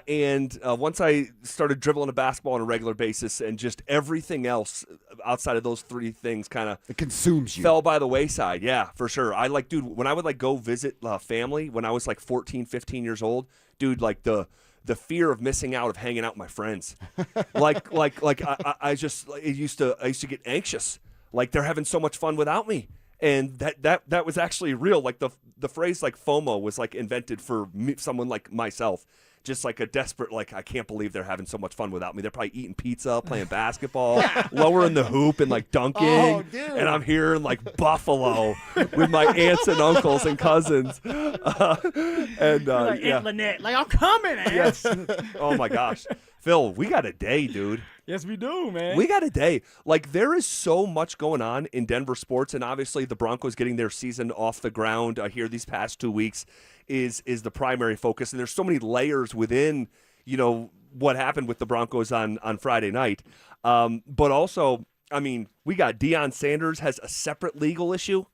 And once I started dribbling a basketball on a regular basis, and just everything else outside of those three things kind of it consumes you. Fell by the wayside. Yeah, for sure. When I would go visit family when I was 14, 15 years old, dude, the fear of missing out, of hanging out with my friends, I used to get anxious. They're having so much fun without me. And that was actually real. The phrase FOMO was invented for someone like myself. Just a desperate, I can't believe they're having so much fun without me. They're probably eating pizza, playing basketball, lowering the hoop and dunking. Oh, dude. And I'm here in Buffalo with my aunts and uncles and cousins. Aunt Lynette, I'm coming, Aunt. Yes. Oh my gosh. Phil, we got a day, dude. Yes, we do, man. We got a day. There is so much going on in Denver sports, and obviously the Broncos getting their season off the ground here these past 2 weeks is the primary focus. And there's so many layers within, what happened with the Broncos on Friday night. But also, we got Deion Sanders has a separate legal issue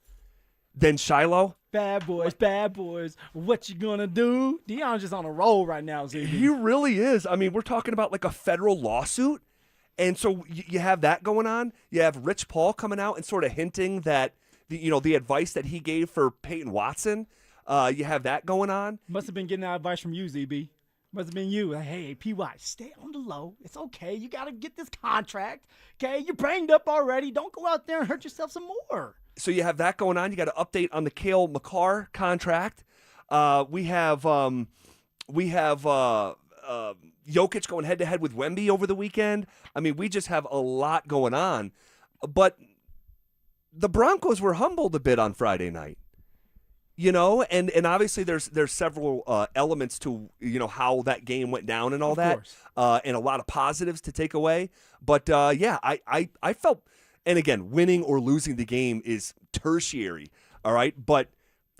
than Shiloh. Bad boys. What you gonna do? Deion's just on a roll right now, ZB. He really is. We're talking about a federal lawsuit. And so you have that going on. You have Rich Paul coming out and sort of hinting that the advice that he gave for Peyton Watson. You have that going on. Must have been getting that advice from you, ZB. Must have been you. Hey, PY, stay on the low. It's okay. You got to get this contract. Okay, you're banged up already. Don't go out there and hurt yourself some more. So you have that going on. You got to update on the Cale Makar contract. We have Jokic going head-to-head with Wemby over the weekend. We just have a lot going on. But the Broncos were humbled a bit on Friday night. And obviously there's several elements to, how that game went down and all that. And a lot of positives to take away. But, I felt, and again, winning or losing the game is tertiary, all right? But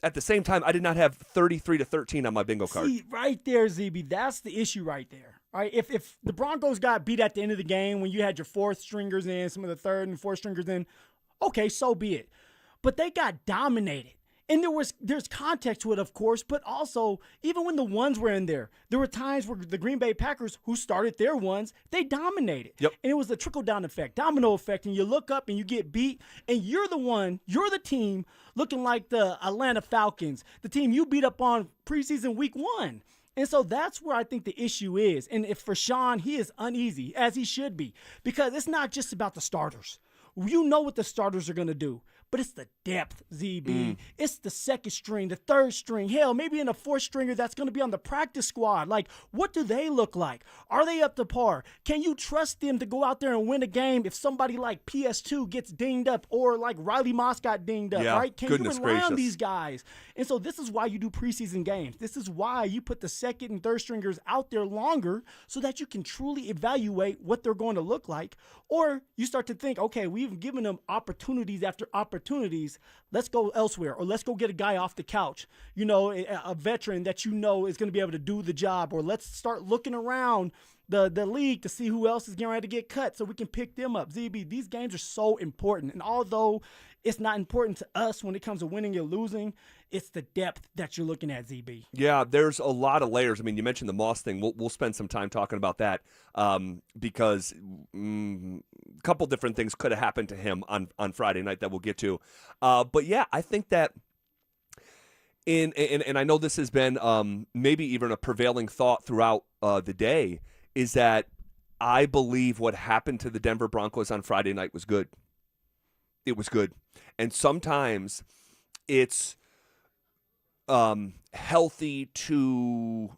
at the same time, I did not have 33-13 on my bingo card. See, right there, ZB, that's the issue right there. All right, if the Broncos got beat at the end of the game when you had your fourth stringers in, some of the third and fourth stringers in, okay, so be it. But they got dominated. And there's context to it, of course, but also, even when the ones were in there were times where the Green Bay Packers, who started their ones, they dominated. Yep. And it was a trickle-down effect, domino effect, and you look up and you get beat, and you're the team looking like the Atlanta Falcons, the team you beat up on preseason week 1. And so that's where I think the issue is. And if for Sean, he is uneasy, as he should be, because it's not just about the starters. You know what the starters are going to do. But it's the depth, ZB. It's the second string, the third string. Hell, maybe in a fourth stringer that's going to be on the practice squad. What do they look like? Are they up to par? Can you trust them to go out there and win a game if somebody like PS2 gets dinged up or like Riley Moss got dinged up, right? Can you rely on these guys? And so this is why you do preseason games. This is why you put the second and third stringers out there longer so that you can truly evaluate what they're going to look like. Or you start to think, okay, we've given them opportunities after opportunities. Let's go elsewhere, or let's go get a guy off the couch, a veteran that is going to be able to do the job, or let's start looking around the league to see who else is getting ready to get cut so we can pick them up. ZB, these games are so important. And although it's not important to us when it comes to winning or losing, it's the depth that you're looking at, ZB. Yeah, there's a lot of layers. You mentioned the Moss thing. We'll spend some time talking about that because a couple different things could have happened to him on Friday night that we'll get to. But yeah, I think that and I know this has been maybe even a prevailing thought throughout the day, is that I believe what happened to the Denver Broncos on Friday night was good. It was good. And sometimes it's healthy to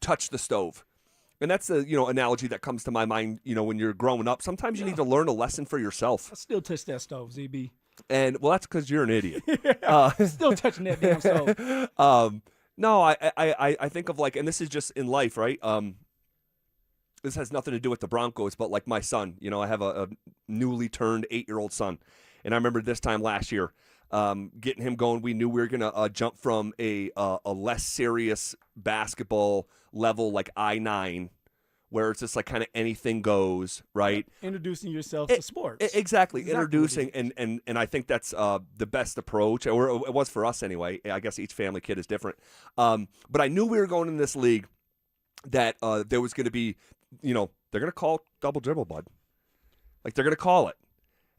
touch the stove. And that's the analogy that comes to my mind, when you're growing up. Sometimes you need to learn a lesson for yourself. I still touch that stove, ZB. And, well, that's because you're an idiot. Still touching that damn stove. No, I think of and this is just in life, right? This has nothing to do with the Broncos, but like my son, I have a newly turned 8-year-old son. And I remember this time last year, getting him going. We knew we were going to jump from a less serious basketball level like I-9, where it's just kind of anything goes, right? Introducing yourself to sports. Exactly. Introducing, and I think that's the best approach, or it was for us anyway. I guess each family kid is different. But I knew we were going in this league that there was going to be, they're going to call double dribble, bud. Like, they're going to call it.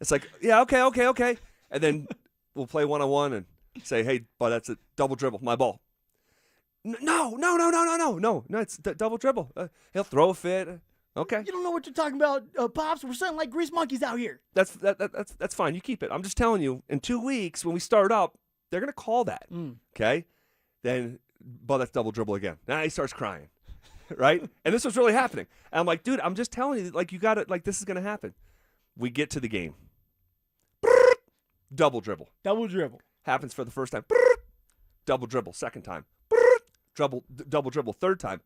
It's like, yeah, okay. And then we'll play one-on-one and say, hey, bud, that's a double dribble, my ball. No, it's double dribble. He'll throw a fit. Okay. You don't know what you're talking about, Pops. We're sounding like grease monkeys out here. That's fine. You keep it. I'm just telling you, in 2 weeks, when we start up, they're going to call that. Okay? Then, bud, that's double dribble again. Now he starts crying. Right? And this was really happening. And I'm like, dude, I'm just telling you, like, you got to, like, this is going to happen. We get to the game. Double dribble. Double dribble. Happens for the first time. Double dribble. Second time. Double dribble. Third time.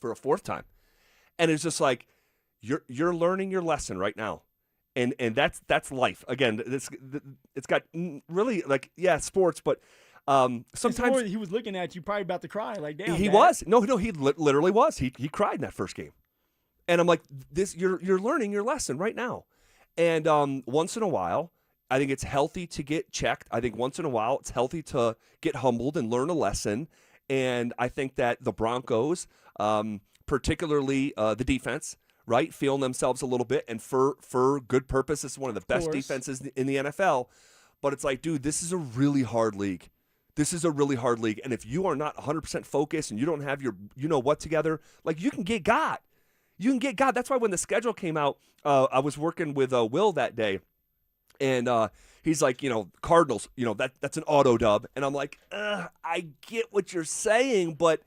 For a fourth time. And it's just like, you're learning your lesson right now. And that's life. Again, it's got really, like, yeah, sports, but sometimes he was looking at you probably about to cry, like, damn. He Dad. was. No, he literally was. He cried in that first game. And I'm like, you're learning your lesson right now. And once in a while, I think it's healthy to get checked. I think once in a while, it's healthy to get humbled and learn a lesson. And I think that the Broncos, particularly the defense, right, feeling themselves a little bit, and for good purpose. This is one of the best defenses in the NFL. But it's like, dude, this is a really hard league. This is a really hard league. And if you are not 100% focused and you don't have your you-know-what together, like, you can get got. You can get got. That's why when the schedule came out, I was working with Will that day. And he's like, Cardinals, that's an auto dub. And I'm like, I get what you're saying, but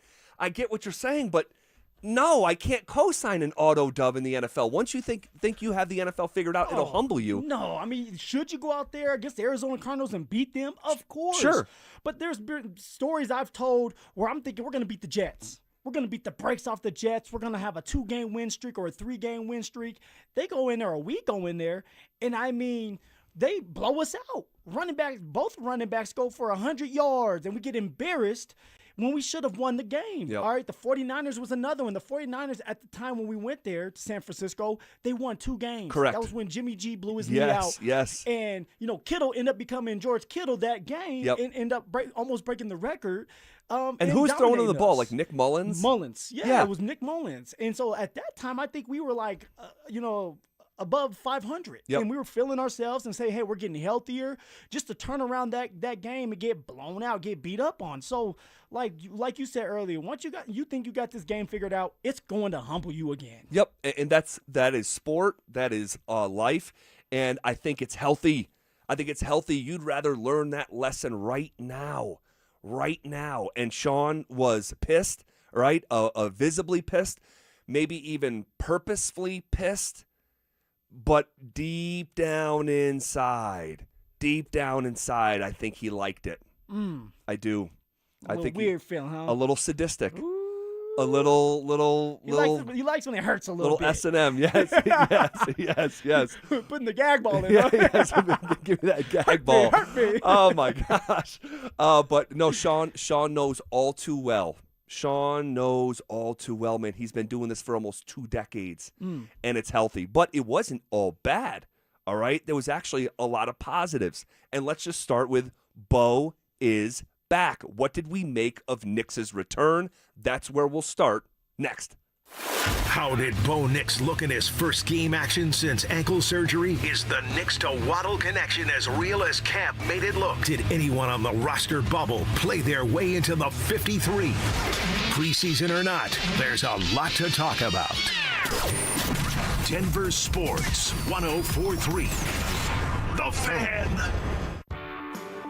no, I can't co-sign an auto dub in the NFL. Once you think you have the NFL figured out, it'll humble you. No, I mean, should you go out there against the Arizona Cardinals and beat them? Of course. Sure. But there's been stories I've told where I'm thinking we're going to beat the Jets. We're going to beat the brakes off the Jets. We're going to have a 2-game win streak or a 3-game win streak. They go in there, or we go in there, and I mean, they blow us out. Both running backs go for 100 yards, and we get embarrassed when we should have won the game. Yep. All right, the 49ers was another one. The 49ers, at the time when we went there to San Francisco, they won 2 games. Correct. That was when Jimmy G blew his knee out. Yes. And, Kittle ended up becoming George Kittle that game and ended up almost breaking the record. And who's throwing the ball? Like Nick Mullins? Yeah, it was Nick Mullins. And so at that time, I think we were like, above 500. Yep. And we were feeling ourselves and say, hey, we're getting healthier, just to turn around that game and get blown out, get beat up on. So like you said earlier, once you think you got this game figured out, it's going to humble you again. Yep. And that is sport. That is life. And I think it's healthy. You'd rather learn that lesson right now. And Sean was pissed, right? Visibly pissed, maybe even purposefully pissed. But deep down inside, I think he liked it. I do. A little weird feeling, huh? A little sadistic. Ooh. A little. He likes when it hurts a little bit. S&M, yes. Putting the gag ball in. Yes. Give me that gag ball. Hurt me. Oh my gosh. But no, Sean knows all too well. Man. He's been doing this for almost 2 decades, and it's healthy. But it wasn't all bad, all right? There was actually a lot of positives. And let's just start with Bo is back. What did we make of Nix's return? That's where we'll start next. How did Bo Nix look in his first game action since ankle surgery? Is the Nix to Waddle connection as real as camp made it look? Did anyone on the roster bubble play their way into the 53? Preseason or not, there's a lot to talk about. Denver Sports 104.3. The Fan.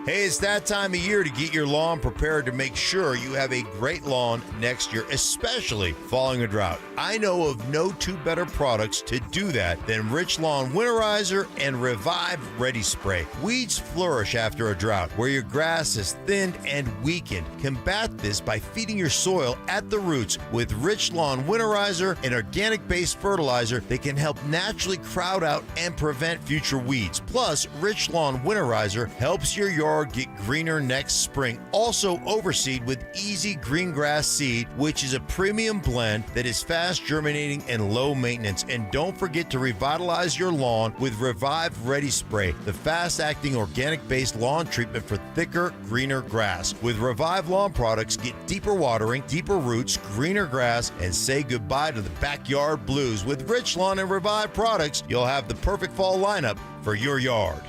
Hey, it's that time of year to get your lawn prepared to make sure you have a great lawn next year, especially following a drought. I know of no 2 better products to do that than Rich Lawn Winterizer and Revive Ready Spray. Weeds flourish after a drought, where your grass is thinned and weakened. Combat this by feeding your soil at the roots with Rich Lawn Winterizer, an organic-based fertilizer that can help naturally crowd out and prevent future weeds. Plus, Rich Lawn Winterizer helps your yard backyard get greener next spring. Also overseed with Easy Green Grass Seed, which is a premium blend that is fast germinating and low maintenance. And don't forget to revitalize your lawn with Revive Ready Spray, the fast-acting organic-based lawn treatment for thicker, greener grass. With Revive Lawn products, get deeper watering, deeper roots, greener grass, and say goodbye to the backyard blues. With Rich Lawn and Revive products, you'll have the perfect fall lineup for your yard.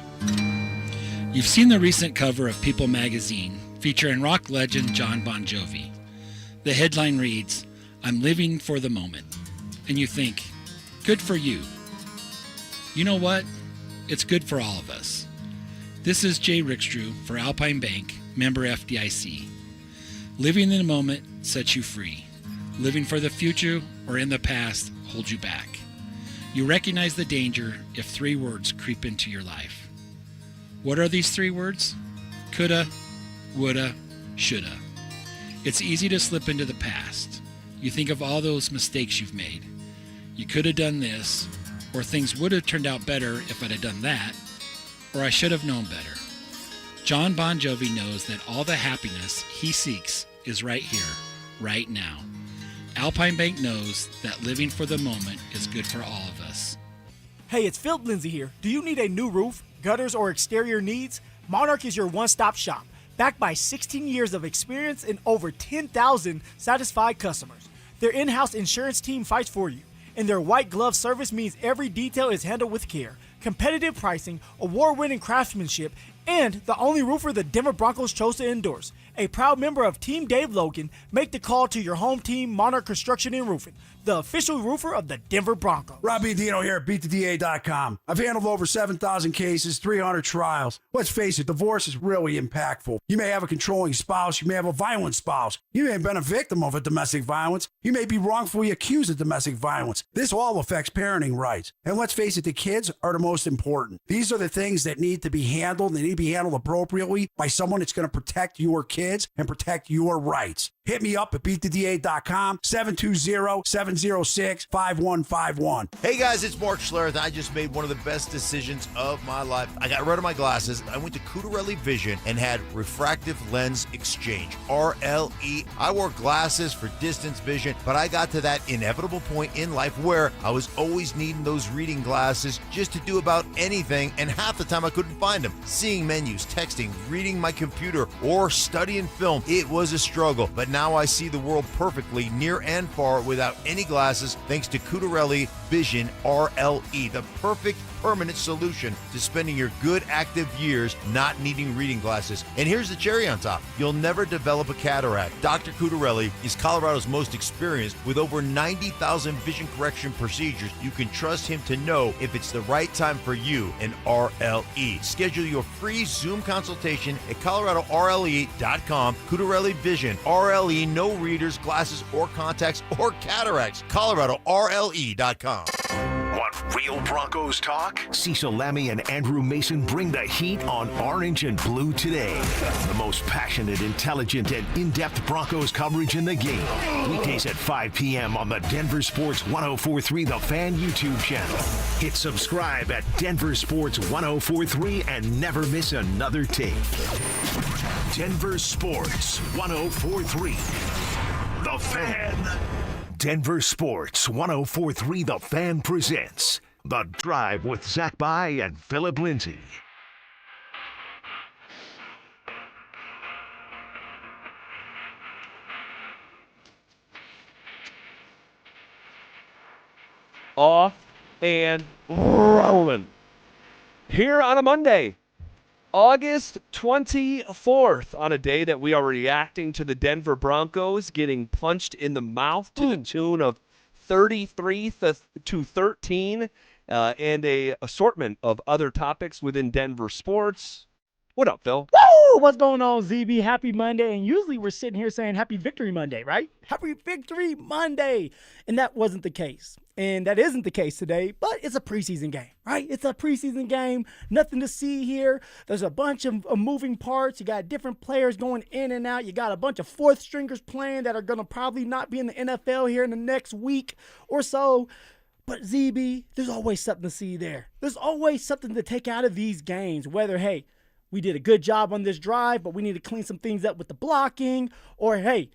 You've seen the recent cover of People magazine featuring rock legend John Bon Jovi. The headline reads, "I'm living for the moment." And you think, good for you. You know what? It's good for all of us. This is Jay Rickstrew for Alpine Bank, member FDIC. Living in the moment sets you free. Living for the future or in the past holds you back. You recognize the danger if 3 words creep into your life. What are these 3 words? Coulda, woulda, shoulda. It's easy to slip into the past. You think of all those mistakes you've made. You could have done this, or things would have turned out better if I'd have done that, or I should have known better. John Bon Jovi knows that all the happiness he seeks is right here, right now. Alpine Bank knows that living for the moment is good for all of us. Hey, it's Phillip Lindsay here. Do you need a new roof, gutters, or exterior needs? Monarch is your one-stop shop, backed by 16 years of experience and over 10,000 satisfied customers. Their in-house insurance team fights for you, and their white glove service means every detail is handled with care. Competitive pricing, award-winning craftsmanship, and the only roofer the Denver Broncos chose to endorse. A proud member of Team Dave Logan, make the call to your home team, Monarch Construction and Roofing, the official roofer of the Denver Broncos. Robbie Dino here at BeatTheDA.com. I've handled over 7,000 cases, 300 trials. Let's face it, divorce is really impactful. You may have a controlling spouse. You may have a violent spouse. You may have been a victim of a domestic violence. You may be wrongfully accused of domestic violence. This all affects parenting rights. And let's face it, the kids are the most important. These are the things that need to be handled. They need to be handled appropriately by someone that's going to protect your kids and protect your rights. Hit me up at BeatTheDA.com, 720-706-5151. Hey guys, it's Mark Schlereth. I just made one of the best decisions of my life. I got rid of my glasses. I went to Cutarelli Vision and had refractive lens exchange, RLE. I wore glasses for distance vision, but I got to that inevitable point in life where I was always needing those reading glasses just to do about anything, and half the time I couldn't find them. Seeing menus, texting, reading my computer, or studying film, it was a struggle. But now I see the world perfectly near and far without any glasses thanks to Cutarelli Vision RLE, the perfect permanent solution to spending your good active years not needing reading glasses. And here's the cherry on top. You'll never develop a cataract. Dr. Cutarelli is Colorado's most experienced with over 90,000 vision correction procedures. You can trust him to know if it's the right time for you and RLE. Schedule your free Zoom consultation at ColoradoRLE.com. Cutarelli Vision, RLE, no readers, glasses, or contacts, or cataracts. ColoradoRLE.com. Want real Broncos talk? Cecil Lammy and Andrew Mason bring the heat on Orange and Blue today. The most passionate, intelligent, and in-depth Broncos coverage in the game. Weekdays at 5 p.m. on the Denver Sports 104.3 The Fan YouTube channel. Hit subscribe at Denver Sports 104.3 and never miss another tape. Denver Sports 104.3 The Fan. Denver Sports 104.3 The Fan presents The Drive with Zach By and Phillip Lindsay. Off and rolling. Here on a Monday, August 24th, on a day that we are reacting to the Denver Broncos getting punched in the mouth to the tune of 33-13, and a assortment of other topics within Denver sports. What up, Phil? Woo! What's going on, ZB? Happy Monday. And usually we're sitting here saying Happy Victory Monday, right? Happy Victory Monday. And that wasn't the case. And that isn't the case today, but it's a preseason game, right? It's a preseason game. Nothing to see here. There's a bunch of moving parts. You got different players going in and out. You got a bunch of fourth stringers playing that are going to probably not be in the NFL here in the next week or so. But ZB, there's always something to see there. There's always something to take out of these games, whether, hey, we did a good job on this drive, but we need to clean some things up with the blocking. Or, hey,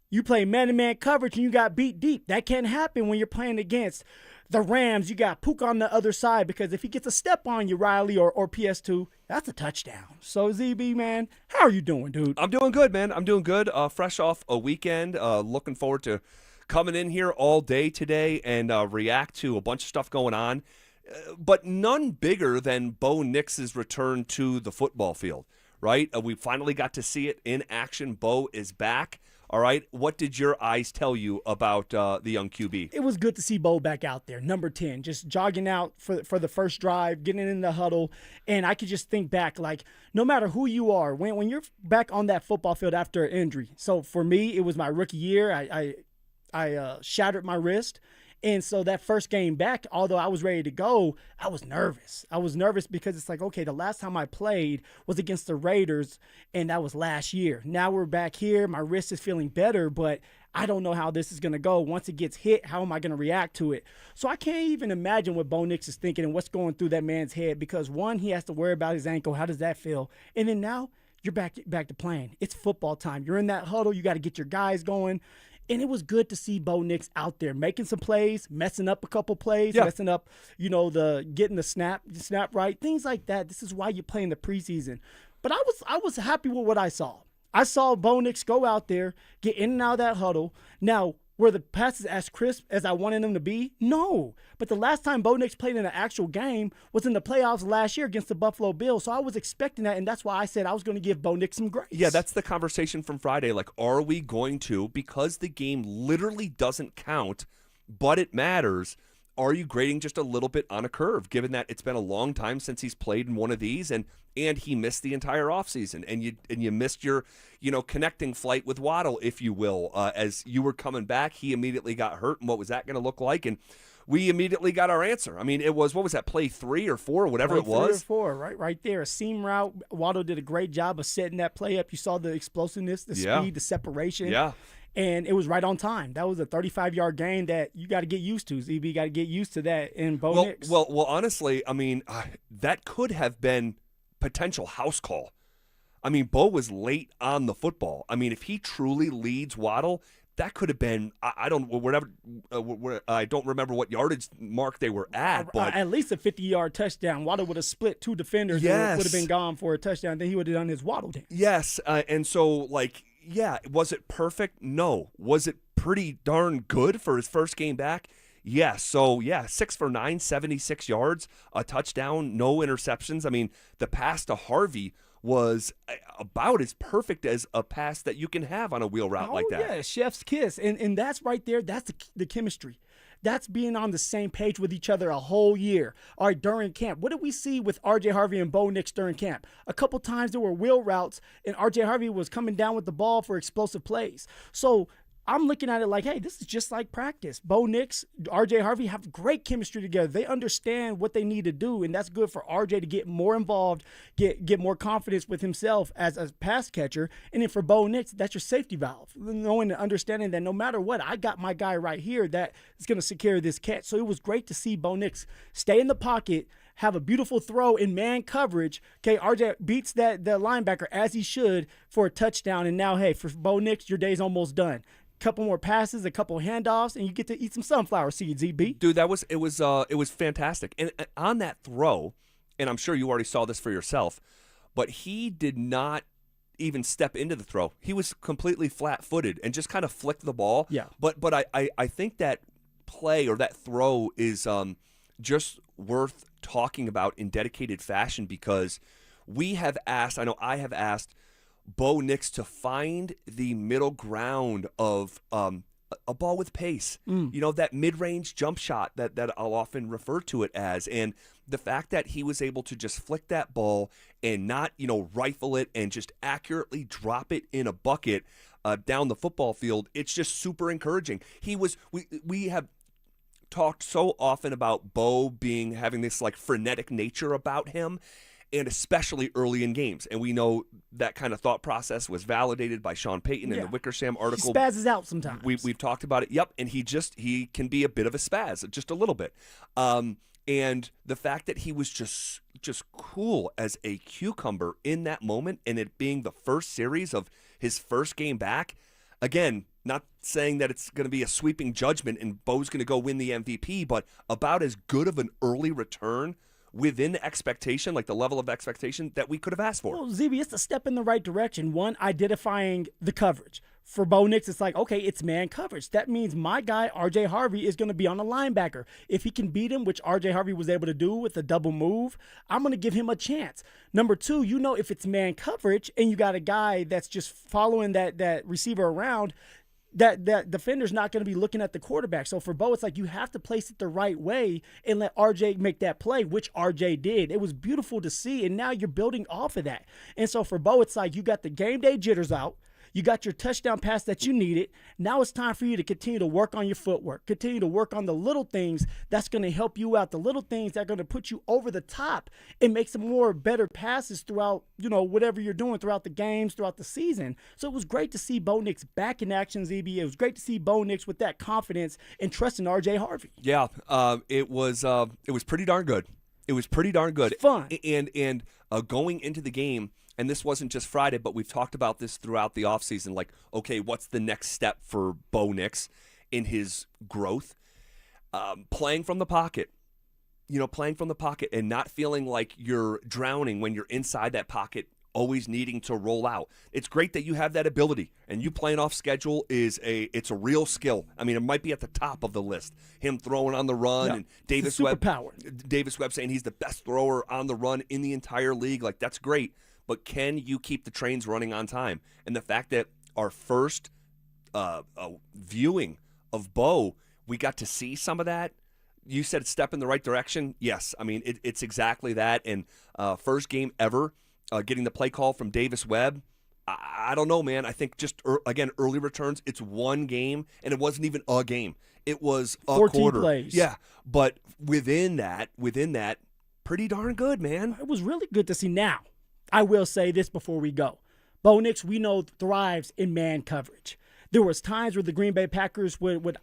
you play man-to-man coverage and you got beat deep. That can't happen when you're playing against the Rams. You got Pook on the other side, because if he gets a step on you, Riley, or PS2, that's a touchdown. So, ZB, man, how are you doing, dude? I'm doing good, man. I'm doing good. Fresh off a weekend. Looking forward to coming in here all day today and react to a bunch of stuff going on. But none bigger than Bo Nix's return to the football field, right? We finally got to see it in action. Bo is back. All right. What did your eyes tell you about the young QB? It was good to see Bo back out there, number 10, just jogging out for the first drive, getting in the huddle. And I could just think back, like, no matter who you are, when you're back on that football field after an injury. So for me, it was my rookie year. I shattered my wrist. And so that first game back, although I was ready to go, I was nervous. I was nervous because it's like, okay, the last time I played was against the Raiders, and that was last year. Now we're back here. My wrist is feeling better, but I don't know how this is going to go. Once it gets hit, how am I going to react to it? So I can't even imagine what Bo Nix is thinking and what's going through that man's head, because, one, he has to worry about his ankle. How does that feel? And then now you're back to playing. It's football time. You're in that huddle. You got to get your guys going. And it was good to see Bo Nix out there making some plays, messing up a couple plays, messing up, getting the snap right, things like that. This is why you play in the preseason. But I was happy with what I saw. I saw Bo Nix go out there, get in and out of that huddle. Now, were the passes as crisp as I wanted them to be? No. But the last time Bo Nix played in an actual game was in the playoffs last year against the Buffalo Bills. So I was expecting that, and that's why I said I was going to give Bo Nix some grace. Yeah, that's the conversation from Friday. Like, are we going to, because the game literally doesn't count, but it matters, are you grading just a little bit on a curve, given that it's been a long time since he's played in one of these, and he missed the entire offseason, and you missed your connecting flight with Waddle, if you will. As you were coming back, he immediately got hurt, and what was that going to look like? And we immediately got our answer. I mean, it was, what was that, play 3 or 4 or whatever it was? 3 or 4, right there. A seam route. Waddle did a great job of setting that play up. You saw the explosiveness, the speed, the separation. Yeah. And it was right on time. That was a 35-yard gain that you got to get used to. ZB got to get used to that in Bo Nix. Well, honestly, I mean, that could have been potential house call. I mean, Bo was late on the football. I mean, if he truly leads Waddle, that could have been, I don't remember what yardage mark they were at, but at least a 50-yard touchdown. Waddle would have split 2 defenders. Yes. Would have been gone for a touchdown. Then he would have done his Waddle dance. Yes, and so, like, yeah, was it perfect? No. Was it pretty darn good for his first game back? Yes. So, 6 for 9, 76 yards, a touchdown, no interceptions. I mean, the pass to Harvey was about as perfect as a pass that you can have on a wheel route like that. Yeah, chef's kiss. And that's right there. That's the chemistry. That's being on the same page with each other a whole year. All right, during camp, what did we see with R.J. Harvey and Bo Nix during camp? A couple times there were wheel routes, and R.J. Harvey was coming down with the ball for explosive plays. So I'm looking at it like, hey, this is just like practice. Bo Nix, R.J. Harvey have great chemistry together. They understand what they need to do, and that's good for R.J. to get more involved, get more confidence with himself as a pass catcher. And then for Bo Nix, that's your safety valve, knowing and understanding that no matter what, I got my guy right here that is going to secure this catch. So it was great to see Bo Nix stay in the pocket, have a beautiful throw in man coverage. Okay, RJ beats the linebacker as he should for a touchdown. And now, hey, for Bo Nix, your day's almost done. Couple more passes, a couple handoffs, and you get to eat some sunflower seeds, ZB. Dude, it was fantastic. And on that throw, and I'm sure you already saw this for yourself, but he did not even step into the throw. He was completely flat-footed and just kind of flicked the ball. Yeah. But I think that play or that throw is just worth talking about in dedicated fashion, because we have asked, I know I have asked, Bo Nix to find the middle ground of a ball with pace. You know, that mid-range jump shot that I'll often refer to it as. And the fact that he was able to just flick that ball and not, rifle it and just accurately drop it in a bucket down the football field, it's just super encouraging. We have talked so often about Bo having this like frenetic nature about him, and especially early in games. And we know that kind of thought process was validated by Sean Payton in the Wickersham article. He spazzes out sometimes. We've talked about it. Yep, and he can be a bit of a spaz, just a little bit. And the fact that he was just just cool as a cucumber in that moment, and it being the first series of his first game back. Again, not saying that it's going to be a sweeping judgment and Bo's going to go win the MVP, but about as good of an early return within expectation, like the level of expectation that we could have asked for. Well, ZB, it's a step in the right direction. One, identifying the coverage. For Bo Nix, it's like, okay, it's man coverage. That means my guy, R.J. Harvey, is going to be on a linebacker. If he can beat him, which R.J. Harvey was able to do with a double move, I'm going to give him a chance. Number two, if it's man coverage and you got a guy that's just following that receiver around, that defender's not going to be looking at the quarterback. So for Bo, it's like you have to place it the right way and let RJ make that play, which RJ did. It was beautiful to see, and now you're building off of that. And so for Bo, it's like you got the game day jitters out. You got your touchdown pass that you needed. Now it's time for you to continue to work on your footwork, continue to work on the little things that's going to help you out, the little things that are going to put you over the top and make some more better passes throughout, whatever you're doing throughout the games, throughout the season. So it was great to see Bo Nix back in action, ZB. It was great to see Bo Nix with that confidence and trusting RJ Harvey. Yeah, it was pretty darn good. It was pretty darn good. It's fun. And going into the game, and this wasn't just Friday, but we've talked about this throughout the offseason, like, okay, what's the next step for Bo Nix in his growth? Playing from the pocket. Playing from the pocket and not feeling like you're drowning when you're inside that pocket, always needing to roll out. It's great that you have that ability, and you playing off schedule it's a real skill. I mean, it might be at the top of the list. Him throwing on the run, and Davis Webb saying he's the best thrower on the run in the entire league. Like, that's great. But can you keep the trains running on time? And the fact that our first viewing of Bo, we got to see some of that. You said step in the right direction. Yes, I mean, it's exactly that. And first game ever, getting the play call from Davis Webb. I don't know, man. I think just, again, early returns, it's one game, and it wasn't even a game. It was a 14 quarter. plays. Yeah, but within that, pretty darn good, man. It was really good to see. Now, I will say this before we go. Bo Nix, we know, thrives in man coverage. There was times where the Green Bay Packers would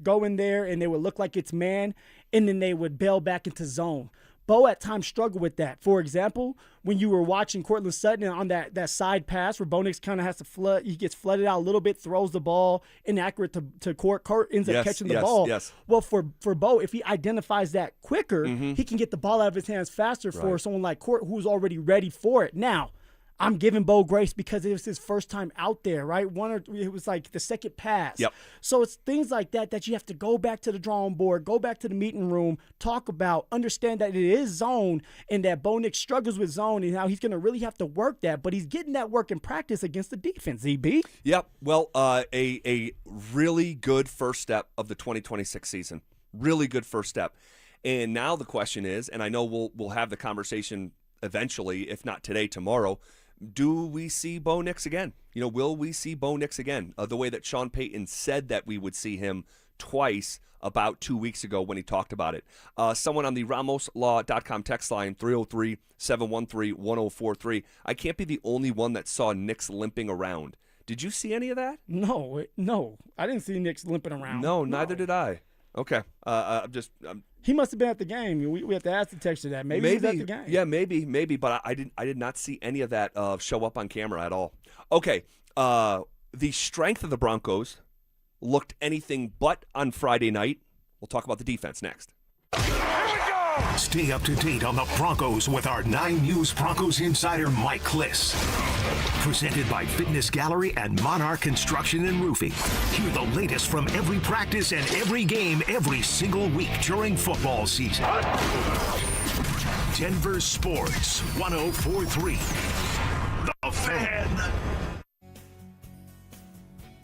go in there and they would look like it's man, and then they would bail back into zone. Bo at times struggled with that. For example, when you were watching Cortland Sutton on that side pass where Bo Nix kind of has to flood, he gets flooded out a little bit, throws the ball inaccurate to Court. Court ends up catching the ball. Yes. Well, for Bo, if he identifies that quicker, he can get the ball out of his hands faster for someone like Court who's already ready for it. Now, I'm giving Bo grace because it was his first time out there, right? It was like the second pass. Yep. So it's things like that you have to go back to the drawing board, go back to the meeting room, talk about, understand that it is zone and that Bo Nix struggles with zone and how he's going to really have to work that, but he's getting that work in practice against the defense, ZB. Yep. Well, a really good first step of the 2026 season. Really good first step. And now the question is, and I know we'll have the conversation eventually, if not today, tomorrow, do we see Bo Nix again? Will we see Bo Nix again? The way that Sean Payton said that we would see him twice about 2 weeks ago when he talked about it. Someone on the RamosLaw.com text line, 303-713-1043. I can't be the only one that saw Nix limping around. Did you see any of that? No. I didn't see Nix limping around. No, neither did I. Okay. He must have been at the game. We have to ask the texter that. Maybe he was at the game. Yeah, maybe. But I did not see any of that show up on camera at all. Okay. The strength of the Broncos looked anything but on Friday night. We'll talk about the defense next. Stay up to date on the Broncos with our 9 News Broncos insider Mike Kliss. Presented by Fitness Gallery and Monarch Construction and Roofing. Hear the latest from every practice and every game every single week during football season. Denver Sports 104.3. The Fan.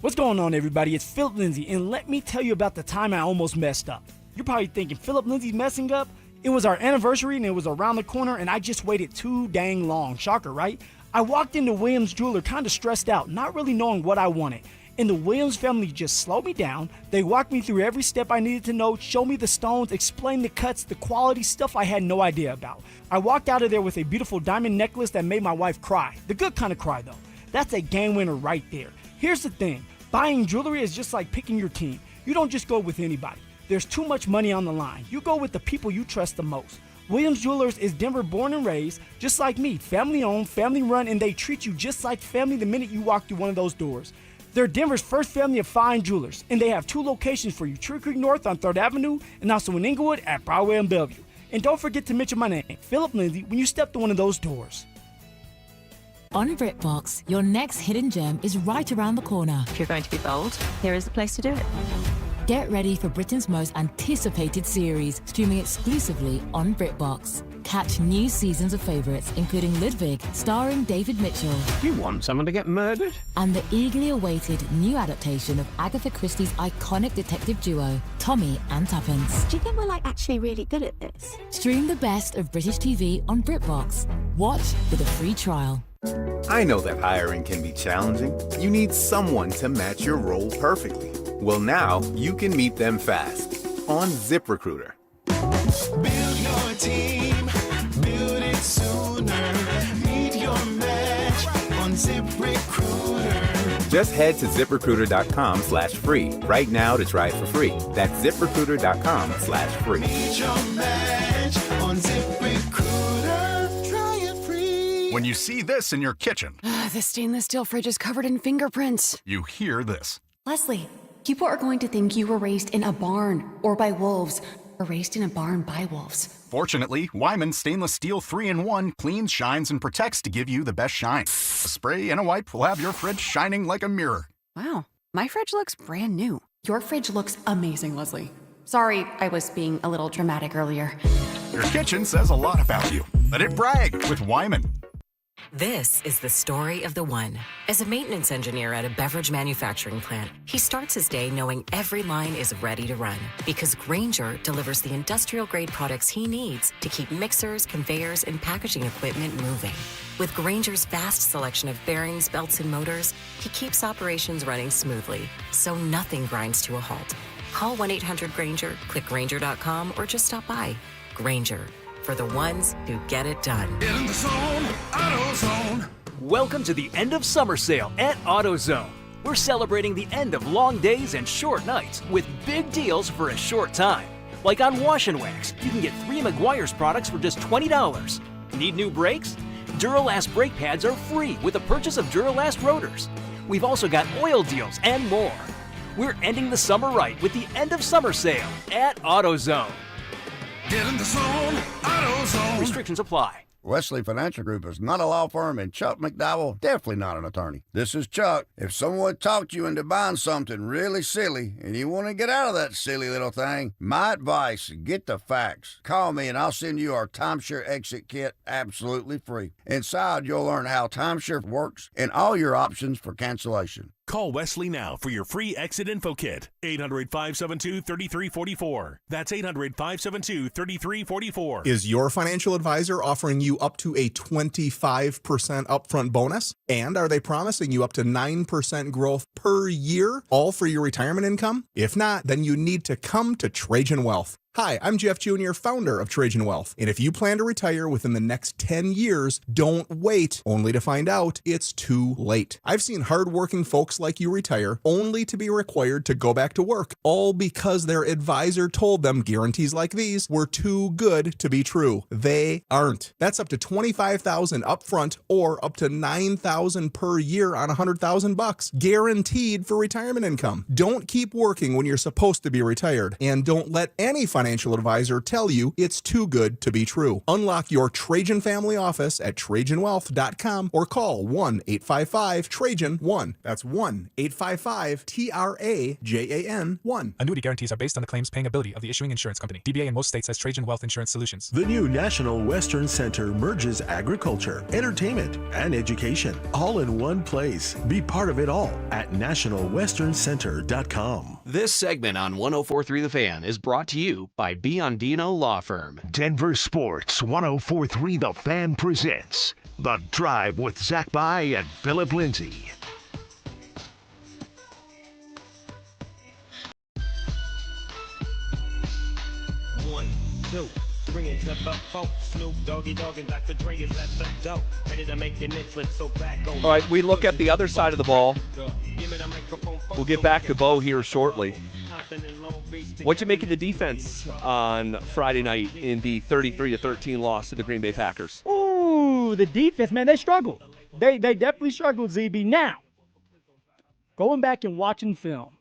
What's going on, everybody? It's Phillip Lindsay, and let me tell you about the time I almost messed up. You're probably thinking, Phillip Lindsay's messing up? It was our anniversary, and it was around the corner, and I just waited too dang long. Shocker, right? I walked into Williams Jeweler kind of stressed out, not really knowing what I wanted. And the Williams family just slowed me down. They walked me through every step I needed to know, showed me the stones, explained the cuts, the quality, stuff I had no idea about. I walked out of there with a beautiful diamond necklace that made my wife cry. The good kind of cry, though. That's a game winner right there. Here's the thing. Buying jewelry is just like picking your team. You don't just go with anybody. There's too much money on the line. You go with the people you trust the most. Williams Jewelers is Denver born and raised, just like me, family owned, family run, and they treat you just like family the minute you walk through one of those doors. They're Denver's first family of fine jewelers, and they have 2 locations for you, Tree Creek North on 3rd Avenue and also in Inglewood at Broadway and Bellevue. And don't forget to mention my name, Phillip Lindsay, when you step through one of those doors. On BritBox, your next hidden gem is right around the corner. If you're going to be bold, here is the place to do it. Get ready for Britain's most anticipated series, streaming exclusively on BritBox. Catch new seasons of favorites, including Ludwig, starring David Mitchell. You want someone to get murdered? And the eagerly awaited new adaptation of Agatha Christie's iconic detective duo, Tommy and Tuppence. Do you think we're actually really good at this? Stream the best of British TV on BritBox. Watch with a free trial. I know that hiring can be challenging. You need someone to match your role perfectly. Well, now you can meet them fast on ZipRecruiter. Build your team, build it sooner. Meet your match on ZipRecruiter. Just head to ZipRecruiter.com/free right now to try it for free. That's ZipRecruiter.com/free. Meet your match on ZipRecruiter. Try it free. When you see this in your kitchen, the stainless steel fridge is covered in fingerprints. you hear this. Leslie, people are going to think you were raised in a barn or by wolves, or raised in a barn by wolves. Fortunately, Wyman Stainless Steel 3-in-1 cleans, shines, and protects to give you the best shine. A spray and a wipe will have your fridge shining like a mirror. Wow, my fridge looks brand new. Your fridge looks amazing, Leslie. Sorry, I was being a little dramatic earlier. Your kitchen says a lot about you. Let it brag with Wyman. This is the story of the one. As a maintenance engineer at a beverage manufacturing plant, he starts his day knowing every line is ready to run because Grainger delivers the industrial-grade products he needs to keep mixers, conveyors, and packaging equipment moving. With Grainger's vast selection of bearings, belts, and motors, he keeps operations running smoothly, so nothing grinds to a halt. Call 1-800-GRAINGER, click Grainger.com, or just stop by. Grainger, for the ones who get it done. In the zone, AutoZone. Welcome to the end of summer sale at AutoZone. We're celebrating the end of long days and short nights with big deals for a short time. Like on Wash and Wax, you can get 3 Meguiar's products for just $20. Need new brakes? Duralast brake pads are free with the purchase of Duralast rotors. We've also got oil deals and more. We're ending the summer right with the end of summer sale at AutoZone. Get in the zone, AutoZone. Restrictions apply. Wesley Financial Group is not a law firm, and Chuck McDowell definitely not an attorney. This is Chuck. If someone talked you into buying something really silly and you want to get out of that silly little thing, my advice, get the facts. Call me and I'll send you our timeshare exit kit absolutely free. Inside, you'll learn how timeshare works and all your options for cancellation. Call Wesley now for your free exit info kit. 800-572-3344. That's 800-572-3344. Is your financial advisor offering you up to a 25% upfront bonus? And are they promising you up to 9% growth per year, all for your retirement income? If not, then you need to come to Trajan Wealth. Hi, I'm Jeff Jr., founder of Trajan Wealth. And if you plan to retire within the next 10 years, don't wait, only to find out it's too late. I've seen hardworking folks like you retire only to be required to go back to work, all because their advisor told them guarantees like these were too good to be true. They aren't. That's up to $25,000 upfront or up to $9,000 per year on $100,000, guaranteed for retirement income. Don't keep working when you're supposed to be retired, and don't let any financial advisor tell you it's too good to be true. Unlock your Trajan family office at TrajanWealth.com or call 1-855-TRAJAN-1. That's 1-855-TRAJAN-1. Annuity guarantees are based on the claims paying ability of the issuing insurance company. DBA in most states has Trajan Wealth Insurance Solutions. The new National Western Center merges agriculture, entertainment, and education all in one place. Be part of it all at nationalwesterncenter.com. This segment on 104.3 The Fan is brought to you by Biondino Law Firm. Denver Sports 104.3 The Fan presents The Drive with Zach By and Phillip Lindsay. One, two, three, and step up, folk. Snoop Doggy Dogg and Dr. Dre is at the dough. Ready to make your neck flip, so back on. All right, we look at the other side of the ball. We'll get back to Bo here shortly. What'd you make of the defense on Friday night in the 33-13 loss to the Green Bay Packers? Ooh, the defense, man, they struggled. They definitely struggled, ZB. Now, going back and watching film,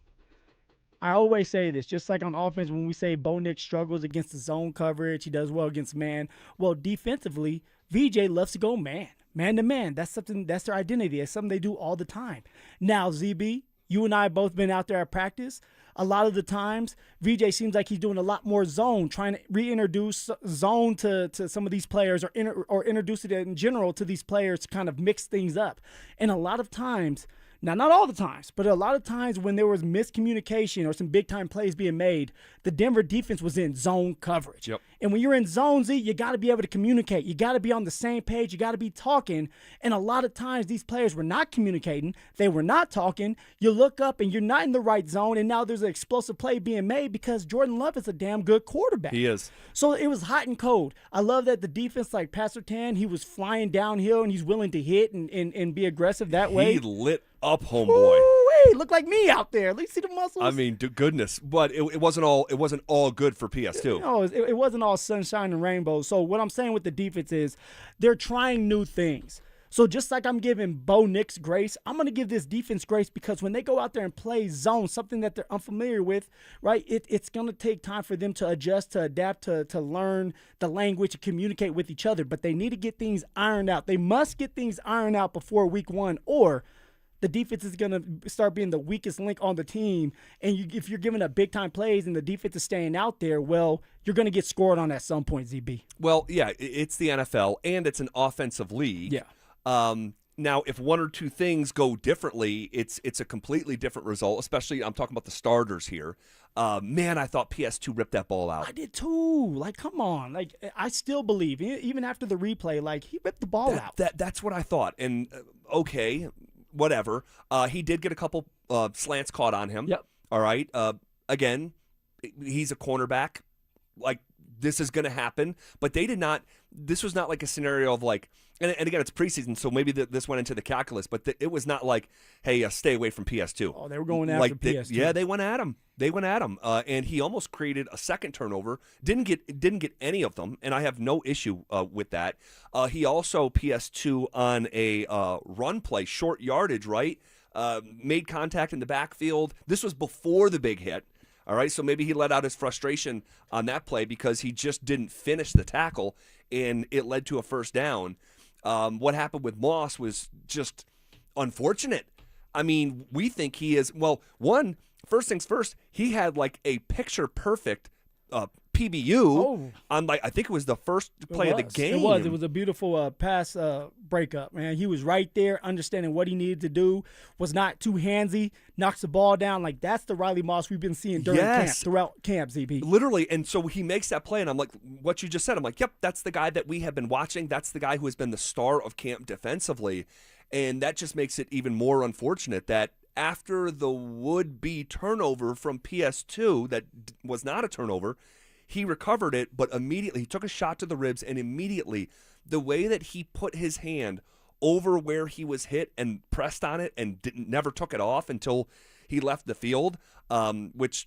I always say this, just like on offense when we say Bo Nix struggles against the zone coverage, he does well against man. Well, defensively, VJ loves to go man to man. That's their identity. It's something they do all the time. Now, ZB, you and I have both been out there at practice. A lot of the times, VJ seems like he's doing a lot more zone, trying to reintroduce zone to some of these players or introduce it in general to these players to kind of mix things up. And a lot of times, now, not all the times, but a lot of times when there was miscommunication or some big-time plays being made, the Denver defense was in zone coverage. Yep. And when you're in zone, Z, you got to be able to communicate. You got to be on the same page. You got to be talking. And a lot of times these players were not communicating. They were not talking. You look up and you're not in the right zone, and now there's an explosive play being made because Jordan Love is a damn good quarterback. He is. So it was hot and cold. I love that the defense, like Pastor Tan, he was flying downhill and he's willing to hit and be aggressive that way. He lit up, homeboy. Hey, look like me out there. At least see the muscles. I mean, goodness, but it wasn't all good for PS2. No, it wasn't all sunshine and rainbows. So what I'm saying with the defense is they're trying new things. So just like I'm giving Bo Nix grace, I'm going to give this defense grace because when they go out there and play zone, something that they're unfamiliar with, right, it's going to take time for them to adjust, to adapt, to learn the language, to communicate with each other. But they need to get things ironed out. They must get things ironed out before week 1, or the defense is going to start being the weakest link on the team. And if you're giving up big-time plays and the defense is staying out there, well, you're going to get scored on at some point, ZB. Well, yeah, it's the NFL, and it's an offensive league. Yeah. Now, if one or two things go differently, it's a completely different result, especially I'm talking about the starters here. Man, I thought PS2 ripped that ball out. I did too. Like, come on. Like, I still believe, even after the replay, like, he ripped the ball out. That's what I thought. And, okay, whatever. He did get a couple slants caught on him. Yep. All right. Again, he's a cornerback. Like, this is going to happen. But they did not – this was not like a scenario of like – and again, it's preseason, so maybe this went into the calculus. But it was not like, hey, stay away from PS2. Oh, they were going after PS2. Yeah, they went at him. And he almost created a second turnover. Didn't get any of them, and I have no issue with that. He also PS2 on a run play, short yardage, right? Made contact in the backfield. This was before the big hit. All right, so maybe he let out his frustration on that play because he just didn't finish the tackle, and it led to a first down. What happened with Moss was just unfortunate. I mean, we think he is, well, first things first, he had like a picture-perfect PBU on, like, I think it was the first play of the game. It was a beautiful pass breakup, man. He was right there, understanding what he needed to do, was not too handsy, knocks the ball down. Like, that's the Riley Moss we've been seeing throughout camp, ZB. Literally, and so he makes that play, and I'm like, what you just said, I'm like, yep, that's the guy that we have been watching. That's the guy who has been the star of camp defensively, and that just makes it even more unfortunate that after the would-be turnover from PS2 that was not a turnover, he recovered it, but immediately he took a shot to the ribs, and immediately the way that he put his hand over where he was hit and pressed on it and never took it off until he left the field, which,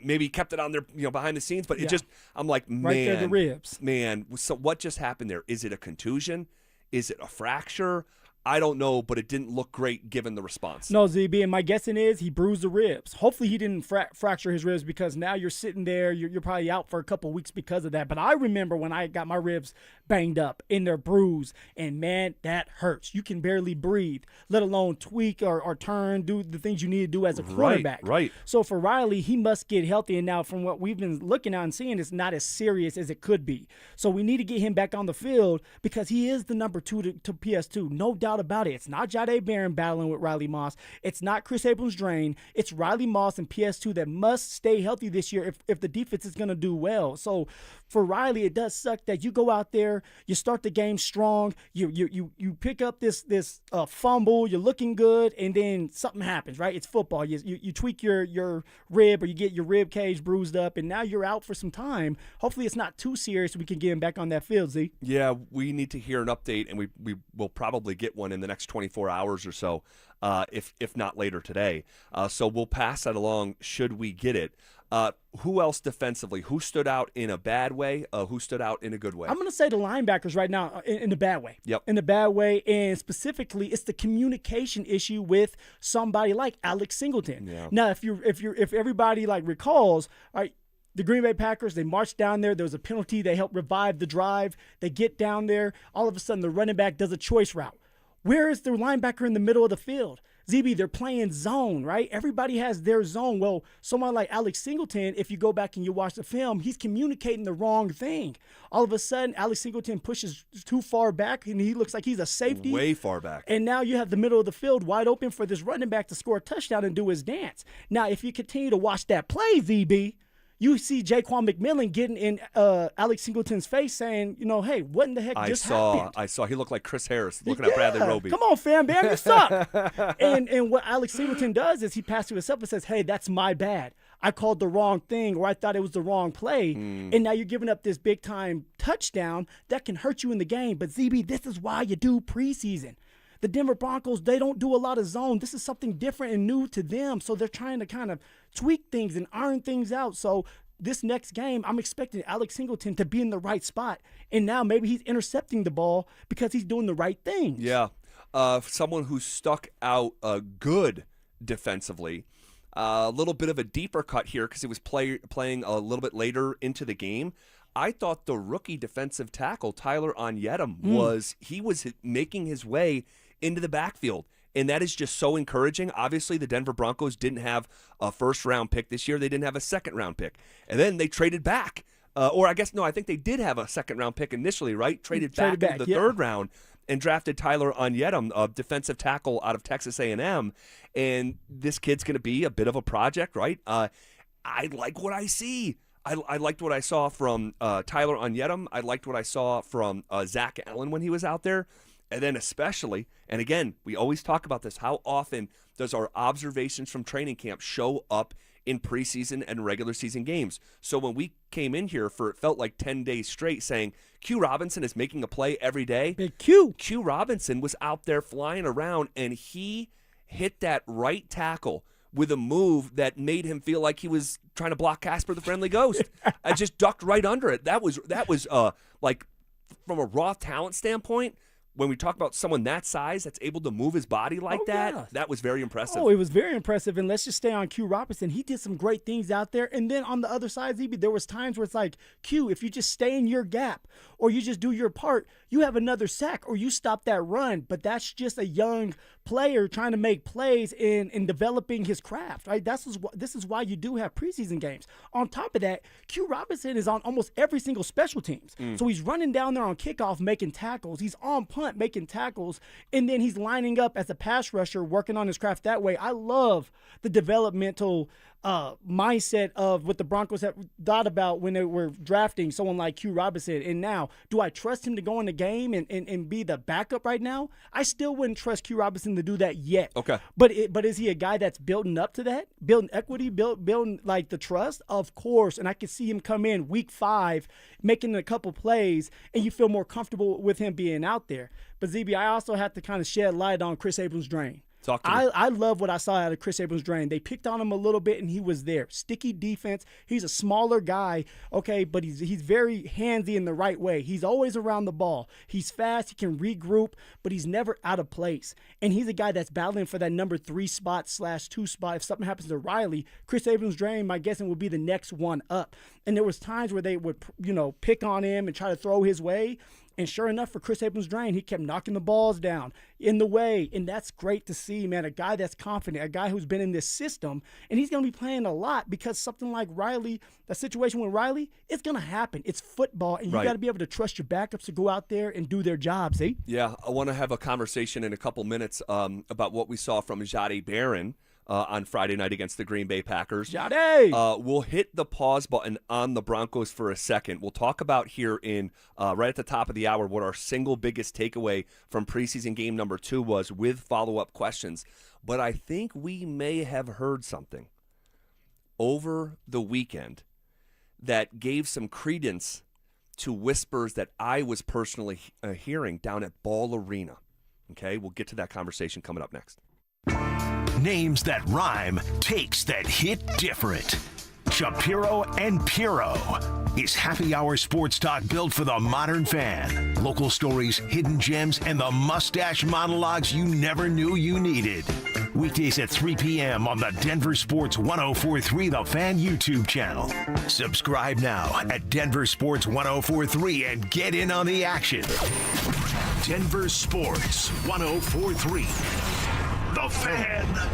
maybe kept it on there, behind the scenes, but it just, I'm like, man. Right there, the ribs. Man, so what just happened there? Is it a contusion? Is it a fracture? I don't know, but it didn't look great given the response. No, ZB, and my guessing is he bruised the ribs. Hopefully he didn't fracture his ribs because now you're sitting there, you're probably out for a couple weeks because of that. But I remember when I got my ribs banged up and they're bruised, and man, that hurts. You can barely breathe, let alone tweak or turn, do the things you need to do as a quarterback. Right. So for Riley, he must get healthy, and now from what we've been looking at and seeing, it's not as serious as it could be. So we need to get him back on the field because he is the number 2 to PS2, no doubt about it. It's not Jahdae Barron battling with Riley Moss. It's not Chris Abrams-Drain. It's Riley Moss and PS2 that must stay healthy this year if the defense is going to do well. So for Riley, it does suck that you go out there, you start the game strong, you pick up this fumble, you're looking good, and then something happens, right? It's football. You tweak your rib, or you get your rib cage bruised up, and now you're out for some time. Hopefully it's not too serious. We can get him back on that field, Z. Yeah, we need to hear an update, and we will probably get one in the next 24 hours or so if not later today. So we'll pass that along should we get it. Who else defensively? Who stood out in a bad way? Who stood out in a good way? I'm going to say the linebackers right now in a bad way. Yep. In a bad way, and specifically, it's the communication issue with somebody like Alex Singleton. Yeah. Now, if everybody like recalls, right, the Green Bay Packers, they marched down there. There was a penalty. They helped revive the drive. They get down there. All of a sudden, the running back does a choice route. Where is the linebacker in the middle of the field? ZB, they're playing zone, right? Everybody has their zone. Well, someone like Alex Singleton, if you go back and you watch the film, he's communicating the wrong thing. All of a sudden, Alex Singleton pushes too far back, and he looks like he's a safety. Way far back. And now you have the middle of the field wide open for this running back to score a touchdown and do his dance. Now, if you continue to watch that play, ZB, you see Jaquan McMillan getting in Alex Singleton's face saying, hey, what in the heck just happened? I saw. He looked like Chris Harris looking at Bradley Roby. Come on, fam, bam, you suck. and what Alex Singleton does is he passes to himself and says, hey, that's my bad. I called the wrong thing, or I thought it was the wrong play. And now you're giving up this big-time touchdown that can hurt you in the game. But, ZB, this is why you do preseason. The Denver Broncos, they don't do a lot of zone. This is something different and new to them, so they're trying to kind of tweak things and iron things out. So this next game, I'm expecting Alex Singleton to be in the right spot, and now maybe he's intercepting the ball because he's doing the right things. Yeah. Someone who stuck out good defensively. A little bit of a deeper cut here because he was playing a little bit later into the game. I thought the rookie defensive tackle, Tyler Onyedem, was making his way into the backfield. And that is just so encouraging. Obviously, the Denver Broncos didn't have a first-round pick this year. They didn't have a second-round pick. And then they traded back. I think they did have a second-round pick initially, right? Traded back into the third round and drafted Tyler Onyedem, a defensive tackle out of Texas A&M. And this kid's going to be a bit of a project, right? I like what I see. I liked what I saw from Tyler Onyedem. I liked what I saw from Zach Allen when he was out there. And then especially, and again, we always talk about this, how often does our observations from training camp show up in preseason and regular season games? So when we came in here for, it felt like 10 days straight saying, Q Robinson is making a play every day. Big Q. Q Robinson was out there flying around, and he hit that right tackle with a move that made him feel like he was trying to block Casper the Friendly Ghost. I just ducked right under it. That was like, from a raw talent standpoint, when we talk about someone that size that's able to move his body like that was very impressive. Oh, it was very impressive. And let's just stay on Q Robinson. He did some great things out there. And then on the other side, ZB, there was times where it's like, Q, if you just stay in your gap or you just do your part, you have another sack or you stop that run. But that's just a young player trying to make plays in developing his craft, right? This is why you do have preseason games. On top of that, Q Robinson is on almost every single special teams. So he's running down there on kickoff making tackles. He's on punt making tackles, and then he's lining up as a pass rusher working on his craft that way. I love the developmental mindset of what the Broncos have thought about when they were drafting someone like Q Robinson. And now, do I trust him to go in the game and be the backup right now? I still wouldn't trust Q Robinson to do that yet. Okay. But is he a guy that's building up to that? Building equity, building like the trust? Of course. And I could see him come in week 5, making a couple plays, and you feel more comfortable with him being out there. But ZB, I also have to kind of shed light on Chris Abrams-Drain. I love what I saw out of Chris Abrams-Drain. They picked on him a little bit, and he was there. Sticky defense. He's a smaller guy, okay, but he's very handsy in the right way. He's always around the ball. He's fast. He can regroup, but he's never out of place. And he's a guy that's battling for that number 3 spot / 2 spot. If something happens to Riley, Chris Abrams-Drain, my guessing, will be the next one up. And there was times where they would, pick on him and try to throw his way. And sure enough, for Chris Abrams-Drain, he kept knocking the balls down in the way. And that's great to see, man. A guy that's confident, a guy who's been in this system. And he's going to be playing a lot because something like Riley, that situation with Riley, it's going to happen. It's football. And you got to be able to trust your backups to go out there and do their job, see? Yeah, I want to have a conversation in a couple minutes about what we saw from Jahdae Barron on Friday night against the Green Bay Packers. Jahdae! We'll hit the pause button on the Broncos for a second. We'll talk about here in right at the top of the hour what our single biggest takeaway from preseason game number 2 was with follow-up questions. But I think we may have heard something over the weekend that gave some credence to whispers that I was personally hearing down at Ball Arena. Okay, we'll get to that conversation coming up next. Names that rhyme, takes that hit different. Shapiro and Piro is happy hour sports talk built for the modern fan. Local stories, hidden gems, and the mustache monologues you never knew you needed. Weekdays at 3 p.m. on the Denver Sports 1043 The Fan YouTube channel. Subscribe now at Denver Sports 1043 and get in on the action. Denver Sports 1043 The Fan.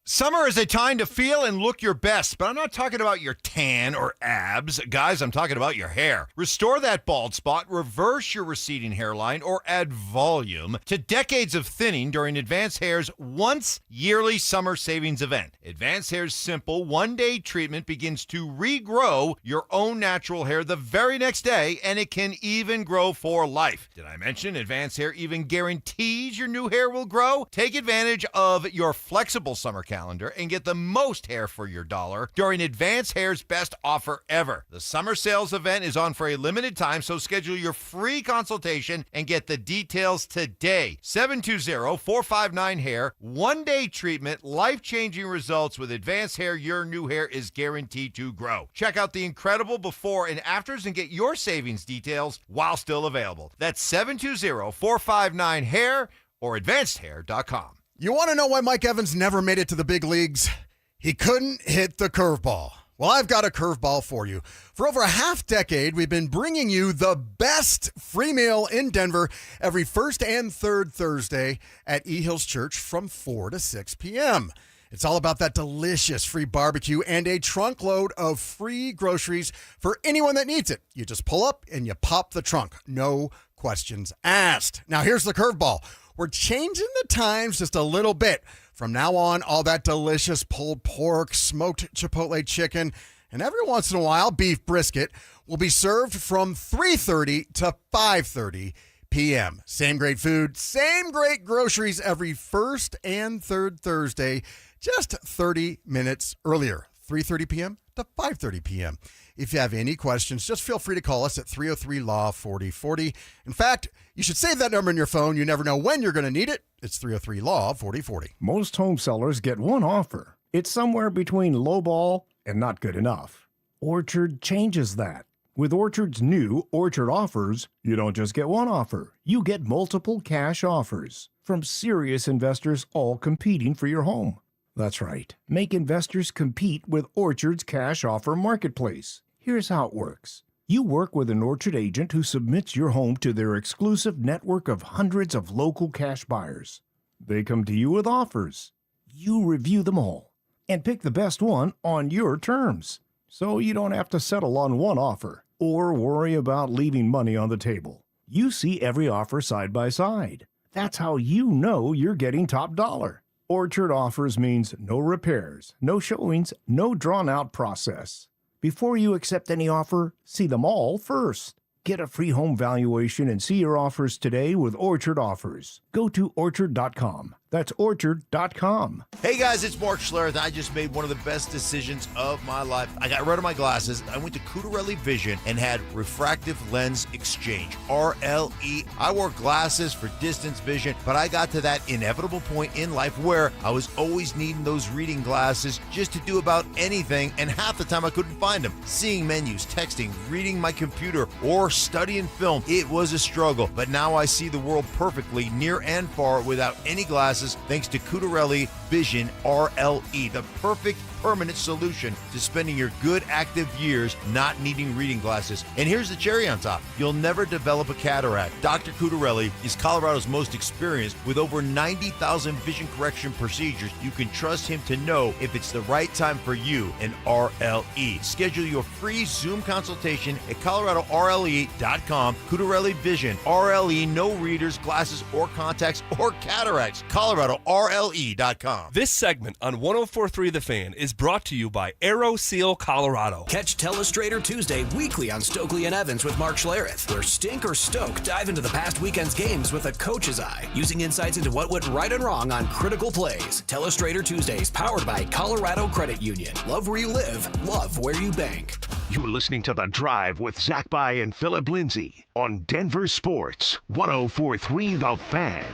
Summer is a time to feel and look your best, but I'm not talking about your tan or abs. Guys, I'm talking about your hair. Restore that bald spot, reverse your receding hairline, or add volume to decades of thinning during Advanced Hair's once yearly summer savings event. Advanced Hair's simple one-day treatment begins to regrow your own natural hair the very next day, and it can even grow for life. Did I mention Advanced Hair even guarantees your new hair will grow? Take advantage of your flexible summer calendar and get the most hair for your dollar during Advanced Hair's best offer ever. The summer sales event is on for a limited time, so schedule your free consultation and get the details today. 720-459-HAIR. One-day treatment, life-changing results with Advanced Hair. Your new hair is guaranteed to grow. Check out the incredible before and afters and get your savings details while still available. That's 720-459-HAIR or advancedhair.com. You want to know why Mike Evans never made it to the big leagues? He couldn't hit the curveball. Well, I've got a curveball for you. For over a half-decade, we've been bringing you the best free meal in Denver every first and third Thursday at E Hills Church from 4 to 6 p.m. It's all about that delicious free barbecue and a trunk load of free groceries for anyone that needs it. You just pull up and you pop the trunk. No questions asked. Now, here's the curveball. We're changing the times just a little bit. From now on, all that delicious pulled pork, smoked chipotle chicken, and every once in a while, beef brisket will be served from 3:30 to 5:30 p.m. Same great food, same great groceries every first and third Thursday, just 30 minutes earlier, 3:30 p.m. to 5:30 p.m. If you have any questions, just feel free to call us at 303-LAW-4040. In fact, you should save that number in your phone. You never know when you're going to need it. It's 303-LAW-4040. Most home sellers get one offer. It's somewhere between lowball and not good enough. Orchard changes that. With Orchard's new Orchard offers, you don't just get one offer. You get multiple cash offers from serious investors all competing for your home. That's right. Make investors compete with Orchard's cash offer marketplace. Here's how it works. You work with an Orchard agent who submits your home to their exclusive network of hundreds of local cash buyers. They come to you with offers. You review them all and pick the best one on your terms. So you don't have to settle on one offer or worry about leaving money on the table. You see every offer side by side. That's how you know you're getting top dollar. Orchard offers means no repairs, no showings, no drawn-out process. Before you accept any offer, see them all first. Get a free home valuation and see your offers today with Orchard Offers. Go to Orchard.com. That's Orchard.com. Hey guys, it's Mark Schlereth. I just made one of the best decisions of my life. I got rid of my glasses. I went to Cutarelli Vision and had refractive lens exchange, RLE. I wore glasses for distance vision, but I got to that inevitable point in life where I was always needing those reading glasses just to do about anything, and half the time I couldn't find them. Seeing menus, texting, reading my computer, or studying film, it was a struggle. But now I see the world perfectly, near and far, without any glasses, thanks to Cutarelli Vision RLE, the perfect permanent solution to spending your good active years not needing reading glasses. And here's the cherry on top. You'll never develop a cataract. Dr. Cutarelli is Colorado's most experienced with over 90,000 vision correction procedures. You can trust him to know if it's the right time for you and RLE. Schedule your free Zoom consultation at coloradorle.com. Cutarelli Vision RLE, no readers, glasses, or contacts, or cataracts. coloradorle.com. This segment on 104.3 The Fan is brought to you by Aero Seal Colorado. Catch Telestrator Tuesday weekly on Stokely and Evans with Mark Schlereth, where Stink or Stoke dive into the past weekend's games with a coach's eye, using insights into what went right and wrong on critical plays. Telestrator Tuesdays, powered by Colorado Credit Union. Love where you live, love where you bank. You're listening to The Drive with Zach By and Phillip Lindsay on Denver Sports 1043 The Fan.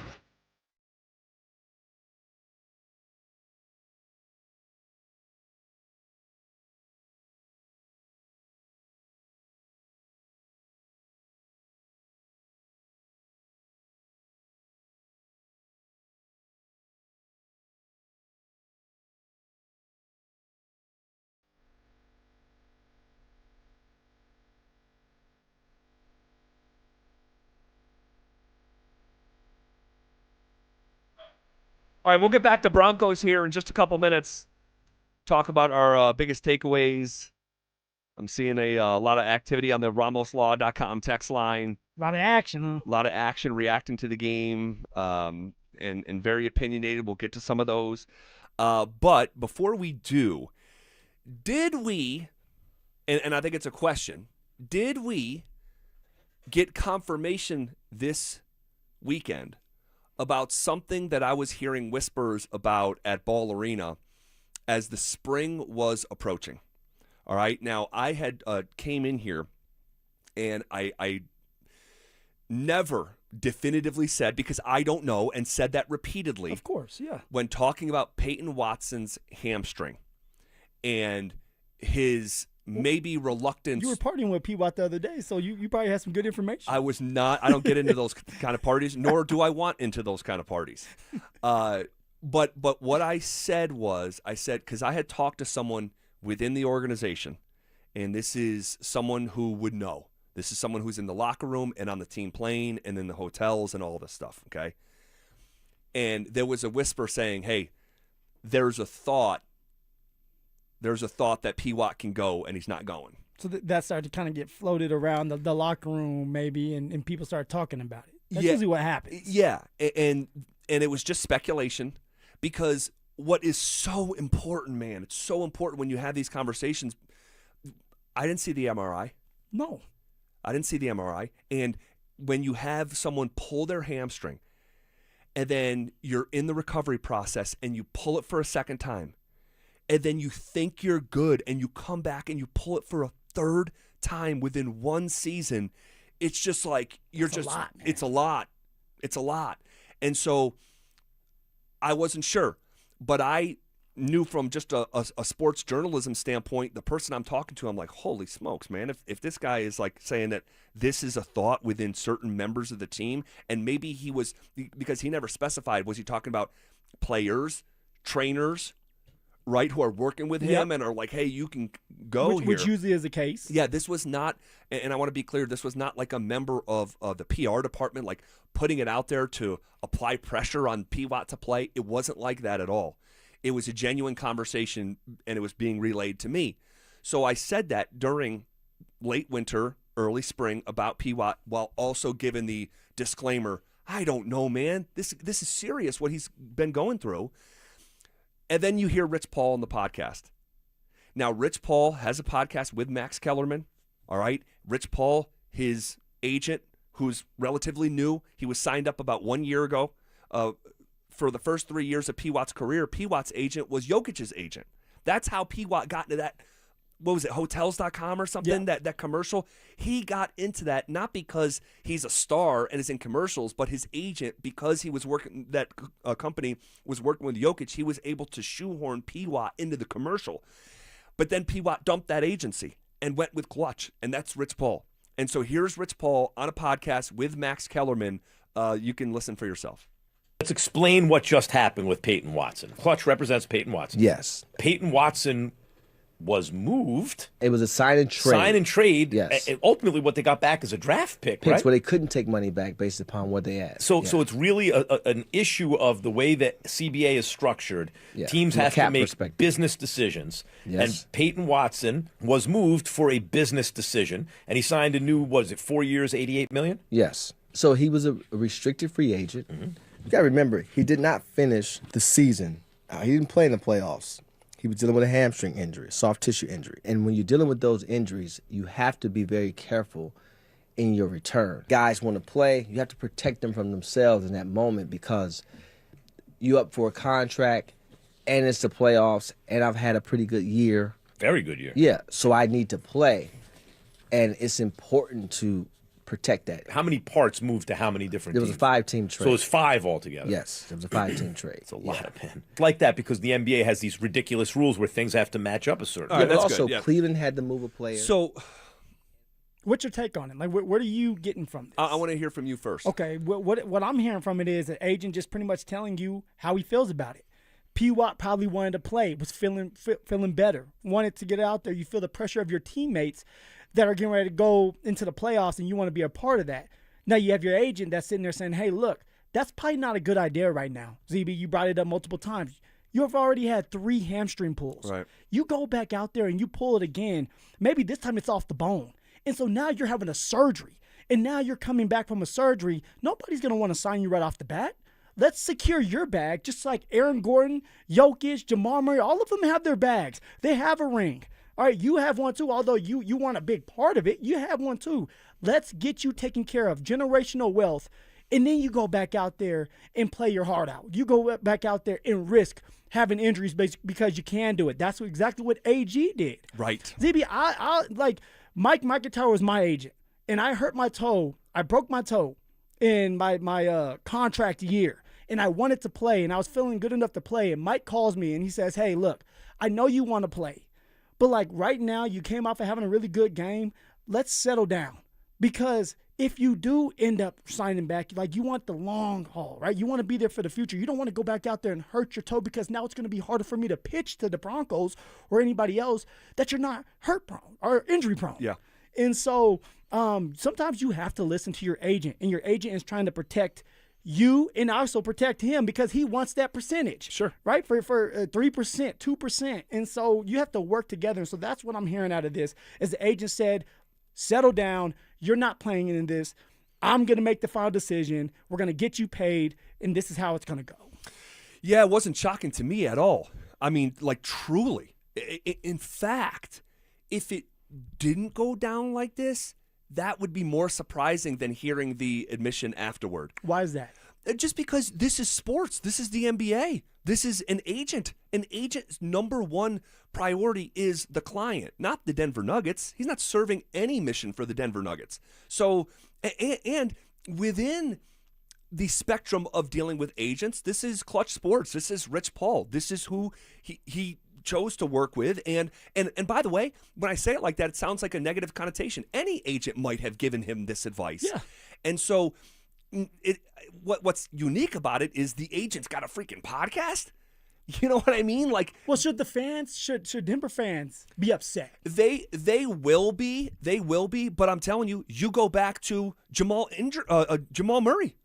All right, we'll get back to Broncos here in just a couple minutes. Talk about our biggest takeaways. I'm seeing a lot of activity on the RamosLaw.com text line. A lot of action, huh? A lot of action reacting to the game, and very opinionated. We'll get to some of those. But before we do, did we, and I think it's a question, did we get confirmation this weekend about something that I was hearing whispers about at Ball Arena as the spring was approaching? All right. Now, I had came in here and I never definitively said, because I don't know, and said that repeatedly. Of course, yeah. When talking about Peyton Watson's hamstring and his maybe reluctance. You were partying with P-Watt the other day, so you probably had some good information. I was not. I don't get into those kind of parties, nor do I want into those kind of parties. But what I said was, because I had talked to someone within the organization, and this is someone who would know. This is someone who's in the locker room and on the team plane and in the hotels and all this stuff, okay? And there was a whisper saying, hey, there's a thought that P-Watt can go, and he's not going. So that started to kind of get floated around the locker room maybe, and people started talking about it. That's usually what happens. Yeah, and it was just speculation, because what is so important, man, it's so important when you have these conversations. I didn't see the MRI. No. I didn't see the MRI. And when you have someone pull their hamstring, and then you're in the recovery process, and you pull it for a second time, and then you think you're good, and you come back and you pull it for a third time within one season, it's just like it's a lot. It's a lot. And so I wasn't sure, but I knew from just a sports journalism standpoint, the person I'm talking to, I'm like, holy smokes, man, if this guy is like saying that this is a thought within certain members of the team, and maybe he was, because he never specified, was he talking about players, trainers, right, who are working with him and are like, hey, you can go here. Which usually is the case. Yeah, this was not, and I want to be clear, this was not like a member of the PR department, like putting it out there to apply pressure on P-Watt to play. It wasn't like that at all. It was a genuine conversation, and it was being relayed to me. So I said that during late winter, early spring about P-Watt, while also giving the disclaimer, I don't know, man. This is serious, what he's been going through. And then you hear Rich Paul on the podcast. Now, Rich Paul has a podcast with Max Kellerman, all right? Rich Paul, his agent, who's relatively new, he was signed up about 1 year ago. For the first 3 years of P-Watt's career, P-Watt's agent was Jokic's agent. That's how P-Watt got into that, what was it, Hotels.com or something, that commercial. He got into that not because he's a star and is in commercials, but his agent, because he was working, that company was working with Jokic, he was able to shoehorn P-Watt into the commercial. But then P-Watt dumped that agency and went with Clutch, and that's Rich Paul. And so here's Rich Paul on a podcast with Max Kellerman. You can listen for yourself. Let's explain what just happened with Peyton Watson. Clutch represents Peyton Watson. Yes. Peyton Watson was moved. It was a sign and trade. Sign and trade. Yes. And ultimately, what they got back is a draft pick, Picks right? where they couldn't take money back based upon what they asked. So it's really an issue of the way that CBA is structured. Yeah. Teams From a have to cap make perspective. business decisions. Yes. And Peyton Watson was moved for a business decision, and he signed a new, 4 years, $88 million? Yes. So he was a restricted free agent. Mm-hmm. You got to remember, he did not finish the season. He didn't play in the playoffs. He was dealing with a hamstring injury, soft tissue injury. And when you're dealing with those injuries, you have to be very careful in your return. Guys want to play. You have to protect them from themselves in that moment, because you're up for a contract, and it's the playoffs, and I've had a pretty good year. Very good year. Yeah, so I need to play. And it's important to protect that. How many parts moved to how many different There teams? was a 5-team trade. So it was 5 altogether. Yes, there was a 5-team trade. It's a lot of men. It's like that because the NBA has these ridiculous rules where things have to match up a certain Yeah, but also Cleveland had to move a player. So, what's your take on it? Like, what are you getting from this? I want to hear from you first. Okay, what I'm hearing from it is an agent just pretty much telling you how he feels about it. P-Watt probably wanted to play, was feeling better, wanted to get out there. You feel the pressure of your teammates that are getting ready to go into the playoffs, and you want to be a part of that. Now you have your agent that's sitting there saying, hey, look, That's probably not a good idea right now. ZB, you brought it up multiple times. You have already had 3 hamstring pulls. Right. You go back out there and you pull it again. Maybe this time it's off the bone. And so now you're having a surgery. And now you're coming back from a surgery. Nobody's going to want to sign you right off the bat. Let's secure your bag, just like Aaron Gordon, Jokic, Jamal Murray. All of them have their bags. They have a ring. All right, you have one too, although you want a big part of it. You have one too. Let's get you taken care of. Generational wealth. And then you go back out there and play your heart out. You go back out there and risk having injuries because you can do it. That's exactly what AG did. Right. ZB, I like Mike McIntyre was my agent, and I hurt my toe. I broke my toe in my contract year, and I wanted to play, and I was feeling good enough to play. And Mike calls me, and he says, "Hey, look, I know you want to play, but like right now, you came off of having a really good game. Let's settle down because." If you do end up signing back, like you want the long haul, right? You want to be there for the future. You don't want to go back out there and hurt your toe because now it's going to be harder for me to pitch to the Broncos or anybody else that you're not hurt prone or injury prone. Yeah. And so sometimes you have to listen to your agent, and your agent is trying to protect you and also protect him because he wants that percentage. Sure. Right? For 3%, 2%. And so you have to work together. And so that's what I'm hearing out of this. As the agent said, settle down. You're not playing in this. I'm going to make the final decision. We're going to get you paid, and this is how it's going to go. Yeah, it wasn't shocking to me at all. I mean, like, truly. In fact, if it didn't go down like this, that would be more surprising than hearing the admission afterward. Why is that? Just because this is sports. This is the NBA. This is an agent. An agent's number one priority is the client, not the Denver Nuggets. He's not serving any mission for the Denver Nuggets. So, and within the spectrum of dealing with agents, this is Clutch Sports. This is Rich Paul. This is who he chose to work with. And by the way, when I say it like that, it sounds like a negative connotation. Any agent might have given him this advice. Yeah. And so what's unique about it is the agent's got a freaking podcast. You know what I mean? Like, well, should Denver fans be upset? They will be. They will be. But I'm telling you, you go back to Jamal Murray.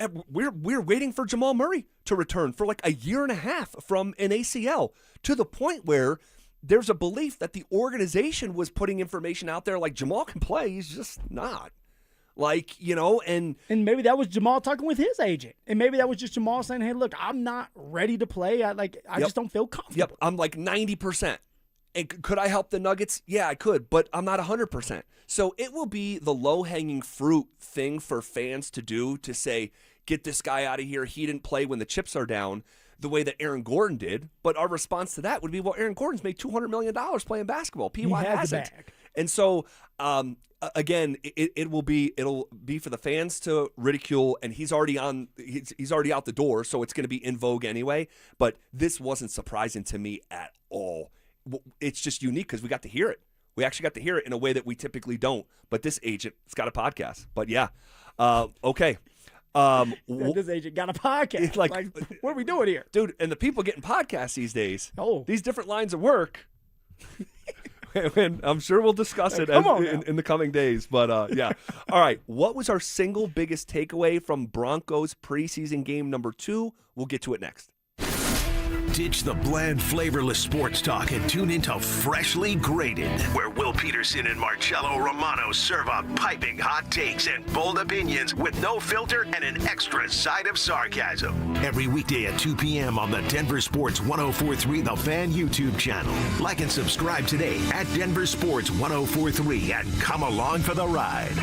And we're waiting for Jamal Murray to return for like a year and a half from an ACL, to the point where there's a belief that the organization was putting information out there like Jamal can play. He's just not. Like, you know, and maybe that was Jamal talking with his agent. And maybe that was just Jamal saying, hey, look, I'm not ready to play. I just don't feel comfortable. Yep, I'm like 90%. And could I help the Nuggets? Yeah, I could, but I'm not 100%. So it will be the low-hanging fruit thing for fans to do, to say, get this guy out of here. He didn't play when the chips are down the way that Aaron Gordon did. But our response to that would be, well, Aaron Gordon's made $200 million playing basketball. PY hasn't. And so, again, it'll be for the fans to ridicule, and he's already out the door, so it's going to be in vogue anyway. But this wasn't surprising to me at all. It's just unique because we got to hear it. We actually got to hear it in a way that we typically don't. But this agent has got a podcast. But yeah, okay. This agent got a podcast. Like, what are we doing here, dude? And the people getting podcasts these days. Oh, these different lines of work. And I'm sure we'll discuss it in the coming days. But yeah. All right. What was our single biggest takeaway from Broncos preseason game number 2? We'll get to it next. Ditch the bland, flavorless sports talk and tune into Freshly Grated, where Will Peterson and Marcello Romano serve up piping hot takes and bold opinions with no filter and an extra side of sarcasm. Every weekday at 2 p.m. on the Denver Sports 104.3 The Fan YouTube channel. Like and subscribe today at Denver Sports 104.3 and come along for the ride.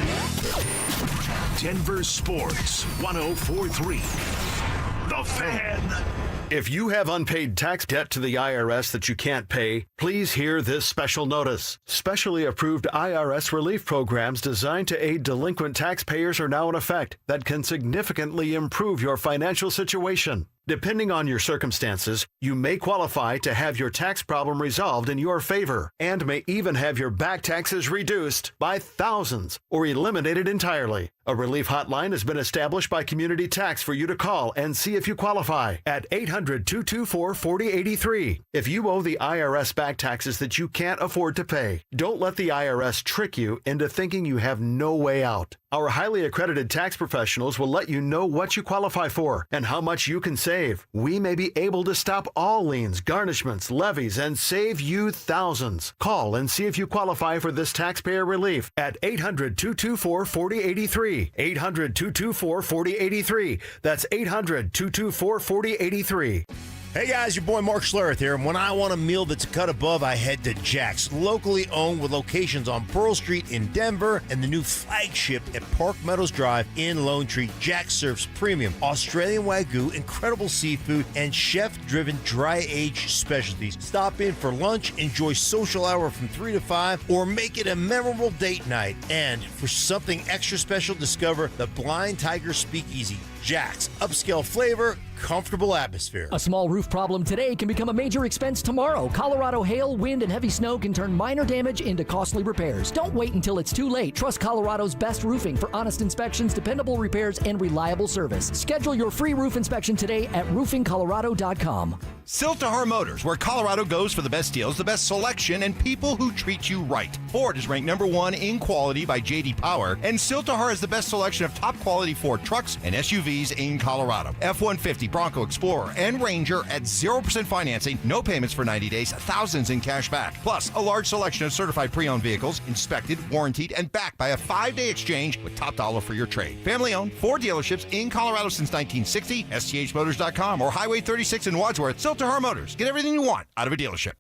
Denver Sports 104.3 The Fan. If you have unpaid tax debt to the IRS that you can't pay, please hear this special notice. Specially approved IRS relief programs designed to aid delinquent taxpayers are now in effect that can significantly improve your financial situation. Depending on your circumstances, you may qualify to have your tax problem resolved in your favor and may even have your back taxes reduced by thousands or eliminated entirely. A relief hotline has been established by Community Tax for you to call and see if you qualify at 800-224-4083. If you owe the IRS back taxes that you can't afford to pay, don't let the IRS trick you into thinking you have no way out. Our highly accredited tax professionals will let you know what you qualify for and how much you can save. We may be able to stop all liens, garnishments, levies, and save you thousands. Call and see if you qualify for this taxpayer relief at 800-224-4083. 800-224-4083. That's 800-224-4083. Hey guys, your boy Mark Schlereth here, and when I want a meal that's a cut above, I head to Jack's, locally owned with locations on Pearl Street in Denver and the new flagship at Park Meadows Drive in Lone Tree. Jack's serves premium Australian Wagyu, incredible seafood, and chef-driven dry-aged specialties. Stop in for lunch, enjoy social hour from 3 to 5, or make it a memorable date night. And for something extra special, discover the Blind Tiger Speakeasy. Jack's, upscale flavor, comfortable atmosphere. A small roof problem today can become a major expense tomorrow. Colorado hail, wind, and heavy snow can turn minor damage into costly repairs. Don't wait until it's too late. Trust Colorado's best roofing for honest inspections, dependable repairs, and reliable service. Schedule your free roof inspection today at roofingcolorado.com. Siltahar Motors, where Colorado goes for the best deals, the best selection, and people who treat you right. Ford is ranked #1 in quality by J.D. Power, and Siltahar has the best selection of top-quality Ford trucks and SUVs in Colorado. F-150, Bronco, Explorer, and Ranger at 0% financing, no payments for 90 days, thousands in cash back. Plus, a large selection of certified pre-owned vehicles, inspected, warranted, and backed by a 5-day exchange with top dollar for your trade. Family-owned, Ford dealerships in Colorado since 1960, sthmotors.com, or Highway 36 in Wadsworth. Siltahar Motors. Get everything you want out of a dealership.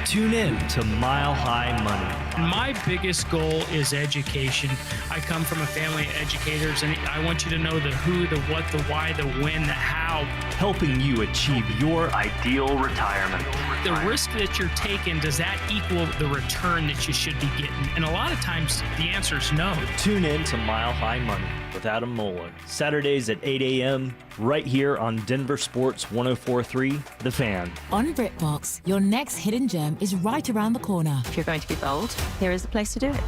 Tune in to Mile High Money. My biggest goal is education. I come from a family of educators, and I want you to know the who, the what, the why, the when, the how. Helping you achieve your ideal retirement. The risk that you're taking, does that equal the return that you should be getting? And a lot of times, the answer is no. Tune in to Mile High Money with Adam Moeller. Saturdays at 8 a.m. right here on Denver Sports 104.3 The Fan. On BritBox, your next hidden gem is right around the corner. If you're going to be bold, here is the place to do it.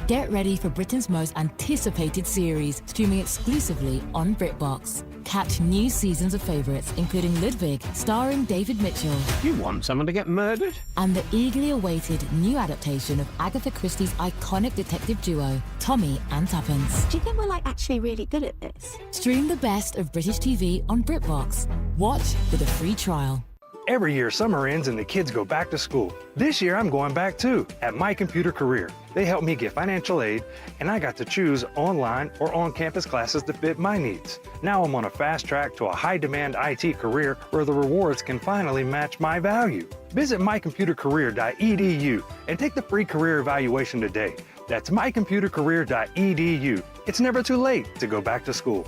Get ready for Britain's most anticipated series, streaming exclusively on BritBox. Catch new seasons of favourites, including Ludwig, starring David Mitchell. You want someone to get murdered? And the eagerly awaited new adaptation of Agatha Christie's iconic detective duo, Tommy and Tuppence. Do you think we're actually really good at this? Stream the best of British TV on BritBox. Watch with a free trial. Every year, summer ends and the kids go back to school. This year, I'm going back too, at My Computer Career. They helped me get financial aid, and I got to choose online or on-campus classes to fit my needs. Now I'm on a fast track to a high-demand IT career where the rewards can finally match my value. Visit mycomputercareer.edu and take the free career evaluation today. That's mycomputercareer.edu. It's never too late to go back to school.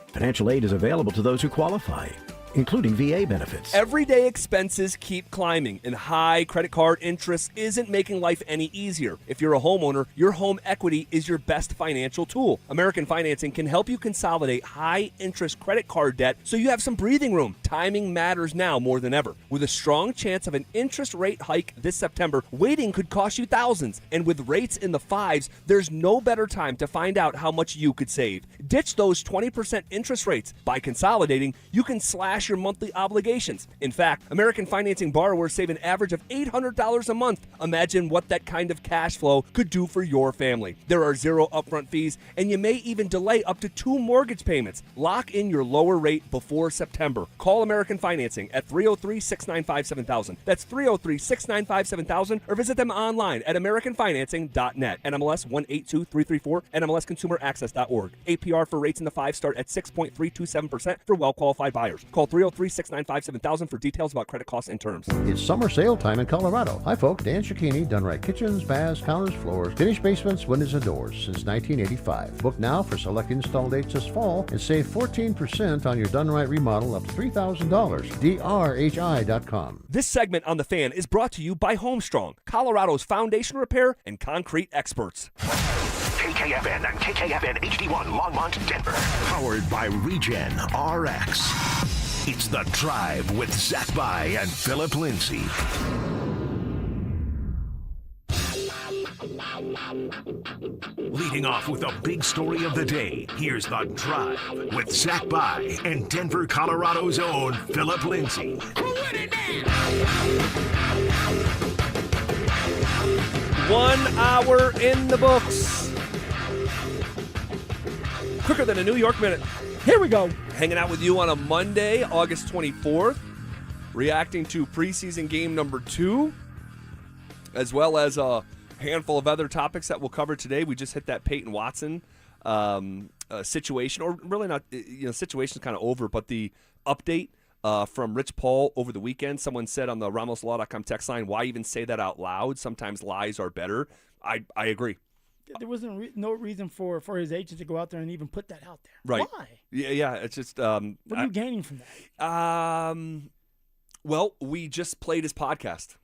Financial aid is available to those who qualify, including VA benefits. Everyday expenses keep climbing, and high credit card interest isn't making life any easier. If you're a homeowner, your home equity is your best financial tool. American Financing can help you consolidate high-interest credit card debt so you have some breathing room. Timing matters now more than ever. With a strong chance of an interest rate hike this September, waiting could cost you thousands. And with rates in the 5s, there's no better time to find out how much you could save. Ditch those 20% interest rates. By consolidating, you can slash your monthly obligations. In fact, American Financing borrowers save an average of $800 a month. Imagine what that kind of cash flow could do for your family. There are 0 upfront fees, and you may even delay up to 2 mortgage payments. Lock in your lower rate before September. Call American Financing at 303-695-7000. That's 303-695-7000, or visit them online at americanfinancing.net. NMLS 182334, NMLSconsumeraccess.org. APR for rates in the 5 start at 6.327% for well-qualified buyers. Call 303-695-7000 for details about credit costs and terms. It's summer sale time in Colorado. Hi, folks. Dan Cicchini, done right kitchens, baths, counters, floors, finished basements, windows, and doors since 1985. Book now for select install dates this fall and save 14% on your done right remodel up to $3,000. DRHI.com. This segment on The Fan is brought to you by Homestrong, Colorado's foundation repair and concrete experts. KKFN and KKFN HD1 Longmont, Denver. Powered by Regen RX. It's The Drive with Zach By and Phillip Lindsay. Leading off with a big story of the day, here's The Drive with Zach By and Denver, Colorado's own Phillip Lindsay. 1 hour in the books. Quicker than a New York minute. Here we go. Hanging out with you on a Monday, August 24th. Reacting to preseason game number 2. As well as a handful of other topics that we'll cover today. We just hit that Payton Watson situation, or really not, situation's kind of over, but the update from Rich Paul over the weekend. Someone said on the RamosLaw.com text line, why even say that out loud? Sometimes lies are better. I agree. There wasn't no reason for his agent to go out there and even put that out there. Right. Why? Yeah, it's just... what are you gaining from that? Well, we just played his podcast,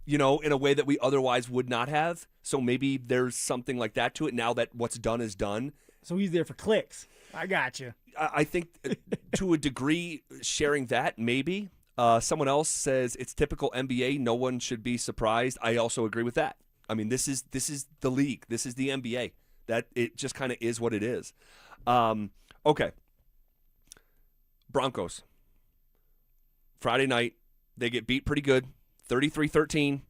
in a way that we otherwise would not have. So maybe there's something like that to it now that what's done is done. So he's there for clicks. I got you. I think to a degree sharing that, maybe. Someone else says it's typical NBA. No one should be surprised. I also agree with that. I mean, this is the league. This is the NBA. That it just kind of is what it is. Okay. Broncos. Friday night, they get beat pretty good, 33-13.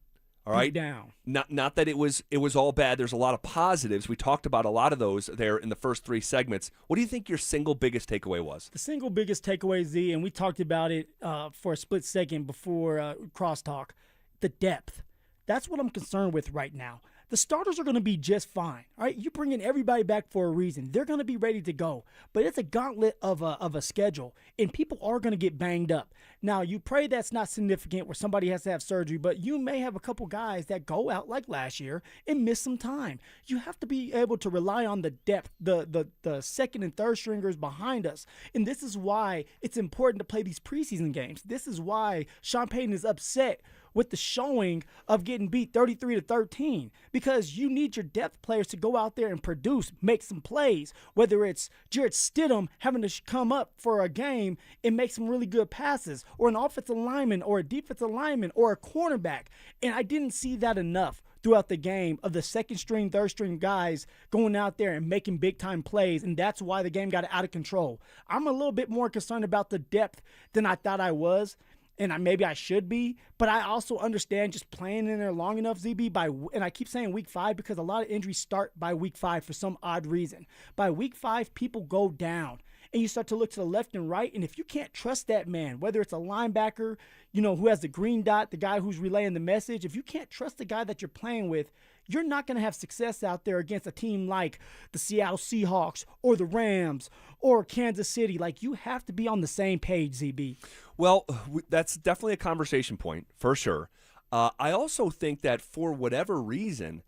All right. Beat down. Not that it was all bad. There's a lot of positives. We talked about a lot of those there in the first 3 segments. What do you think your single biggest takeaway was? The single biggest takeaway, Z, and we talked about it for a split second before crosstalk, the depth. That's what I'm concerned with right now. The starters are going to be just fine. All right, you're bringing everybody back for a reason. They're going to be ready to go. But it's a gauntlet of a schedule, and people are going to get banged up. Now, you pray that's not significant where somebody has to have surgery, but you may have a couple guys that go out like last year and miss some time. You have to be able to rely on the depth, the second and third stringers behind us. And this is why it's important to play these preseason games. This is why Sean Payton is upset with the showing of getting beat 33-13, because you need your depth players to go out there and produce, make some plays, whether it's Jarrett Stidham having to come up for a game and make some really good passes, or an offensive lineman or a defensive lineman or a cornerback. And I didn't see that enough throughout the game of the second string, third string guys going out there and making big time plays, and that's why the game got out of control. I'm a little bit more concerned about the depth than I thought I was. And maybe I should be, but I also understand just playing in there long enough, ZB, and I keep saying week 5 because a lot of injuries start by week 5 for some odd reason. By week 5, people go down, and you start to look to the left and right, and if you can't trust that man, whether it's a linebacker, who has the green dot, the guy who's relaying the message, if you can't trust the guy that you're playing with, you're not going to have success out there against a team like the Seattle Seahawks or the Rams or Kansas City. Like, you have to be on the same page, ZB. Well, that's definitely a conversation point, for sure. I also think that for whatever reason,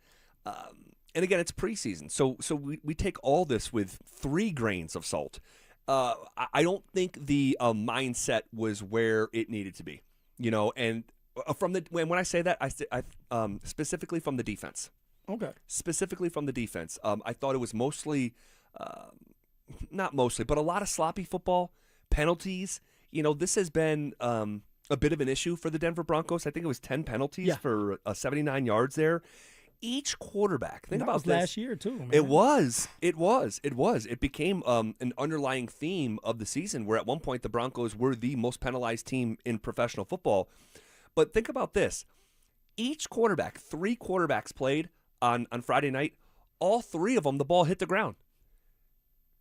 and again, it's preseason, so we take all this with 3 grains of salt. I don't think the mindset was where it needed to be, and when I say that, I specifically from the defense. Okay. Specifically from the defense. I thought it was mostly, not mostly, but a lot of sloppy football, penalties. This has been a bit of an issue for the Denver Broncos. I think it was 10 penalties for 79 yards there. Each quarterback, think about this. Last year too, man. It was. It became an underlying theme of the season where at one point the Broncos were the most penalized team in professional football. But think about this. Each quarterback, 3 quarterbacks played on Friday night, all 3 of them, the ball hit the ground.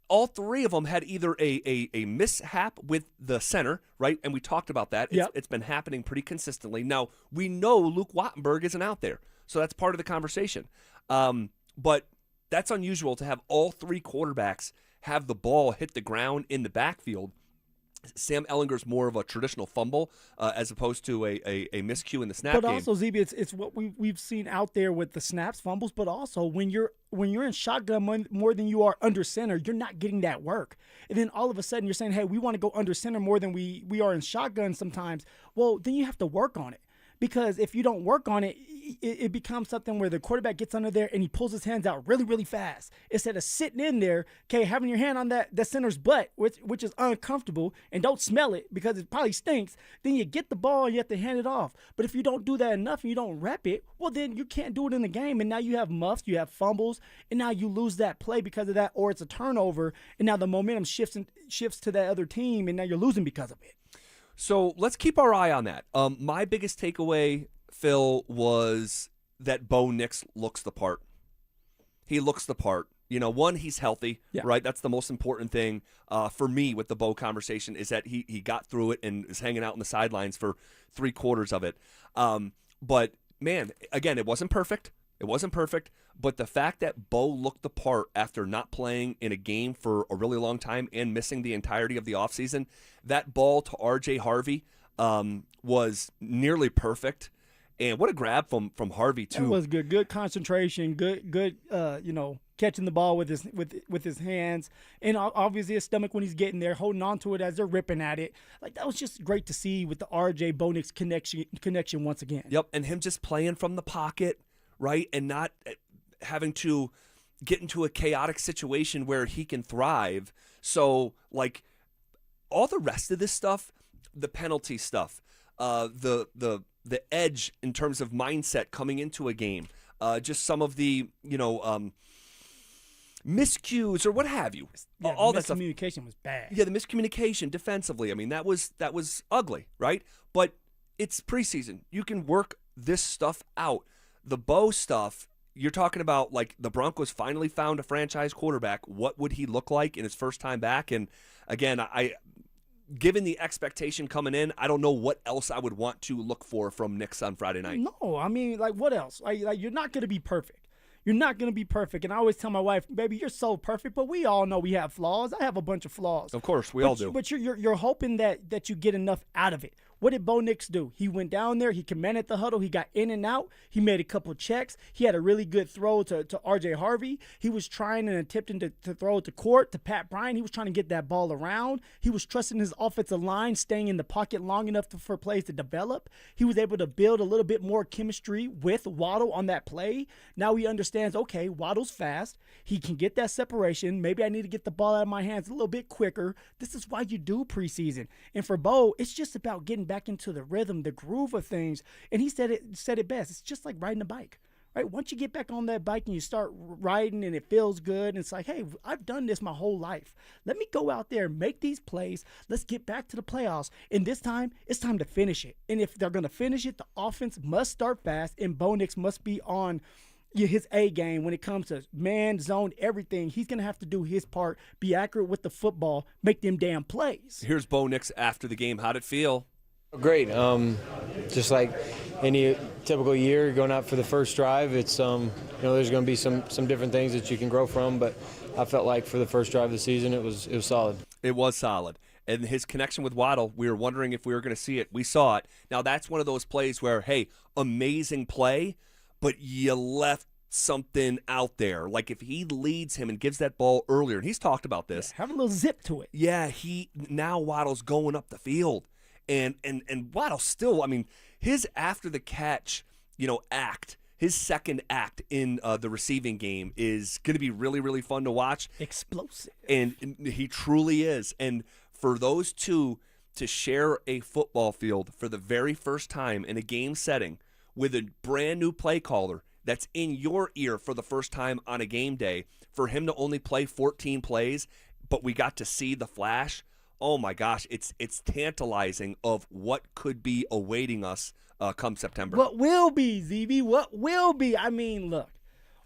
All 3 of them had either a mishap with the center, right? And we talked about that. It's been happening pretty consistently. Now, we know Luke Wattenberg isn't out there, so that's part of the conversation. But that's unusual to have all 3 quarterbacks have the ball hit the ground in the backfield. Sam Ehlinger's more of a traditional fumble as opposed to a miscue in the snap game. But also, ZB, it's what we've seen out there with the snaps, fumbles, but also when you're in shotgun more than you are under center, you're not getting that work. And then all of a sudden you're saying, hey, we want to go under center more than we are in shotgun sometimes. Well, then you have to work on it. because if you don't work on it, it becomes something where the quarterback gets under there and he pulls his hands out really, really fast. Instead of sitting in there, okay, having your hand on that center's butt, which is uncomfortable, and don't smell it because it probably stinks, then you get the ball and you have to hand it off. But if you don't do that enough and you don't rep it, well, then you can't do it in the game. And now you have muffs, you have fumbles, and now you lose that play because of that, or it's a turnover, and now the momentum shifts to that other team, and now you're losing because of it. So let's keep our eye on that. My biggest takeaway, Phil, was that Bo Nix looks the part. He looks the part. You know, one, he's healthy, right? That's the most important thing for me with the Bo conversation, is that he got through it and is hanging out on the sidelines for 3/4 of it. But, man, again, it wasn't perfect. It wasn't perfect. But the fact that Bo looked the part after not playing in a game for a really long time and missing the entirety of the offseason, that ball to R.J. Harvey was nearly perfect. And what a grab from Harvey, too. That was good. Good concentration. Good. Catching the ball with his hands, and obviously his stomach when he's getting there, holding on to it as they're ripping at it. Like, that was just great to see with the R.J. Bo Nix connection once again. Yep, and him just playing from the pocket, right, and not having to get into a chaotic situation where he can thrive. So, like, all the rest of this stuff, the penalty stuff, the edge in terms of mindset coming into a game, just some of the, miscues or what have you. Yeah, all the that stuff. miscommunication was bad. Yeah, the miscommunication defensively. I mean, that was ugly, right? But it's preseason. You can work this stuff out. The Bo stuff, you're talking about, like, the Broncos finally found a franchise quarterback. What would he look like in his first time back? And again, given the expectation coming in, I don't know what else I would want to look for from Nix on Friday night. No, I mean, like, what else? Like you're not going to be perfect. You're not going to be perfect. And I always tell my wife, baby, you're so perfect, but we all know we have flaws. I have a bunch of flaws. Of course, we all do. But you're hoping that you get enough out of it. What did Bo Nix do? He went down there. He commanded the huddle. He got in and out. He made a couple checks. He had a really good throw to R.J. Harvey. He was trying and attempting to throw it to Court, to Pat Bryant. He was trying to get that ball around. He was trusting his offensive line, staying in the pocket long enough for plays to develop. He was able to build a little bit more chemistry with Waddle on that play. Now he understands, okay, Waddle's fast. He can get that separation. Maybe I need to get the ball out of my hands a little bit quicker. This is why you do preseason. And for Bo, it's just about getting back into the rhythm, the groove of things. And he said it best. It's just like riding a bike, right? Once you get back on that bike and you start riding and it feels good, and it's like, hey, I've done this my whole life. Let me go out there and make these plays. Let's get back to the playoffs. And this time, it's time to finish it. And if they're going to finish it, the offense must start fast, and Bo Nix must be on his A game when it comes to man, zone, everything. He's going to have to do his part, be accurate with the football, make them damn plays. Here's Bo Nix after the game. How'd it feel? Great. Just like any typical year, going out for the first drive, it's there's going to be some different things that you can grow from, but I felt like for the first drive of the season, it was solid. It was solid. And his connection with Waddle, we were wondering if we were going to see it. We saw it. Now, that's one of those plays where, hey, amazing play, but you left something out there. Like, if he leads him and gives that ball earlier, and he's talked about this. Have a little zip to it. Yeah, now Waddle's going up the field. And Waddle still, I mean, his after the catch, act, his second act in the receiving game is going to be really, really fun to watch. Explosive. And he truly is. And for those two to share a football field for the very first time in a game setting with a brand new play caller that's in your ear for the first time on a game day, for him to only play 14 plays, but we got to see the flash. Oh my gosh, it's tantalizing of what could be awaiting us come September. What will be, ZB? What will be? I mean, look,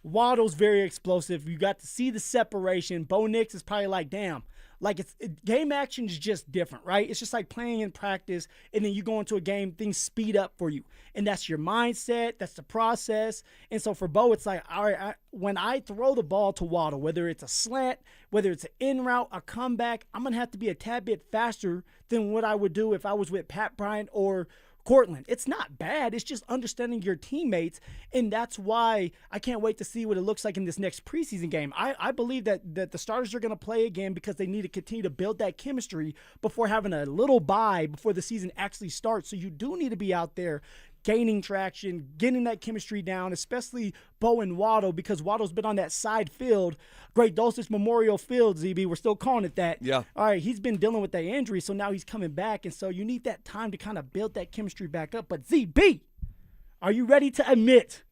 Waddle's very explosive. You got to see the separation. Bo Nix is probably like, damn. Like, game action is just different, right? It's just like playing in practice, and then you go into a game, things speed up for you. And that's your mindset. That's the process. And so for Bo, it's like, all right, when I throw the ball to Waddle, whether it's a slant, whether it's an in route, a comeback, I'm going to have to be a tad bit faster than what I would do if I was with Pat Bryant or Cortland. It's not bad. It's just understanding your teammates, and that's why I can't wait to see what it looks like in this next preseason game. I believe that the starters are going to play again because they need to continue to build that chemistry before having a little bye before the season actually starts. So you do need to be out there gaining traction, getting that chemistry down, especially Bo and Waddle, because Waddle's been on that side field, Great Dulcich Memorial Field, ZB. We're still calling it that. Yeah. All right, he's been dealing with that injury, so now he's coming back, and so you need that time to kind of build that chemistry back up. But ZB, are you ready to admit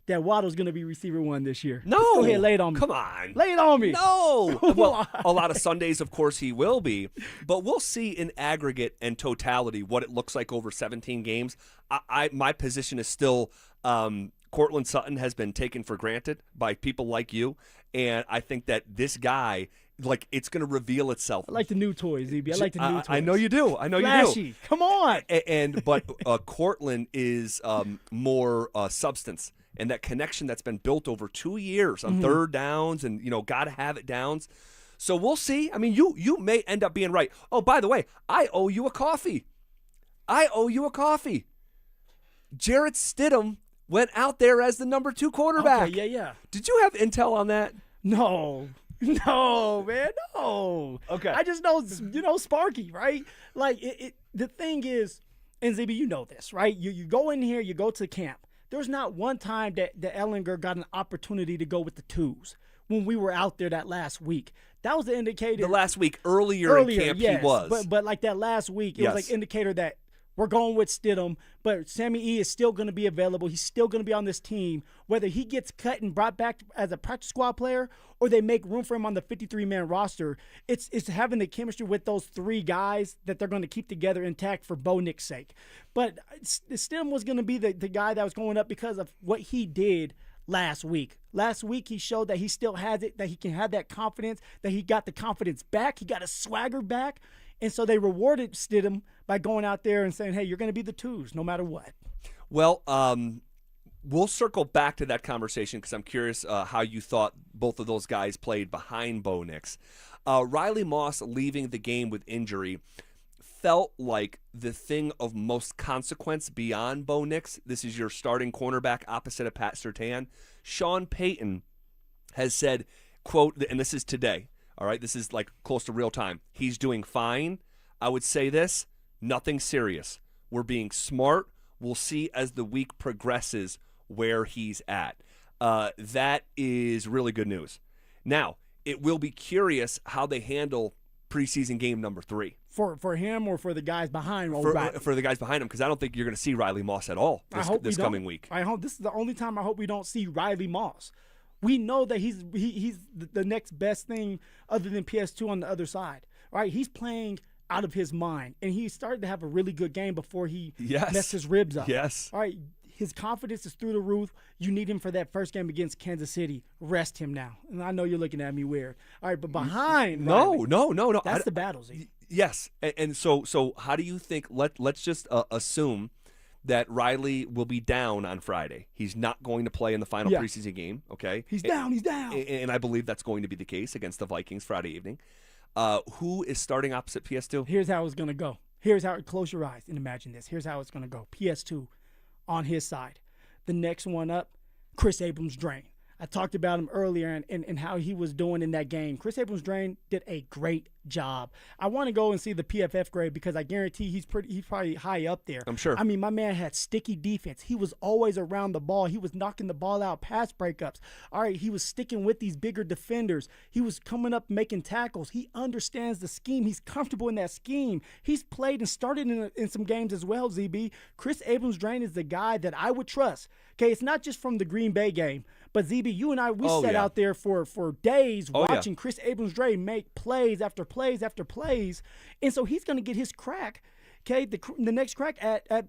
that Waddle's going to be receiver one this year? No. Go ahead, lay it on me. Come on. Lay it on me. No. Well, a lot of Sundays, of course, he will be. But we'll see in aggregate and totality what it looks like over 17 games. My position is still Cortland Sutton has been taken for granted by people like you. And I think that this guy, like, it's going to reveal itself. I like the new toys, ZB. I like the new toys. I know you do. I know Flashy. you do. Come on. But Cortland is more substance. And that connection that's been built over 2 years on third downs and, got to have it downs. So we'll see. I mean, you may end up being right. Oh, by the way, I owe you a coffee. Jarrett Stidham went out there as the number 2 quarterback. Okay, yeah. Did you have intel on that? No, man, no. Okay. I just know, Sparky, right? Like, the thing is, and ZB, you know this, right? You go in here, you go to camp. There's not one time that Ellinger got an opportunity to go with the 2s when we were out there that last week. That was the indicator. The last week, earlier in camp, yes, he was. But like that last week, it was like indicator that we're going with Stidham, but Sammy E is still going to be available. He's still going to be on this team. Whether he gets cut and brought back as a practice squad player or they make room for him on the 53-man roster, it's having the chemistry with those 3 guys that they're going to keep together intact for Bo Nick's sake. But Stidham was going to be the guy that was going up because of what he did last week. Last week, he showed that he still has it, that he can have that confidence, that he got the confidence back, he got his swagger back. And so they rewarded Stidham by going out there and saying, hey, you're going to be the 2s no matter what. Well, we'll circle back to that conversation because I'm curious how you thought both of those guys played behind Bo Nix. Riley Moss leaving the game with injury felt like the thing of most consequence beyond Bo Nix. This is your starting cornerback opposite of Pat Surtain. Sean Payton has said, quote, and this is today, all right, this is like close to real time. He's doing fine. I would say this, nothing serious. We're being smart. We'll see as the week progresses where he's at. That is really good news. Now, it will be curious how they handle preseason game number 3. For him or for the guys behind him? For the guys behind him, because I don't think you're going to see Riley Moss at all this coming week. I hope this is the only time I hope we don't see Riley Moss. We know that he's the next best thing other than PS2 on the other side. Right? He's playing out of his mind, and he started to have a really good game before he messed his ribs up. Yes. All right. His confidence is through the roof. You need him for that first game against Kansas City. Rest him now. And I know you're looking at me weird. All right, but behind Riley, no. That's the battle, Z. Yes. And so how do you think, let's just assume that Riley will be down on Friday. He's not going to play in the final preseason game, okay? He's down. And I believe that's going to be the case against the Vikings Friday evening. Who is starting opposite PS2? Here's how it's going to go. Here's how, close your eyes and imagine this. Here's how it's going to go. PS2 on his side. The next one up, Chris Abrams-Drain. I talked about him earlier and how he was doing in that game. Chris Abrams-Drain did a great job. I want to go and see the PFF grade because I guarantee he's probably high up there. I'm sure. I mean, my man had sticky defense. He was always around the ball. He was knocking the ball out, pass breakups. All right, he was sticking with these bigger defenders. He was coming up making tackles. He understands the scheme. He's comfortable in that scheme. He's played and started in some games as well, ZB. Chris Abrams-Drain is the guy that I would trust. Okay, it's not just from the Green Bay game. But ZB, you and I, we sat out there for days watching Chris Abrams-Drain make plays after plays after plays. And so he's going to get his crack, okay, the next crack at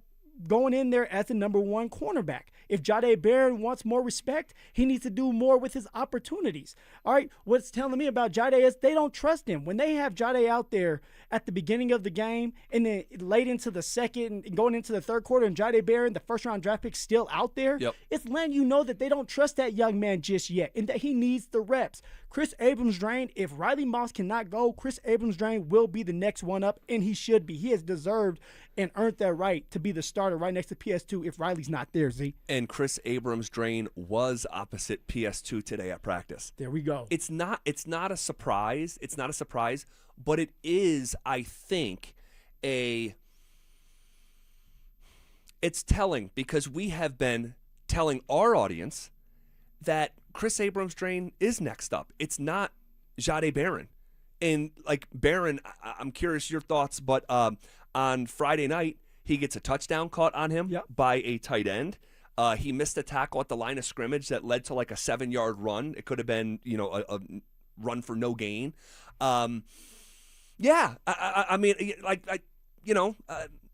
going in there as the number 1 cornerback. If Jahdae Barron wants more respect, he needs to do more with his opportunities. All right, what's telling me about Jahdae is they don't trust him. When they have Jahdae out there at the beginning of the game and then late into the second and going into the third quarter and Jahdae Barron, the first-round draft pick, still out there, it's letting you know that they don't trust that young man just yet and that he needs the reps. Chris Abrams-Drain, if Riley Moss cannot go, Chris Abrams-Drain will be the next one up, and he should be. He has deserved and earned that right to be the starter right next to PS2 if Riley's not there, Z. And Chris Abrams-Drain was opposite PS2 today at practice. There we go. It's not a surprise. It's not a surprise, but it is, I think, it's telling because we have been telling our audience that Chris Abrams-Drain is next up. It's not Jahdae Barron. And, like, Barron, I'm curious your thoughts, but on Friday night, he gets a touchdown caught on him by a tight end. He missed a tackle at the line of scrimmage that led to, like, a 7-yard run. It could have been, a run for no gain. I mean,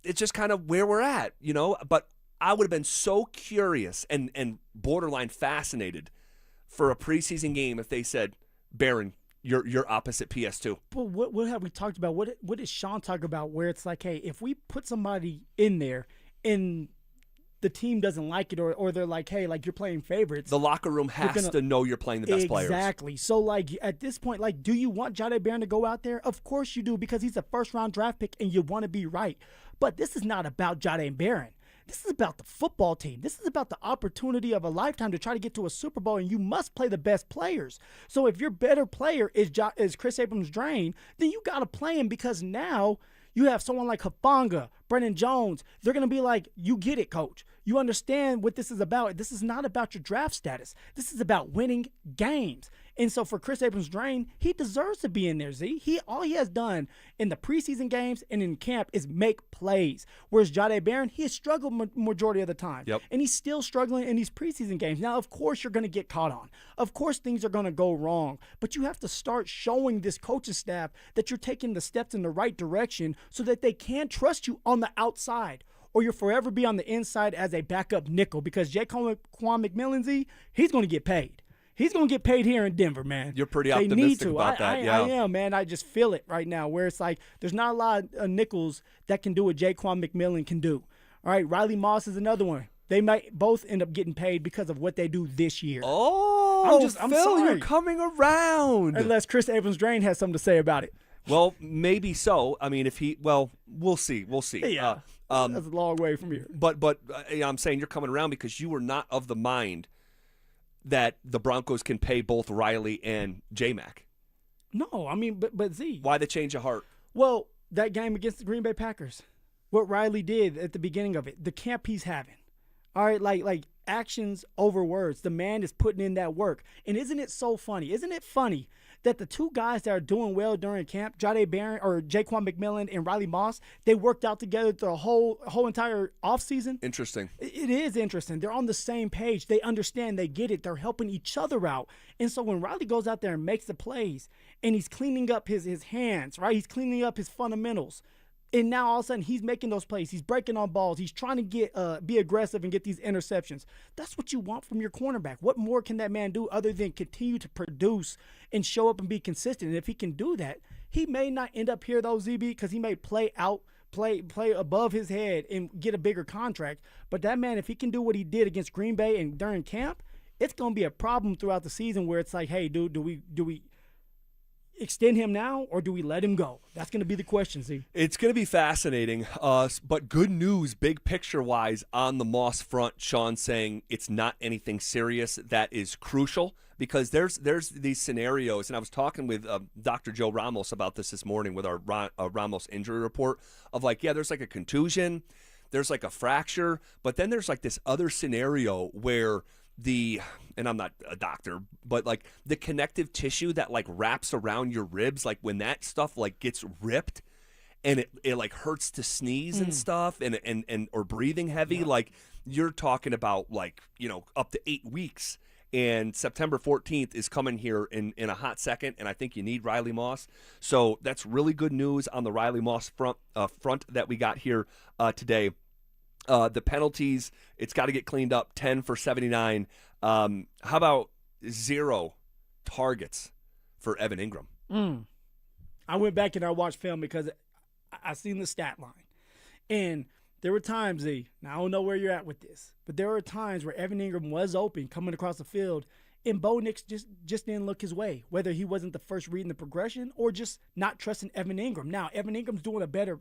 it's just kind of where we're at, But I would have been so curious and borderline fascinated for a preseason game if they said, Barron, you're opposite PS2. But what have we talked about? What did Sean talk about where it's like, hey, if we put somebody in there and the team doesn't like it or they're like, hey, like you're playing favorites. The locker room has to know you're playing the best players. Exactly. So, like, at this point, like, do you want Jahdae Barron to go out there? Of course you do because he's a first-round draft pick and you want to be right. But this is not about Jahdae Barron. This is about the football team. This is about the opportunity of a lifetime to try to get to a Super Bowl, and you must play the best players. So if your better player is Chris Abrams-Drain, then you got to play him because now you have someone like Hufanga, Brennan Jones. They're going to be like, you get it, coach. You understand what this is about. This is not about your draft status. This is about winning games. And so for Chris Abrams-Drain, he deserves to be in there, Z. All he has done in the preseason games and in camp is make plays. Whereas Jahdae Barron, he has struggled majority of the time. Yep. And he's still struggling in these preseason games. Now, of course, you're going to get caught on. Of course, things are going to go wrong. But you have to start showing this coaching staff that you're taking the steps in the right direction so that they can trust you on the outside. Or you'll forever be on the inside as a backup nickel because Jaquan McMillan, Z, he's going to get paid. He's going to get paid here in Denver, man. You're pretty optimistic about that, yeah. I am, man. I just feel it right now where it's like there's not a lot of nickels that can do what Jaquan McMillan can do. All right, Riley Moss is another one. They might both end up getting paid because of what they do this year. Oh, I'm Phil, sorry. you're coming around. Unless Chris Abrams-Drain has something to say about it. Well, maybe so. I mean, we'll see. We'll see. Yeah, that's a long way from here. But I'm saying you're coming around because you were not of the mind that the Broncos can pay both Riley and J-Mac. No, I mean, but Z. Why the change of heart? Well, that game against the Green Bay Packers, what Riley did at the beginning of it, the camp he's having. All right, like actions over words. The man is putting in that work. And isn't it so funny? Isn't it funny that the two guys that are doing well during camp, Jahdae Barron or Jaquan McMillan and Riley Moss, they worked out together the whole entire offseason? Interesting. It is interesting. They're on the same page. They understand. They get it. They're helping each other out. And so when Riley goes out there and makes the plays and he's cleaning up his hands, right? He's cleaning up his fundamentals. And now all of a sudden he's making those plays. He's breaking on balls. He's trying to be aggressive and get these interceptions. That's what you want from your cornerback. What more can that man do other than continue to produce and show up and be consistent? And if he can do that, he may not end up here though, ZB, because he may play above his head and get a bigger contract. But that man, if he can do what he did against Green Bay and during camp, it's going to be a problem throughout the season where it's like, hey, dude, do we extend him now or do we let him go? That's going to be the question, Z. It's going to be fascinating, but good news, big picture-wise, on the Moss front. Sean saying it's not anything serious. That is crucial because there's these scenarios, and I was talking with Dr. Joe Ramos about this morning with our Ramos injury report of like, yeah, there's like a contusion, there's like a fracture, but then there's like this other scenario where and I'm not a doctor, but like the connective tissue that like wraps around your ribs, like when that stuff like gets ripped and it like hurts to sneeze and stuff and or breathing heavy, like you're talking about like, up to 8 weeks. And September 14th is coming here in a hot second, and I think you need Riley Moss. So that's really good news on the Riley Moss front that we got here today. The penalties, it's got to get cleaned up, 10 for 79. How about 0 targets for Evan Ingram? I went back and I watched film because I seen the stat line. And there were times, now I don't know where you're at with this, but there were times where Evan Ingram was open coming across the field and Bo Nix just didn't look his way, whether he wasn't the first reading the progression or just not trusting Evan Ingram. Now, Evan Ingram's doing a better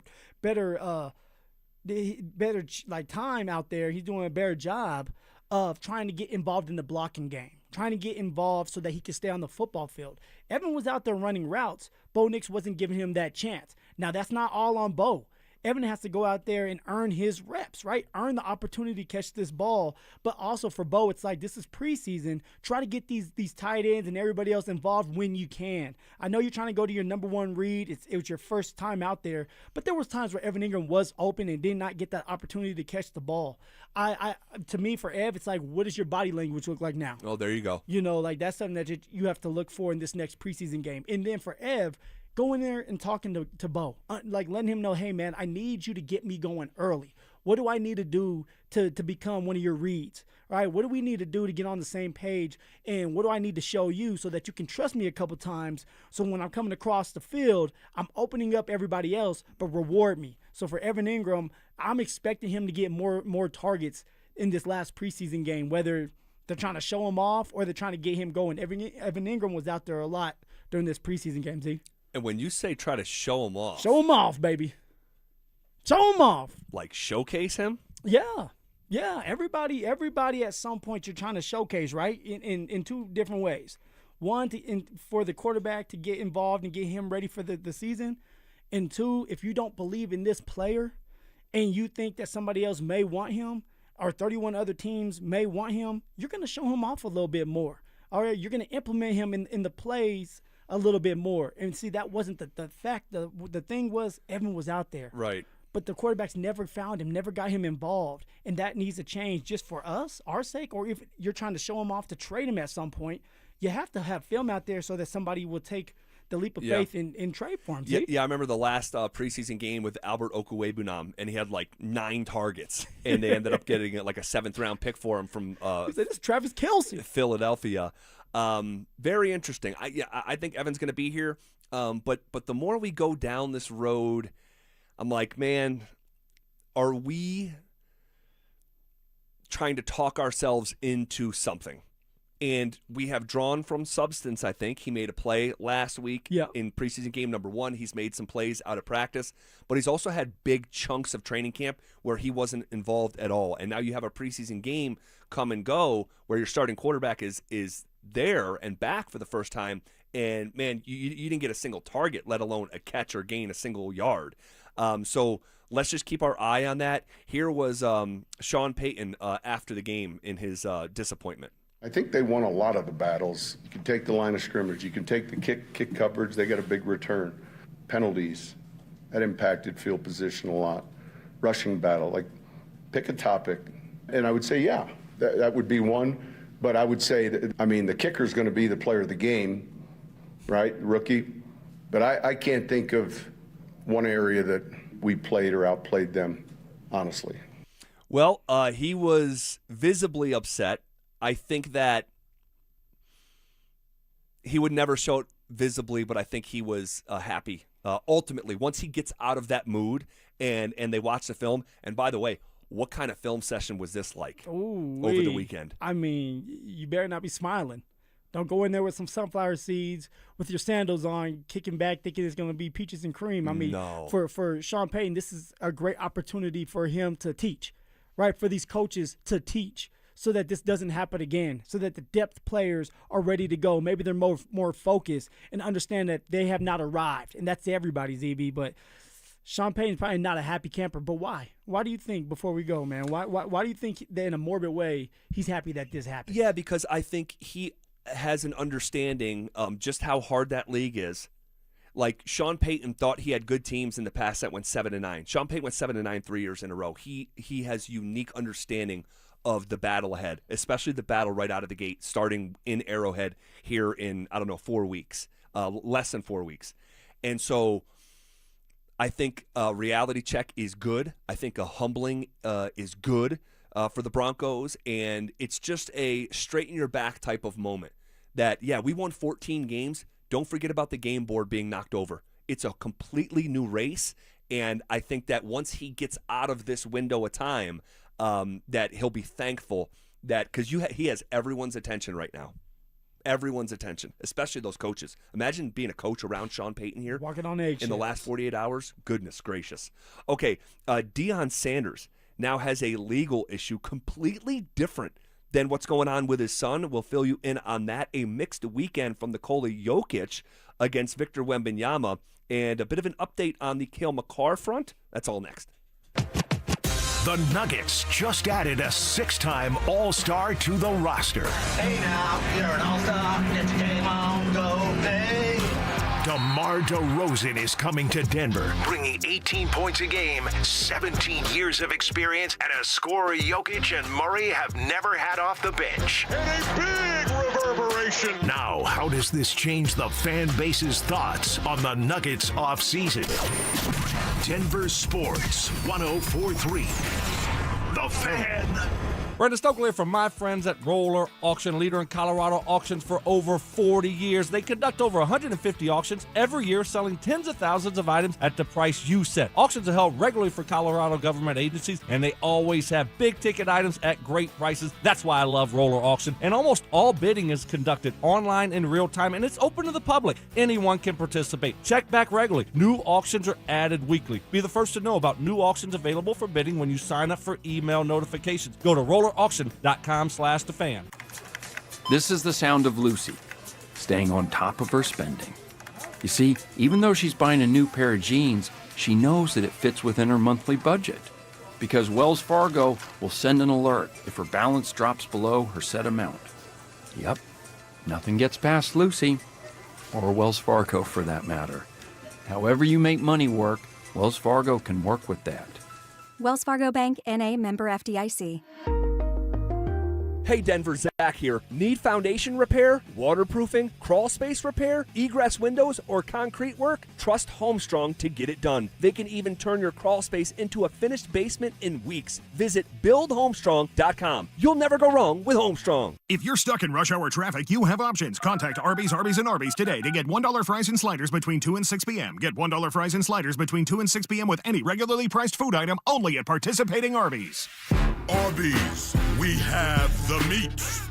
like time out there. He's doing a better job of trying to get involved in the blocking game, trying to get involved so that he can stay on the football field. Evan was out there running routes. Bo Nix wasn't giving him that chance. Now, that's not all on Bo. Evan has to go out there and earn his reps, right? Earn the opportunity to catch this ball. But also for Bo, it's like this is preseason. Try to get these tight ends and everybody else involved when you can. I know you're trying to go to your number one read. It was your first time out there. But there was times where Evan Ingram was open and did not get that opportunity to catch the ball. To me, for Ev, it's like, what does your body language look like now? Oh, there you go. You know, like that's something that you have to look for in this next preseason game. And then for Ev, go in there and talking to Bo, like letting him know, hey, man, I need you to get me going early. What do I need to do to become one of your reads, right? What do we need to do to get on the same page? And what do I need to show you so that you can trust me a couple times so when I'm coming across the field, I'm opening up everybody else, but reward me. So for Evan Ingram, I'm expecting him to get more targets in this last preseason game, whether they're trying to show him off or they're trying to get him going. Evan Ingram was out there a lot during this preseason game, Z. And when you say try to show him off. Show him off, baby. Show him off. Like showcase him? Yeah. Yeah. Everybody at some point you're trying to showcase, right? In two different ways. One, for the quarterback to get involved and get him ready for the season. And two, if you don't believe in this player and you think that somebody else may want him or 31 other teams may want him, you're going to show him off a little bit more. All right, you're going to implement him in the plays a little bit more. And see, that wasn't the fact. The thing was Evan was out there. Right. But the quarterbacks never found him, never got him involved. And that needs to change just for us, our sake, or if you're trying to show him off to trade him at some point, you have to have film out there so that somebody will take the leap of faith in trade for him. Yeah, I remember the last preseason game with Albert Okwuegbunam, and he had like 9 targets, and they ended up getting like a 7th-round pick for him from this is Travis Kelce, Philadelphia. Very interesting. I think Evan's going to be here, but the more we go down this road, I'm like, man, are we trying to talk ourselves into something? And we have drawn from substance, I think. He made a play last week in preseason game number 1. He's made some plays out of practice, but he's also had big chunks of training camp where he wasn't involved at all. And now you have a preseason game come and go where your starting quarterback is there and back for the first time. And, man, you didn't get a single target, let alone a catch or gain a single yard. So let's just keep our eye on that. Here was Sean Payton after the game in his disappointment. I think they won a lot of the battles. You can take the line of scrimmage. You can take the kick coverage. They got a big return. Penalties, that impacted field position a lot. Rushing battle, like pick a topic. And I would say, yeah, that would be one. But I would say, the kicker's going to be the player of the game, right, rookie. But I can't think of one area that we played or outplayed them, honestly. Well, he was visibly upset. I think that he would never show it visibly, but I think he was happy. Ultimately, once he gets out of that mood and they watch the film, and by the way, what kind of film session was this like over the weekend? I mean, you better not be smiling. Don't go in there with some sunflower seeds with your sandals on, kicking back, thinking it's going to be peaches and cream. I mean, for Sean Payton, this is a great opportunity for him to teach, right? For these coaches to teach, so that this doesn't happen again, so that the depth players are ready to go. Maybe they're more focused and understand that they have not arrived, and that's everybody's EB. But Sean Payton's probably not a happy camper. But why? Why do you think, before we go, man, why do you think that in a morbid way he's happy that this happened? Yeah, because I think he has an understanding just how hard that league is. Like, Sean Payton thought he had good teams in the past that went 7-9. Sean Payton went 7-9 3 years in a row. He has unique understanding of the battle ahead, especially the battle right out of the gate, starting in Arrowhead here in, 4 weeks, less than 4 weeks. And so I think a reality check is good. I think a humbling is good for the Broncos, and it's just a straighten-your-back type of moment that, yeah, we won 14 games. Don't forget about the game board being knocked over. It's a completely new race, and I think that once he gets out of this window of time, that he'll be thankful that, because he has everyone's attention right now. Everyone's attention, especially those coaches. Imagine being a coach around Sean Payton here. Walking on eggshells. In the last 48 hours. Goodness gracious. Okay, Deion Sanders now has a legal issue completely different Then what's going on with his son? We'll fill you in on that. A mixed weekend from Nikola Jokic against Victor Wembanyama, and a bit of an update on the Cale Makar front. That's all next. The Nuggets just added a 6-time All-Star to the roster. Hey now, you're an all-star. Get your game on, go play. DeMar DeRozan is coming to Denver, bringing 18 points a game, 17 years of experience, and a score Jokic and Murray have never had off the bench. And a big reverberation. Now, how does this change the fan base's thoughts on the Nuggets offseason? Denver Sports 104.3. The Fan. Brenda Stokely from my friends at Roller Auction, leader in Colorado auctions for over 40 years. They conduct over 150 auctions every year, selling tens of thousands of items at the price you set. Auctions are held regularly for Colorado government agencies, and they always have big-ticket items at great prices. That's why I love Roller Auction. And almost all bidding is conducted online in real time, and it's open to the public. Anyone can participate. Check back regularly. New auctions are added weekly. Be the first to know about new auctions available for bidding when you sign up for email notifications. Go to rollerauction.com/thefan. This is the sound of Lucy, staying on top of her spending. You see, even though she's buying a new pair of jeans, she knows that it fits within her monthly budget. Because Wells Fargo will send an alert if her balance drops below her set amount. Yep, nothing gets past Lucy, or Wells Fargo for that matter. However you make money work, Wells Fargo can work with that. Wells Fargo Bank, N.A., member FDIC. Hey Denver, Zach here. Need foundation repair, waterproofing, crawl space repair, egress windows, or concrete work? Trust Homestrong to get it done. They can even turn your crawl space into a finished basement in weeks. Visit buildhomestrong.com. You'll never go wrong with Homestrong. If you're stuck in rush hour traffic, you have options. Contact Arby's, and Arby's today to get $1 fries and sliders between 2 and 6 p.m. Get $1 fries and sliders between 2 and 6 p.m. with any regularly priced food item only at participating Arby's. Arby's, we have the meat.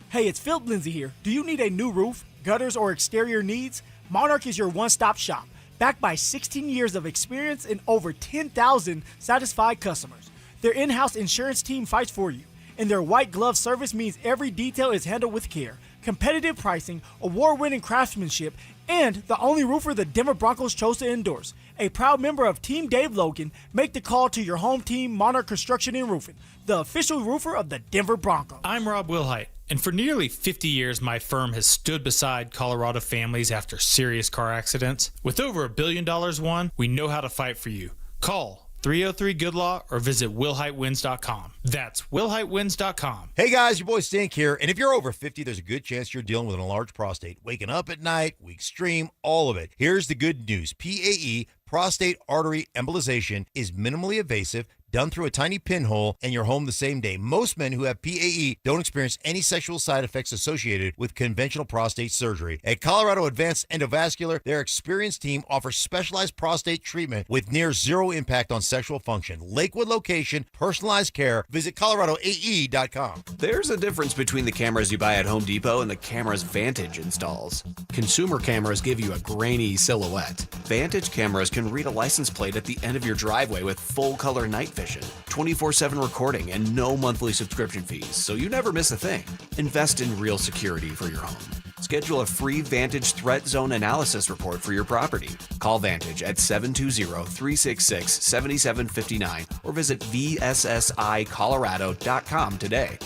Hey, it's Phillip Lindsay here. Do you need a new roof, gutters, or exterior needs? Monarch is your one-stop shop, backed by 16 years of experience and over 10,000 satisfied customers. Their in-house insurance team fights for you, and their white glove service means every detail is handled with care. Competitive pricing, award-winning craftsmanship, and the only roofer the Denver Broncos chose to endorse. A proud member of Team Dave Logan, make the call to your home team, Monarch Construction and Roofing, the official roofer of the Denver Broncos. I'm Rob Wilhite, and for nearly 50 years, my firm has stood beside Colorado families after serious car accidents. With over $1 billion won, we know how to fight for you. Call 303-GOOD-LAW or visit willhitewins.com. That's willhitewins.com. Hey guys, your boy Stink here. And if you're over 50, there's a good chance you're dealing with an enlarged prostate. Waking up at night, weak stream, all of it. Here's the good news. PAE, prostate artery embolization, is minimally invasive, done through a tiny pinhole, and you're home the same day. Most men who have PAE don't experience any sexual side effects associated with conventional prostate surgery. At Colorado Advanced Endovascular, their experienced team offers specialized prostate treatment with near zero impact on sexual function. Lakewood location, personalized care. Visit coloradoae.com. There's a difference between the cameras you buy at Home Depot and the cameras Vantage installs. Consumer cameras give you a grainy silhouette. Vantage cameras can read a license plate at the end of your driveway with full color night vision. 24/7 recording and no monthly subscription fees, so you never miss a thing. Invest in real security for your home. Schedule a free Vantage Threat Zone Analysis report for your property. Call Vantage at 720-366-7759 or visit vssicolorado.com today.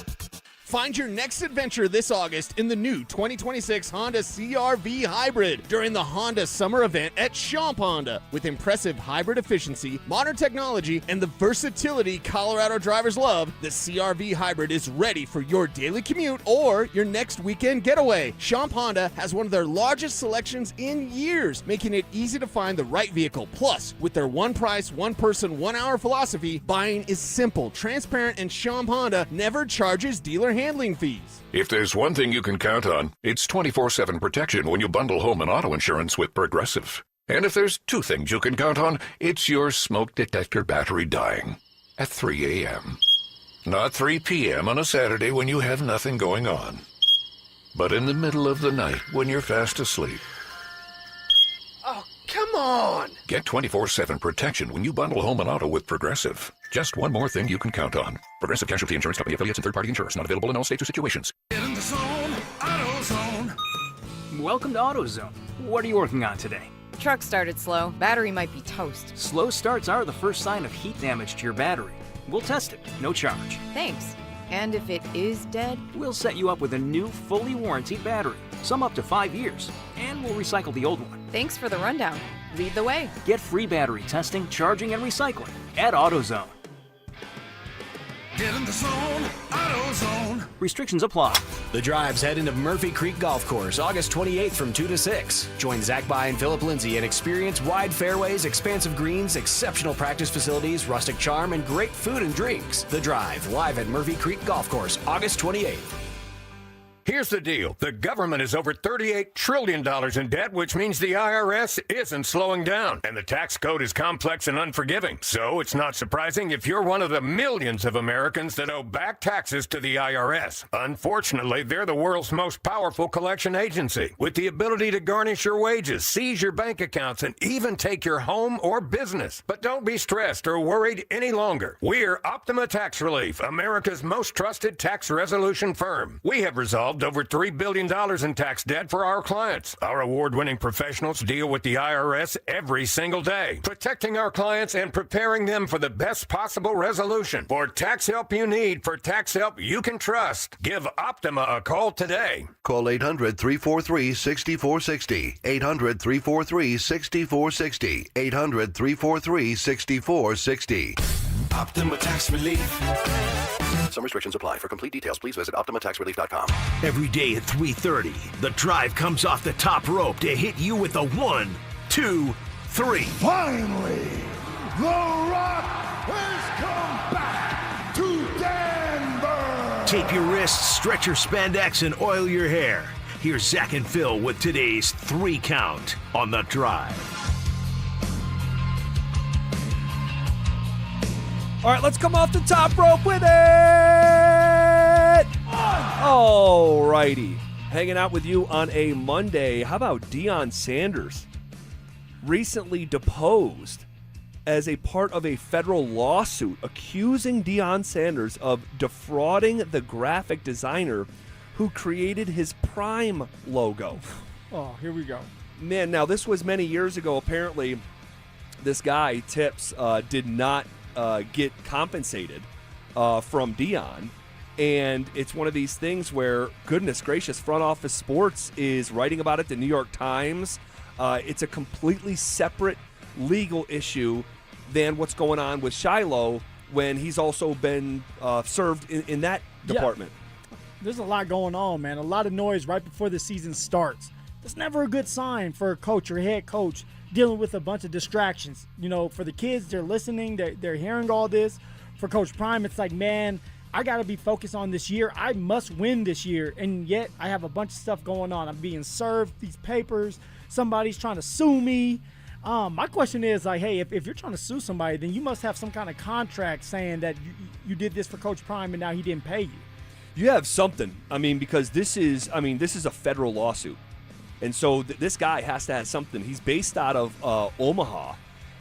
Find your next adventure this August in the new 2026 Honda CR-V Hybrid during the Honda Summer Event at Champ Honda. With impressive hybrid efficiency, modern technology, and the versatility Colorado drivers love, the CR-V Hybrid is ready for your daily commute or your next weekend getaway. Champ Honda has one of their largest selections in years, making it easy to find the right vehicle. Plus, with their one price, one person, 1 hour philosophy, buying is simple, transparent, and Champ Honda never charges dealer handling fees. If there's one thing you can count on, it's 24/7 protection when you bundle home and auto insurance with Progressive. And if there's two things you can count on, it's your smoke detector battery dying at 3 a.m. Not 3 p.m. on a Saturday when you have nothing going on, but in the middle of the night when you're fast asleep. Oh, come on! Get 24/7 protection when you bundle home and auto with Progressive. Just one more thing you can count on. Progressive Casualty Insurance Company affiliates and third-party insurers. Not available in all states or situations. Get in the zone, AutoZone. Welcome to AutoZone. What are you working on today? Truck started slow. Battery might be toast. Slow starts are the first sign of heat damage to your battery. We'll test it, no charge. Thanks. And if it is dead? We'll set you up with a new, fully warranted battery, some up to 5 years, and we'll recycle the old one. Thanks for the rundown. Lead the way. Get free battery testing, charging, and recycling at AutoZone. Get in the zone, AutoZone. Restrictions apply. The Drive's heading to Murphy Creek Golf Course August 28th from 2 to 6. Join Zach By and Phillip Lindsay and experience wide fairways, expansive greens, exceptional practice facilities, rustic charm, and great food and drinks. The Drive, live at Murphy Creek Golf Course August 28th. Here's the deal. The government is over $38 trillion in debt, which means the IRS isn't slowing down. And the tax code is complex and unforgiving. So it's not surprising if you're one of the millions of Americans that owe back taxes to the IRS. Unfortunately, they're the world's most powerful collection agency, with the ability to garnish your wages, seize your bank accounts, and even take your home or business. But don't be stressed or worried any longer. We're Optima Tax Relief, America's most trusted tax resolution firm. We have resolved over $3 billion in tax debt for our clients. Our award-winning professionals deal with the IRS every single day, protecting our clients and preparing them for the best possible resolution. For tax help you need, for tax help you can trust, give Optima a call today. Call 800-343-6460. 800-343-6460. 800-343-6460. Optima Tax Relief. Some restrictions apply. For complete details, please visit OptimaTaxRelief.com. Every day at 3:30, the Drive comes off the top rope to hit you with a 1, 2, 3. Finally, The Rock has come back to Denver. Tape your wrists, stretch your spandex, and oil your hair. Here's Zach and Phil with today's 3 count on the Drive. All right, let's come off the top rope with it. All righty. Hanging out with you on a Monday. How about Deion Sanders? Recently deposed as a part of a federal lawsuit accusing Deion Sanders of defrauding the graphic designer who created his Prime logo. Oh, here we go. Man, now this was many years ago. Apparently, this guy, Tips, did not get compensated from Deion. And it's one of these things where, goodness gracious, Front Office Sports is writing about it, the New York Times. It's a completely separate legal issue than what's going on with Shiloh when he's also been served in that department. There's a lot going on, man. A lot of noise right before the season starts. That's never a good sign for a coach or head coach dealing with a bunch of distractions. You know, for the kids, they're listening, they're hearing all this. For Coach Prime, it's like, man, I got to be focused on this year. I must win this year. And yet I have a bunch of stuff going on. I'm being served these papers. Somebody's trying to sue me. My question is, like, hey, if you're trying to sue somebody, then you must have some kind of contract saying that you did this for Coach Prime and now he didn't pay you. You have something. I mean, because this is a federal lawsuit. And so this guy has to have something. He's based out of Omaha.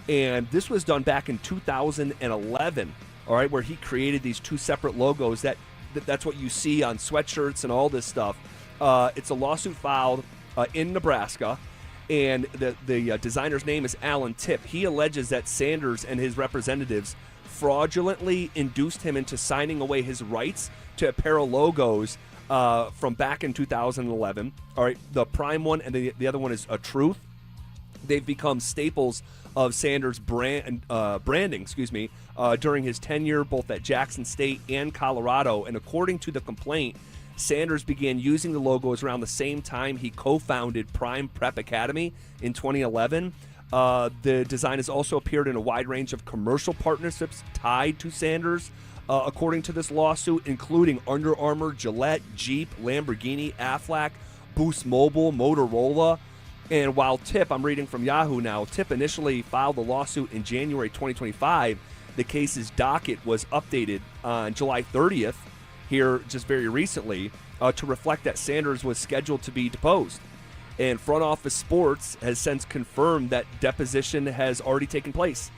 And this was done back in 2011, all right, where he created these 2 separate logos. That's what you see on sweatshirts and all this stuff. It's a lawsuit filed in Nebraska. And the designer's name is Alan Tipp. He alleges that Sanders and his representatives fraudulently induced him into signing away his rights to apparel logos from back in 2011. All right, the Prime one and the other one is a Truth. They've become staples of Sanders' branding, during his tenure both at Jackson State and Colorado. And according to the complaint, Sanders began using the logos around the same time he co-founded Prime Prep Academy in 2011. The design has also appeared in a wide range of commercial partnerships tied to Sanders, according to this lawsuit, including Under Armour, Gillette, Jeep, Lamborghini, Aflac, Boost Mobile, Motorola. And while Tipp, I'm reading from Yahoo now, Tipp initially filed the lawsuit in January 2025. The case's docket was updated on July 30th, here just very recently, to reflect that Sanders was scheduled to be deposed. And Front Office Sports has since confirmed that deposition has already taken place.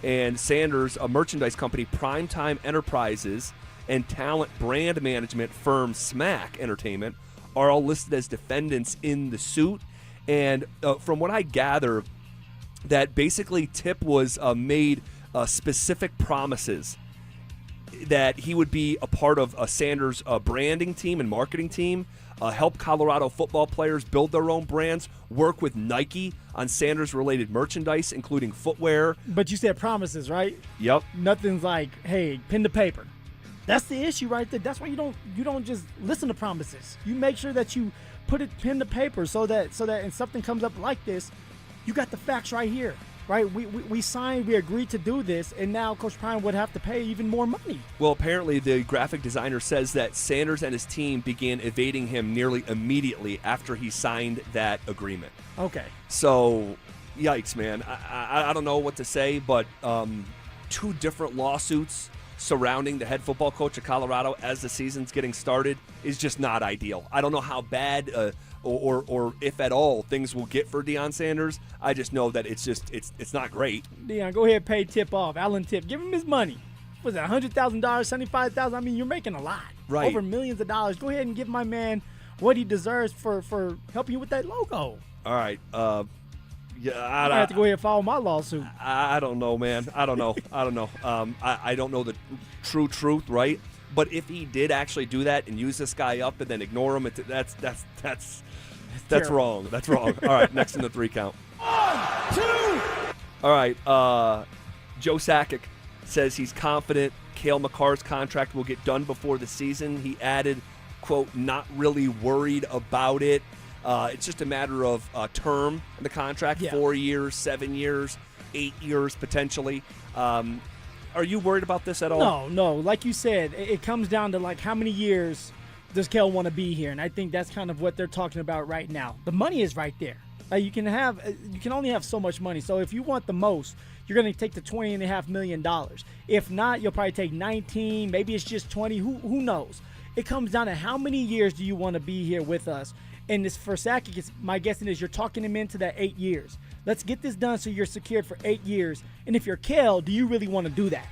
And Sanders, a merchandise company, Primetime Enterprises, and talent brand management firm Smack Entertainment are all listed as defendants in the suit. And from what I gather, that basically Tip was made specific promises that he would be a part of Sanders' branding team and marketing team, help Colorado football players build their own brands, work with Nike on Sanders-related merchandise, including footwear. But you said promises, right? Yep. Nothing's like, hey, pen to paper. That's the issue right there. That's why you don't just listen to promises. You make sure that you put it pen to paper so that when something comes up like this, you got the facts right here. Right, we signed, we agreed to do this, and now Coach Prime would have to pay even more money. Well, apparently the graphic designer says that Sanders and his team began evading him nearly immediately after he signed that agreement. Okay. So, yikes, man. I don't know what to say, but 2 different lawsuits surrounding the head football coach of Colorado as the season's getting started is just not ideal. I don't know how bad or if at all things will get for Deion Sanders. I just know that it's not great. Deion, go ahead and pay Tip off. Alan Tip, give him his money. Was it $100,000, $75,000? I mean, you're making a lot. Right. Over millions of dollars. Go ahead and give my man what he deserves for helping you with that logo. All right. Yeah, I have to go ahead and follow my lawsuit. I don't know, man. I don't know. I don't know the true truth, right? But if he did actually do that and use this guy up and then ignore him, that's wrong. That's wrong. All right, next in the 3 count. 1, 2. All right, Joe Sakic says he's confident Cale Makar's contract will get done before the season. He added, quote, not really worried about it. It's just a matter of term in the contract, 4 years, 7 years, 8 years potentially. Are you worried about this at all? No. Like you said, it comes down to like how many years does Cale want to be here, and I think that's kind of what they're talking about right now. The money is right there. You can only have so much money. So if you want the most, you're going to take the $20.5 million. If not, you'll probably take 19. Maybe it's just 20. Who knows? It comes down to how many years do you want to be here with us. And this for Sakic, my guessing is you're talking him into that 8 years. Let's get this done so you're secured for 8 years. And if you're Cale, do you really want to do that?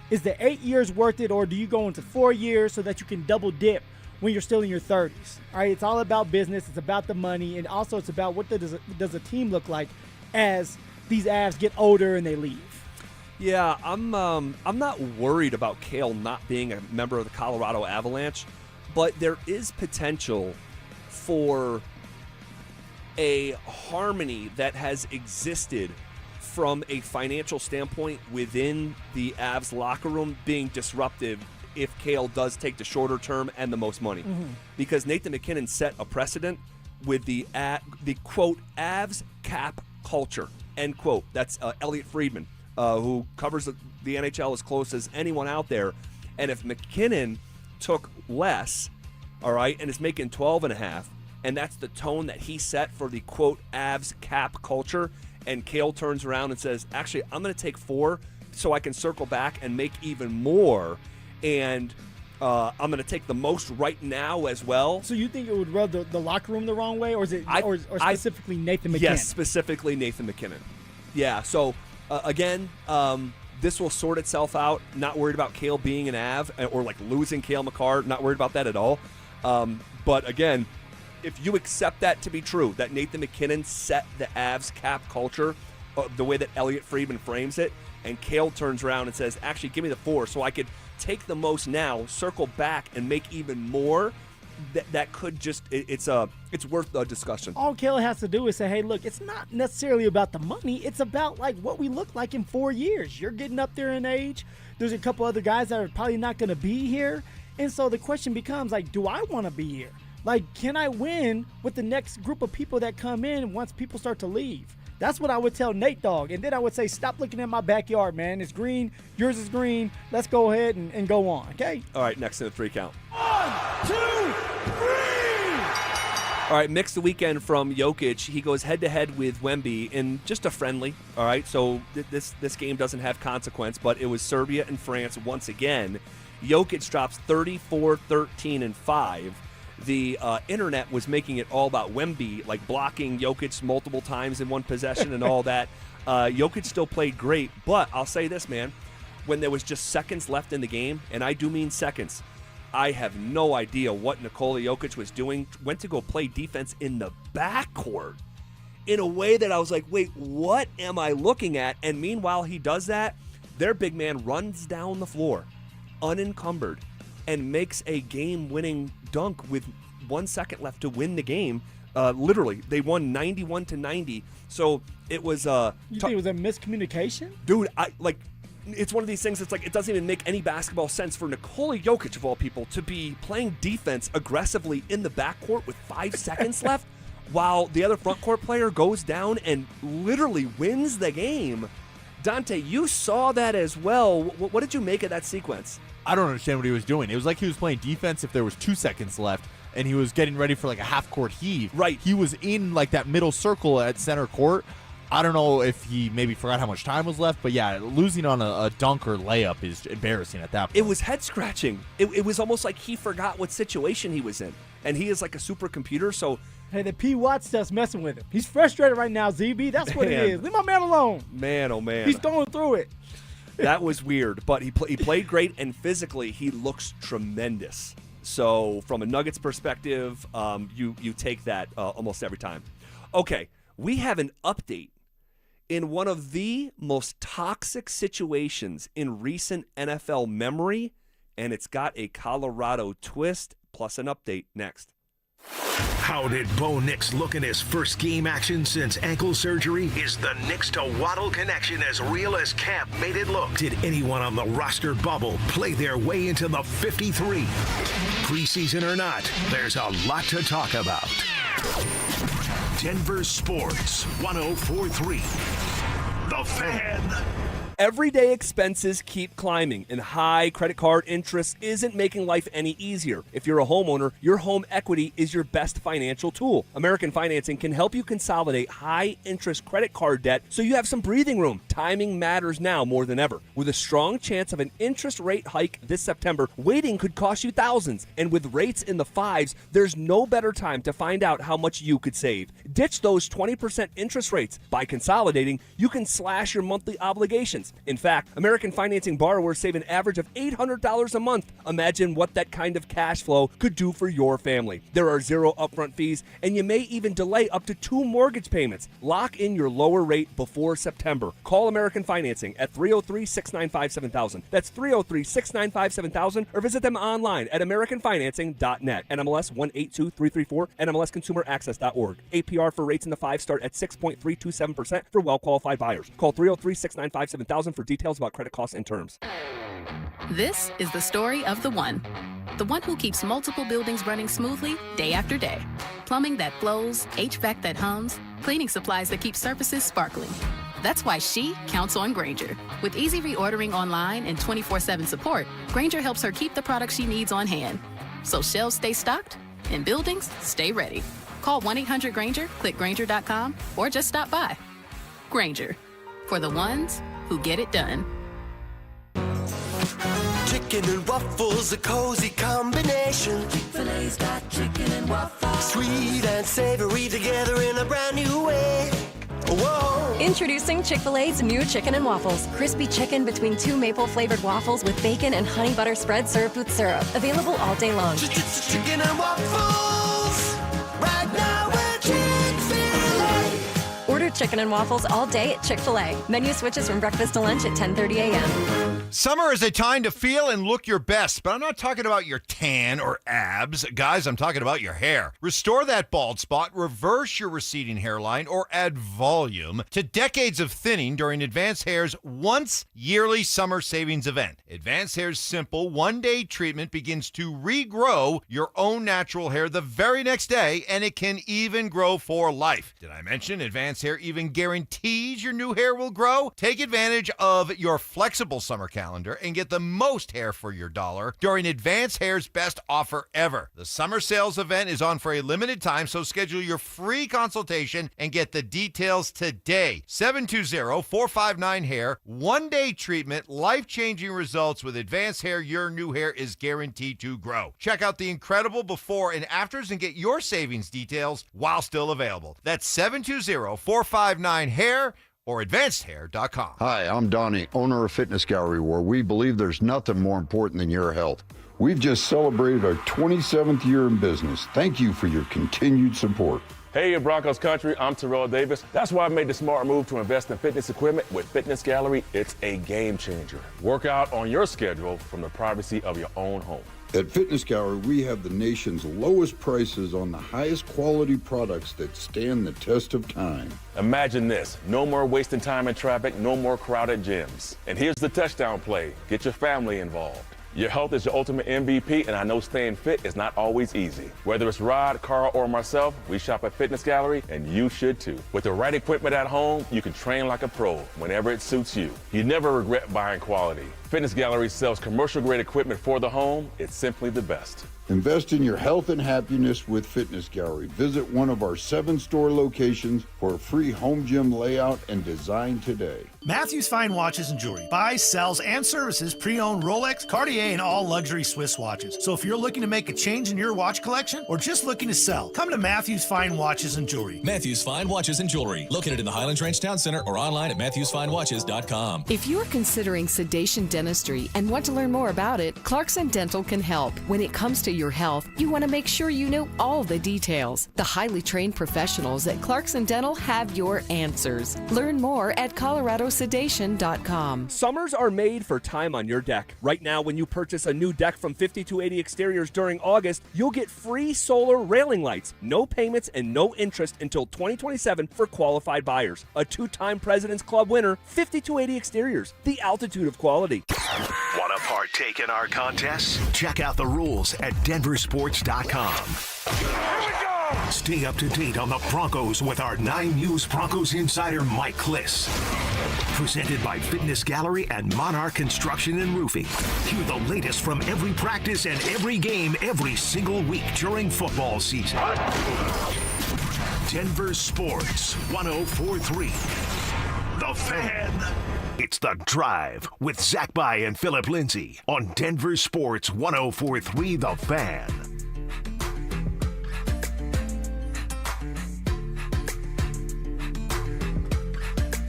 Is the 8 years worth it, or do you go into 4 years so that you can double dip when you're still in your 30s? All right, it's all about business. It's about the money, and also it's about what does a team look like as these Avs get older and they leave. Yeah, I'm not worried about Cale not being a member of the Colorado Avalanche, but there is potential for a harmony that has existed from a financial standpoint within the Avs locker room being disruptive if Cale does take the shorter term and the most money. Mm-hmm. Because Nathan McKinnon set a precedent with the quote, Avs cap culture, end quote. That's Elliot Friedman, who covers the NHL as close as anyone out there. And if McKinnon took less, all right, and is making 12.5, and that's the tone that he set for the quote Avs cap culture, and Cale turns around and says, actually, I'm going to take 4 so I can circle back and make even more, and I'm going to take the most right now as well. So you think it would rub the locker room the wrong way, or is it or specifically Nathan McKinnon? Yes, specifically Nathan McKinnon. Yeah, so again, this will sort itself out. Not worried about Cale being an Av or like losing Cale Makar. Not worried about that at all. But again, if you accept that to be true, that Nathan McKinnon set the Avs cap culture the way that Elliot Friedman frames it, and Cale turns around and says, actually, give me the 4 so I could take the most now, circle back, and make even more, that could just, it's worth a discussion. All Cale has to do is say, hey, look, it's not necessarily about the money. It's about like what we look like in 4 years. You're getting up there in age. There's a couple other guys that are probably not going to be here. And so the question becomes, like, do I want to be here? Like, can I win with the next group of people that come in once people start to leave? That's what I would tell Nate Dogg. And then I would say, stop looking at my backyard, man. It's green. Yours is green. Let's go ahead and go on, okay? All right, next in the 3 count. 1, 2, 3! All right, mixed the weekend from Jokic. He goes head-to-head with Wemby in just a friendly, all right? So this game doesn't have consequence, but it was Serbia and France once again. Jokic drops 34, 13, and 5. the internet was making it all about Wemby, like blocking Jokic multiple times in one possession and all that. Jokic still played great, but I'll say this, man. When there was just seconds left in the game, and I do mean seconds, I have no idea what Nikola Jokic was doing. Went to go play defense in the backcourt in a way that I was like, wait, what am I looking at? And meanwhile, he does that. Their big man runs down the floor, unencumbered, and makes a game-winning dunk with 1 second left to win the game. Literally, they won 91-90. So it was. You think it was a miscommunication, dude? It's one of these things that's like it doesn't even make any basketball sense for Nikola Jokic, of all people, to be playing defense aggressively in the backcourt with 5 seconds left while the other front court player goes down and literally wins the game. Dante, you saw that as well. What did you make of that sequence? I don't understand what he was doing. It was like he was playing defense if there was 2 seconds left and he was getting ready for like a half-court heave. Right. He was in like that middle circle at center court. I don't know if he maybe forgot how much time was left, but yeah, losing on a dunk or layup is embarrassing at that point. It was head-scratching. It was almost like he forgot what situation he was in. And he is like a supercomputer, so... Hey, the P. Watt stuff's messing with him. He's frustrated right now, ZB. That's what it is. Leave my man alone. Man, oh man. He's going through it. That was weird, but he played great, and physically he looks tremendous. So from a Nuggets perspective, you take that almost every time. Okay, we have an update in one of the most toxic situations in recent NFL memory, and it's got a Colorado twist, plus an update next. How did Bo Nix look in his first game action since ankle surgery? Is the Nix to Waddle connection as real as Camp made it look? Did anyone on the roster bubble play their way into the 53? Preseason or not, there's a lot to talk about. Denver Sports 104.3. The Fan. Everyday expenses keep climbing, and high credit card interest isn't making life any easier. If you're a homeowner, your home equity is your best financial tool. American Financing can help you consolidate high-interest credit card debt so you have some breathing room. Timing matters now more than ever. With a strong chance of an interest rate hike this September, waiting could cost you thousands. And with rates in the 5s, there's no better time to find out how much you could save. Ditch those 20% interest rates. By consolidating, you can slash your monthly obligations. In fact, American Financing borrowers save an average of $800 a month. Imagine what that kind of cash flow could do for your family. There are 0 upfront fees, and you may even delay up to 2 mortgage payments. Lock in your lower rate before September. Call American Financing at 303-695-7000. That's 303-695-7000, or visit them online at americanfinancing.net. NMLS 182334, NMLSconsumeraccess.org. APR for rates in the 5 start at 6.327% for well-qualified buyers. Call 303-695-7000 for details about credit costs and terms. This is the story of the one who keeps multiple buildings running smoothly day after day. Plumbing that flows, HVAC that hums, cleaning supplies that keep surfaces sparkling. That's why she counts on Grainger. With easy reordering online and 24/7 support, Grainger helps her keep the products she needs on hand. So shelves stay stocked and buildings stay ready. Call 1-800-GRAINGER, click Grainger.com, or just stop by. Grainger, for the ones who get it done. Chicken and waffles, a cozy combination. Chick-fil-A's got chicken and waffles. Sweet and savory together in a brand new way. Whoa. Introducing Chick-fil-A's new chicken and waffles. Crispy chicken between 2 maple-flavored waffles with bacon and honey butter spread served with syrup. Available all day long. Chicken and waffles. Right now we're Chick-fil-A. Order chicken and waffles all day at Chick-fil-A. Menu switches from breakfast to lunch at 10:30 a.m. Summer is a time to feel and look your best, but I'm not talking about your tan or abs. Guys, I'm talking about your hair. Restore that bald spot, reverse your receding hairline, or add volume to decades of thinning during Advanced Hair's once-yearly summer savings event. Advanced Hair's simple one-day treatment begins to regrow your own natural hair the very next day, and it can even grow for life. Did I mention Advanced Hair even guarantees your new hair will grow? Take advantage of your flexible summer calendar and get the most hair for your dollar during Advanced Hair's best offer ever. The summer sales event is on for a limited time, so schedule your free consultation and get the details today. 720-459-HAIR. One-day treatment, life-changing results with Advanced Hair. Your new hair is guaranteed to grow. Check out the incredible before and afters and get your savings details while still available. That's 720-459-HAIR or advancedhair.com. Hi, I'm Donnie, owner of Fitness Gallery, where we believe there's nothing more important than your health. We've just celebrated our 27th year in business. Thank you for your continued support. Hey, Broncos country, I'm Terrell Davis. That's why I made the smart move to invest in fitness equipment with Fitness Gallery. It's a game changer. Work out on your schedule from the privacy of your own home. At Fitness Gallery, we have the nation's lowest prices on the highest quality products that stand the test of time. Imagine this, no more wasting time in traffic, no more crowded gyms. And here's the touchdown play, get your family involved. Your health is your ultimate MVP, and I know staying fit is not always easy. Whether it's Rod, Carl, or myself, we shop at Fitness Gallery, and you should too. With the right equipment at home, you can train like a pro whenever it suits you. You never regret buying quality. Fitness Gallery sells commercial-grade equipment for the home. It's simply the best. Invest in your health and happiness with Fitness Gallery. Visit one of our 7 store locations for a free home gym layout and design today. Matthews Fine Watches and Jewelry buys, sells, and services pre-owned Rolex, Cartier, and all luxury Swiss watches. So if you're looking to make a change in your watch collection or just looking to sell, come to Matthews Fine Watches and Jewelry. Matthews Fine Watches and Jewelry, located in the Highlands Ranch Town Center or online at MatthewsFineWatches.com. If you're considering sedation dentistry and want to learn more about it, Clarkson Dental can help. When it comes to your health, you want to make sure you know all the details. The highly trained professionals at Clarkson Dental have your answers. Learn more at coloradosedation.com. Summers are made for time on your deck. Right now, when you purchase a new deck from 5280 Exteriors during August, you'll get free solar railing lights, no payments, and no interest until 2027 for qualified buyers. A 2-time President's Club winner, 5280 Exteriors, the altitude of quality. Want to partake in our contests? Check out the rules at DenverSports.com. Here we go! Stay up to date on the Broncos with our 9 News Broncos insider Mike Kliss. Presented by Fitness Gallery and Monarch Construction and Roofing. Hear the latest from every practice and every game every single week during football season. Denver Sports 104.3. The Fan. It's The Drive with Zach By and Phillip Lindsay on Denver Sports 104.3 The Fan.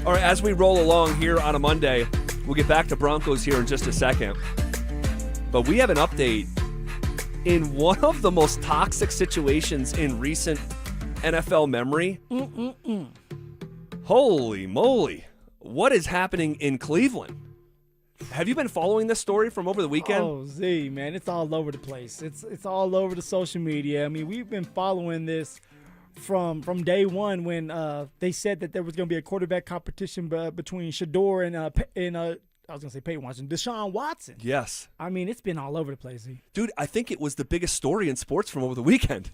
All right, as we roll along here on a Monday, we'll get back to Broncos here in just a second. But we have an update in one of the most toxic situations in recent NFL memory. Holy moly. What is happening in Cleveland? Have you been following this story from over the weekend? Oh, Z, man, it's all over the place. It's all over the social media. I mean, we've been following this from day one when they said that there was going to be a quarterback competition between Shador and I was going to say Payton Watson, Deshaun Watson. Yes. I mean, it's been all over the place. Z. Dude, I think it was the biggest story in sports from over the weekend.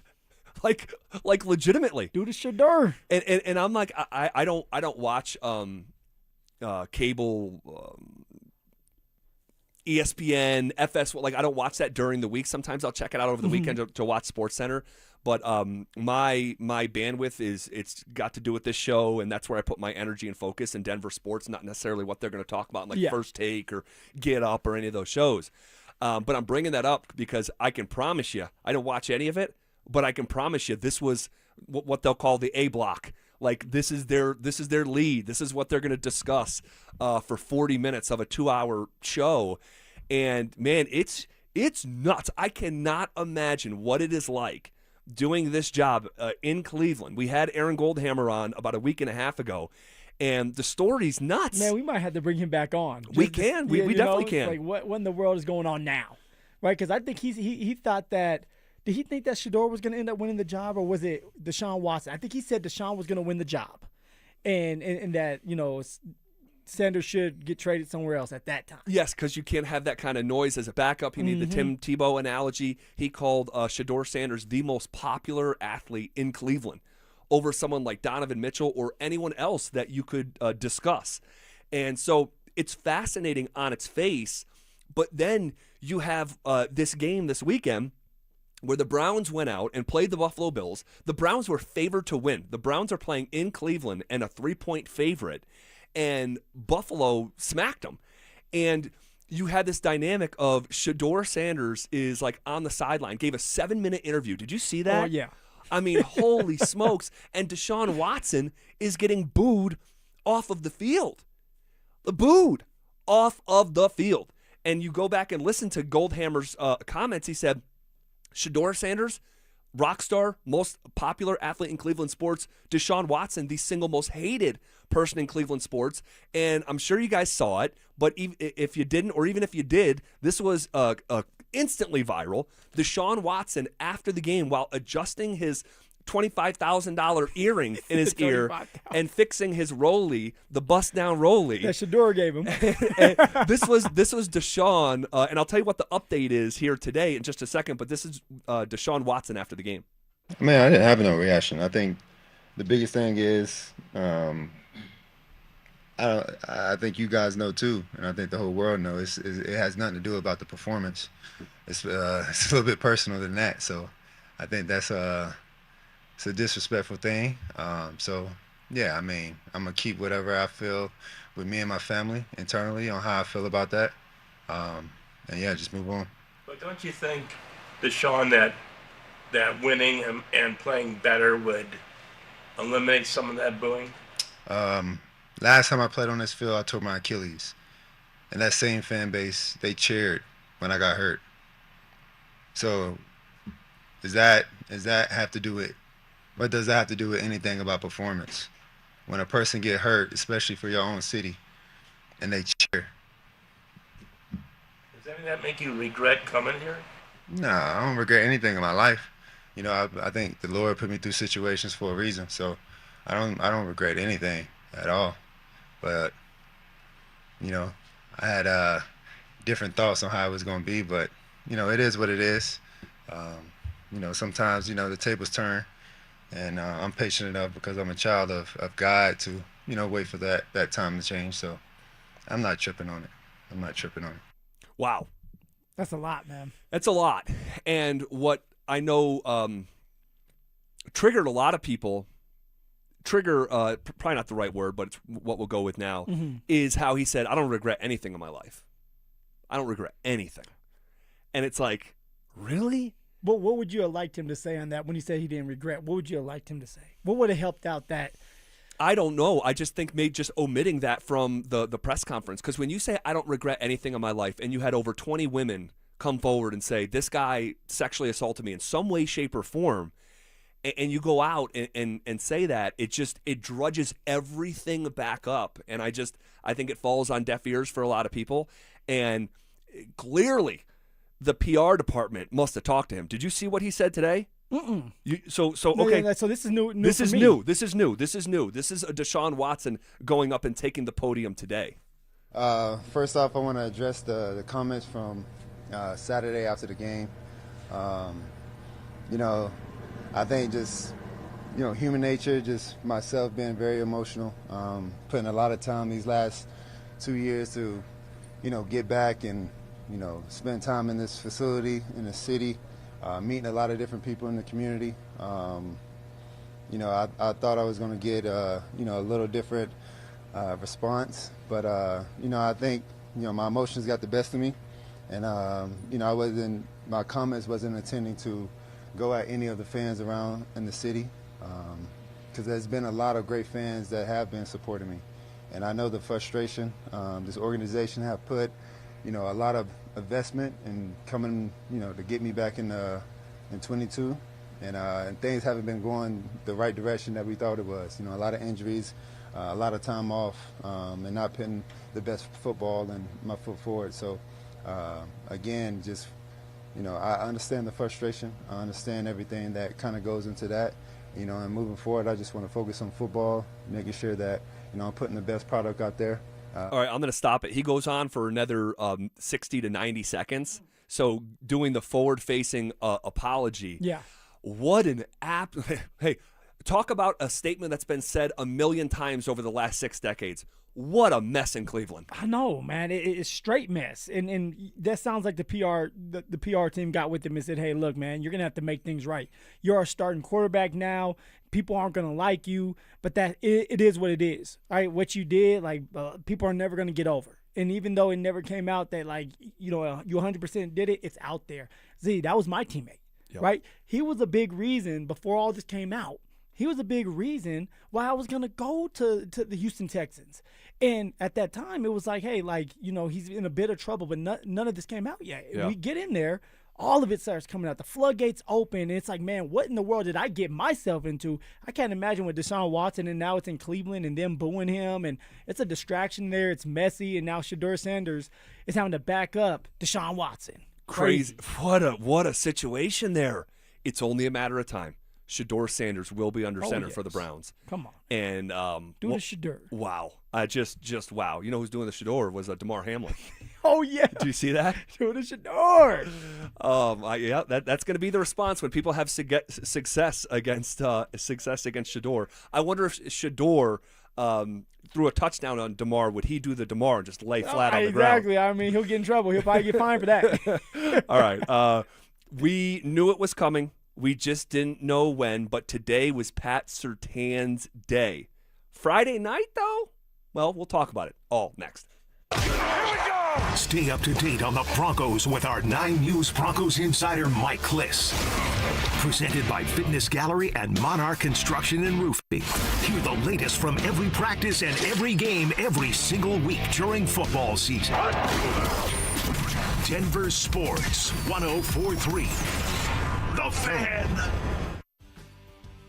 Like legitimately. Dude, it's Shador. And I'm like, I don't watch cable, ESPN, FS. Like, I don't watch that during the week. Sometimes I'll check it out over the weekend to watch SportsCenter. But my bandwidth it's got to do with this show, and that's where I put my energy and focus in Denver sports, not necessarily what they're going to talk about, like First Take or Get Up or any of those shows. But I'm bringing that up because I can promise you, I don't watch any of it, but I can promise you this was what they'll call the A block. Like, this is their lead. This is what they're going to discuss for 40 minutes of a 2-hour show. And, man, it's nuts. I cannot imagine what it is like doing this job in Cleveland. We had Aaron Goldhammer on about a week and a half ago, and the story's nuts. Man, we might have to bring him back on. We definitely can. Like, what in the world is going on now? Right? Because I think he thought that. Did he think that Shador was going to end up winning the job, or was it Deshaun Watson? I think he said Deshaun was going to win the job, and that, Sanders should get traded somewhere else at that time. Yes, because you can't have that kind of noise as a backup. He made the Tim Tebow analogy. He called Shador Sanders the most popular athlete in Cleveland over someone like Donovan Mitchell or anyone else that you could discuss. And so it's fascinating on its face. But then you have this game this weekend where the Browns went out and played the Buffalo Bills. The Browns were favored to win. The Browns are playing in Cleveland and a 3-point favorite, and Buffalo smacked them. And you had this dynamic of Shedeur Sanders is like on the sideline, gave a 7-minute interview. Did you see that? Oh, yeah. I mean, holy smokes. And Deshaun Watson is getting booed off of the field. Booed off of the field. And you go back and listen to Goldhammer's comments. He said, Shedeur Sanders, rock star, most popular athlete in Cleveland sports. Deshaun Watson, the single most hated person in Cleveland sports. And I'm sure you guys saw it, but if you didn't, or even if you did, this was instantly viral. Deshaun Watson, after the game, while adjusting his $25,000 earring in his ear and fixing his rollie, the bust-down rollie. That Shedeur gave him. This was Deshaun, and I'll tell you what the update is here today in just a second, but this is Deshaun Watson after the game. Man, I didn't have no reaction. I think the biggest thing is I think you guys know too, and I think the whole world knows, it has nothing to do about the performance. It's a little bit personal than that, so I think that's it's a disrespectful thing. So, yeah, I mean, I'm going to keep whatever I feel with me and my family internally on how I feel about that. And, yeah, just move on. But don't you think, Deshaun, that winning and playing better would eliminate some of that booing? Last time I played on this field, I tore my Achilles. And that same fan base, they cheered when I got hurt. So does that have to do with what does that have to do with anything about performance? When a person get hurt, especially for your own city, and they cheer. Does any of that make you regret coming here? No, I don't regret anything in my life. You know, I think the Lord put me through situations for a reason, so I don't regret anything at all. But you know, I had different thoughts on how it was going to be, but you know, it is what it is. You know, sometimes the tables turn. And I'm patient enough because I'm a child of God to, wait for that time to change. So I'm not tripping on it. Wow. That's a lot, man. That's a lot. And what I know triggered a lot of people, probably not the right word, but it's what we'll go with now, is how he said, I don't regret anything in my life. I don't regret anything. And it's like, really? But what would you have liked him to say on that when he said he didn't regret? What would you have liked him to say? What would have helped out that? I don't know. I just think maybe just omitting that from the press conference. Because when you say, I don't regret anything in my life, and you had over 20 women come forward and say, this guy sexually assaulted me in some way, shape, or form, and you go out and say that, it drudges everything back up. And I think it falls on deaf ears for a lot of people. And clearly, the PR department must have talked to him. Did you see what he said today? Mm-mm. Okay. No, so this is new. This is for me. new. This is new. This is a Deshaun Watson going up and taking the podium today. First off, I want to address the comments from Saturday after the game. I think just human nature, just myself being very emotional, putting a lot of time these last 2 years to get back and spend time in this facility, in the city, meeting a lot of different people in the community. I thought I was going to get, a little different response, but, I think, my emotions got the best of me, and, my comments wasn't intending to go at any of the fans around in the city, because there's been a lot of great fans that have been supporting me, and I know the frustration this organization have put a lot of investment and coming, to get me back in 22, and things haven't been going the right direction that we thought it was. A lot of injuries, a lot of time off, and not putting the best football and my foot forward. So, again, just, I understand the frustration. I understand everything that kind of goes into that. And moving forward, I just want to focus on football, making sure that, I'm putting the best product out there. All right, I'm going to stop it. He goes on for another 60 to 90 seconds. So doing the forward-facing apology. Yeah. What an Hey, talk about a statement that's been said a million times over the last 6 decades. what a mess in Cleveland. I know, man. It's straight mess. And that sounds like the PR team got with him and said, hey, look, man, you're going to have to make things right. You're our starting quarterback now. People aren't going to like you, but that it is what it is. All right, what you did, like, people are never going to get over. And even though it never came out that, like, you 100% did it, it's out there. Z, that was my teammate, right? He was a big reason before all this came out. He was a big reason why I was going to go to the Houston Texans. And at that time, it was like, hey, like, he's in a bit of trouble, but none of this came out yet. Yeah. We get in there, all of it starts coming out. The floodgates open, and it's like, man, what in the world did I get myself into? I can't imagine with Deshaun Watson, and now it's in Cleveland, and them booing him, and it's a distraction there. It's messy, and now Shedeur Sanders is having to back up Deshaun Watson. Crazy. What a situation there. It's only a matter of time. Shedeur Sanders will be under center for the Browns. Come on. And do the Shedeur. Wow. Just wow. You know who's doing the Shedeur was Damar Hamlin. Oh, yeah. Do you see that? Do the Shedeur. Yeah, that's going to be the response when people have success against Shedeur. I wonder if Shedeur threw a touchdown on Damar, would he do the Damar and just lay flat on the ground? Exactly. I mean, he'll get in trouble. He'll probably get fined for that. All right. We knew it was coming. We just didn't know when, but today was Pat Surtain's day. Friday night, though? Well, we'll talk about it all next. Stay up to date on the Broncos with our 9 News Broncos insider Mike Kliss. Presented by Fitness Gallery and Monarch Construction and Roofing. Hear the latest from every practice and every game every single week during football season. Denver Sports 104.3. The Fan.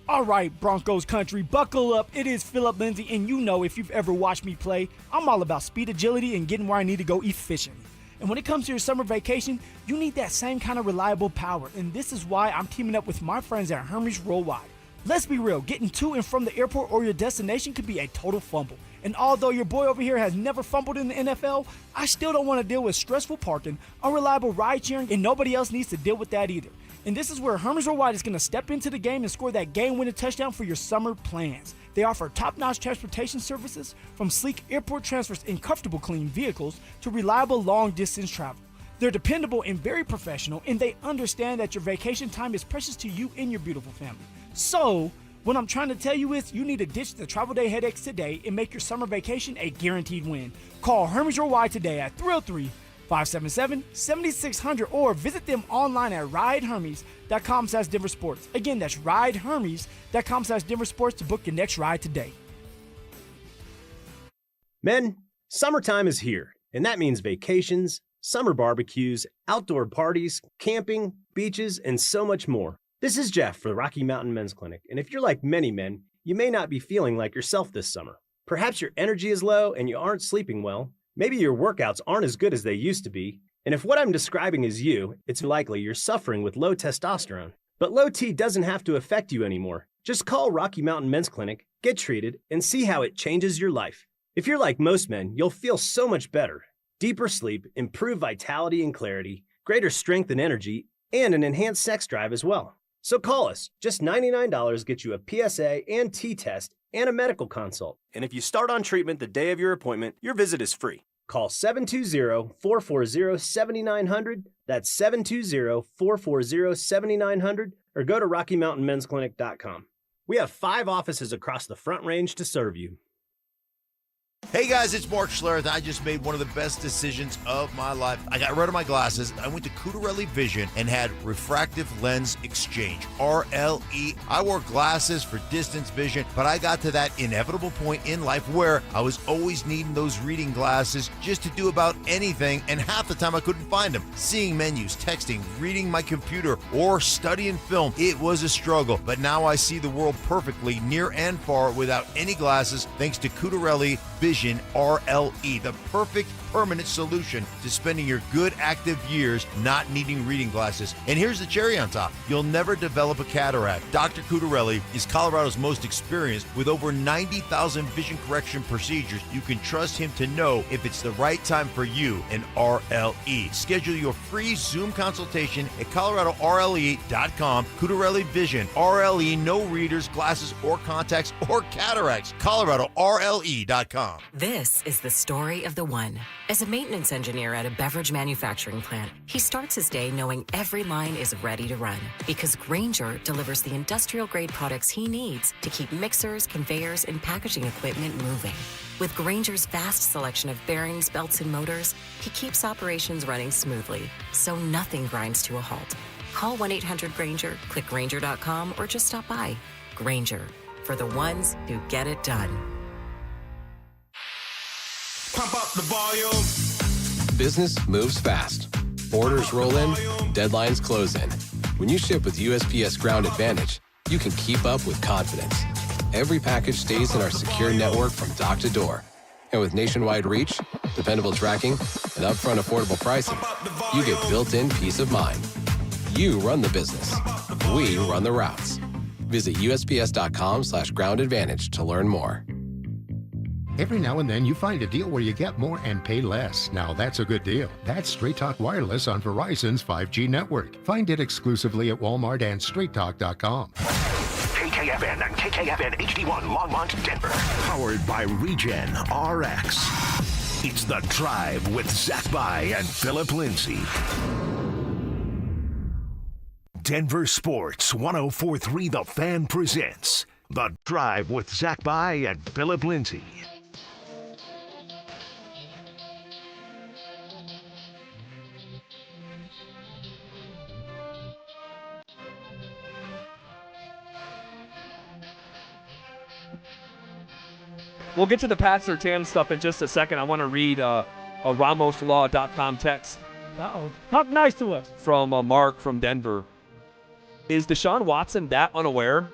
All right, Broncos country, buckle up. It is Phillip Lindsay, and if you've ever watched me play, I'm all about speed, agility, and getting where I need to go efficiently. And when it comes to your summer vacation, you need that same kind of reliable power, and this is why I'm teaming up with my friends at Hermes Worldwide. Let's be real, getting to and from the airport or your destination could be a total fumble. And although your boy over here has never fumbled in the NFL, I still don't want to deal with stressful parking, unreliable ride sharing, and nobody else needs to deal with that either. And this is where Hermes Worldwide is going to step into the game and score that game-winning touchdown for your summer plans. They offer top-notch transportation services, from sleek airport transfers in comfortable, clean vehicles to reliable long-distance travel. They're dependable and very professional, and they understand that your vacation time is precious to you and your beautiful family. So, what I'm trying to tell you is you need to ditch the travel day headaches today and make your summer vacation a guaranteed win. Call Hermes Worldwide today at 303-577-7600 or visit them online at ridehermes.com/DenverSports. Again, that's ridehermes.com/DenverSports to book your next ride today. Men, summertime is here, and that means vacations, summer barbecues, outdoor parties, camping, beaches, and so much more. This is Jeff for the Rocky Mountain Men's Clinic, and if you're like many men, you may not be feeling like yourself this summer. Perhaps your energy is low and you aren't sleeping well. Maybe your workouts aren't as good as they used to be. And if what I'm describing is you, it's likely you're suffering with low testosterone. But low T doesn't have to affect you anymore. Just call Rocky Mountain Men's Clinic, get treated, and see how it changes your life. If you're like most men, you'll feel so much better. Deeper sleep, improved vitality and clarity, greater strength and energy, and an enhanced sex drive as well. So call us. Just $99 gets you a PSA and T-test and a medical consult. And if you start on treatment the day of your appointment, your visit is free. Call 720-440-7900. That's 720-440-7900. Or go to RockyMountainMen'sClinic.com. We have 5 offices across the Front Range to serve you. Hey guys, it's Mark Schlereth. I just made one of the best decisions of my life. I got rid of my glasses. I went to Cutarelli Vision and had refractive lens exchange, RLE. I wore glasses for distance vision, but I got to that inevitable point in life where I was always needing those reading glasses just to do about anything, and half the time I couldn't find them. Seeing menus, texting, reading my computer, or studying film, it was a struggle. But now I see the world perfectly, near and far, without any glasses, thanks to Cutarelli Vision RLE, the perfect permanent solution to spending your good active years not needing reading glasses. And here's the cherry on top. You'll never develop a cataract. Dr. Cutarelli is Colorado's most experienced with over 90,000 vision correction procedures. You can trust him to know if it's the right time for you and RLE. Schedule your free Zoom consultation at ColoradoRLE.com. Cutarelli Vision, RLE, no readers, glasses, or contacts, or cataracts. ColoradoRLE.com. DenverSports.com. This is the story of the one. As a maintenance engineer at a beverage manufacturing plant, he starts his day knowing every line is ready to run because Grainger delivers the industrial-grade products he needs to keep mixers, conveyors, and packaging equipment moving. With Grainger's vast selection of bearings, belts, and motors, he keeps operations running smoothly, so nothing grinds to a halt. Call 1-800-GRAINGER, click Grainger.com, or just stop by. Grainger, for the ones who get it done. Pump up the volume. Business moves fast. Orders roll in, deadlines close in. When you ship with USPS Ground Advantage, you can keep up with confidence. Every package stays in our secure network from dock to door. And with nationwide reach, dependable tracking, and upfront affordable pricing, you get built-in peace of mind. You run the business. We run the routes. Visit USPS.com/Ground Advantage to learn more. Every now and then you find a deal where you get more and pay less. Now that's a good deal. That's Straight Talk Wireless on Verizon's 5G network. Find it exclusively at Walmart and StraightTalk.com. KKFN and KKFN HD1 Longmont, Denver. Powered by Regen RX. It's The Drive with Zach By and Phillip Lindsay. Denver Sports 104.3 The Fan presents The Drive with Zach By and Phillip Lindsay. We'll get to the Pat Surtain stuff in just a second. I want to read a RamosLaw.com text. Uh-oh. Talk nice to us. From Mark from Denver. Is Deshaun Watson that unaware?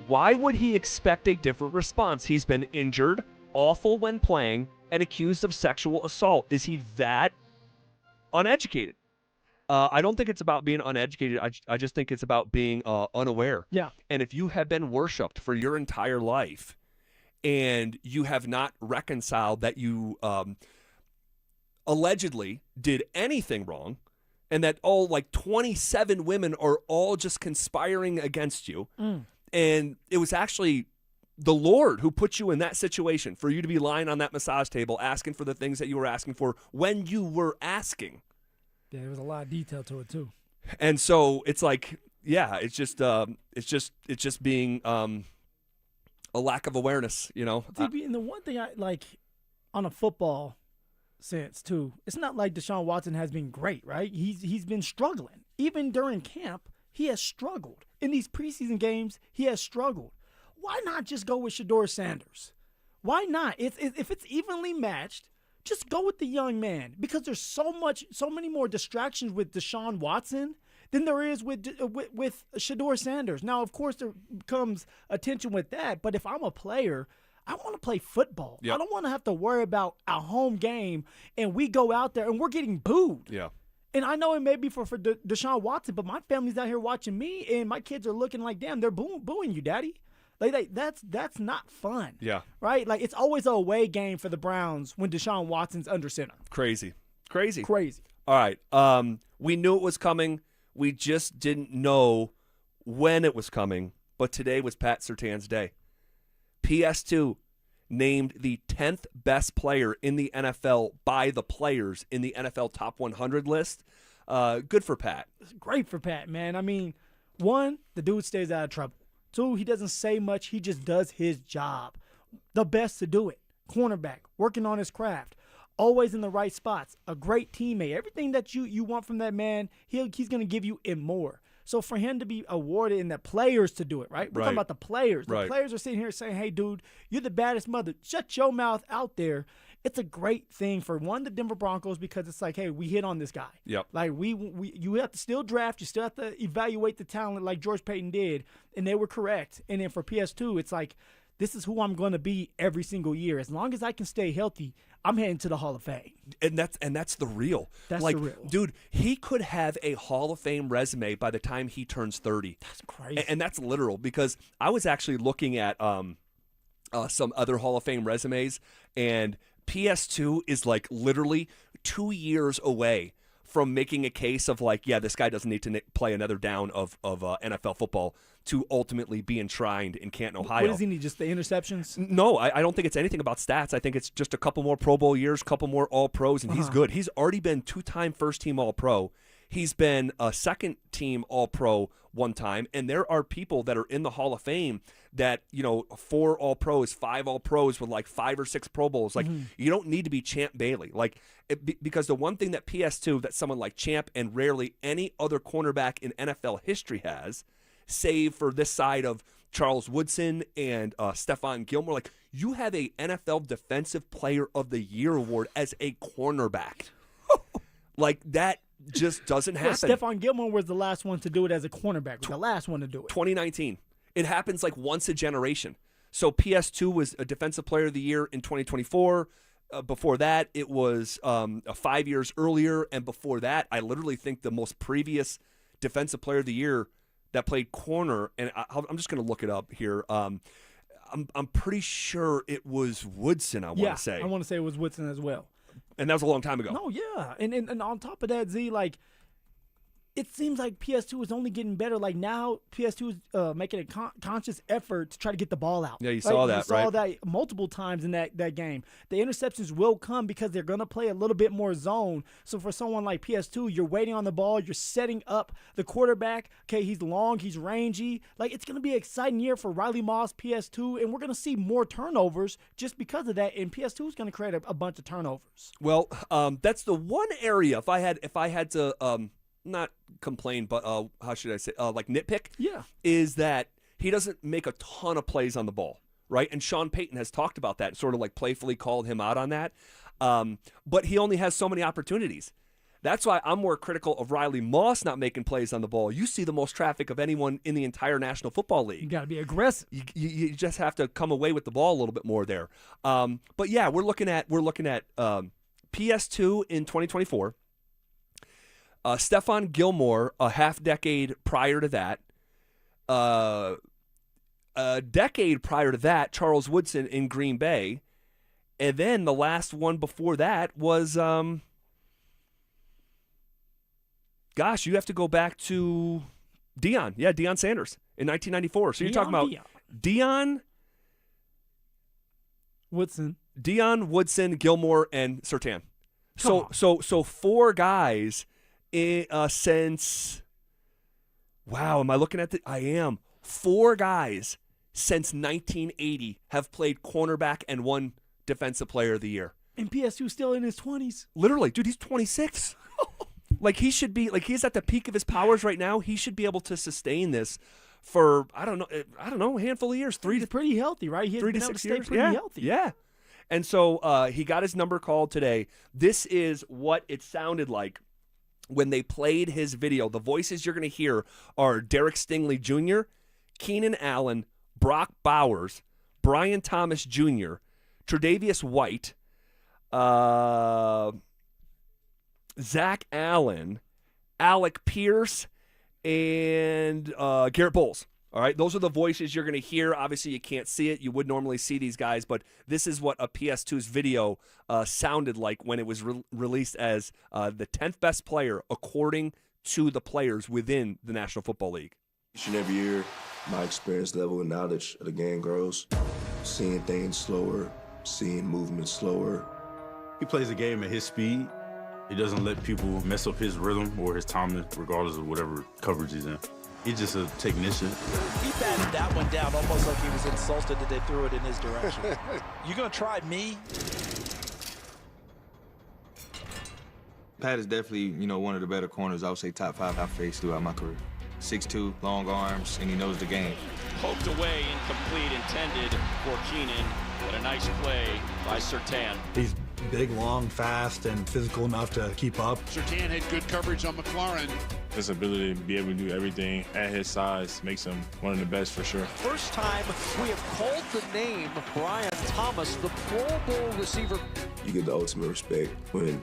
Why would he expect a different response? He's been injured, awful when playing, and accused of sexual assault. Is he that uneducated? I don't think it's about being uneducated. I just think it's about being unaware. Yeah. And if you have been worshipped for your entire life and you have not reconciled that you allegedly did anything wrong, and that all like 27 women are all just conspiring against you. And it was actually the Lord who put you in that situation for you to be lying on that massage table asking for the things that you were asking for when you were asking. Yeah, there was a lot of detail to it too. And so it's like, yeah, it's just being a lack of awareness, you know. DB, and the one thing I like on a football sense too, it's not like Deshaun Watson has been great, right? He's been struggling. Even during camp, he has struggled. In these preseason games, he has struggled. Why not just go with Shedeur Sanders? Why not? If it's evenly matched, just go with the young man, because there's so many more distractions with Deshaun Watson than there is with Shedeur Sanders. Now, of course, there comes attention with that, but if I'm a player, I want to play football. Yep. I don't want to have to worry about a home game and we go out there and we're getting booed. Yeah. And I know it may be for Deshaun Watson, but my family's out here watching me and my kids are looking like, damn, they're booing you, Daddy. Like that's not fun. Yeah. Right? Like, it's always a away game for the Browns when Deshaun Watson's under center. Crazy. All right. We knew it was coming. We just didn't know when it was coming. But today was Pat Surtain's day. PS2 named the 10th best player in the NFL by the players in the NFL Top 100 list. Good for Pat. It's great for Pat, man. I mean, one, the dude stays out of trouble. Two, he doesn't say much. He just does his job. The best to do it. Cornerback, working on his craft. Always in the right spots. A great teammate. Everything that you want from that man, he's going to give you and more. So for him to be awarded and the players to do it, right? We're talking about the players. The players are sitting here saying, hey, dude, you're the baddest mother. Shut your mouth out there. It's a great thing for, one, the Denver Broncos, because it's like, hey, we hit on this guy. Yep. Like, you have to still draft. You still have to evaluate the talent like George Payton did, and they were correct. And then for PS2, it's like, this is who I'm going to be every single year. As long as I can stay healthy, I'm heading to the Hall of Fame. And that's the real. That's like, the real. Dude, he could have a Hall of Fame resume by the time he turns 30. That's crazy. And that's literal, because I was actually looking at some other Hall of Fame resumes, and PS2 is like literally 2 years away from making a case of like, yeah, this guy doesn't need to play another down of NFL football to ultimately be enshrined in Canton, Ohio. What does he need? Just the interceptions? No, I don't think it's anything about stats. I think it's just a couple more Pro Bowl years, couple more All-Pros, and he's good. He's already been 2-time first-team All-Pro. He's been a second-team All-Pro one time, and there are people that are in the Hall of Fame that, 4 All-Pros, 5 All-Pros with like 5 or 6 Pro Bowls. Like, you don't need to be Champ Bailey. Like, because the one thing that PS2 that someone like Champ and rarely any other cornerback in NFL history has, save for this side of Charles Woodson and Stephon Gilmore, like, you have a NFL Defensive Player of the Year award as a cornerback. Like, that just doesn't happen. Stephon Gilmore was the last one to do it as a cornerback. The last one to do it. 2019. It happens like once a generation. So PS2 was a Defensive Player of the Year in 2024. Before that, it was 5 years earlier. And before that, I literally think the most previous Defensive Player of the Year that played corner, and I'm just going to look it up here. I'm pretty sure it was Woodson, I want to say. I want to say it was Woodson as well. And that was a long time ago. No, yeah. And on top of that, Z, like, it seems like PS2 is only getting better. Like, now PS2 is making a conscious effort to try to get the ball out. Yeah, you saw that, right? You saw that multiple times in that game. The interceptions will come because they're going to play a little bit more zone. So for someone like PS2, you're waiting on the ball. You're setting up the quarterback. Okay, he's long. He's rangy. Like, it's going to be an exciting year for Riley Moss, PS2, and we're going to see more turnovers just because of that, and PS2 is going to create a bunch of turnovers. Well, that's the one area, if I had to not complain, but how should I say, like nitpick? Yeah. Is that he doesn't make a ton of plays on the ball, right? And Sean Payton has talked about that, sort of like playfully called him out on that. But he only has so many opportunities. That's why I'm more critical of Riley Moss not making plays on the ball. You see the most traffic of anyone in the entire National Football League. You got to be aggressive. You just have to come away with the ball a little bit more there. But yeah, we're looking at PS2 in 2024. Stephon Gilmore, a half decade prior to that. A decade prior to that, Charles Woodson in Green Bay. And then the last one before that was, gosh, you have to go back to Deion. Yeah, Deion Sanders in 1994. So you're talking about Deion, Woodson, Gilmore, and Surtain. So 4 guys since, wow, am I looking at I am. 4 guys since 1980 have played cornerback and won Defensive Player of the Year. And PS2 still in his 20s. Literally, dude, he's 26. Like, he should be, like, he's at the peak of his powers right now. He should be able to sustain this for, I don't know, a handful of years. He's pretty healthy, right? He's 3 to 6 years. Pretty healthy. Yeah. And so he got his number called today. This is what it sounded like when they played his video. The voices you're going to hear are Derek Stingley Jr., Keenan Allen, Brock Bowers, Brian Thomas Jr., Tre'Davious White, Zach Allen, Alec Pierce, and Garrett Bowles. All right, those are the voices you're going to hear. Obviously, you can't see it. You would normally see these guys, but this is what a PS2's video sounded like when it was released as the 10th best player according to the players within the National Football League. Each and every year, my experience level and knowledge of the game grows. Seeing things slower, seeing movement slower. He plays the game at his speed. He doesn't let people mess up his rhythm or his timing, regardless of whatever coverage he's in. He's just a technician. He batted that one down almost like he was insulted that they threw it in his direction. You gonna try me? Pat is definitely, one of the better corners, I would say top 5 I've faced throughout my career. 6'2", long arms, and he knows the game. Poked away, incomplete, intended for Keenan, but a nice play by Surtain. He's big, long, fast, and physical enough to keep up. Surtain had good coverage on McLaurin. His ability to be able to do everything at his size makes him one of the best for sure. First time we have called the name Brian Thomas, the Pro Bowl receiver. You get the ultimate respect when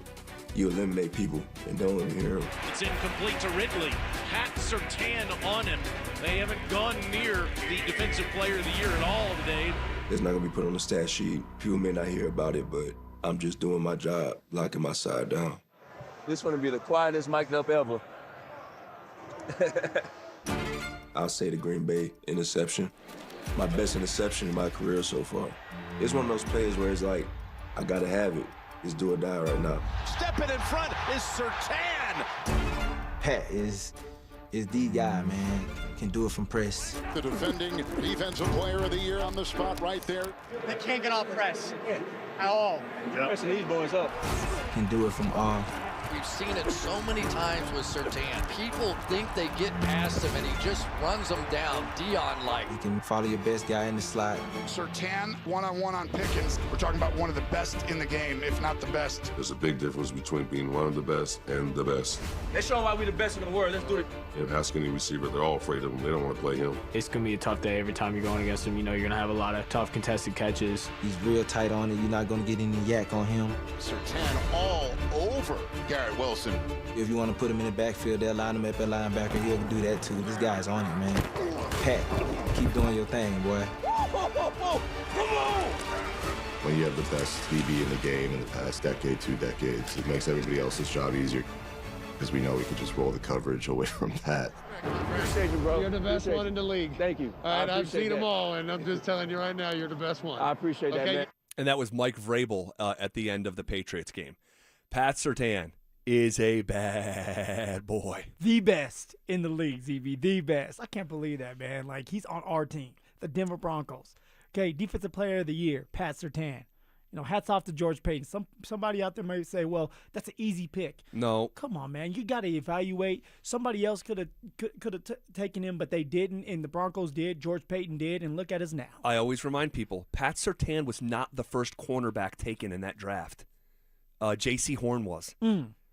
you eliminate people and don't let me hear them. It's incomplete to Ridley. Pat Surtain on him. They haven't gone near the Defensive Player of the Year at all today. It's not going to be put on the stat sheet. People may not hear about it, but I'm just doing my job, locking my side down. This one will be the quietest mic'd up ever. I'll say the Green Bay interception. My best interception in my career so far. It's one of those plays where it's like, I gotta have it. It's do or die right now. Stepping in front is Surtain. Pat is the guy, man. Can do it from press. The defending defensive player of the year on the spot right there. They can't get off press at all. Pressing these boys up. Can do it from off. We've seen it so many times with Surtain. People think they get past him, and he just runs them down, Dion-like. You can follow your best guy in the slot. Surtain, one-on-one on Pickens. We're talking about one of the best in the game, if not the best. There's a big difference between being one of the best and the best. Let's show them why we're the best in the world. Let's do it. And ask any receiver, they're all afraid of him. They don't want to play him. It's going to be a tough day every time you're going against him. You know, you're going to have a lot of tough contested catches. He's real tight on it. You're not going to get any yak on him. Surtain all over Garrett Wilson. If you want to put him in the backfield, they'll line him up at linebacker. He'll do that too. This guy's on it, man. Pat, keep doing your thing, boy. When you have the best DB in the game in the past decade, 2 decades, it makes everybody else's job easier because we know we can just roll the coverage away from Pat. Appreciate you, bro. You're the best one in the league. Thank you. All right, I've seen them all, and I'm just telling you right now, you're the best one. I appreciate that, man. And that was Mike Vrabel at the end of the Patriots game. Pat Surtain is a bad boy. The best in the league, ZB. The best. I can't believe that, man. Like, he's on our team, the Denver Broncos. Okay, Defensive Player of the Year, Pat Surtain. You know, hats off to George Payton. Somebody out there may say, well, that's an easy pick. No. Come on, man. You got to evaluate. Somebody else could have taken him, but they didn't, and the Broncos did. George Payton did, and look at us now. I always remind people, Pat Surtain was not the first cornerback taken in that draft. J.C. Horn was.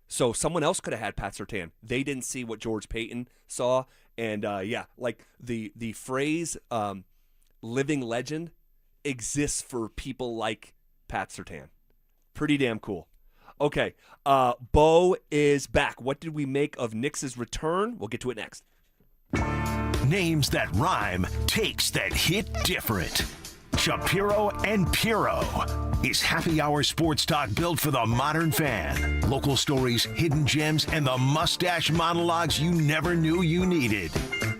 So someone else could have had Pat Surtain. They didn't see what George Payton saw. And, like the phrase living legend exists for people like Pat Surtain. Pretty damn cool. Okay, Bo is back. What did we make of Nix's return? We'll get to it next. Names that rhyme, takes that hit different. Shapiro and Piro is happy hour sports talk built for the modern fan. Local stories, hidden gems, and the mustache monologues you never knew you needed.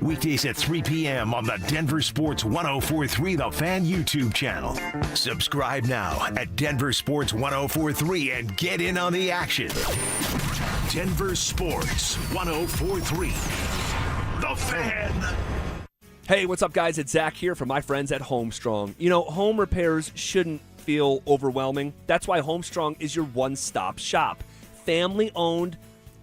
Weekdays at 3 p.m. on the Denver Sports 104.3 The Fan YouTube channel. Subscribe now at Denver Sports 104.3 and get in on the action. Denver Sports 104.3 The Fan. Hey, what's up, guys? It's Zach here from my friends at Homestrong. You know, home repairs shouldn't feel overwhelming. That's why Homestrong is your one-stop shop. Family-owned,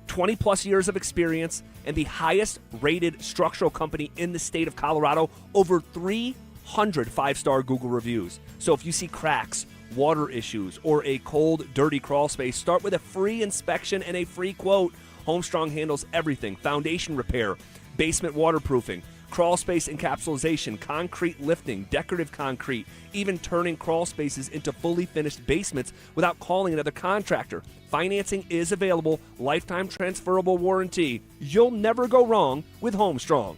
20-plus years of experience, and the highest-rated structural company in the state of Colorado. Over 300 five-star Google reviews. So if you see cracks, water issues, or a cold, dirty crawl space, start with a free inspection and a free quote. Homestrong handles everything: foundation repair, basement waterproofing, crawl space encapsulation, concrete lifting, decorative concrete, even turning crawl spaces into fully finished basements without calling another contractor. Financing is available, lifetime transferable warranty. You'll never go wrong with Homestrong.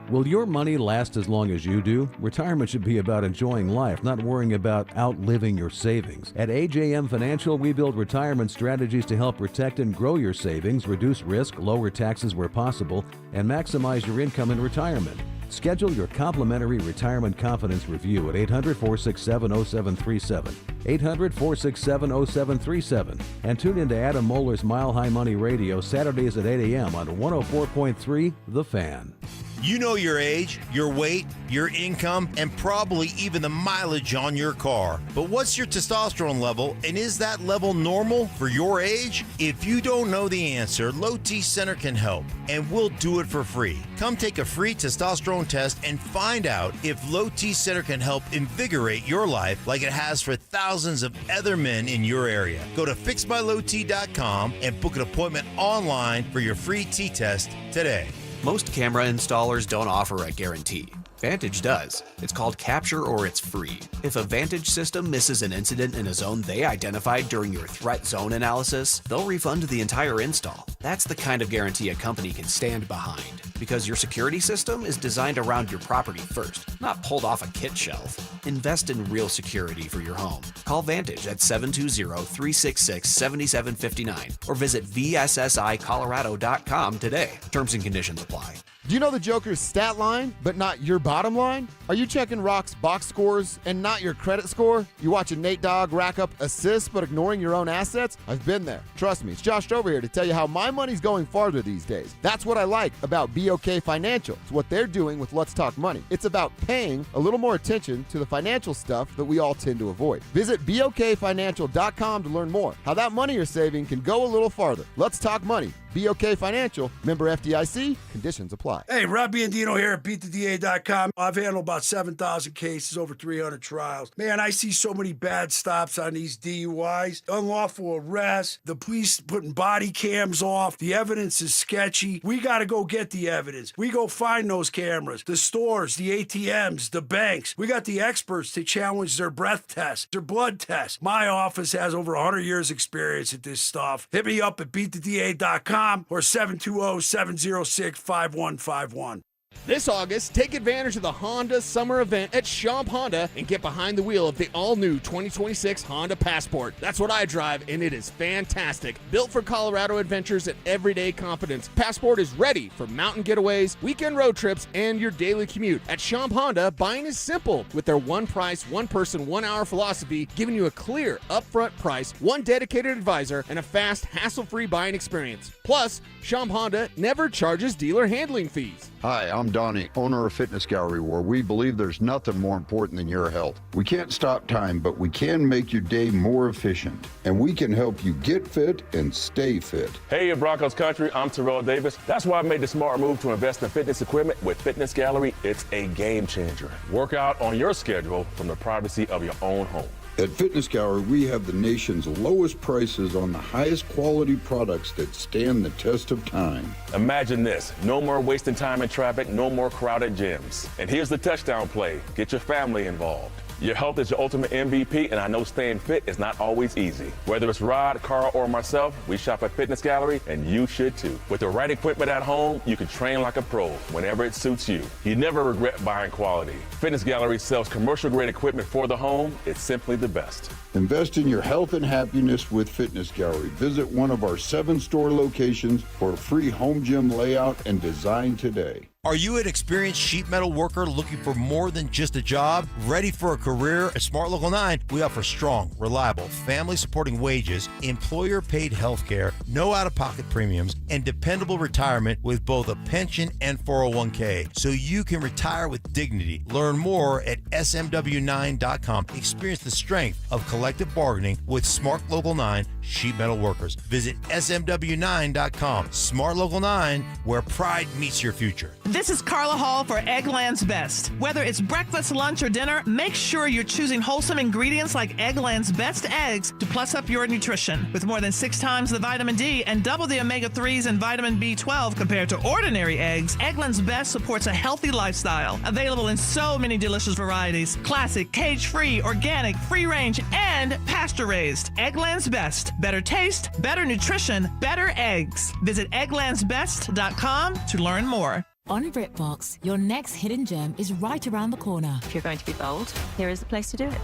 Will your money last as long as you do? Retirement should be about enjoying life, not worrying about outliving your savings. At AJM Financial, we build retirement strategies to help protect and grow your savings, reduce risk, lower taxes where possible, and maximize your income in retirement. Schedule your complimentary retirement confidence review at 800-467-0737, 800-467-0737, and tune in to Adam Moeller's Mile High Money Radio Saturdays at 8 a.m. on 104.3 The Fan. You know your age, your weight, your income, and probably even the mileage on your car. But what's your testosterone level, and is that level normal for your age? If you don't know the answer, Low T Center can help, and we'll do it for free. Come take a free testosterone test and find out if Low T Center can help invigorate your life like it has for thousands of other men in your area. Go to fixmylowt.com and book an appointment online for your free T test today. Most camera installers don't offer a guarantee. Vantage does. It's called Capture or it's free. If a Vantage system misses an incident in a zone they identified during your threat zone analysis, they'll refund the entire install. That's the kind of guarantee a company can stand behind, because your security system is designed around your property first, not pulled off a kit shelf. Invest in real security for your home. Call Vantage at 720-366-7759 or visit VSSIColorado.com today. Terms and conditions apply. Do you know the Joker's stat line, but not your bottom line? Are you checking Rock's box scores and not your credit score? You watching Nate Dogg rack up assists but ignoring your own assets? I've been there. Trust me, it's Josh over here to tell you how my money's going farther these days. That's what I like about BOK Financial. It's what they're doing with Let's Talk Money. It's about paying a little more attention to the financial stuff that we all tend to avoid. Visit BOKFinancial.com to learn more how that money you're saving can go a little farther. Let's Talk Money. BOK Financial, member FDIC, conditions apply. Hey, Rob Biandino here at BeatTheDA.com. I've handled about 7,000 cases, over 300 trials. Man, I see so many bad stops on these DUIs, unlawful arrests, the police putting body cams off, the evidence is sketchy. We got to go get the evidence. We go find those cameras, the stores, the ATMs, the banks. We got the experts to challenge their breath tests, their blood tests. My office has over 100 years experience at this stuff. Hit me up at BeatTheDA.com. or 720-706-5151. This August, take advantage of the Honda Summer Event at Schomp Honda and get behind the wheel of the all-new 2026 Honda Passport. That's what I drive, and it is fantastic. Built for Colorado adventures and everyday confidence, Passport is ready for mountain getaways, weekend road trips, and your daily commute. At Schomp Honda, buying is simple with their one price, one person, 1 hour philosophy, giving you a clear, upfront price, one dedicated advisor, and a fast, hassle-free buying experience. Plus, Schomp Honda never charges dealer handling fees. Hi, I'm Donnie, owner of Fitness Gallery, where we believe there's nothing more important than your health. We can't stop time, but we can make your day more efficient. And we can help you get fit and stay fit. Hey, Broncos country, I'm Terrell Davis. That's why I made the smart move to invest in fitness equipment with Fitness Gallery. It's a game changer. Work out on your schedule from the privacy of your own home. At Fitness Gallery, we have the nation's lowest prices on the highest quality products that stand the test of time. Imagine this, no more wasting time in traffic, no more crowded gyms. And here's the touchdown play, get your family involved. Your health is your ultimate MVP, and I know staying fit is not always easy. Whether it's Rod, Carl, or myself, we shop at Fitness Gallery, and you should too. With the right equipment at home, you can train like a pro whenever it suits you. You never regret buying quality. Fitness Gallery sells commercial-grade equipment for the home. It's simply the best. Invest in your health and happiness with Fitness Gallery. Visit one of our 7 store locations for a free home gym layout and design today. Are you an experienced sheet metal worker looking for more than just a job? Ready for a career? At Smart Local 9, we offer strong, reliable, family-supporting wages, employer-paid health care, no out-of-pocket premiums, and dependable retirement with both a pension and 401k, so you can retire with dignity. Learn more at smw9.com. Experience the strength of collective bargaining with Smart Local 9 sheet metal workers. Visit smw9.com. Smart Local 9, where pride meets your future. This is Carla Hall for Eggland's Best. Whether it's breakfast, lunch, or dinner, make sure you're choosing wholesome ingredients like Eggland's Best Eggs to plus up your nutrition. With more than 6 times the vitamin D and double the omega-3s and vitamin B12 compared to ordinary eggs, Eggland's Best supports a healthy lifestyle. Available in so many delicious varieties. Classic, cage-free, organic, free-range, and pasture-raised. Eggland's Best. Better taste, better nutrition, better eggs. Visit egglandsbest.com to learn more. On BritBox, your next hidden gem is right around the corner. If you're going to be bold, here is the place to do it.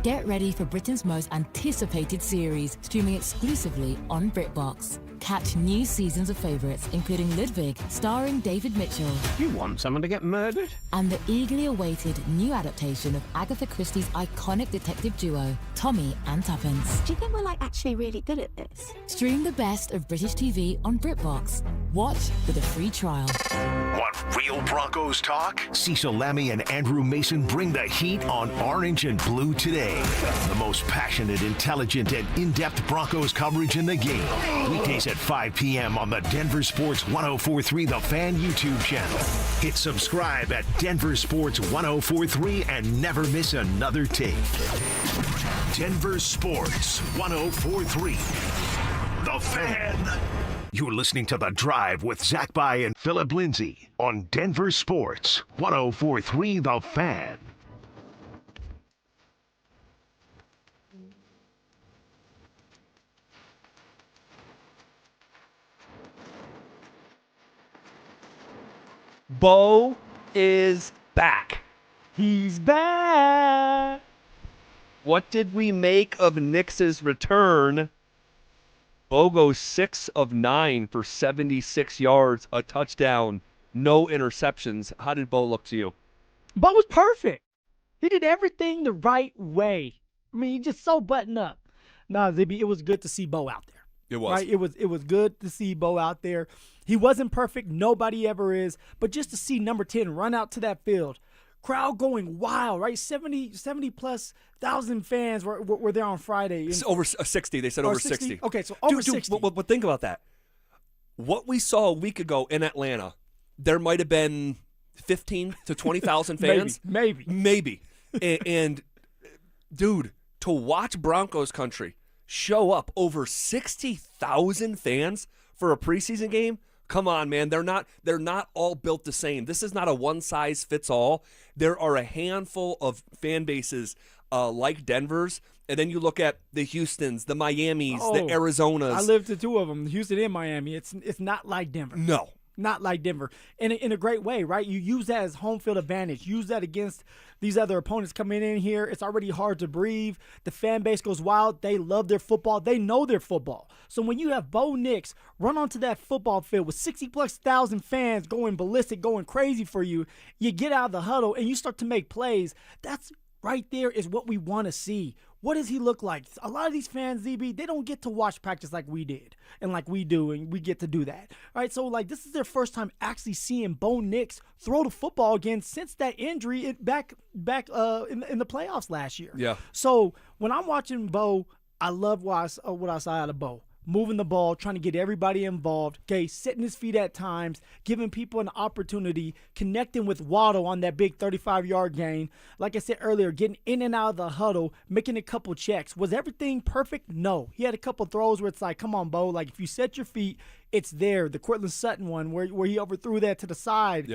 Get ready for Britain's most anticipated series, streaming exclusively on BritBox. Catch new seasons of favourites, including Ludwig, starring David Mitchell. You want someone to get murdered? And the eagerly awaited new adaptation of Agatha Christie's iconic detective duo, Tommy and Tuppence. Do you think we're actually really good at this? Stream the best of British TV on BritBox. Watch with a free trial. Want real Broncos talk? Cecil Lammy and Andrew Mason bring the heat on Orange and Blue today. The most passionate, intelligent, and in-depth Broncos coverage in the game. Weekdays at 5 p.m. on the Denver Sports 104.3 The Fan YouTube channel. Hit subscribe at Denver Sports 104.3 and never miss another take. Denver Sports 104.3 The Fan. You're listening to The Drive with Zach By and Phillip Lindsay on Denver Sports 104.3 The Fan. Bo is back. He's back. What did we make of Nix's return? Bo goes 6 of 9 for 76 yards, a touchdown, no interceptions. How did Bo look to you? Bo was perfect. He did everything the right way. I mean, he just so buttoned up. Nah, Zibby, it was good to see Bo out there. It was. Right? It was good to see Bo out there. He wasn't perfect. Nobody ever is. But just to see number 10 run out to that field, crowd going wild, right? 70+ thousand fans were there on Friday. It's over 60. They said over 60. Okay, so over Dude, 60. but think about that. What we saw a week ago in Atlanta, there might have been 15 to 20,000 fans. Maybe. and, dude, to watch Broncos country show up over 60,000 fans for a preseason game, come on, man. They're not all built the same. This is not a one-size-fits-all. There are a handful of fan bases like Denver's, and then you look at the Houstons, the Miamis, the Arizonas. I lived to two of them, Houston and Miami. It's not like Denver. No. Not like Denver. In a great way, right? You use that as home field advantage. Use that against these other opponents coming in here. It's already hard to breathe. The fan base goes wild. They love their football. They know their football. So when you have Bo Nix run onto that football field with 60+ thousand fans going ballistic, going crazy for you, you get out of the huddle and you start to make plays. That's right there is what we want to see. What does he look like? A lot of these fans, ZB, they don't get to watch practice like we did and like we do, and we get to do that. All right, so like this is their first time actually seeing Bo Nix throw the football again since that injury back in the playoffs last year. Yeah. So when I'm watching Bo, I love what I saw out of Bo. Moving the ball, trying to get everybody involved, okay, setting his feet at times, giving people an opportunity, connecting with Waddle on that big 35-yard gain. Like I said earlier, getting in and out of the huddle, making a couple checks. Was everything perfect? No. He had a couple throws where it's like, come on, Bo, like if you set your feet, it's there. The Cortland Sutton one where he overthrew that to the side,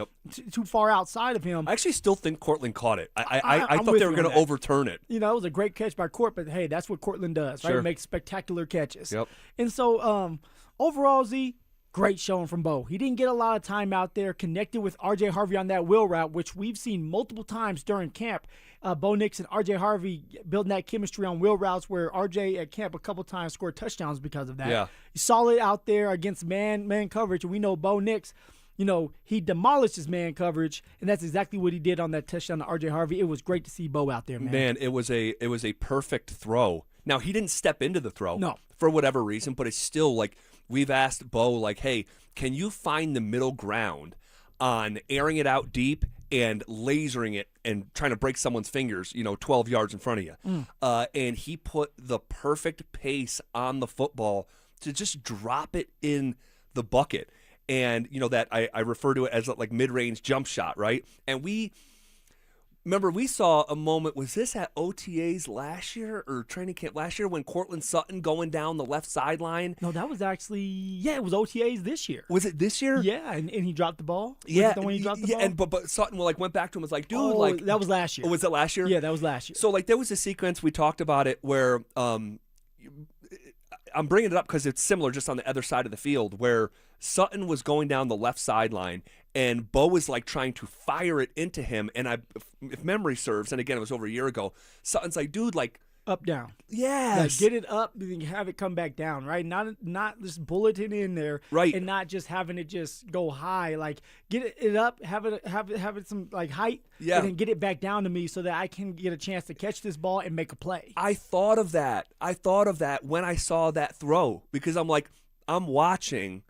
too far outside of him. I actually still think Cortland caught it. I thought they were going to overturn it. You know, it was a great catch by Court, but hey, that's what Cortland does, right? Sure. He makes spectacular catches. Yep. And so overall, Z, great showing from Bo. He didn't get a lot of time out there, connected with R.J. Harvey on that wheel route, which we've seen multiple times during camp. Bo Nix and R.J. Harvey building that chemistry on wheel routes where R.J. at camp a couple times scored touchdowns because of that. Yeah. He's solid out there against man coverage, and we know Bo Nix, you know, he demolished his man coverage, and that's exactly what he did on that touchdown to R.J. Harvey. It was great to see Bo out there, man. Man, it was a perfect throw. Now, he didn't step into the throw for whatever reason, but it's still like we've asked Bo, like, hey, can you find the middle ground on airing it out deep and lasering it and trying to break someone's fingers, 12 yards in front of you. And he put the perfect pace on the football to just drop it in the bucket. And, that I refer to it as like mid-range jump shot, right? And we saw a moment, was this at OTAs last year or training camp last year when Cortland Sutton going down the left sideline? No, that was actually, it was OTAs this year. Was it this year? Yeah, and he dropped the ball? Yeah. Was it the one he dropped the ball? And but Sutton went back to him and was like, dude, that was last year. Oh, was it last year? Yeah, that was last year. So, there was a sequence, we talked about it, where I'm bringing it up because it's similar just on the other side of the field, where Sutton was going down the left sideline, and Bo was trying to fire it into him. And if memory serves, and again, it was over a year ago, Sutton's like, dude, up, down. Yes. Get it up and have it come back down, right? Not just bulleting in there, right? And not just having it just go high. Get it up, have it some height, yeah, and then get it back down to me so that I can get a chance to catch this ball and make a play. I thought of that when I saw that throw, because I'm watching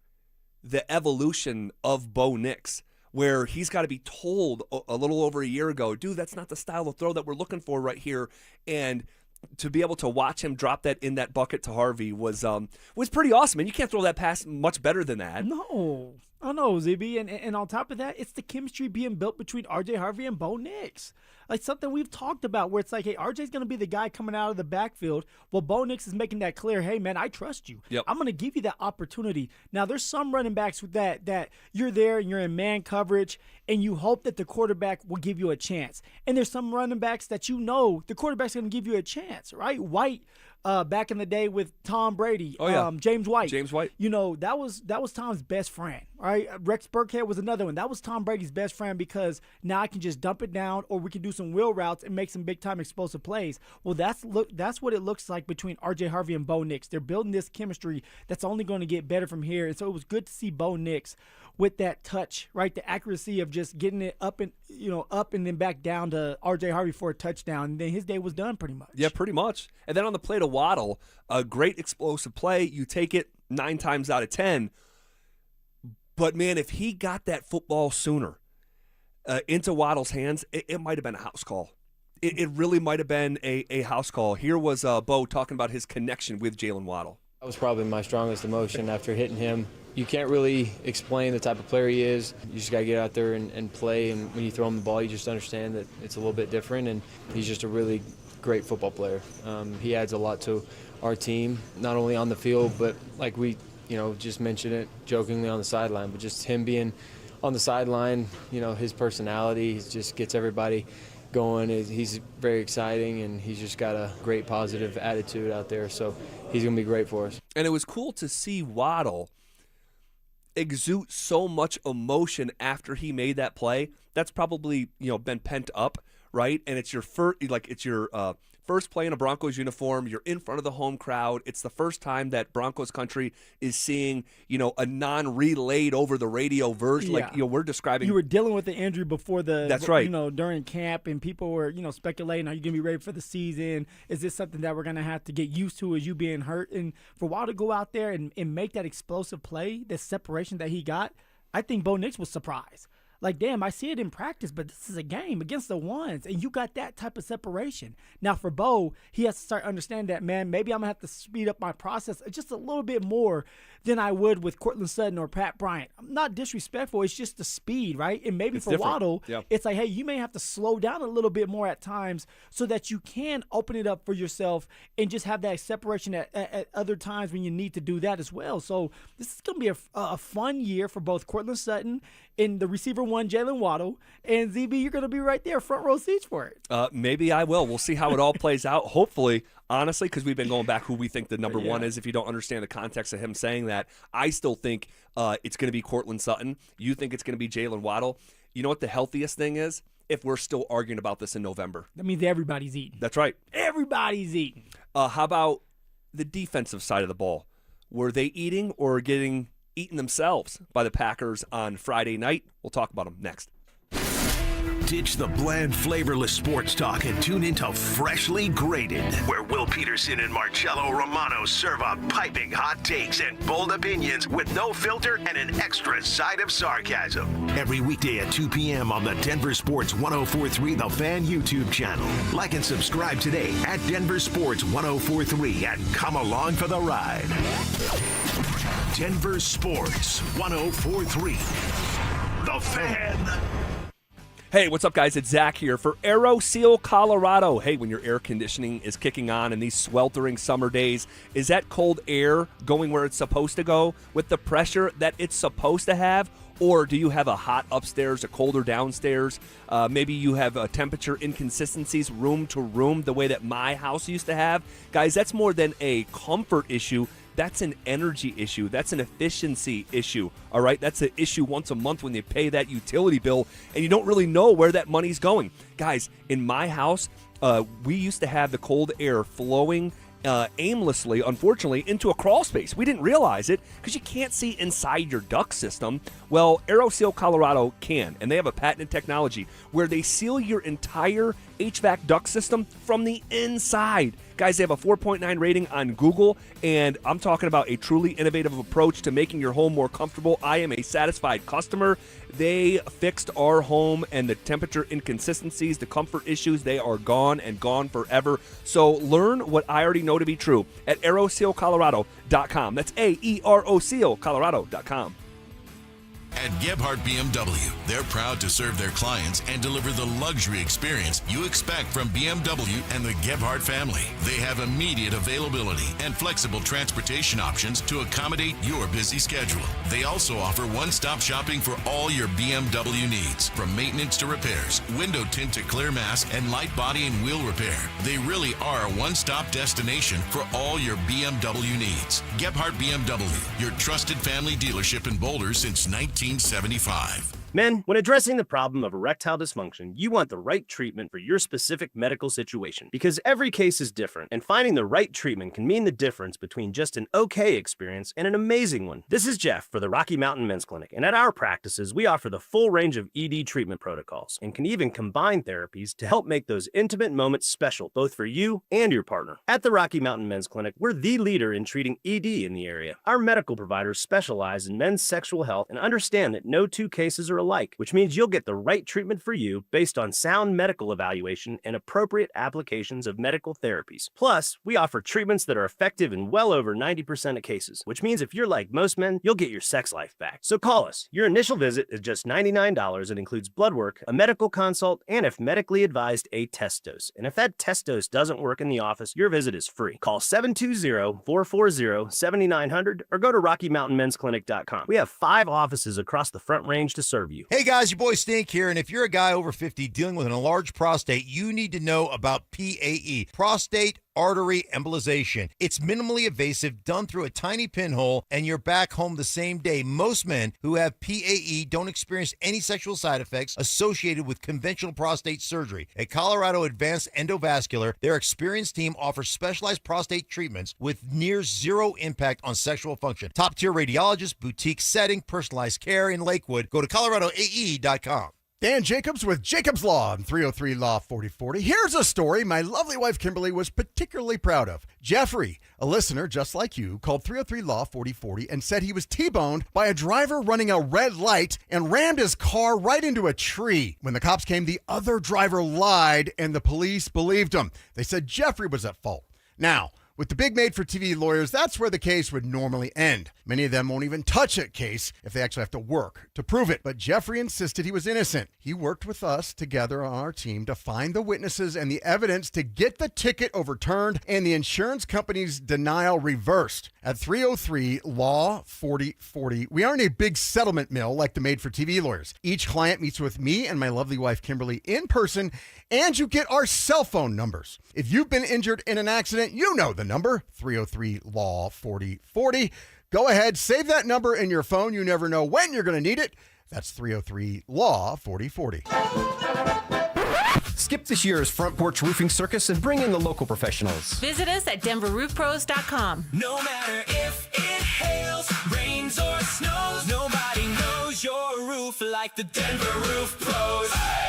the evolution of Bo Nix, where he's got to be told a little over a year ago, dude, that's not the style of throw that we're looking for right here. And to be able to watch him drop that in that bucket to Harvey was pretty awesome. And you can't throw that pass much better than that. No. I know, ZB, and on top of that, it's the chemistry being built between RJ Harvey and Bo Nix. Like something we've talked about where it's like, hey, RJ's going to be the guy coming out of the backfield. Well, Bo Nix is making that clear, hey, man, I trust you. Yep. I'm going to give you that opportunity. Now, there's some running backs with that you're there and you're in man coverage and you hope that the quarterback will give you a chance. And there's some running backs that you know the quarterback's going to give you a chance, right? White, back in the day with Tom Brady, James White. You know, that was Tom's best friend, right? Rex Burkhead was another one. That was Tom Brady's best friend because now I can just dump it down or we can do some wheel routes and make some big-time explosive plays. Well, that's what it looks like between R.J. Harvey and Bo Nix. They're building this chemistry that's only going to get better from here. And so it was good to see Bo Nix with that touch, right? The accuracy of just getting it up and then back down to R.J. Harvey for a touchdown. And then his day was done pretty much. Yeah, pretty much. And then on the play to Waddle, a great explosive play. You take it 9 times out of 10. But, man, if he got that football sooner into Waddle's hands, it might have been a house call. It really might have been a house call. Here was Bo talking about his connection with Jalen Waddle. That was probably my strongest emotion after hitting him. You can't really explain the type of player he is. You just got to get out there and play, and when you throw him the ball, you just understand that it's a little bit different, and he's just a really great football player. He adds a lot to our team, not only on the field, but like we just mentioned it jokingly on the sideline, but just him being on the sideline, his personality just gets everybody going. He's very exciting, and he's just got a great positive attitude out there, so he's going to be great for us. And it was cool to see Waddle exude so much emotion after he made that play. That's probably been pent up, right? And it's your first play in a Broncos uniform. You're in front of the home crowd. It's the first time that Broncos country is seeing a non-relayed over the radio version. Yeah. Like we're describing. You were dealing with the injury before That's right. During camp, and people were speculating, are you going to be ready for the season? Is this something that we're going to have to get used to as you being hurt? And for a while to go out there and make that explosive play, the separation that he got, I think Bo Nix was surprised. Like, damn, I see it in practice, but this is a game against the ones, and you got that type of separation. Now, for Bo, he has to start understanding that, man, maybe I'm going to have to speed up my process just a little bit more than I would with Cortland Sutton or Pat Bryant. I'm not disrespectful. It's just the speed, right? And maybe for Waddle, It's like, hey, you may have to slow down a little bit more at times so that you can open it up for yourself and just have that separation at other times when you need to do that as well. So this is going to be a fun year for both Cortland Sutton and the receiver one, Jalen Waddle. And ZB, you're going to be right there, front row seats for it. Maybe I will. We'll see how it all plays out. Hopefully, honestly, because we've been going back who we think the number one is. If you don't understand the context of him saying that, I still think it's going to be Cortland Sutton. You think it's going to be Jalen Waddle. You know what the healthiest thing is? If we're still arguing about this in November. That means everybody's eating. That's right. Everybody's eating. How about the defensive side of the ball? Were they eating or getting eaten themselves by the Packers on Friday night? We'll talk about them next. Ditch the bland, flavorless sports talk and tune into Freshly Grated, where Will Peterson and Marcello Romano serve up piping hot takes and bold opinions with no filter and an extra side of sarcasm. Every weekday at 2 p.m. on the Denver Sports 104.3 The Fan YouTube channel. Like and subscribe today at Denver Sports 104.3 and come along for the ride. Denver Sports 104.3 The Fan. Hey, what's up, guys? It's Zach here for Aero Seal Colorado. Hey, when your air conditioning is kicking on in these sweltering summer days, is that cold air going where it's supposed to go with the pressure that it's supposed to have? Or do you have a hot upstairs, a colder downstairs? Maybe you have temperature inconsistencies room to room the way that my house used to have. Guys, that's more than a comfort issue. That's an energy issue. That's an efficiency issue, all right? That's an issue once a month when you pay that utility bill and you don't really know where that money's going. Guys, in my house, we used to have the cold air flowing aimlessly, unfortunately, into a crawl space. We didn't realize it because you can't see inside your duct system. Well, AeroSeal Colorado can, and they have a patented technology where they seal your entire HVAC duct system from the inside. Guys, they have a 4.9 rating on Google, and I'm talking about a truly innovative approach to making your home more comfortable. I am a satisfied customer. They fixed our home and the temperature inconsistencies, the comfort issues, they are gone and gone forever. So learn what I already know to be true at aerosealcolorado.com. That's AEROSealcolorado.com. At Gebhardt BMW, they're proud to serve their clients and deliver the luxury experience you expect from BMW and the Gebhardt family. They have immediate availability and flexible transportation options to accommodate your busy schedule. They also offer one-stop shopping for all your BMW needs, from maintenance to repairs, window tint to clear mask, and light body and wheel repair. They really are a one-stop destination for all your BMW needs. Gebhardt BMW, your trusted family dealership in Boulder since 1975. Men, when addressing the problem of erectile dysfunction, you want the right treatment for your specific medical situation because every case is different, and finding the right treatment can mean the difference between just an okay experience and an amazing one. This is Jeff for the Rocky Mountain Men's Clinic, and at our practices, we offer the full range of ED treatment protocols and can even combine therapies to help make those intimate moments special, both for you and your partner. At the Rocky Mountain Men's Clinic, we're the leader in treating ED in the area. Our medical providers specialize in men's sexual health and understand that no two cases are alike, which means you'll get the right treatment for you based on sound medical evaluation and appropriate applications of medical therapies. Plus, we offer treatments that are effective in well over 90% of cases, which means if you're like most men, you'll get your sex life back. So call us. Your initial visit is just $99 and includes blood work, a medical consult, and if medically advised, a test dose. And if that test dose doesn't work in the office, your visit is free. Call 720-440-7900 or go to RockyMountainMen'sClinic.com. We have 5 offices across the Front Range to serve you. Hey guys, your boy Stink here, and if you're a guy over 50 dealing with an enlarged prostate, you need to know about PAE, prostate artery embolization. It's minimally invasive, done through a tiny pinhole, and you're back home the same day. Most men who have PAE don't experience any sexual side effects associated with conventional prostate surgery. At Colorado Advanced Endovascular, their experienced team offers specialized prostate treatments with near zero impact on sexual function. Top-tier radiologists, boutique setting, personalized care in Lakewood. Go to coloradoae.com. Dan Jacobs with Jacobs Law on 303 Law 4040. Here's a story my lovely wife Kimberly was particularly proud of. Jeffrey, a listener just like you, called 303 Law 4040 and said he was T-boned by a driver running a red light and rammed his car right into a tree. When the cops came, the other driver lied and the police believed him. They said Jeffrey was at fault. Now, with the big made-for-TV lawyers, that's where the case would normally end. Many of them won't even touch a case if they actually have to work to prove it. But Jeffrey insisted he was innocent. He worked with us together on our team to find the witnesses and the evidence to get the ticket overturned and the insurance company's denial reversed. At 303 Law 4040, we aren't a big settlement mill like the made-for-TV lawyers. Each client meets with me and my lovely wife Kimberly in person, and you get our cell phone numbers. If you've been injured in an accident, you know the number, 303 Law 4040. Go ahead, save that number in your phone. You never know when you're going to need it. That's 303 Law 4040. Skip this year's Front Porch Roofing Circus and bring in the local professionals. Visit us at DenverRoofPros.com. No matter if it hails, rains, or snows, nobody knows your roof like the Denver Roof Pros. Hey!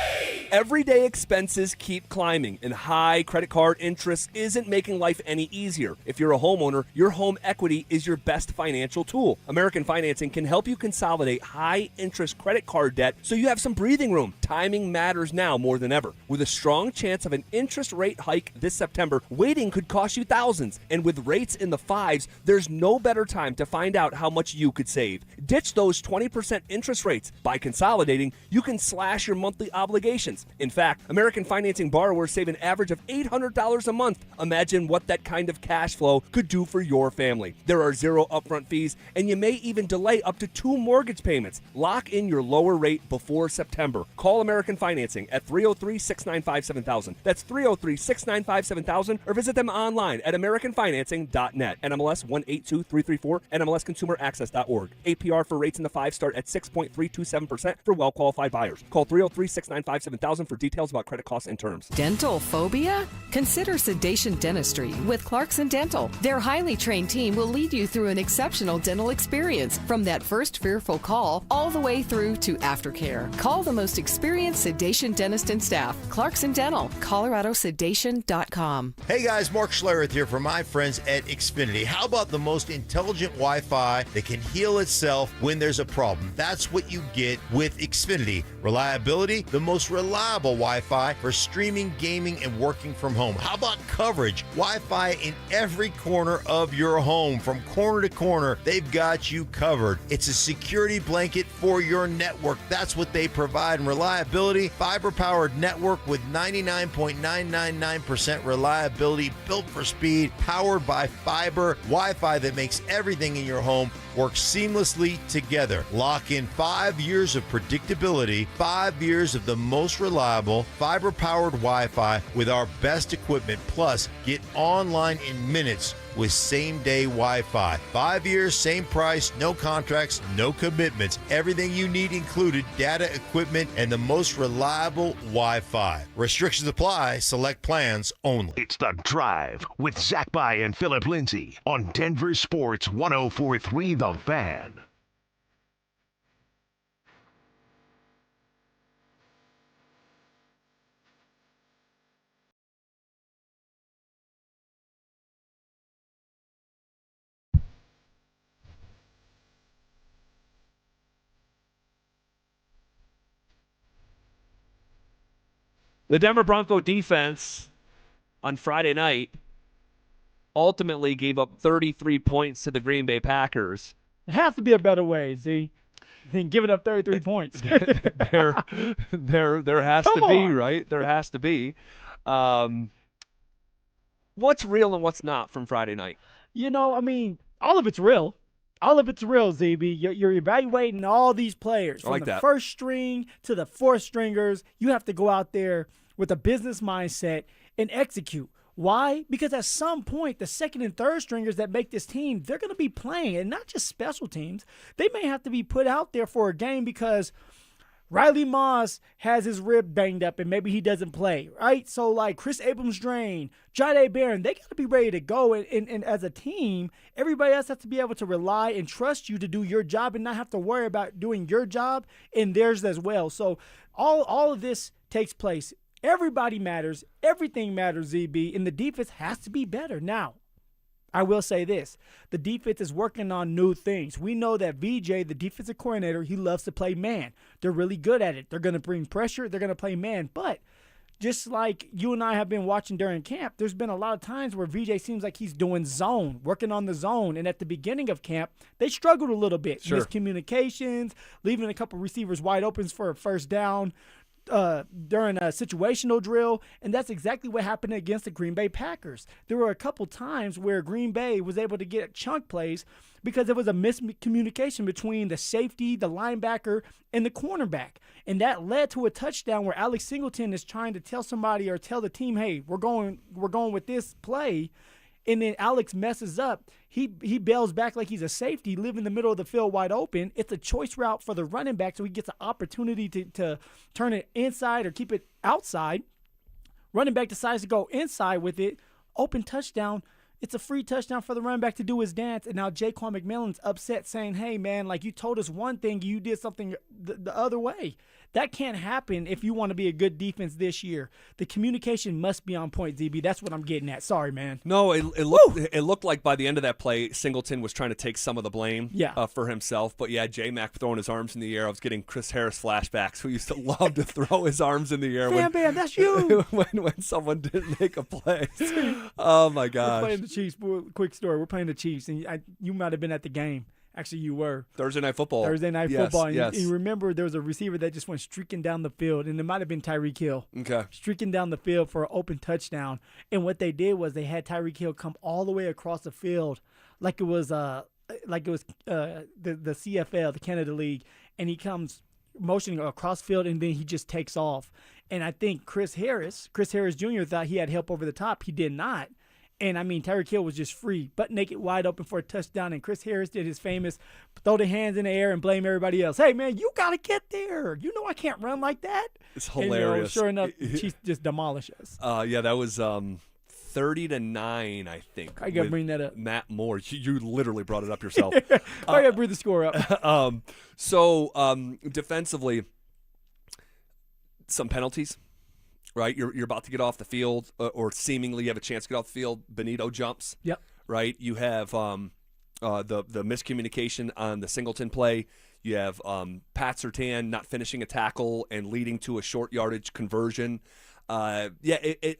Everyday expenses keep climbing, and high credit card interest isn't making life any easier. If you're a homeowner, your home equity is your best financial tool. American Financing can help you consolidate high-interest credit card debt so you have some breathing room. Timing matters now more than ever. With a strong chance of an interest rate hike this September, waiting could cost you thousands. And with rates in the 5s, there's no better time to find out how much you could save. Ditch those 20% interest rates. By consolidating, you can slash your monthly obligations. In fact, American Financing borrowers save an average of $800 a month. Imagine what that kind of cash flow could do for your family. There are 0 upfront fees, and you may even delay up to 2 mortgage payments. Lock in your lower rate before September. Call American Financing at 303-695-7000. That's 303-695-7000, or visit them online at AmericanFinancing.net. NMLS 182334, NMLSConsumerAccess.org. APR for rates in the 5 start at 6.327% for well-qualified buyers. Call 303-695-7000 for details about credit costs and terms. Dental phobia? Consider Sedation Dentistry with Clarkson Dental. Their highly trained team will lead you through an exceptional dental experience from that first fearful call all the way through to aftercare. Call the most experienced sedation dentist and staff. Clarkson Dental, ColoradoSedation.com. Hey guys, Mark Schlereth here from my friends at Xfinity. How about the most intelligent Wi-Fi that can heal itself when there's a problem? That's what you get with Xfinity. Reliability, the most reliable reliable Wi-Fi for streaming, gaming, and working from home. How about coverage? Wi-Fi in every corner of your home. From corner to corner, they've got you covered. It's a security blanket for your network. That's what they provide. And reliability, fiber-powered network with 99.999% reliability, built for speed, powered by fiber, Wi-Fi that makes everything in your home work seamlessly together. Lock in 5 years of predictability, 5 years of the most reliable fiber-powered Wi-Fi with our best equipment. Plus, get online in minutes with same-day Wi-Fi. 5 years, same price, no contracts, no commitments. Everything you need included, data, equipment, and the most reliable Wi-Fi. Restrictions apply. Select plans only. It's The Drive with Zach By and Phillip Lindsay on Denver Sports 104.3 The Fan. The Denver Bronco defense on Friday night ultimately gave up 33 points to the Green Bay Packers. It has to be a better way, Z, than giving up 33 points. There has to be, right? There has to be. What's real and what's not from Friday night? You know, I mean, all of it's real. All of it's real, ZB. You're evaluating all these players from the first string to the fourth stringers. You have to go out there with a business mindset and execute. Why? Because at some point, the second and third stringers that make this team, they're going to be playing, and not just special teams. They may have to be put out there for a game because Riley Moss has his rib banged up and maybe he doesn't play, right? So, like Chris Abrams-Drain, Jahdae Barron, they got to be ready to go. And as a team, everybody else has to be able to rely and trust you to do your job and not have to worry about doing your job and theirs as well. So all of this takes place. Everybody matters. Everything matters, ZB, and the defense has to be better. Now, I will say this. The defense is working on new things. We know that VJ, the defensive coordinator, he loves to play man. They're really good at it. They're going to bring pressure. They're going to play man. But just like you and I have been watching during camp, there's been a lot of times where VJ seems like he's doing zone, working on the zone. And at the beginning of camp, they struggled a little bit. Sure. Miscommunications, leaving a couple receivers wide open for a first down during a situational drill, and that's exactly what happened against the Green Bay Packers. There were a couple times where Green Bay was able to get chunk plays because there was a miscommunication between the safety, the linebacker, and the cornerback, and that led to a touchdown where Alex Singleton is trying to tell somebody or tell the team, hey, we're going with this play. And then Alex messes up. He bails back like he's a safety, live in the middle of the field wide open. It's a choice route for the running back, so he gets an opportunity to turn it inside or keep it outside. Running back decides to go inside with it. Open touchdown. It's a free touchdown for the running back to do his dance. And now Jaquan McMillan's upset saying, hey, man, like you told us one thing, you did something the other way. That can't happen if you want to be a good defense this year. The communication must be on point, ZB. That's what I'm getting at. Sorry, man. No, it looked like by the end of that play, Singleton was trying to take some of the blame for himself. But, yeah, J-Mac throwing his arms in the air. I was getting Chris Harris flashbacks, who used to love to throw his arms in the air. Bam, that's you. when someone didn't make a play. Oh, my gosh. We're playing the Chiefs. Quick story. We're playing the Chiefs, and you might have been at the game. Actually, you were. Thursday Night Football. And yes. you remember there was a receiver that just went streaking down the field, and it might have been Tyreek Hill. Okay. Streaking down the field for an open touchdown. And what they did was they had Tyreek Hill come all the way across the field like it was the CFL, the Canada League, and he comes motioning across field, and then he just takes off. And I think Chris Harris Jr. thought he had help over the top. He did not. And, I mean, Tyreek Hill was just free, butt naked, wide open for a touchdown. And Chris Harris did his famous throw the hands in the air and blame everybody else. Hey, man, you got to get there. You know I can't run like that. It's hilarious. And, sure enough, the Chiefs just demolish us. Yeah, that was 30-9, I think. I got to bring that up. Matt Moore. You literally brought it up yourself. I got to bring the score up. So, defensively, some penalties. Right, you're about to get off the field, or seemingly you have a chance to get off the field. Benito jumps. Yep. Right, you have the miscommunication on the Singleton play. You have Pat Surtain not finishing a tackle and leading to a short yardage conversion. I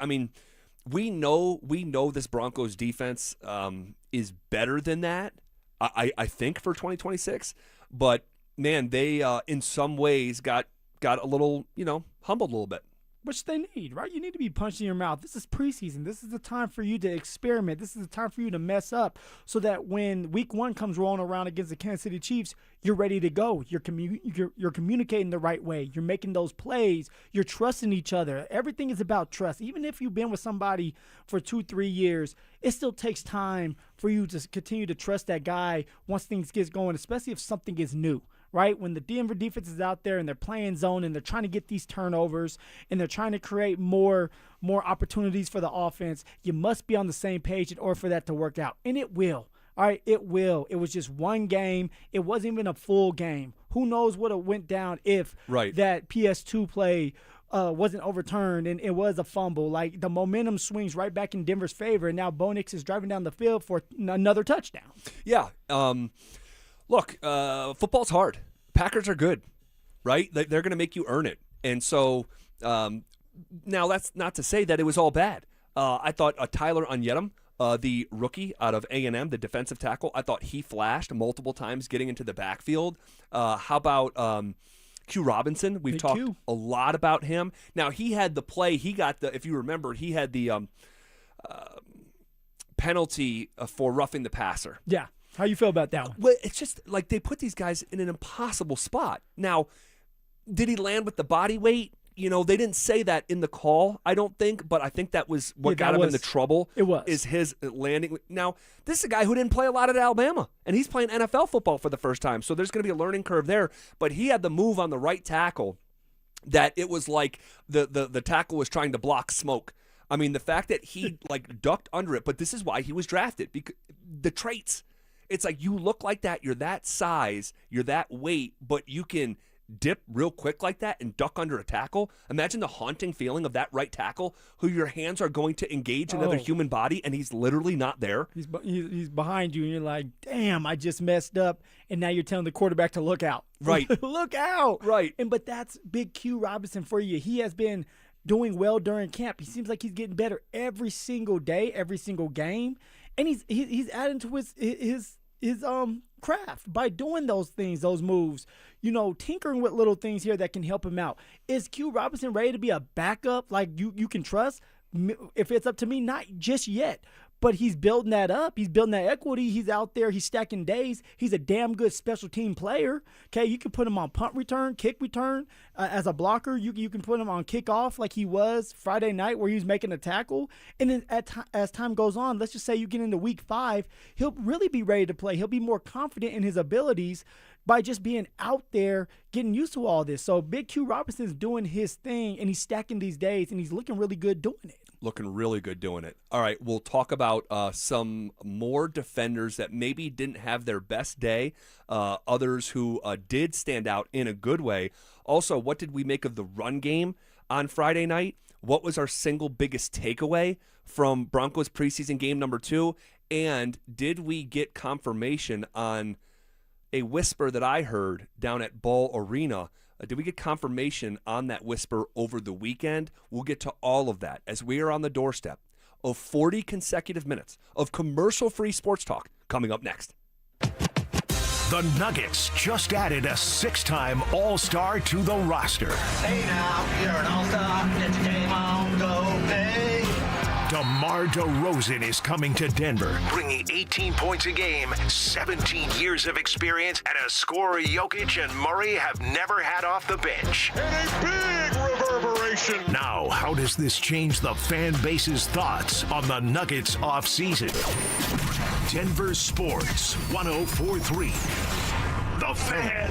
mean, we know this Broncos defense is better than that. I think for 2026, but man, they in some ways got a little humbled a little bit. Which they need, right? You need to be punched in your mouth. This is preseason. This is the time for you to experiment. This is the time for you to mess up so that when week 1 comes rolling around against the Kansas City Chiefs, you're ready to go. You're communicating the right way. You're making those plays. You're trusting each other. Everything is about trust. Even if you've been with somebody for 2-3 years, it still takes time for you to continue to trust that guy once things get going, especially if something is new. Right? When the Denver defense is out there and they're playing zone and they're trying to get these turnovers and they're trying to create more opportunities for the offense, you must be on the same page in order for that to work out. And it will. All right, it will. It was just one game. It wasn't even a full game. Who knows what went down if that PS2 play wasn't overturned and it was a fumble. Like, the momentum swings right back in Denver's favor, and now Bo Nix is driving down the field for another touchdown. Yeah. Look, football's hard. Packers are good, right? They're going to make you earn it. And so now that's not to say that it was all bad. I thought Tyler Onyedem, the rookie out of A&M, the defensive tackle, I thought he flashed multiple times getting into the backfield. How about Q Robinson? We've talked a lot about him. Now, he had the play. He got if you remember, he had the penalty for roughing the passer. Yeah. How you feel about that one? Well, it's just like they put these guys in an impossible spot. Now, did he land with the body weight? They didn't say that in the call, I don't think, but I think that was what got him into trouble. It was. Is his landing. Now, this is a guy who didn't play a lot at Alabama, and he's playing NFL football for the first time, so there's going to be a learning curve there. But he had the move on the right tackle that it was like the tackle was trying to block smoke. I mean, the fact that he ducked under it, but this is why he was drafted, because the traits. It's like you look like that, you're that size, you're that weight, but you can dip real quick like that and duck under a tackle. Imagine the haunting feeling of that right tackle who your hands are going to engage another human body and he's literally not there. He's behind you and you're like, damn, I just messed up. And now you're telling the quarterback to look out. Right. Look out. Right. But that's big Q Robinson for you. He has been doing well during camp. He seems like he's getting better every single day, every single game. And he's adding to his craft by doing those things, those moves, tinkering with little things here that can help him out. Is Q Robinson ready to be a backup like you can trust? If it's up to me, not just yet. But he's building that up. He's building that equity. He's out there. He's stacking days. He's a damn good special team player. Okay, you can put him on punt return, kick return as a blocker. You can put him on kickoff like he was Friday night where he was making a tackle. And then as time goes on, let's just say you get into week 5, he'll really be ready to play. He'll be more confident in his abilities by just being out there, getting used to all this. So Big Q Robinson's doing his thing, and he's stacking these days, and he's looking really good doing it. Looking really good doing it. All right, we'll talk about some more defenders that maybe didn't have their best day, others who did stand out in a good way. Also, what did we make of the run game on Friday night? What was our single biggest takeaway from Broncos preseason game number 2? And did we get confirmation on a whisper that I heard down at Ball Arena? Did we get confirmation on that whisper over the weekend? We'll get to all of that as we are on the doorstep of 40 consecutive minutes of commercial-free sports talk coming up next. The Nuggets just added a 6-time All-Star to the roster. Hey now, you're an all-star. Let your game on, go play. DeMar DeRozan is coming to Denver, bringing 18 points a game, 17 years of experience, and a scorer Jokic and Murray have never had off the bench. And a big reverberation. Now, how does this change the fan base's thoughts on the Nuggets offseason? Denver Sports 104.3. The Fan.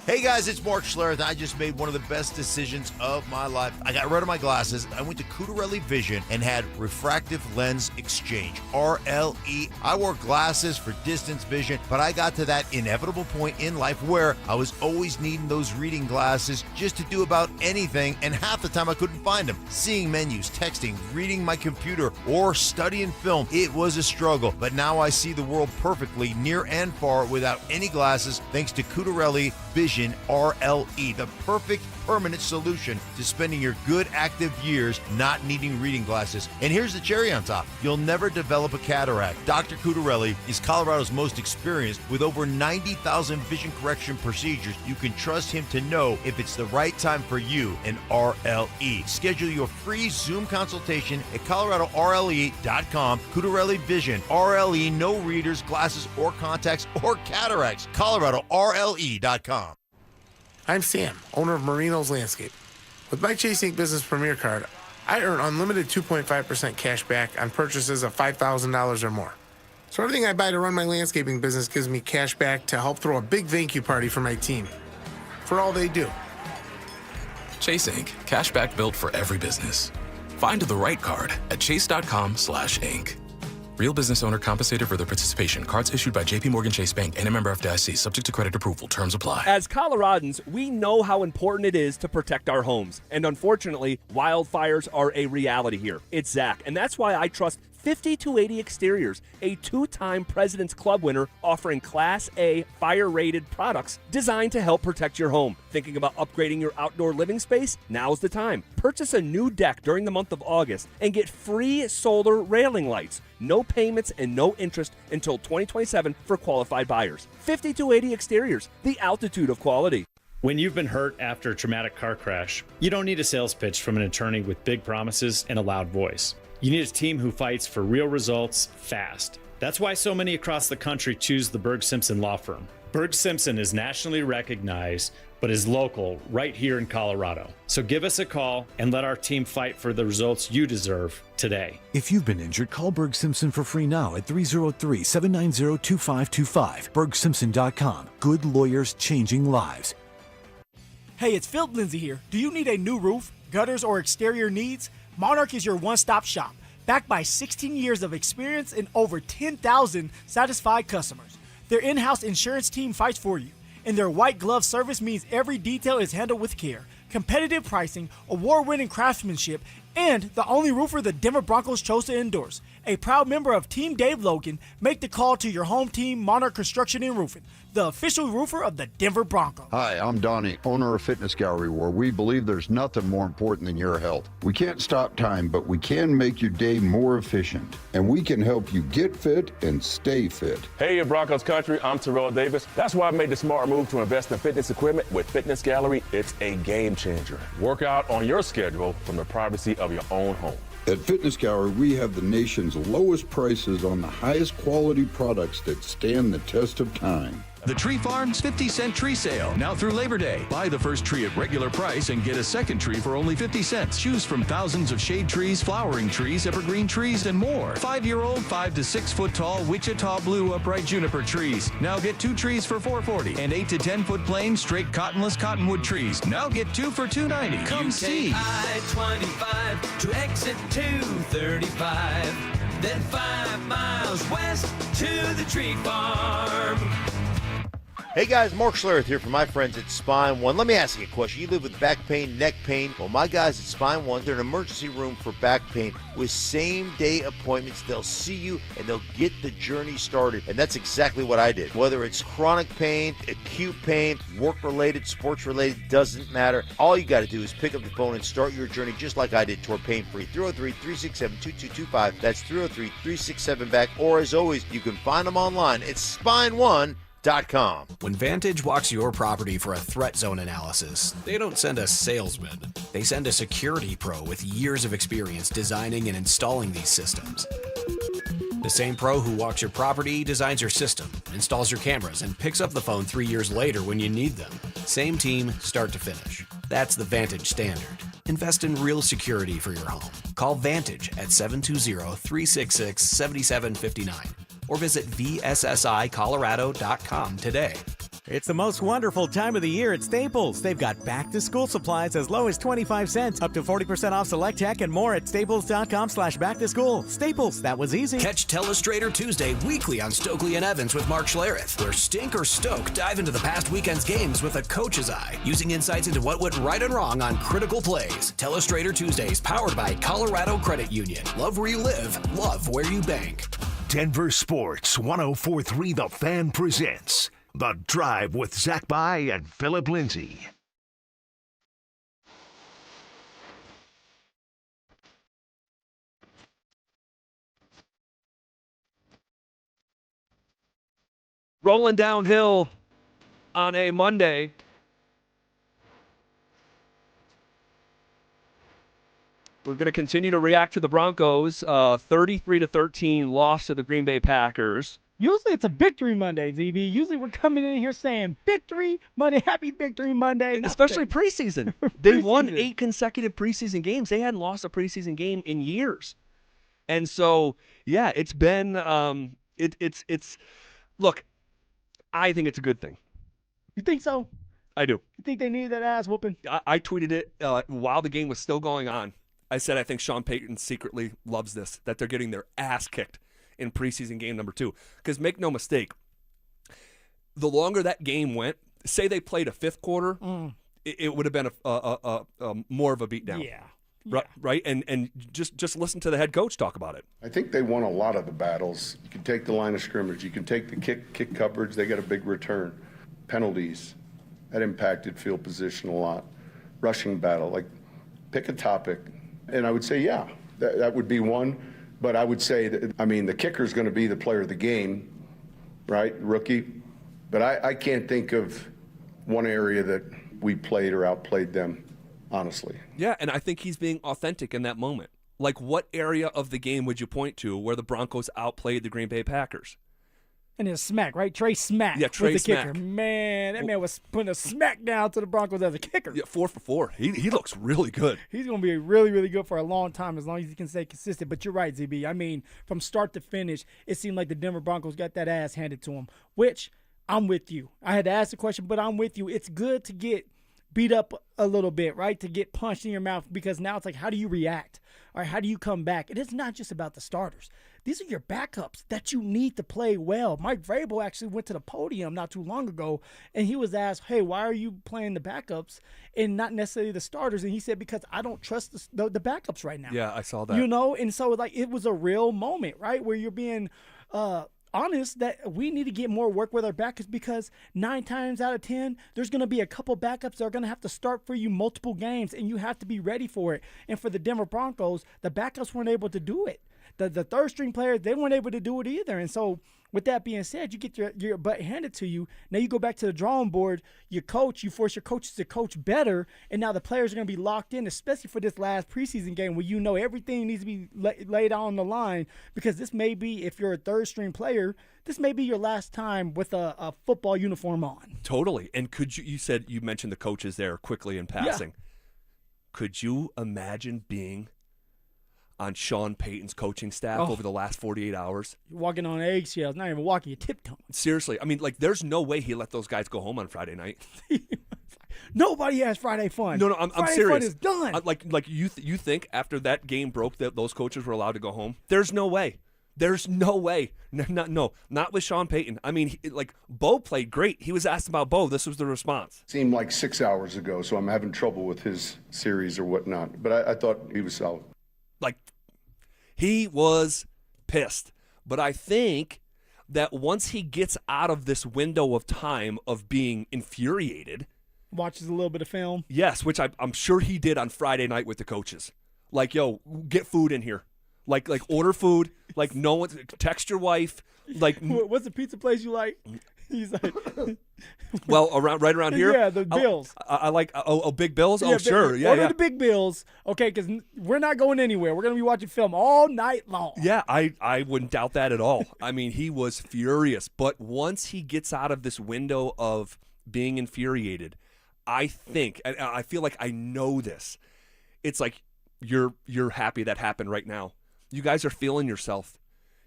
Hey guys, it's Mark Schlereth. I just made one of the best decisions of my life. I got rid of my glasses. I went to Cutarelli Vision and had refractive lens exchange, RLE. I wore glasses for distance vision, but I got to that inevitable point in life where I was always needing those reading glasses just to do about anything, and half the time I couldn't find them. Seeing menus, texting, reading my computer, or studying film, it was a struggle. But now I see the world perfectly, near and far, without any glasses, thanks to Cutarelli Vision RLE, the perfect permanent solution to spending your good active years not needing reading glasses. And here's the cherry on top. You'll never develop a cataract. Dr. Cutarelli is Colorado's most experienced with over 90,000 vision correction procedures. You can trust him to know if it's the right time for you and RLE. Schedule your free Zoom consultation at coloradorle.com. Cutarelli Vision, RLE, no readers, glasses, or contacts, or cataracts. coloradorle.com. I'm Sam, owner of Marino's Landscape. With my Chase Ink Business Premier Card, I earn unlimited 2.5% cash back on purchases of $5,000 or more. So everything I buy to run my landscaping business gives me cash back to help throw a big thank you party for my team, for all they do. Chase Ink, cash back built for every business. Find the right card at chase.com/ink. Real business owner compensated for their participation. Cards issued by J.P. Morgan Chase Bank and a member FDIC. Subject to credit approval. Terms apply. As Coloradans, we know how important it is to protect our homes. And unfortunately, wildfires are a reality here. It's Zach, and that's why I trust 5280 Exteriors, a two-time President's Club winner offering Class A fire-rated products designed to help protect your home. Thinking about upgrading your outdoor living space? Now's the time. Purchase a new deck during the month of August and get free solar railing lights. No payments and no interest until 2027 for qualified buyers. 5280 Exteriors, the altitude of quality. When you've been hurt after a traumatic car crash, you don't need a sales pitch from an attorney with big promises and a loud voice. You need a team who fights for real results fast. That's why so many across the country choose the Berg Simpson Law Firm. Berg Simpson is nationally recognized, but is local right here in Colorado. So give us a call and let our team fight for the results you deserve today. If you've been injured, call Berg Simpson for free now at 303-790-2525. BergSimpson.com. Good lawyers changing lives. Hey, it's Phillip Lindsay here. Do you need a new roof, gutters, or exterior needs? Monarch is your one-stop shop, backed by 16 years of experience and over 10,000 satisfied customers. Their in-house insurance team fights for you, and their white glove service means every detail is handled with care. Competitive pricing, award-winning craftsmanship, and the only roofer the Denver Broncos chose to endorse. A proud member of Team Dave Logan, make the call to your home team, Monarch Construction and Roofing, the official roofer of the Denver Broncos. Hi, I'm Donnie, owner of Fitness Gallery, where we believe there's nothing more important than your health. We can't stop time, but we can make your day more efficient. And we can help you get fit and stay fit. Hey, Broncos country, I'm Terrell Davis. That's why I made the smart move to invest in fitness equipment with Fitness Gallery. It's a game changer. Work out on your schedule from the privacy of your own home. At Fitness Gallery, we have the nation's lowest prices on the highest quality products that stand the test of time. The Tree Farm's 50-cent tree sale, now through Labor Day. Buy the first tree at regular price and get a second tree for only 50 cents. Choose from thousands of shade trees, flowering trees, evergreen trees, and more. 5-year-old, 5 to 6 foot tall Wichita Blue upright juniper trees. Now get 2 trees for $4.40. And 8 to 10 foot plain straight cottonless cottonwood trees. Now get 2 for $2.90. Come see. I-25 to exit 235. Then 5 miles west to the Tree Farm. Hey guys, Mark Schlereth here from my friends at Spine One. Let me ask you a question. You live with back pain, neck pain? Well, my guys at Spine One, they're an emergency room for back pain with same-day appointments. They'll see you and they'll get the journey started. And that's exactly what I did. Whether it's chronic pain, acute pain, work-related, sports-related, doesn't matter. All you got to do is pick up the phone and start your journey just like I did toward pain-free. 303-367-2225. That's 303-367-BACK. Or as always, you can find them online at SpineOne.com. When Vantage walks your property for a threat zone analysis, they don't send a salesman. They send a security pro with years of experience designing and installing these systems. The same pro who walks your property, designs your system, installs your cameras, and picks up the phone 3 years later when you need them. Same team, start to finish. That's the Vantage standard. Invest in real security for your home. Call Vantage at 720-366-7759. Or visit VSSIColorado.com today. It's the most wonderful time of the year at Staples. They've got back-to-school supplies as low as 25 cents, up to 40% off select tech, and more at staples.com/back-to-school. Staples, that was easy. Catch Telestrator Tuesday weekly on Stokely and Evans with Mark Schlereth, where Stink or Stoke dive into the past weekend's games with a coach's eye, using insights into what went right and wrong on critical plays. Telestrator Tuesdays, powered by Colorado Credit Union. Love where you live, love where you bank. Denver Sports 104.3 The Fan presents The Drive with Zach By and Phillip Lindsay. Rolling downhill on a Monday. We're going to continue to react to the Broncos. 33-13 loss to the Green Bay Packers. Usually it's a victory Monday, ZB. Usually we're coming in here saying victory Monday, happy victory Monday. Especially preseason. They won 8 consecutive preseason games. They hadn't lost a preseason game in years. And so, yeah, it's been look, I think it's a good thing. You think so? I do. You think they needed that ass whooping? I tweeted it while the game was still going on. I said I think Sean Payton secretly loves this, that they're getting their ass kicked in preseason game number 2. Because make no mistake, the longer that game went, say they played a fifth quarter, it would have been a more of a beatdown. Yeah. Right? And just listen to the head coach talk about it. I think they won a lot of the battles. You can take the line of scrimmage. You can take the kick coverage. They got a big return. Penalties. That impacted field position a lot. Rushing battle. Like, pick a topic. And I would say, yeah, that would be one. But I would say that, the kicker's going to be the player of the game, right? Rookie. But I can't think of one area that we played or outplayed them, honestly. Yeah, and I think he's being authentic in that moment. Like, what area of the game would you point to where the Broncos outplayed the Green Bay Packers? And then Smack, right? Trey Smack. Yeah, Trey was the Smack. kicker. Man, that man was putting a smack down to the Broncos as a kicker. Yeah, 4 for 4. He looks really good. He's going to be really, really good for a long time as long as he can stay consistent. But you're right, ZB. From start to finish, it seemed like the Denver Broncos got that ass handed to them, which I'm with you. I had to ask the question, but I'm with you. It's good to get beat up a little bit, right? To get punched in your mouth, because now it's like, how do you react? Or how do you come back? It is not just about the starters. These are your backups that you need to play well. Mike Vrabel actually went to the podium not too long ago, and he was asked, hey, why are you playing the backups and not necessarily the starters? And he said, because I don't trust the backups right now. Yeah, I saw that. And so like it was a real moment, right, where you're being honest that we need to get more work with our backups, because 9 times out of 10, there's going to be a couple backups that are going to have to start for you multiple games, and you have to be ready for it. And for the Denver Broncos, the backups weren't able to do it. The third string players, they weren't able to do it either. And so with that being said, you get your butt handed to you. Now you go back to the drawing board, you force your coaches to coach better, and now the players are going to be locked in, especially for this last preseason game where everything needs to be laid out on the line, because this may be, if you're a third string player, this may be your last time with a football uniform on. Totally. And you mentioned the coaches there quickly in passing. Yeah. Could you imagine being on Sean Payton's coaching staff over the last 48 hours? You're walking on eggshells, not even walking, you're tiptoeing. Seriously. there's no way he let those guys go home on Friday night. Nobody has Friday fun. No, I'm Friday serious. Fun is done. You think after that game broke that those coaches were allowed to go home? There's no way. There's no way. No, not with Sean Payton. Bo played great. He was asked about Bo. This was the response. Seemed like 6 hours ago, so I'm having trouble with his series or whatnot. But I thought he was solid. He was pissed. But I think that once he gets out of this window of time of being infuriated, watches a little bit of film. Yes, which I'm sure he did on Friday night with the coaches. Yo, get food in here. Order food. No one, text your wife. What's the pizza place you like? He's like, well, right around here. Yeah, the Bills. I like Big Bills. Yeah, Sure. Yeah, order the Big Bills. Okay, because we're not going anywhere. We're gonna be watching film all night long. Yeah, I wouldn't doubt that at all. He was furious, but once he gets out of this window of being infuriated, I think, and I feel like I know this. It's like you're happy that happened right now. You guys are feeling yourself.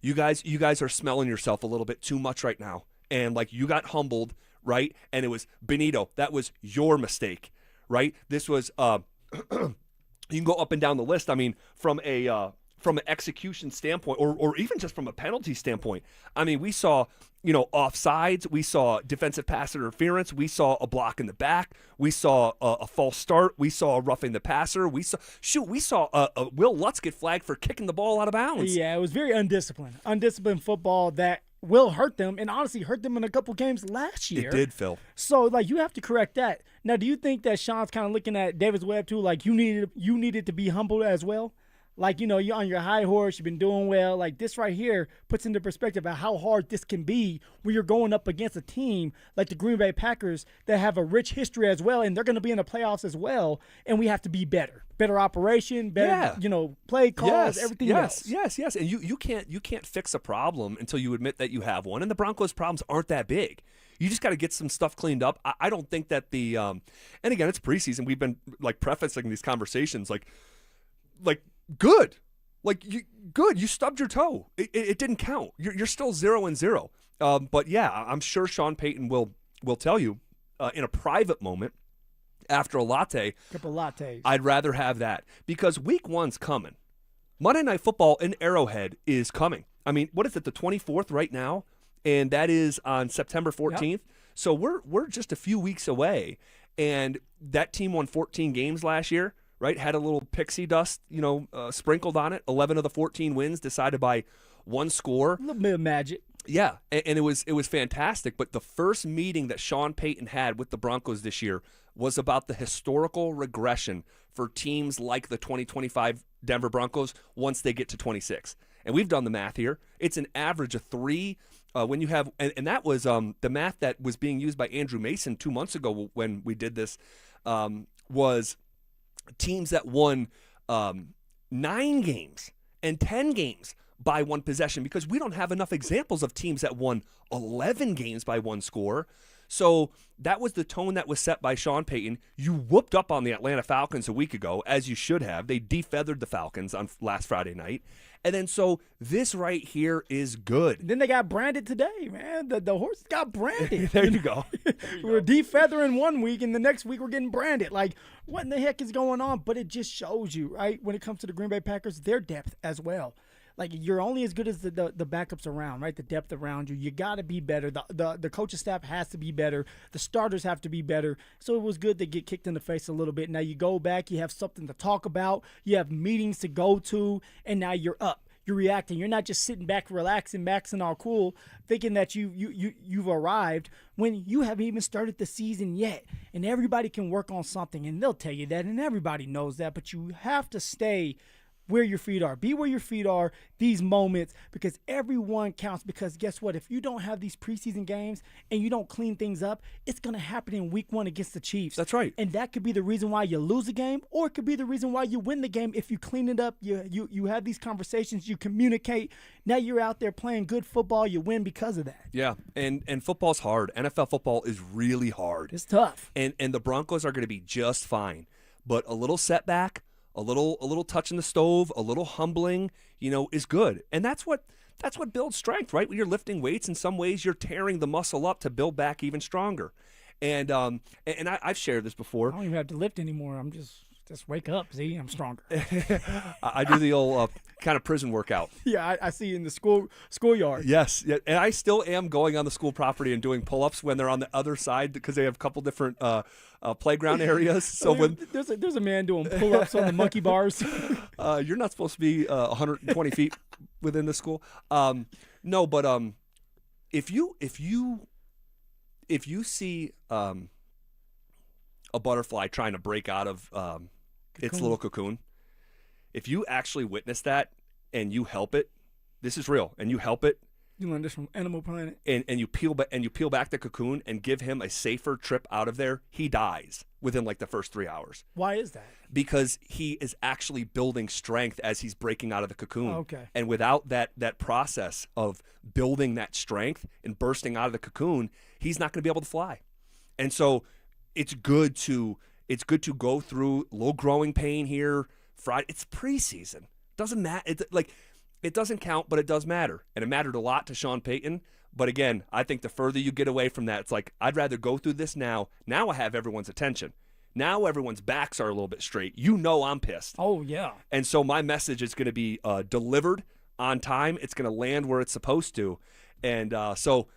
You guys are smelling yourself a little bit too much right now. And you got humbled right? And it was Benito. That was your mistake, right? This was you can go up and down the list. I mean, from an execution standpoint, or even just from a penalty standpoint. I mean, we saw, offsides. We saw defensive pass interference. We saw a block in the back. We saw a false start. We saw a roughing the passer. We saw a Will Lutz get flagged for kicking the ball out of bounds. Yeah, it was very undisciplined. Undisciplined football that will hurt them, and honestly hurt them in a couple games last year. It did, Phil. So, you have to correct that. Now, do you think that Sean's kind of looking at Davis Webb, too, like you needed to be humble as well? You're on your high horse, you've been doing well. This right here puts into perspective of how hard this can be when you're going up against a team like the Green Bay Packers that have a rich history as well, and they're going to be in the playoffs as well, and we have to be better. Better operation, better, play calls, everything else. Yes. And you can't fix a problem until you admit that you have one, and the Broncos' problems aren't that big. You just got to get some stuff cleaned up. I don't think that and again, it's preseason. We've been prefacing these conversations good. Good. You stubbed your toe. It didn't count. You're still 0-0. But yeah, I'm sure Sean Payton will tell you in a private moment after a latte. Couple lattes. I'd rather have that because week 1's coming. Monday Night Football in Arrowhead is coming. I mean, what is it? The 24th right now, and that is on September 14th. Yep. So we're just a few weeks away, and that team won 14 games last year. Right, had a little pixie dust, sprinkled on it. 11 of the 14 wins decided by one score. A little bit of magic. Yeah, and it was fantastic. But the first meeting that Sean Payton had with the Broncos this year was about the historical regression for teams like the 2025 Denver Broncos once they get to 26. And we've done the math here. It's an average of 3 when you have, and that was the math that was being used by Andrew Mason 2 months ago when we did this was teams that won 9 games and 10 games by one possession, because we don't have enough examples of teams that won 11 games by one score. So that was the tone that was set by Sean Payton. You whooped up on the Atlanta Falcons a week ago, as you should have. They defeathered the Falcons on last Friday night. And then so this right here is good. Then they got branded today, man. The horse got branded. There you go. We're defeathering one week, and the next week we're getting branded. What in the heck is going on? But it just shows you, right, when it comes to the Green Bay Packers, their depth as well. You're only as good as the backups around, right? The depth around you. You got to be better. The coaching staff has to be better. The starters have to be better. So it was good to get kicked in the face a little bit. Now you go back. You have something to talk about. You have meetings to go to, and now you're up. You're reacting. You're not just sitting back, relaxing, maxing all cool, thinking that you've arrived when you haven't even started the season yet. And everybody can work on something, and they'll tell you that, and everybody knows that. But you have to stay where your feet are. Be where your feet are these moments, because everyone counts. Because guess what? If you don't have these preseason games and you don't clean things up, it's going to happen in week 1 against the Chiefs. That's right. And that could be the reason why you lose a game, or it could be the reason why you win the game. If you clean it up, you have these conversations, you communicate. Now you're out there playing good football. You win because of that. Yeah, and football's hard. NFL football is really hard. It's tough. And the Broncos are going to be just fine. But a little setback, a little touch in the stove, a little humbling, is good. And that's what builds strength, right? When you're lifting weights, in some ways you're tearing the muscle up to build back even stronger. And I've shared this before. I don't even have to lift anymore. I'm just wake up. See, I'm stronger. I do the old kind of prison workout. Yeah, I see you in the schoolyard. Yes, yeah, and I still am going on the school property and doing pull-ups when they're on the other side, because they have a couple different playground areas. So when there's a man doing pull-ups on the monkey bars. You're not supposed to be 120 feet within the school. No, but if you see a butterfly trying to break out of its little cocoon, if you actually witness that and you help it, this is real, and you help it, you learned this from Animal Planet, and you peel back the cocoon and give him a safer trip out of there, he dies within the first 3 hours. Why is that? Because he is actually building strength as he's breaking out of the cocoon. Oh, okay. And without that process of building that strength and bursting out of the cocoon, he's not going to be able to fly. And so it's good to go through low growing pain here. Friday, it's preseason. Doesn't matter. It's it doesn't count, but it does matter. And it mattered a lot to Sean Payton. But again, I think the further you get away from that, it's like, I'd rather go through this now. Now I have everyone's attention. Now everyone's backs are a little bit straight. You know I'm pissed. Oh, yeah. And so my message is going to be delivered on time. It's going to land where it's supposed to. And so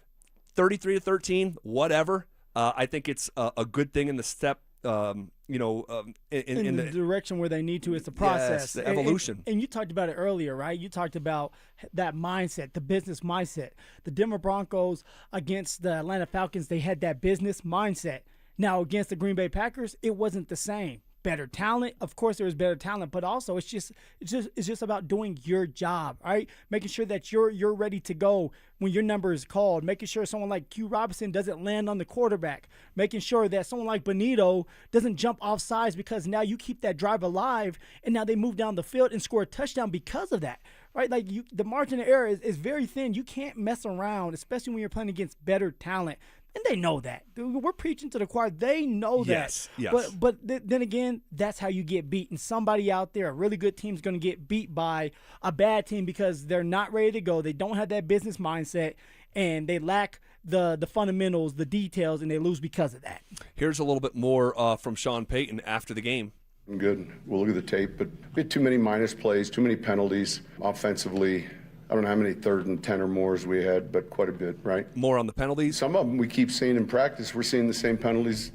33-13, whatever. I think it's a good thing in the step, in the direction where they need to. It's the process. Yes, the evolution. And you talked about it earlier, right? You talked about that mindset, the business mindset. The Denver Broncos against the Atlanta Falcons, they had that business mindset. Now, against the Green Bay Packers, it wasn't the same. Better talent, of course, there was better talent, but also it's just about doing your job, right? Making sure that you're ready to go when your number is called. Making sure someone like Q Robinson doesn't land on the quarterback. Making sure that someone like Benito doesn't jump off sides, because now you keep that drive alive, and now they move down the field and score a touchdown because of that, right? Like the margin of error is very thin. You can't mess around, especially when you're playing against better talent. And they know that. We're preaching to the choir. They know that. Yes. But then again, that's how you get beat. And somebody out there, a really good team, is going to get beat by a bad team because they're not ready to go. They don't have that business mindset, and they lack the fundamentals, the details, and they lose because of that. Here's a little bit more from Sean Payton after the game. Good. We'll look at the tape, but we had too many minus plays, too many penalties offensively. I don't know how many 3rd and 10 or mores we had, but quite a bit, right? More on the penalties? Some of them we keep seeing in practice. We're seeing the same penalties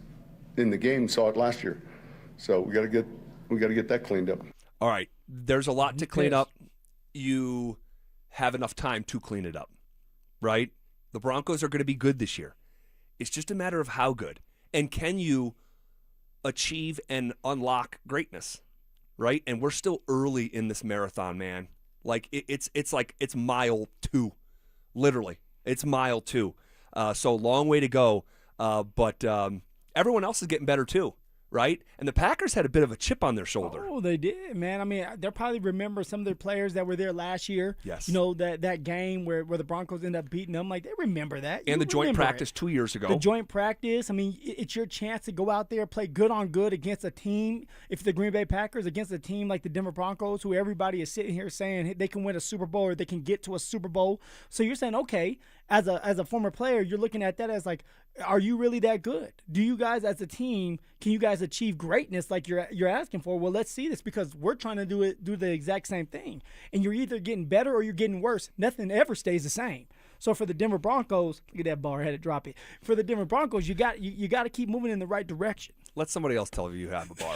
in the game. Saw it last year. So we got to get that cleaned up. All right. There's a lot to clean up. You have enough time to clean it up, right? The Broncos are going to be good this year. It's just a matter of how good. And can you achieve and unlock greatness, right? And we're still early in this marathon, man. Like it's mile 2, literally. It's mile 2. So long way to go. But everyone else is getting better too, right? And the Packers had a bit of a chip on their shoulder. Oh, they did, man. I mean, they'll probably remember some of their players that were there last year. Yes. You know, that game where the Broncos ended up beating them. Like, they remember that. And the joint practice 2 years ago. The joint practice. I mean, it's your chance to go out there, play good on good against a team. If the Green Bay Packers against a team like the Denver Broncos, who everybody is sitting here saying they can win a Super Bowl or they can get to a Super Bowl. So you're saying, okay, as a former player, you're looking at that as like, are you really that good? Do you guys as a team, can you guys achieve greatness like you're asking for? Well, let's see this, because we're trying to do the exact same thing. And you're either getting better or you're getting worse. Nothing ever stays the same. So for the Denver Broncos, look at that bar, I had to drop it. For the Denver Broncos, you got to keep moving in the right direction. Let somebody else tell you have a bar.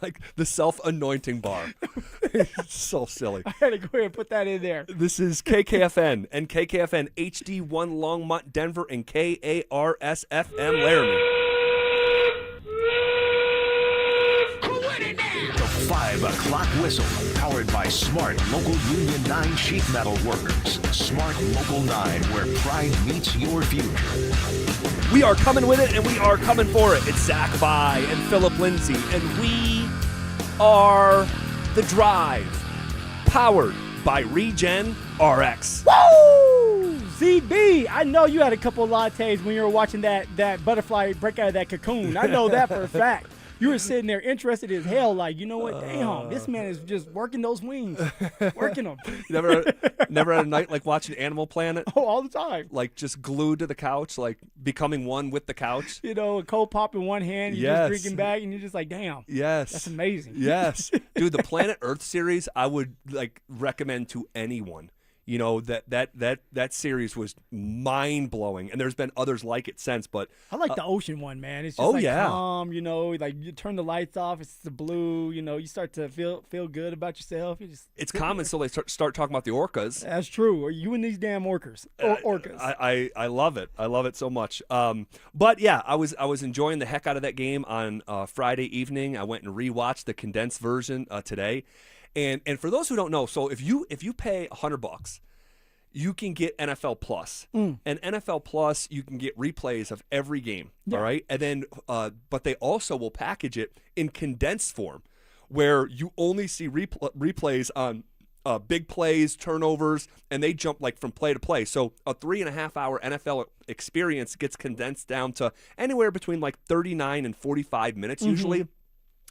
Like the self-anointing bar. It's so silly. I had to go ahead and put that in there. This is KKFN and KKFN HD1 Longmont, Denver, and KARSFM Laramie. The 5 o'clock whistle, powered by Smart Local Union 9 sheet metal workers. Smart Local 9, where pride meets your future. We are coming with it, and we are coming for it. It's Zach Vai and Phillip Lindsay, and we are The Drive, powered by Regen RX. Woo! ZB, I know you had a couple of lattes when you were watching that butterfly break out of that cocoon. I know that for a fact. You were sitting there interested as hell, like, you know what? Damn, this man is just working those wings, working them. Never had a night like watching Animal Planet? Oh, all the time. Like just glued to the couch, like becoming one with the couch? You know, a cold pop in one hand, you're just drinking back, and you're just like, damn. Yes. That's amazing. Yes. Dude, the Planet Earth series, I would like recommend to anyone. You know, that series was mind-blowing, and there's been others like it since, but I like the ocean one, man. It's just calm, you know, like you turn the lights off, it's the blue, you know, you start to feel good about yourself. It's common until they start talking about the orcas. That's true. Are you and these damn orcas? Orcas. I love it. I love it so much. But yeah, I was enjoying the heck out of that game on Friday evening. I went and rewatched the condensed version today. And for those who don't know, so if you pay $100, you can get NFL Plus. And NFL Plus, you can get replays of every game. Yeah. All right, and then but they also will package it in condensed form, where you only see replays on big plays, turnovers, and they jump like from play to play. So a 3.5-hour NFL experience gets condensed down to anywhere between like 39 and 45 minutes usually.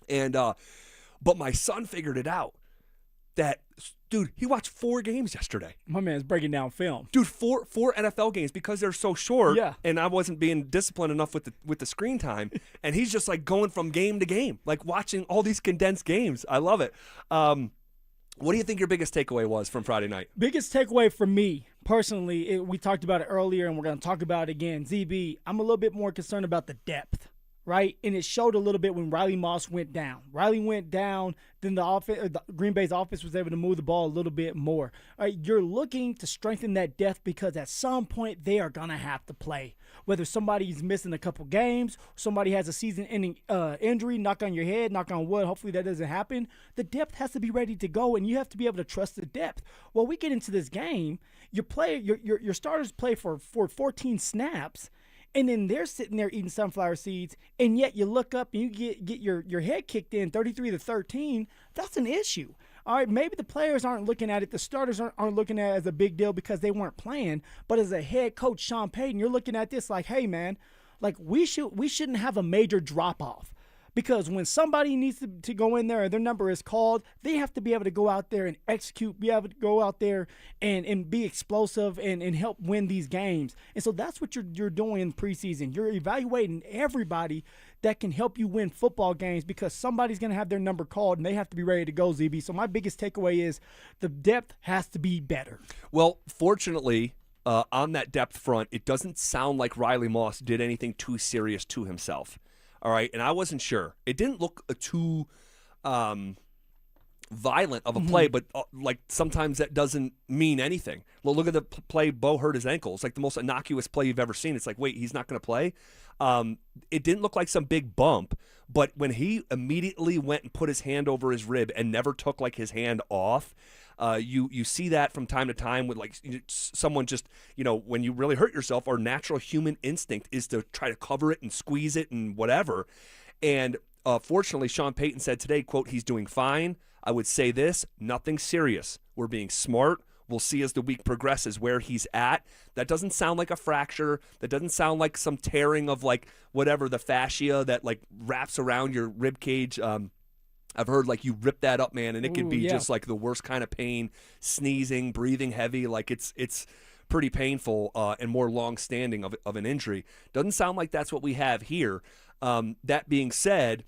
And but my son figured it out, that Dude, he watched 4 games yesterday. My man's breaking down film. Dude, four NFL games because they're so short. Yeah. And I wasn't being disciplined enough with the screen time. And he's just like going from game to game, like watching all these condensed games. I love it. What do you think your biggest takeaway was from Friday night? Biggest takeaway for me, personally, we talked about it earlier and we're going to talk about it again. ZB, I'm a little bit more concerned about the depth, right? And it showed a little bit when Riley Moss went down. Riley went down, then the Green Bay's offense was able to move the ball a little bit more. All right, you're looking to strengthen that depth because at some point they are going to have to play. Whether somebody's missing a couple games, somebody has a season-ending injury, knock on your head, knock on wood, hopefully that doesn't happen. The depth has to be ready to go, and you have to be able to trust the depth. Well, we get into this game, your starters play for 14 snaps, and then they're sitting there eating sunflower seeds, and yet you look up and you get your head kicked in 33-13. That's an issue. All right, maybe the players aren't looking at it. The starters aren't looking at it as a big deal because they weren't playing. But as a head coach, Sean Payton, you're looking at this like, hey, man, like we shouldn't have a major drop-off. Because when somebody needs to go in there and their number is called, they have to be able to go out there and execute, be able to go out there and be explosive and help win these games. And so that's what you're doing in preseason. You're evaluating everybody that can help you win football games because somebody's going to have their number called and they have to be ready to go, ZB. So my biggest takeaway is the depth has to be better. Well, fortunately, on that depth front, it doesn't sound like Riley Moss did anything too serious to himself. All right, and I wasn't sure. It didn't look too violent of a play, but like sometimes that doesn't mean anything. Well, look at the play Bo hurt his ankle. It's like the most innocuous play you've ever seen. It's like, wait, he's not going to play? It didn't look like some big bump, but when he immediately went and put his hand over his rib and never took like his hand off, you see that from time to time with like someone just, when you really hurt yourself, our natural human instinct is to try to cover it and squeeze it and whatever. And fortunately, Sean Payton said today, quote, he's doing fine. I would say this, nothing serious. We're being smart. We'll see as the week progresses where he's at. That doesn't sound like a fracture. That doesn't sound like some tearing of like whatever, the fascia that like wraps around your rib cage. I've heard like you rip that up, man, and it could be just like the worst kind of pain, sneezing, breathing heavy. Like it's pretty painful and more long-standing of an injury. Doesn't sound like that's what we have here. That being said,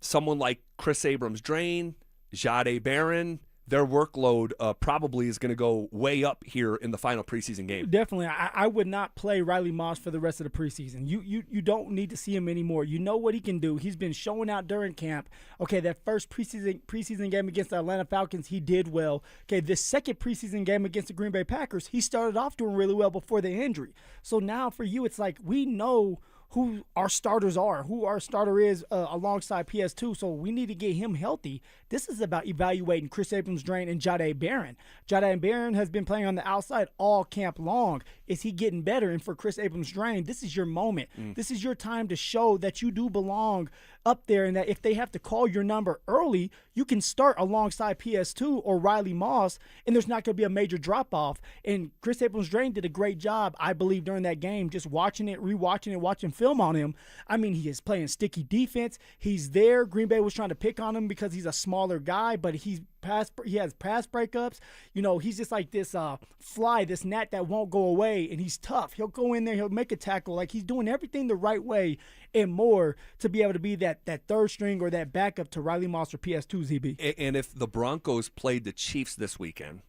someone like Chris Abrams-Drain, Jahdae Barron, their workload probably is going to go way up here in the final preseason game. Definitely. I would not play Riley Moss for the rest of the preseason. You don't need to see him anymore. You know what he can do. He's been showing out during camp. Okay, that first preseason game against the Atlanta Falcons, he did well. Okay, this second preseason game against the Green Bay Packers, he started off doing really well before the injury. So now for you, it's like we know who our starters are, who our starter is alongside PS2, so we need to get him healthy. This is about evaluating Chris Abrams-Drain and Jahdae Barron. Jahdae Barron has been playing on the outside all camp long. Is he getting better? And for Chris Abrams-Drain, this is your moment. This is your time to show that you do belong up there and that if they have to call your number early, you can start alongside PS2 or Riley Moss, and there's not going to be a major drop-off. And Chris Abrams-Drain did a great job, I believe, during that game, just watching it, rewatching it, watching film on him. I mean, he is playing sticky defense. He's there. Green Bay was trying to pick on him because he's a smaller guy, but he has pass breakups. He's just like this fly, this gnat that won't go away, and he's tough. He'll go in there, he'll make a tackle. Like, he's doing everything the right way and more to be able to be that third string or that backup to Riley Moss or PS2, ZB. And if the Broncos played the Chiefs this weekend,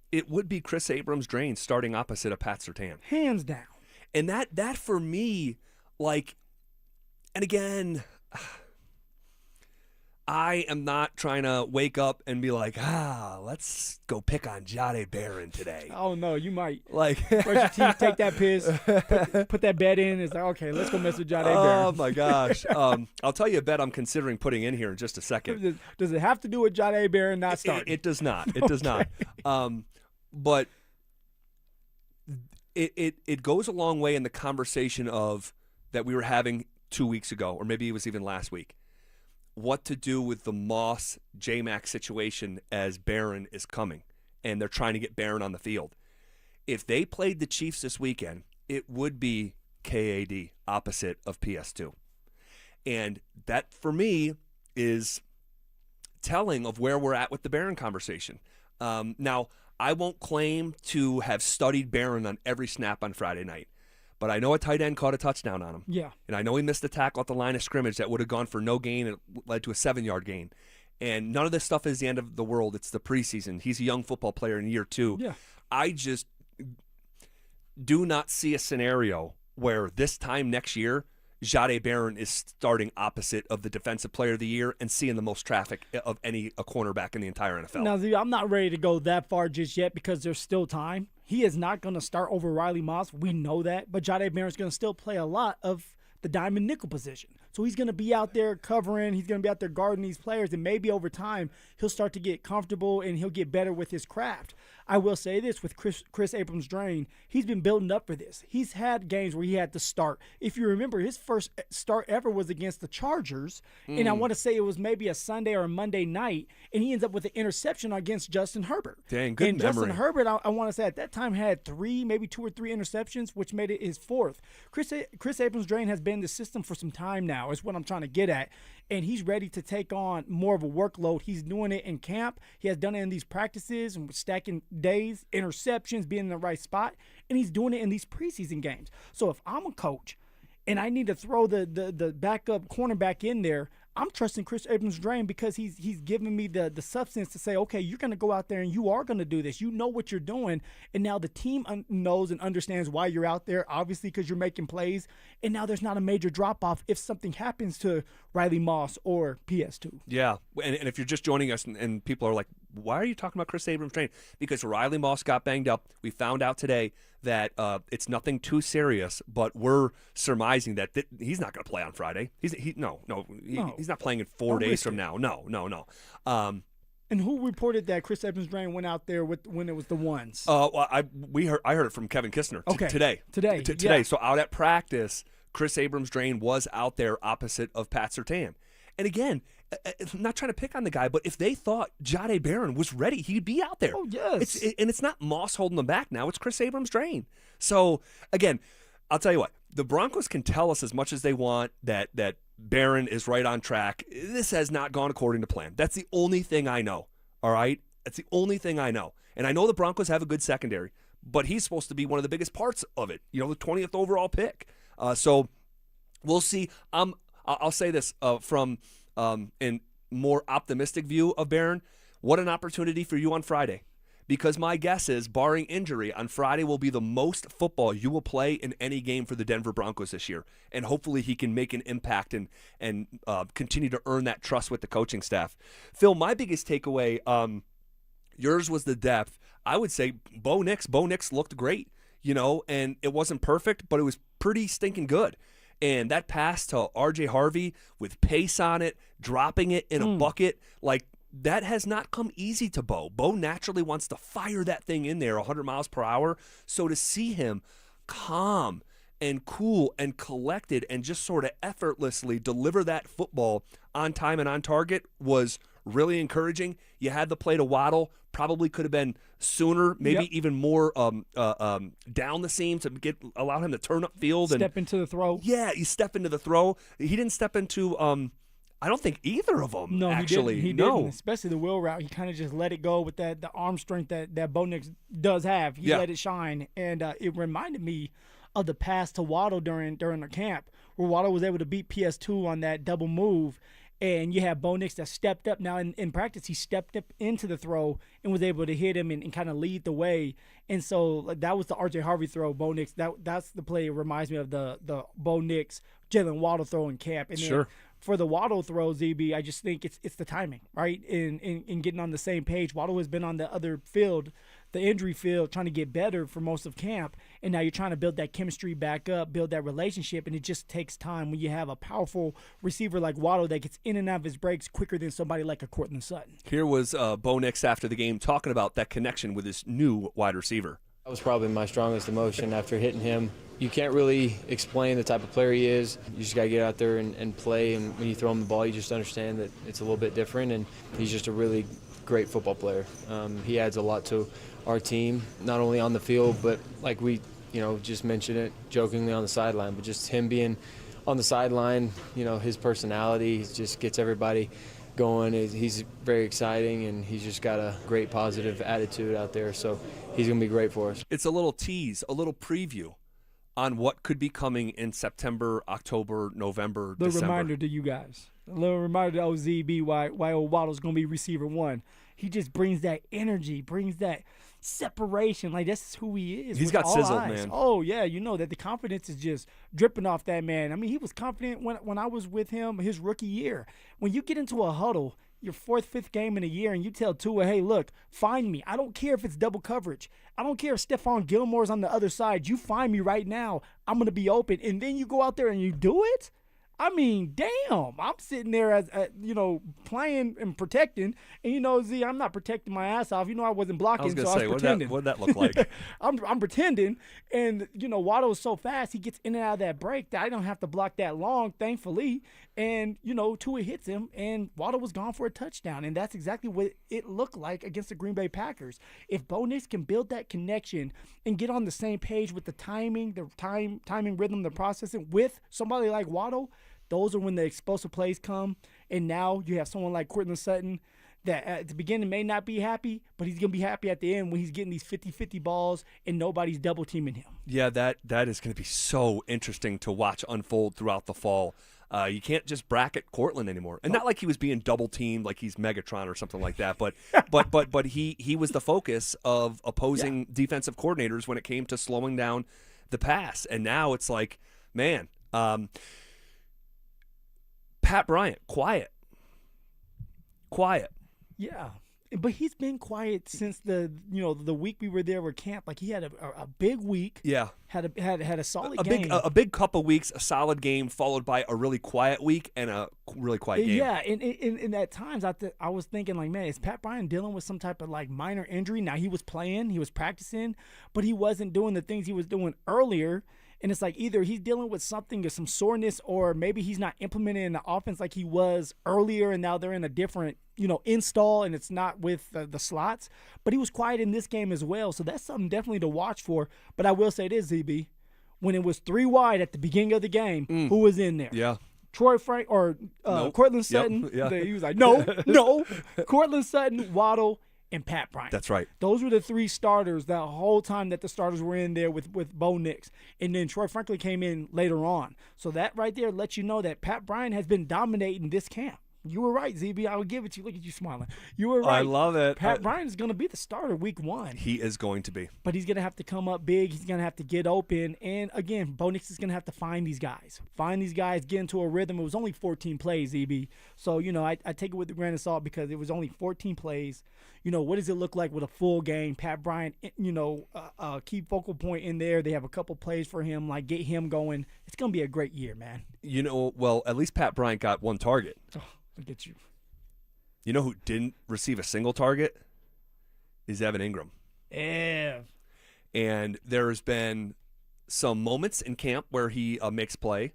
it would be Chris Abrams-Drain starting opposite of Pat Surtain. Hands down. And that for me, like, and again, I am not trying to wake up and be like, let's go pick on Jahdae Barron today. Oh, no, you might. Like, brush your teeth, take that piss, put that bet in. It's like, okay, let's go mess with Jahdae Barron. Oh, my gosh. I'll tell you a bet I'm considering putting in here in just a second. Does it have to do with Jahdae Barron not starting? It does not. It does not. But it goes a long way in the conversation of that we were having 2 weeks ago, or maybe it was even last week. What to do with the Moss J-Mac situation as Barron is coming, and they're trying to get Barron on the field. If they played the Chiefs this weekend, it would be KAD opposite of PS2. And that, for me, is telling of where we're at with the Barron conversation. Now, I won't claim to have studied Barron on every snap on Friday night, but I know a tight end caught a touchdown on him. Yeah. And I know he missed a tackle at the line of scrimmage that would have gone for no gain and it led to a 7-yard gain. And none of this stuff is the end of the world. It's the preseason. He's a young football player in year 2. Yeah. I just do not see a scenario where this time next year, Jahdae Barron is starting opposite of the Defensive Player of the Year and seeing the most traffic of a cornerback in the entire NFL. Now, I'm not ready to go that far just yet because there's still time. He is not going to start over Riley Moss. We know that. But Jahdae Barron's going to still play a lot of the diamond nickel position. So he's going to be out there covering. He's going to be out there guarding these players. And maybe over time, he'll start to get comfortable and he'll get better with his craft. I will say this with Chris Abrams-Drain, he's been building up for this. He's had games where he had to start. If you remember, his first start ever was against the Chargers, and I want to say it was maybe a Sunday or a Monday night, and he ends up with an interception against Justin Herbert. Dang, good and memory. Justin Herbert, I want to say at that time had 3, maybe 2 or 3 interceptions, which made it his 4th. Chris Abrams-Drain has been in the system for some time now, is what I'm trying to get at. And he's ready to take on more of a workload. He's doing it in camp. He has done it in these practices and stacking days, interceptions, being in the right spot. And he's doing it in these preseason games. So if I'm a coach and I need to throw the backup cornerback in there, I'm trusting Chris Abrams-Drain because he's giving me the substance to say, okay, you're going to go out there and you are going to do this. You know what you're doing. And now the team knows and understands why you're out there, obviously because you're making plays. And now there's not a major drop-off if something happens to Riley Moss or PS2. Yeah, and if you're just joining us and people are like, why are you talking about Chris Abrams-Drain? Because Riley Moss got banged up. We found out today that it's nothing too serious, but we're surmising that he's not going to play on Friday. He's not playing in 4 days from now. No. And who reported that Chris Abrams-Drain went out there when it was the ones? I heard it from Kevin Kistner today. Today. So out at practice, Chris Abrams-Drain was out there opposite of Pat Surtain. And again, I'm not trying to pick on the guy, but if they thought Jahdae Barron was ready, he'd be out there. Oh, yes. It's not Moss holding them back now. It's Chris Abrams-Drain. So, again, I'll tell you what. The Broncos can tell us as much as they want that Barron is right on track. This has not gone according to plan. That's the only thing I know, all right? That's the only thing I know. And I know the Broncos have a good secondary, but he's supposed to be one of the biggest parts of it, the 20th overall pick. So we'll see. I'll say this from a more optimistic view of Barron. What an opportunity for you on Friday. Because my guess is, barring injury, on Friday will be the most football you will play in any game for the Denver Broncos this year. And hopefully he can make an impact and continue to earn that trust with the coaching staff. Phil, my biggest takeaway, yours was the depth. I would say Bo Nix looked great, and it wasn't perfect, but it was pretty stinking good. And that pass to R.J. Harvey with pace on it, dropping it in a bucket, that has not come easy to Bo. Bo naturally wants to fire that thing in there 100 miles per hour. So to see him calm and cool and collected and just sort of effortlessly deliver that football on time and on target was really encouraging. You had the play to Waddle, probably could have been sooner, maybe even more down the seam to allow him to turn up field. Step into the throw. Yeah, you step into the throw. He didn't step into I don't think either of them, no, actually. He didn't. Especially the wheel route. He kind of just let it go with the arm strength that Bo Nix does have. He let it shine. And it reminded me of the pass to Waddle during the camp, where Waddle was able to beat PS2 on that double move. And you have Bo Nix that stepped up. Now, in practice, he stepped up into the throw and was able to hit him and kind of lead the way. And so that was the R.J. Harvey throw, Bo Nix. That's the play. It reminds me of the Bo Nix, Jalen Waddle throw in camp. And sure. For the Waddle throw, ZB, I just think it's the timing, right? In getting on the same page. Waddle has been on the other field, the injury field, trying to get better for most of camp. And now you're trying to build that chemistry back up, build that relationship. And it just takes time when you have a powerful receiver like Waddle that gets in and out of his breaks quicker than somebody like a Courtland Sutton. Here was Bo Nix after the game talking about that connection with his new wide receiver. That was probably my strongest emotion after hitting him. You can't really explain the type of player he is. You just got to get out there and play, and when you throw him the ball, you just understand that it's a little bit different, and he's just a really great football player. He adds a lot to our team, not only on the field, but like we just mentioned it jokingly on the sideline, but just him being on the sideline, his personality just gets everybody going. He's very exciting, and he's just got a great positive attitude out there. So he's going to be great for us. It's a little tease, a little preview on what could be coming in September, October, November, Little December. reminder to you guys. A little reminder to OZB why old Waddle's going to be receiver one. He just brings that energy, brings that separation. Like, that's who he is. He's with got all sizzle, eyes. man. Oh, yeah. You know that the confidence is just dripping off that man. I mean, he was confident when I was with him his rookie year. When you get into a huddle, your fourth, fifth game in a year, and you tell Tua, hey, look, find me. I don't care if it's double coverage. I don't care if Stephon Gilmore's on the other side. You find me right now. I'm going to be open. And then you go out there and you do it? I mean, damn, I'm sitting there as playing and protecting, and Z, I'm not protecting my ass off. I wasn't blocking, I was so gonna I say, was pretending. what'd that look like? I'm pretending, and Waddle is so fast, he gets in and out of that break that I don't have to block that long, thankfully. And Tua hits him, and Waddle was gone for a touchdown, and that's exactly what it looked like against the Green Bay Packers. If Bo Nix can build that connection and get on the same page with the timing, timing rhythm, the processing with somebody like Waddle. Those are when the explosive plays come, and now you have someone like Courtland Sutton that at the beginning may not be happy, but he's going to be happy at the end when he's getting these 50-50 balls and nobody's double-teaming him. Yeah, that is going to be so interesting to watch unfold throughout the fall. You can't just bracket Courtland anymore, and not like he was being double-teamed like he's Megatron or something like that, but he was the focus of opposing defensive coordinators when it came to slowing down the pass, and now it's like, man. Pat Bryant, quiet. Yeah, but he's been quiet since the week we were there with camp. Like, he had a big week. Yeah, had a solid game. A big couple weeks, a solid game followed by a really quiet week and a really quiet game. Yeah, and at times I was thinking, like, man, is Pat Bryant dealing with some type of like minor injury? Now, he was playing, he was practicing, but he wasn't doing the things he was doing earlier. And it's like either he's dealing with something or some soreness, or maybe he's not implementing the offense like he was earlier, and now they're in a different, install, and it's not with the slots. But he was quiet in this game as well, so that's something definitely to watch for. But I will say this, ZB, when it was 3 wide at the beginning of the game, who was in there? Yeah. Troy Frank or Nope. Courtland Sutton. Yep. Yeah. He was like, no. Courtland Sutton, Waddle, and Pat Bryant. That's right. Those were the 3 starters that whole time that the starters were in there with Bo Nix. And then Troy Franklin came in later on. So that right there lets you know that Pat Bryant has been dominating this camp. You were right, ZB. I will give it to you. Look at you smiling. You were right. I love it. Pat Bryant is going to be the starter week 1. He is going to be. But he's going to have to come up big. He's going to have to get open. And, again, Bo Nix is going to have to find these guys. Get into a rhythm. It was only 14 plays, ZB. So, I take it with a grain of salt because it was only 14 plays. What does it look like with a full game? Pat Bryant, a key focal point in there. They have a couple plays for him, like get him going. It's going to be a great year, man. Well, at least Pat Bryant got 1 target. Oh, look at you. You know who didn't receive a single target? Is Evan Ingram. Yeah. And there's been some moments in camp where he makes play,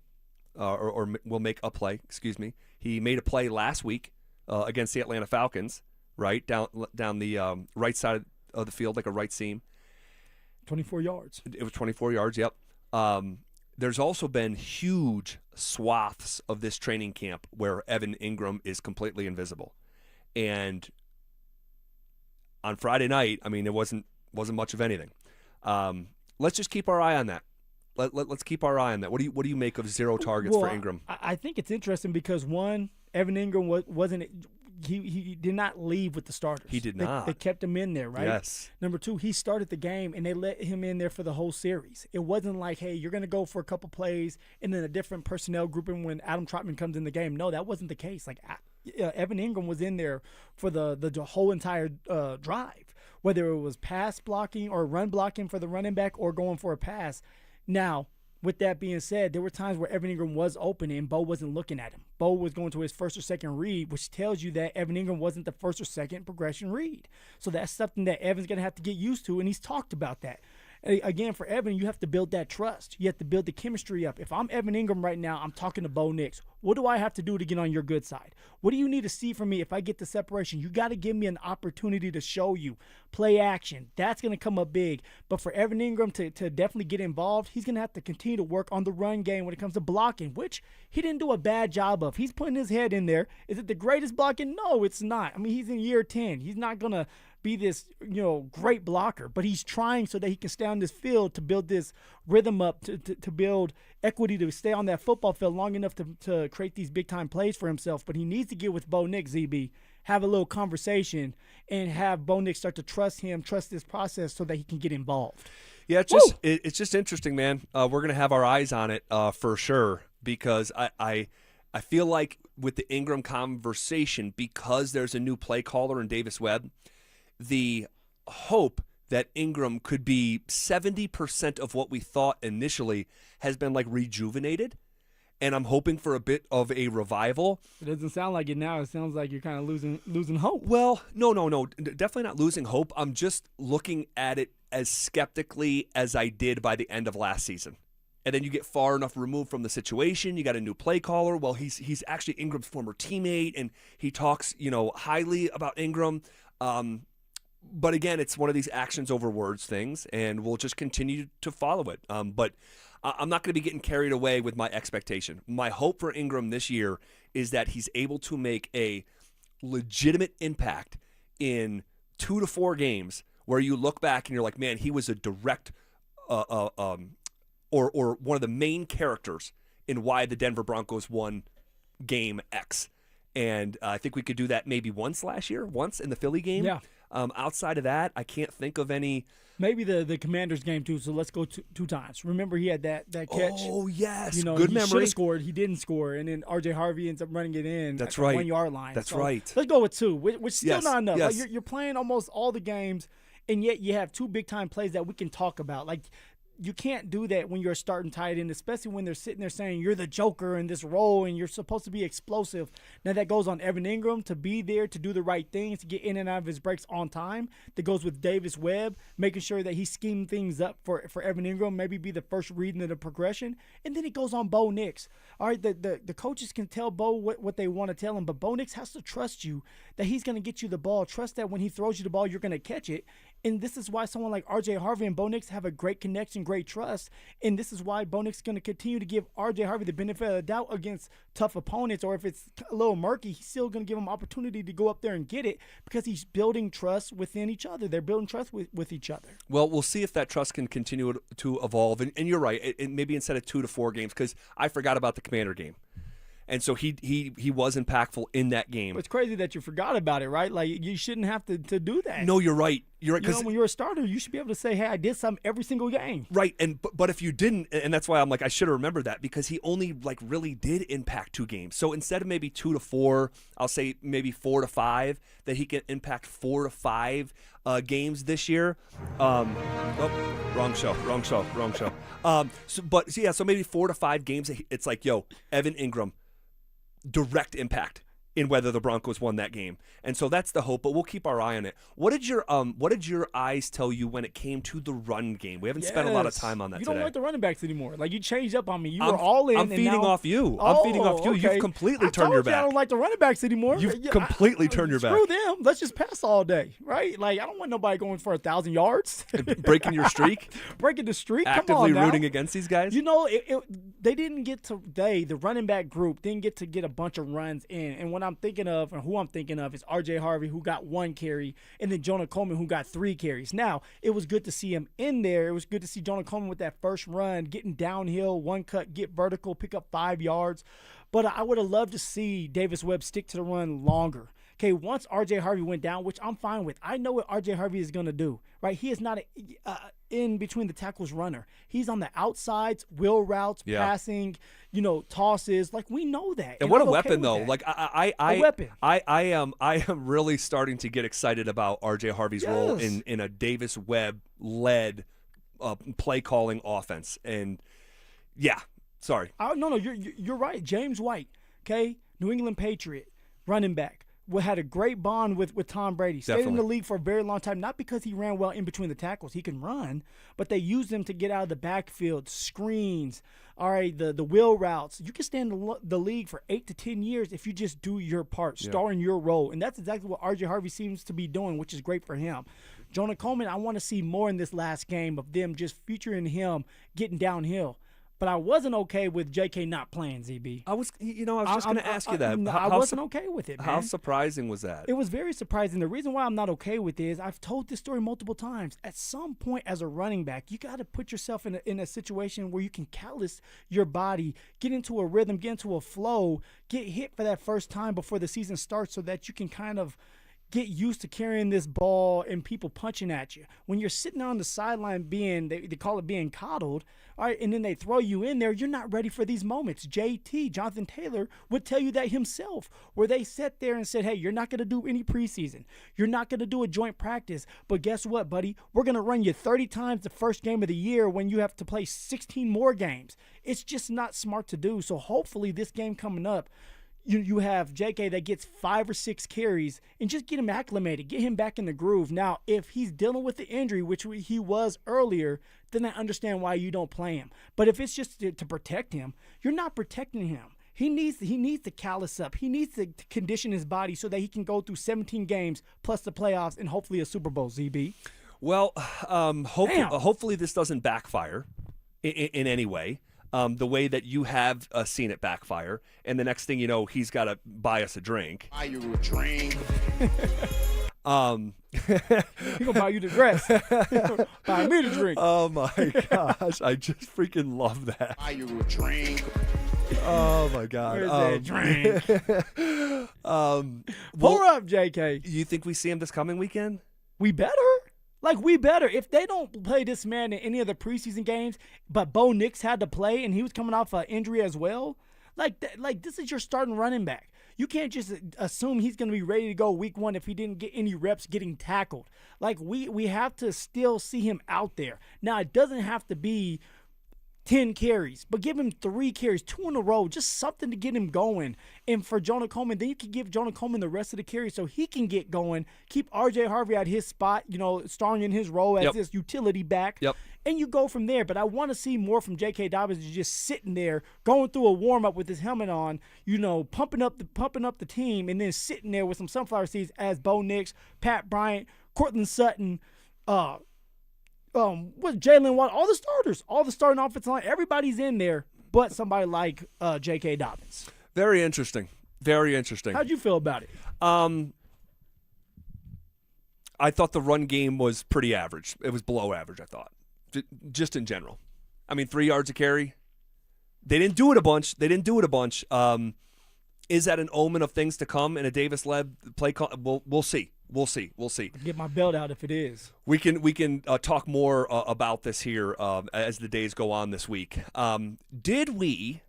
or will make a play, excuse me. He made a play last week against the Atlanta Falcons, right, down the right side of the field, like a right seam. 24 yards. It was 24 yards, yep. There's also been huge swaths of this training camp where Evan Ingram is completely invisible. And on Friday night, I mean, it wasn't much of anything. Let's just keep our eye on that. Let's keep our eye on that. What do you make of 0 targets for Ingram? I think it's interesting because, one, Evan Ingram wasn't he did not leave with the starters. He did not. They kept him in there, right? Yes. Number 2, he started the game, and they let him in there for the whole series. It wasn't like, hey, you're going to go for a couple plays and then a different personnel grouping when Adam Trotman comes in the game. No, that wasn't the case. Like, Evan Ingram was in there for the whole entire drive, whether it was pass blocking or run blocking for the running back or going for a pass. Now, with that being said, there were times where Evan Ingram was open and Bo wasn't looking at him. Bo was going to his first or second read, which tells you that Evan Ingram wasn't the first or second progression read. So that's something that Evan's going to have to get used to, and he's talked about that. Again, for Evan, you have to build that trust. You have to build the chemistry up. If I'm Evan Ingram right now, I'm talking to Bo Nix. What do I have to do to get on your good side? What do you need to see from me if I get the separation? You got to give me an opportunity to show you. Play action. That's going to come up big. But for Evan Ingram to definitely get involved, he's going to have to continue to work on the run game when it comes to blocking, which he didn't do a bad job of. He's putting his head in there. Is it the greatest blocking? No, it's not. I mean, he's in year 10. He's not going to be this, great blocker, but he's trying so that he can stay on this field to build this rhythm up, to build equity, to stay on that football field long enough to create these big-time plays for himself. But he needs to get with Bo Nix, ZB, have a little conversation, and have Bo Nix start to trust him, trust this process so that he can get involved. Yeah, it's just interesting, man. We're going to have our eyes on it for sure, because I feel like with the Ingram conversation, because there's a new play caller in Davis Webb, the hope that Ingram could be 70% of what we thought initially has been rejuvenated, and I'm hoping for a bit of a revival. It doesn't sound like it now. It sounds like you're kind of losing hope. Well, no, definitely not losing hope. I'm just looking at it as skeptically as I did by the end of last season. And then you get far enough removed from the situation. You got a new play caller. Well, he's actually Ingram's former teammate, and he talks highly about Ingram. But again, it's one of these actions over words things, and we'll just continue to follow it. But I'm not going to be getting carried away with my expectation. My hope for Ingram this year is that he's able to make a legitimate impact in 2 to 4 games where you look back and you're like, man, he was a direct or one of the main characters in why the Denver Broncos won game X. And I think we could do that maybe once last year, once in the Philly game. Yeah. Outside of that, I can't think of any. Maybe the Commanders game too. So let's go 2 times. Remember, he had that catch. Oh yes, he good memory. Should have scored. He didn't score, and then R.J. Harvey ends up running it in. That's at right. The 1 yard line. That's so right. Let's go with 2, which is still not enough. Yes. You're playing almost all the games, and yet you have 2 big time plays that we can talk about. You can't do that when you're a starting tight end, especially when they're sitting there saying you're the joker in this role and you're supposed to be explosive. Now that goes on Evan Ingram to be there, to do the right things, to get in and out of his breaks on time. That goes with Davis Webb, making sure that he schemed things up for Evan Ingram, maybe be the first reading of the progression. And then it goes on Bo Nix. All right, the coaches can tell Bo what they want to tell him, but Bo Nix has to trust you that he's going to get you the ball. Trust that when he throws you the ball, you're going to catch it. And this is why someone like R.J. Harvey and Bo Nix have a great connection, great trust. And this is why Bo Nix is going to continue to give R.J. Harvey the benefit of the doubt against tough opponents. Or if it's a little murky, he's still going to give him opportunity to go up there and get it because he's building trust within each other. They're building trust with each other. Well, we'll see if that trust can continue to evolve. And you're right, it maybe instead of 2 to 4 games, because I forgot about the Commander game. And so he was impactful in that game. It's crazy that you forgot about it, right? You shouldn't have to do that. No, you're right. You're right. When you're a starter, you should be able to say, hey, I did something every single game. Right. But if you didn't, and that's why I'm I should have remembered that, because he only really did impact 2 games. So instead of maybe 2 to 4, I'll say maybe 4 to 5, that he can impact 4 to 5 games this year. Wrong show. So maybe 4 to 5 games. It's Evan Ingram, direct impact in whether the Broncos won that game. And so that's the hope, but we'll keep our eye on it. What did your eyes tell you when it came to the run game? We haven't spent a lot of time on that today. You don't like the running backs anymore. You changed up on me. You were all in. I'm feeding off you. Okay. You've completely turned your back. I don't like the running backs anymore. You've completely turned your back. Screw them. Let's just pass all day, right? I don't want nobody going for 1,000 yards. Breaking your streak? Breaking the streak? Actively Come on now. rooting against these guys? They didn't get to, the running back group didn't get to get a bunch of runs in. And what I'm thinking of, and who I'm thinking of, is R.J. Harvey, who got 1 carry, and then Jonah Coleman, who got 3 carries. Now, it was good to see him in there. It was good to see Jonah Coleman with that first run, getting downhill, 1 cut, get vertical, pick up 5 yards. But I would have loved to see Davis Webb stick to the run longer. Okay, once R.J. Harvey went down, which I'm fine with, I know what R.J. Harvey is going to do, right? He is not in between the tackles runner. He's on the outsides, wheel routes, passing, tosses. We know that. And what a weapon, though. A weapon. I am really starting to get excited about R.J. Harvey's role in a Davis Webb-led play calling offense. And sorry. No, you're right. James White, okay, New England Patriot, running back. had a great bond with Tom Brady. Stayed in Definitely. the league for a very long time, not because he ran well in between the tackles. He can run, but they used him to get out of the backfield, screens, all right, the wheel routes. You can stay in the league for 8 to 10 years if you just do your part, star in your role. And that's exactly what R.J. Harvey seems to be doing, which is great for him. Jonah Coleman, I want to see more in this last game of them just featuring him getting downhill. But I wasn't okay with J.K. not playing, ZB. I was just going to ask you that. I wasn't okay with it, man. How surprising was that? It was very surprising. The reason why I'm not okay with it is I've told this story multiple times. At some point as a running back, you got to put yourself in a situation where you can callous your body, get into a rhythm, get into a flow, get hit for that first time before the season starts so that you can kind of get used to carrying this ball and people punching at you. When you're sitting on the sideline they call it being coddled, all right, and then they throw you in there, you're not ready for these moments. JT, Jonathan Taylor, would tell you that himself, where they sat there and said, hey, you're not going to do any preseason. You're not going to do a joint practice. But guess what, buddy? We're going to run you 30 times the first game of the year when you have to play 16 more games. It's just not smart to do. So hopefully this game coming up, you have JK that gets 5 or 6 carries and just get him acclimated, get him back in the groove. Now, if he's dealing with the injury, which he was earlier, then I understand why you don't play him. But if it's just to protect him, you're not protecting him. He needs to callus up. He needs to condition his body so that he can go through 17 games plus the playoffs and hopefully a Super Bowl, ZB. Well, hopefully this doesn't backfire in any way. The way that you have seen it backfire, and the next thing you know, he's got to buy us a drink. Buy you a drink. He gonna buy you the dress. Buy me the drink. Oh my gosh, I just freaking love that. Buy you a drink. Oh my God. Where's that drink? Well, Pour up, JK. you think we see him this coming weekend? We better. We better. If they don't play this man in any of the preseason games, but Bo Nix had to play and he was coming off an injury as well, this is your starting running back. You can't just assume he's going to be ready to go week 1 if he didn't get any reps getting tackled. We have to still see him out there. Now, it doesn't have to be 10 carries, but give him 3 carries, 2 in a row, just something to get him going. And for Jonah Coleman, then you can give Jonah Coleman the rest of the carries so he can get going, keep R.J. Harvey at his spot, starring in his role as this utility back, and you go from there. But I want to see more from J.K. Dobbins just sitting there, going through a warm-up with his helmet on, pumping up the team, and then sitting there with some sunflower seeds as Bo Nix, Pat Bryant, Cortland Sutton, with Jalen Watt, all the starters, all the starting offensive line, everybody's in there, but somebody like J.K. Dobbins. Very interesting. Very interesting. How'd you feel about it? I thought the run game was pretty average. It was below average, I thought, just in general. 3 yards a carry. They didn't do it a bunch. Is that an omen of things to come in a Davis-led play call? We'll see. We'll see. Get my belt out if it is. We can talk more about this here as the days go on this week. Did we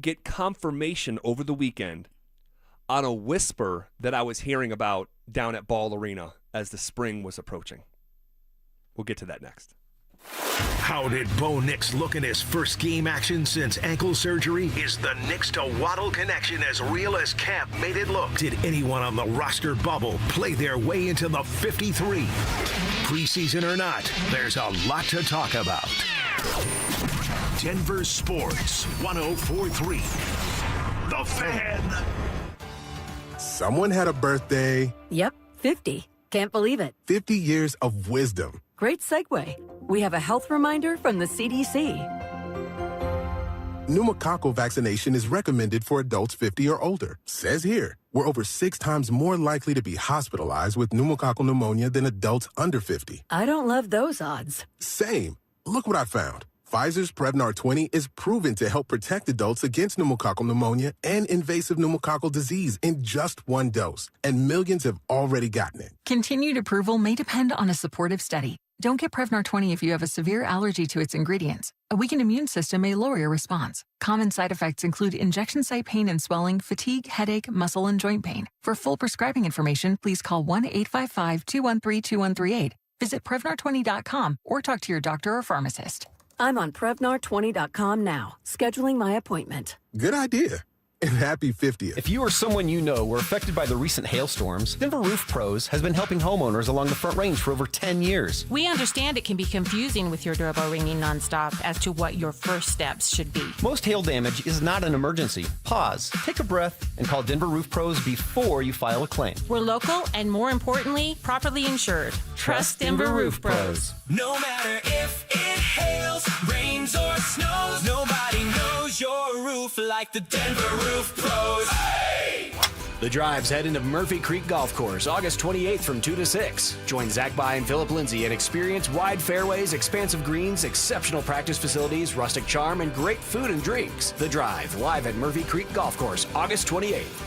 get confirmation over the weekend on a whisper that I was hearing about down at Ball Arena as the spring was approaching? We'll get to that next. How did Bo Nix look in his first game action since ankle surgery? Is the Nix to Waddle connection as real as Camp made it look? Did anyone on the roster bubble play their way into the 53? Preseason or not, there's a lot to talk about. Denver Sports 104.3. The Fan. Someone had a birthday. Yep, 50. Can't believe it. 50 years of wisdom. Great segue. We have a health reminder from the CDC. Pneumococcal vaccination is recommended for adults 50 or older. Says here, we're over 6 times more likely to be hospitalized with pneumococcal pneumonia than adults under 50. I don't love those odds. Same. Look what I found. Pfizer's Prevnar 20 is proven to help protect adults against pneumococcal pneumonia and invasive pneumococcal disease in just 1 dose. And millions have already gotten it. Continued approval may depend on a supportive study. Don't get Prevnar 20 if you have a severe allergy to its ingredients. A weakened immune system may lower your response. Common side effects include injection site pain and swelling, fatigue, headache, muscle, and joint pain. For full prescribing information, please call 1-855-213-2138. Visit Prevnar20.com or talk to your doctor or pharmacist. I'm on Prevnar20.com now, scheduling my appointment. Good idea. And happy 50th. If you or someone you know were affected by the recent hailstorms, Denver Roof Pros has been helping homeowners along the Front Range for over 10 years. We understand it can be confusing with your doorbell ringing nonstop as to what your first steps should be. Most hail damage is not an emergency. Pause, take a breath, and call Denver Roof Pros before you file a claim. We're local and, more importantly, properly insured. Trust Denver Roof Pros. No matter if it hails, rains, or snows, nobody knows your roof like the Denver Roof Pros. Hey! The Drive's head into Murphy Creek Golf Course, August 28th from 2 to 6. Join Zach By and Phillip Lindsay and experience wide fairways, expansive greens, exceptional practice facilities, rustic charm, and great food and drinks. The Drive, live at Murphy Creek Golf Course, August 28th.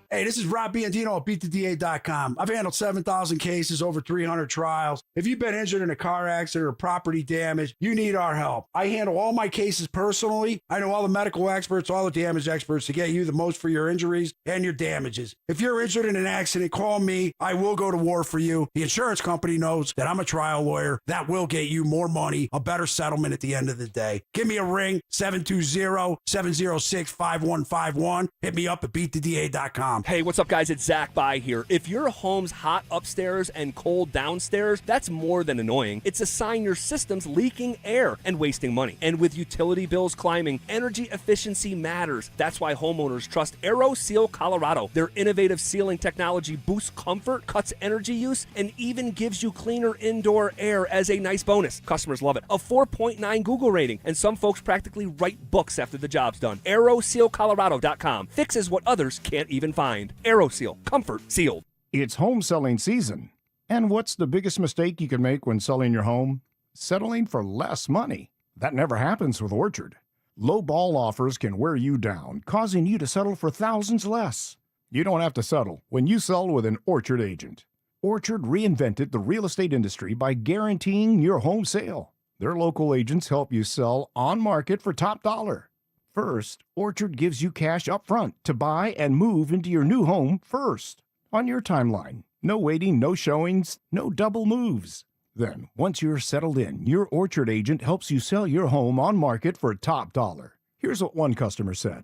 Hey, this is Rob Biandino at BeatTheDA.com. I've handled 7,000 cases, over 300 trials. If you've been injured in a car accident or property damage, you need our help. I handle all my cases personally. I know all the medical experts, all the damage experts to get you the most for your injuries and your damages. If you're injured in an accident, call me. I will go to war for you. The insurance company knows that I'm a trial lawyer. That will get you more money, a better settlement at the end of the day. Give me a ring, 720-706-5151. Hit me up at BeatTheDA.com. Hey, what's up, guys? It's Zach By here. If your home's hot upstairs and cold downstairs, that's more than annoying. It's a sign your system's leaking air and wasting money. And with utility bills climbing, energy efficiency matters. That's why homeowners trust AeroSeal Colorado. Their innovative sealing technology boosts comfort, cuts energy use, and even gives you cleaner indoor air as a nice bonus. Customers love it. A 4.9 Google rating, and some folks practically write books after the job's done. AeroSealColorado.com fixes what others can't even find. AeroSeal. Comfort sealed. It's home selling season. And what's the biggest mistake you can make when selling your home? Settling for less money. That never happens with Orchard. Low ball offers can wear you down, causing you to settle for thousands less. You don't have to settle when you sell with an Orchard agent. Orchard reinvented the real estate industry by guaranteeing your home sale. Their local agents help you sell on market for top dollar. First, Orchard gives you cash up front to buy and move into your new home first, on your timeline. No waiting, no showings, no double moves. Then, once you're settled in, your Orchard agent helps you sell your home on market for top dollar. Here's what one customer said.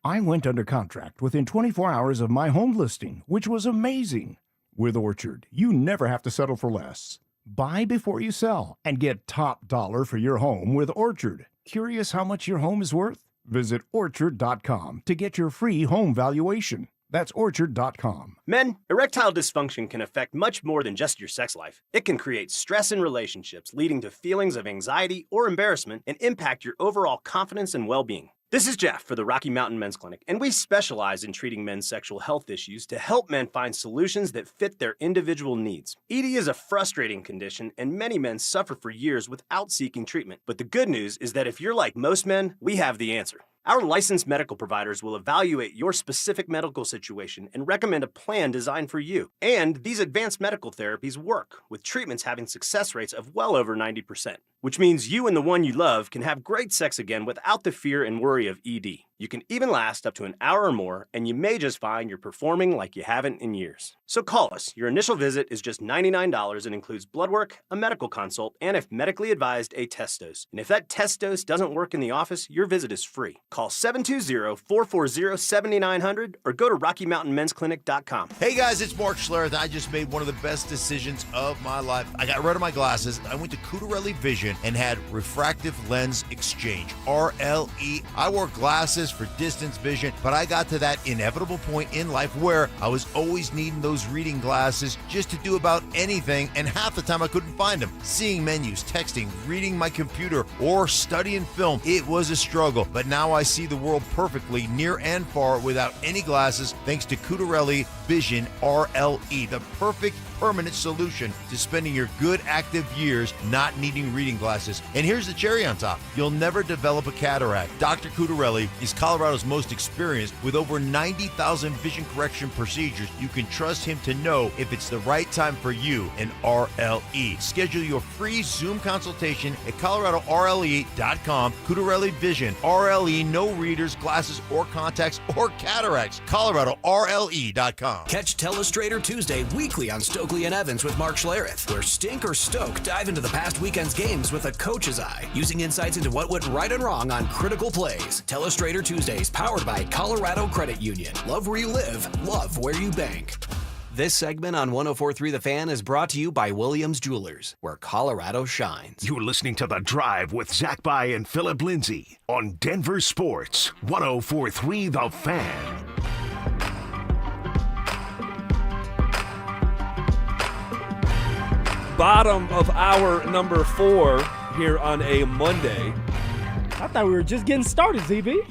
I went under contract within 24 hours of my home listing, which was amazing. With Orchard, you never have to settle for less. Buy before you sell and get top dollar for your home with Orchard. Curious how much your home is worth? Visit Orchard.com to get your free home valuation. That's Orchard.com. Men, erectile dysfunction can affect much more than just your sex life. It can create stress in relationships, leading to feelings of anxiety or embarrassment, and impact your overall confidence and well-being. This is Jeff for the Rocky Mountain Men's Clinic, and we specialize in treating men's sexual health issues to help men find solutions that fit their individual needs. ED is a frustrating condition, and many men suffer for years without seeking treatment. But the good news is that if you're like most men, we have the answer. Our licensed medical providers will evaluate your specific medical situation and recommend a plan designed for you. And these advanced medical therapies work, with treatments having success rates of well over 90%, which means you and the one you love can have great sex again without the fear and worry of ED. You can even last up to an hour or more, and you may just find you're performing like you haven't in years. So call us. Your initial visit is just $99 and includes blood work, a medical consult, and if medically advised, a test dose. And if that test dose doesn't work in the office, your visit is free. Call 720-440-7900 or go to RockyMountainMen'sClinic.com. Hey guys, it's Mark Schlereth. I just made one of the best decisions of my life. I got rid of my glasses. I went to Cutarelli Vision and had refractive lens exchange, RLE. I wore glasses for distance vision, but I got to that inevitable point in life where I was always needing those reading glasses just to do about anything, and half the time I couldn't find them. Seeing menus, texting, reading my computer, or studying film, it was a struggle, but now I see the world perfectly near and far without any glasses thanks to Cutarelli Vision RLE, the perfect permanent solution to spending your good active years not needing reading glasses. And here's the cherry on top. You'll never develop a cataract. Dr. Cutarelli is Colorado's most experienced with over 90,000 vision correction procedures. You can trust him to know if it's the right time for you and RLE. Schedule your free Zoom consultation at ColoradoRLE.com. Cutarelli Vision, RLE, no readers, glasses, or contacts, or cataracts. ColoradoRLE.com. Catch Telestrator Tuesday weekly on Stoke Oakley and Evans with Mark Schlereth, where Stink or Stoke dive into the past weekend's games with a coach's eye, using insights into what went right and wrong on critical plays. Telestrator Tuesdays, powered by Colorado Credit Union. Love where you live, love where you bank. This segment on 104.3 The Fan is brought to you by Williams Jewelers, where Colorado shines. You're listening to The Drive with Zach By and Phillip Lindsay on Denver Sports 104.3 The Fan. Bottom of hour number 4 here on a Monday. I thought we were just getting started, ZB.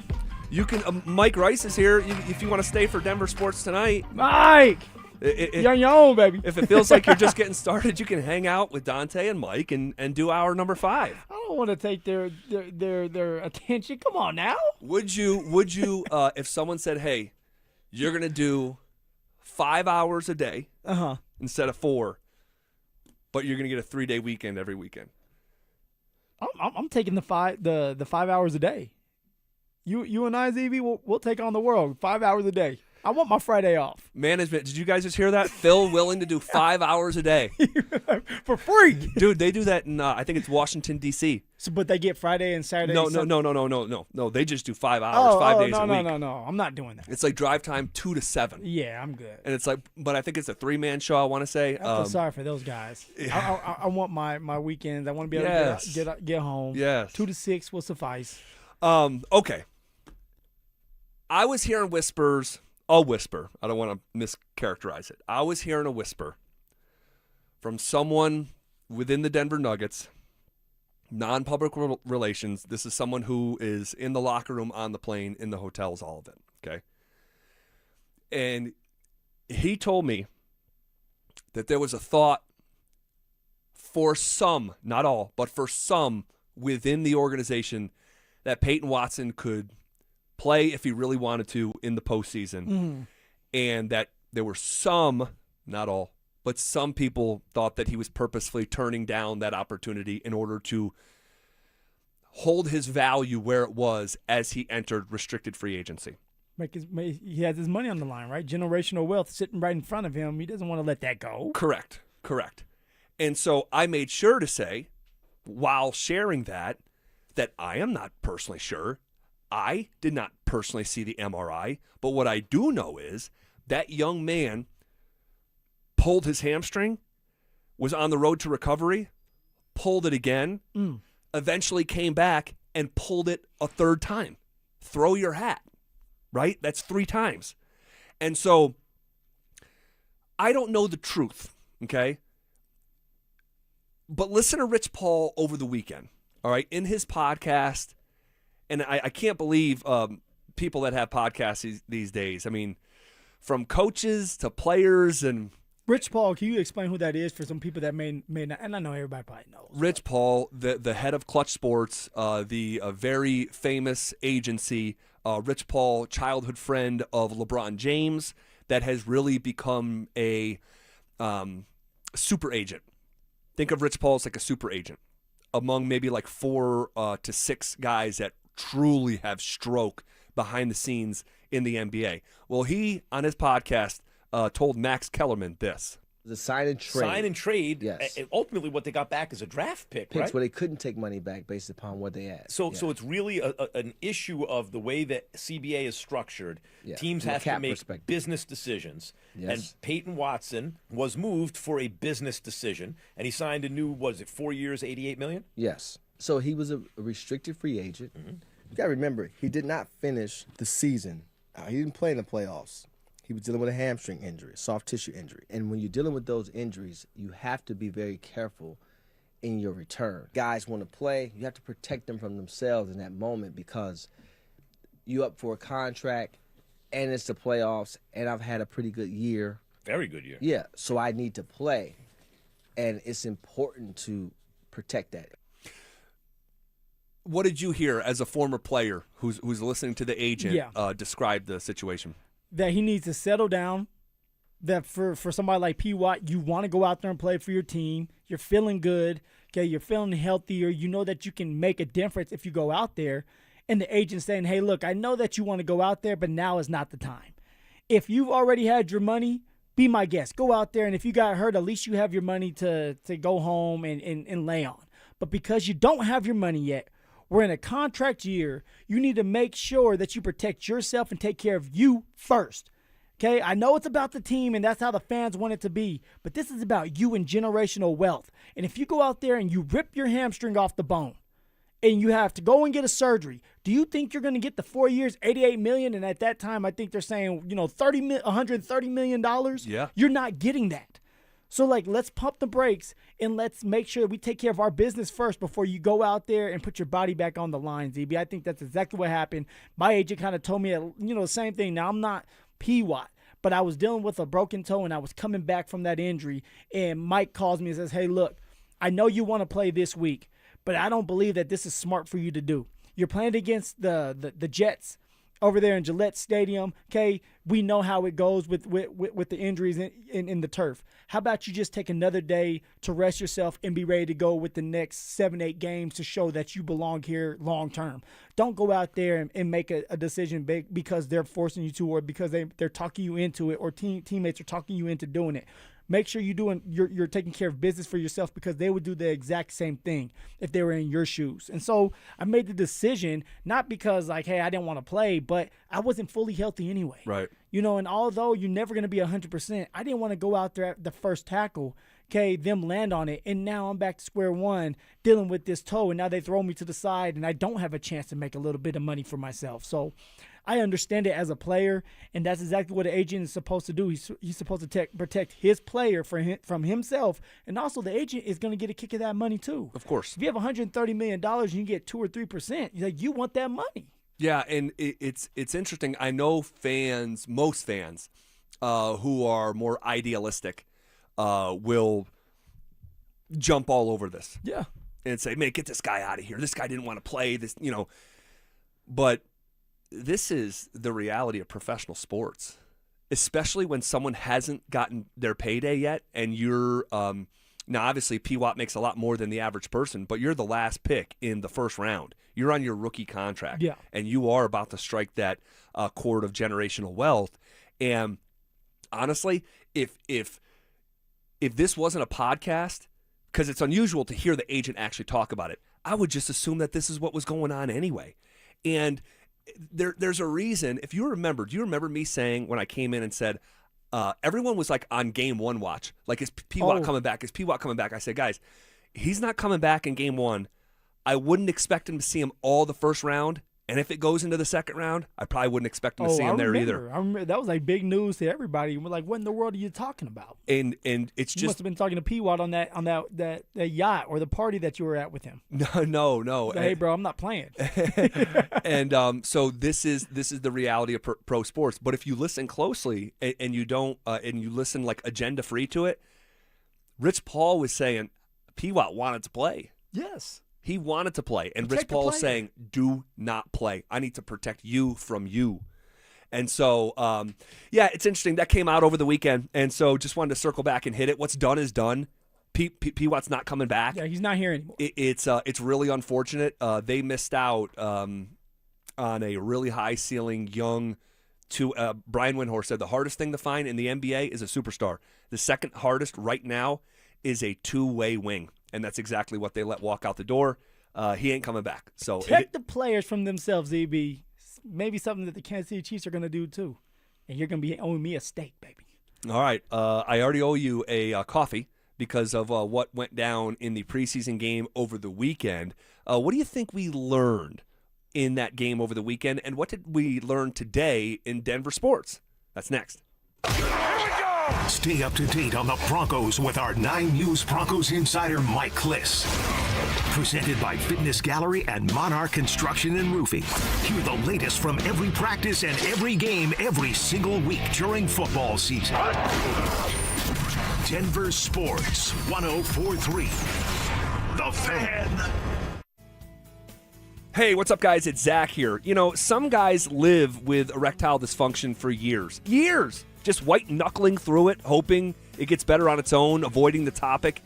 You can. Mike Rice is here. If you want to stay for Denver Sports tonight, Mike. You're on your own, baby. If it feels like you're just getting started, you can hang out with Dante and Mike and do hour number 5. I don't want to take their attention. Come on now. Would you if someone said, "Hey, you're gonna do 5 hours a day instead of 4, but you're gonna get a 3-day weekend every weekend"? I'm taking the 5 hours a day. You and I, ZV, we'll take on the world 5 hours a day. I want my Friday off. Management, did you guys just hear that? Phil willing to do 5 hours a day. For free. Dude, they do that in, I think it's Washington, D.C. So, but they get Friday and Saturday? No. They just do 5 hours, 5 days a week. No. I'm not doing that. It's like drive time 2 to 7. Yeah, I'm good. And it's like, but I think it's a 3-man show, I want to say. I feel sorry for those guys. Yeah. I want my weekends. I want to be able to get home. Yes. 2 to 6 will suffice. Okay. I was hearing whispers. A whisper. I don't want to mischaracterize it. I was hearing a whisper from someone within the Denver Nuggets, non-public relations. This is someone who is in the locker room, on the plane, in the hotels, all of it. Okay. And he told me that there was a thought for some, not all, but for some within the organization that Payton Watson could play if he really wanted to in the postseason, and that there were some, not all, but some people thought that he was purposefully turning down that opportunity in order to hold his value where it was as he entered restricted free agency. He has his money on the line, right? Generational wealth sitting right in front of him. He doesn't want to let that go. Correct. And so I made sure to say, while sharing that I am not personally sure. I did not personally see the MRI, but what I do know is that young man pulled his hamstring, was on the road to recovery, pulled it again, eventually came back and pulled it a 3rd time. Throw your hat, right? That's 3 times. And so I don't know the truth, okay? But listen to Rich Paul over the weekend, all right? In his podcast. And I can't believe people that have podcasts these days. I mean, from coaches to players and Rich Paul, can you explain who that is for some people that may not? And I know everybody probably knows. Rich Paul, the head of Clutch Sports, the very famous agency. Rich Paul, childhood friend of LeBron James, that has really become a super agent. Think of Rich Paul as like a super agent among maybe like 4 to 6 guys that truly have stroke behind the scenes in the NBA. Well, he, on his podcast, told Max Kellerman this. The sign and trade. Sign and trade. Yes. Ultimately, what they got back is a draft pick, right? Where they couldn't take money back based upon what they had. So it's really an issue of the way that CBA is structured. Yeah. Teams have to make business decisions. Yes. And Payton Watson was moved for a business decision, and he signed a new, 4 years, $88 million? Yes. So he was a restricted free agent. Mm-hmm. You got to remember, he did not finish the season. He didn't play in the playoffs. He was dealing with a hamstring injury, soft tissue injury. And when you're dealing with those injuries, you have to be very careful in your return. Guys want to play. You have to protect them from themselves in that moment because you're up for a contract, and it's the playoffs, and I've had a pretty good year. Very good year. Yeah, so I need to play, and it's important to protect that. What did you hear as a former player who's listening to the agent describe the situation? That he needs to settle down, that for somebody like P. Watt, you want to go out there and play for your team. You're feeling good. Okay, you're feeling healthier. You know that you can make a difference if you go out there. And the agent saying, hey, look, I know that you want to go out there, but now is not the time. If you've already had your money, be my guest. Go out there, and if you got hurt, at least you have your money to go home and lay on. But because you don't have your money yet, we're in a contract year. You need to make sure that you protect yourself and take care of you first. Okay, I know it's about the team, and that's how the fans want it to be, but this is about you and generational wealth. And if you go out there and you rip your hamstring off the bone and you have to go and get a surgery, do you think you're going to get the 4 years, $88 million? And at that time, I think they're saying, $130 million. Yeah. You're not getting that. So, let's pump the brakes and let's make sure we take care of our business first before you go out there and put your body back on the line, ZB. I think that's exactly what happened. My agent kind of told me, the same thing. Now, I'm not P-Watt, but I was dealing with a broken toe and I was coming back from that injury. And Mike calls me and says, hey, look, I know you want to play this week, but I don't believe that this is smart for you to do. You're playing against the Jets over there in Gillette Stadium. Okay, we know how it goes with the injuries in the turf. How about you just take another day to rest yourself and be ready to go with the next 7-8 games to show that you belong here long term. Don't go out there and make a decision because they're forcing you to, or because they're talking you into it, or teammates are talking you into doing it. Make sure you're taking care of business for yourself, because they would do the exact same thing if they were in your shoes. And so I made the decision, not because hey, I didn't want to play, but I wasn't fully healthy anyway. Right. And although you're never going to be 100%, I didn't want to go out there at the first tackle, them land on it, and now I'm back to square one dealing with this toe, and now they throw me to the side, and I don't have a chance to make a little bit of money for myself. So I understand it as a player, and that's exactly what an agent is supposed to do. He's supposed to protect his player from himself, and also the agent is going to get a kick of that money too. Of course. If you have $130 million and you get 2 or 3%, you want that money. Yeah, and it's interesting. I know most fans who are more idealistic will jump all over this. Yeah. And say, man, get this guy out of here. This guy didn't want to play. But this is the reality of professional sports, especially when someone hasn't gotten their payday yet, and you're now obviously P-Watt makes a lot more than the average person, but you're the last pick in the first round. You're on your rookie contract, yeah, and you are about to strike that chord of generational wealth. And honestly, if this wasn't a podcast, because it's unusual to hear the agent actually talk about it, I would just assume that this is what was going on anyway. And there's a reason. If you remember, do you remember me saying when I came in and said everyone was on game one watch, is P-Watt coming back? Is P-Watt coming back? I said, guys, he's not coming back in game one. I wouldn't expect him to see him all the first round. And if it goes into the second round, I probably wouldn't expect him to see him there either. I remember that was big news to everybody. We're like, what in the world are you talking about? And it's just, you must have been talking to P-Watt on that yacht or the party that you were at with him. No. Hey, bro, I'm not playing. And so this is the reality of pro sports. But if you listen closely and you don't and you listen agenda free to it, Rich Paul was saying P-Watt wanted to play. Yes. He wanted to play, and Rich Paul is saying, do not play. I need to protect you from you. And so, it's interesting. That came out over the weekend, and so just wanted to circle back and hit it. What's done is done. P-Watt's not coming back. Yeah, he's not here anymore. It's really unfortunate. They missed out on a really high-ceiling young Brian Windhorst said the hardest thing to find in the NBA is a superstar. The second hardest right now is a two-way wing. And that's exactly what they let walk out the door. He ain't coming back. So protect the players from themselves, EB. Maybe something that the Kansas City Chiefs are going to do too. And you're going to be owing me a steak, baby. All right. I already owe you a coffee because of what went down in the preseason game over the weekend. What do you think we learned in that game over the weekend? And what did we learn today in Denver sports? That's next. Stay up to date on the Broncos with our 9 News Broncos insider Mike Kliss. Presented by Fitness Gallery and Monarch Construction and Roofing. Hear the latest from every practice and every game every single week during football season. Denver Sports 104.3. The Fan. Hey, what's up, guys? It's Zach here. Some guys live with erectile dysfunction for years. Years! Just white-knuckling through it, hoping it gets better on its own, avoiding the topic.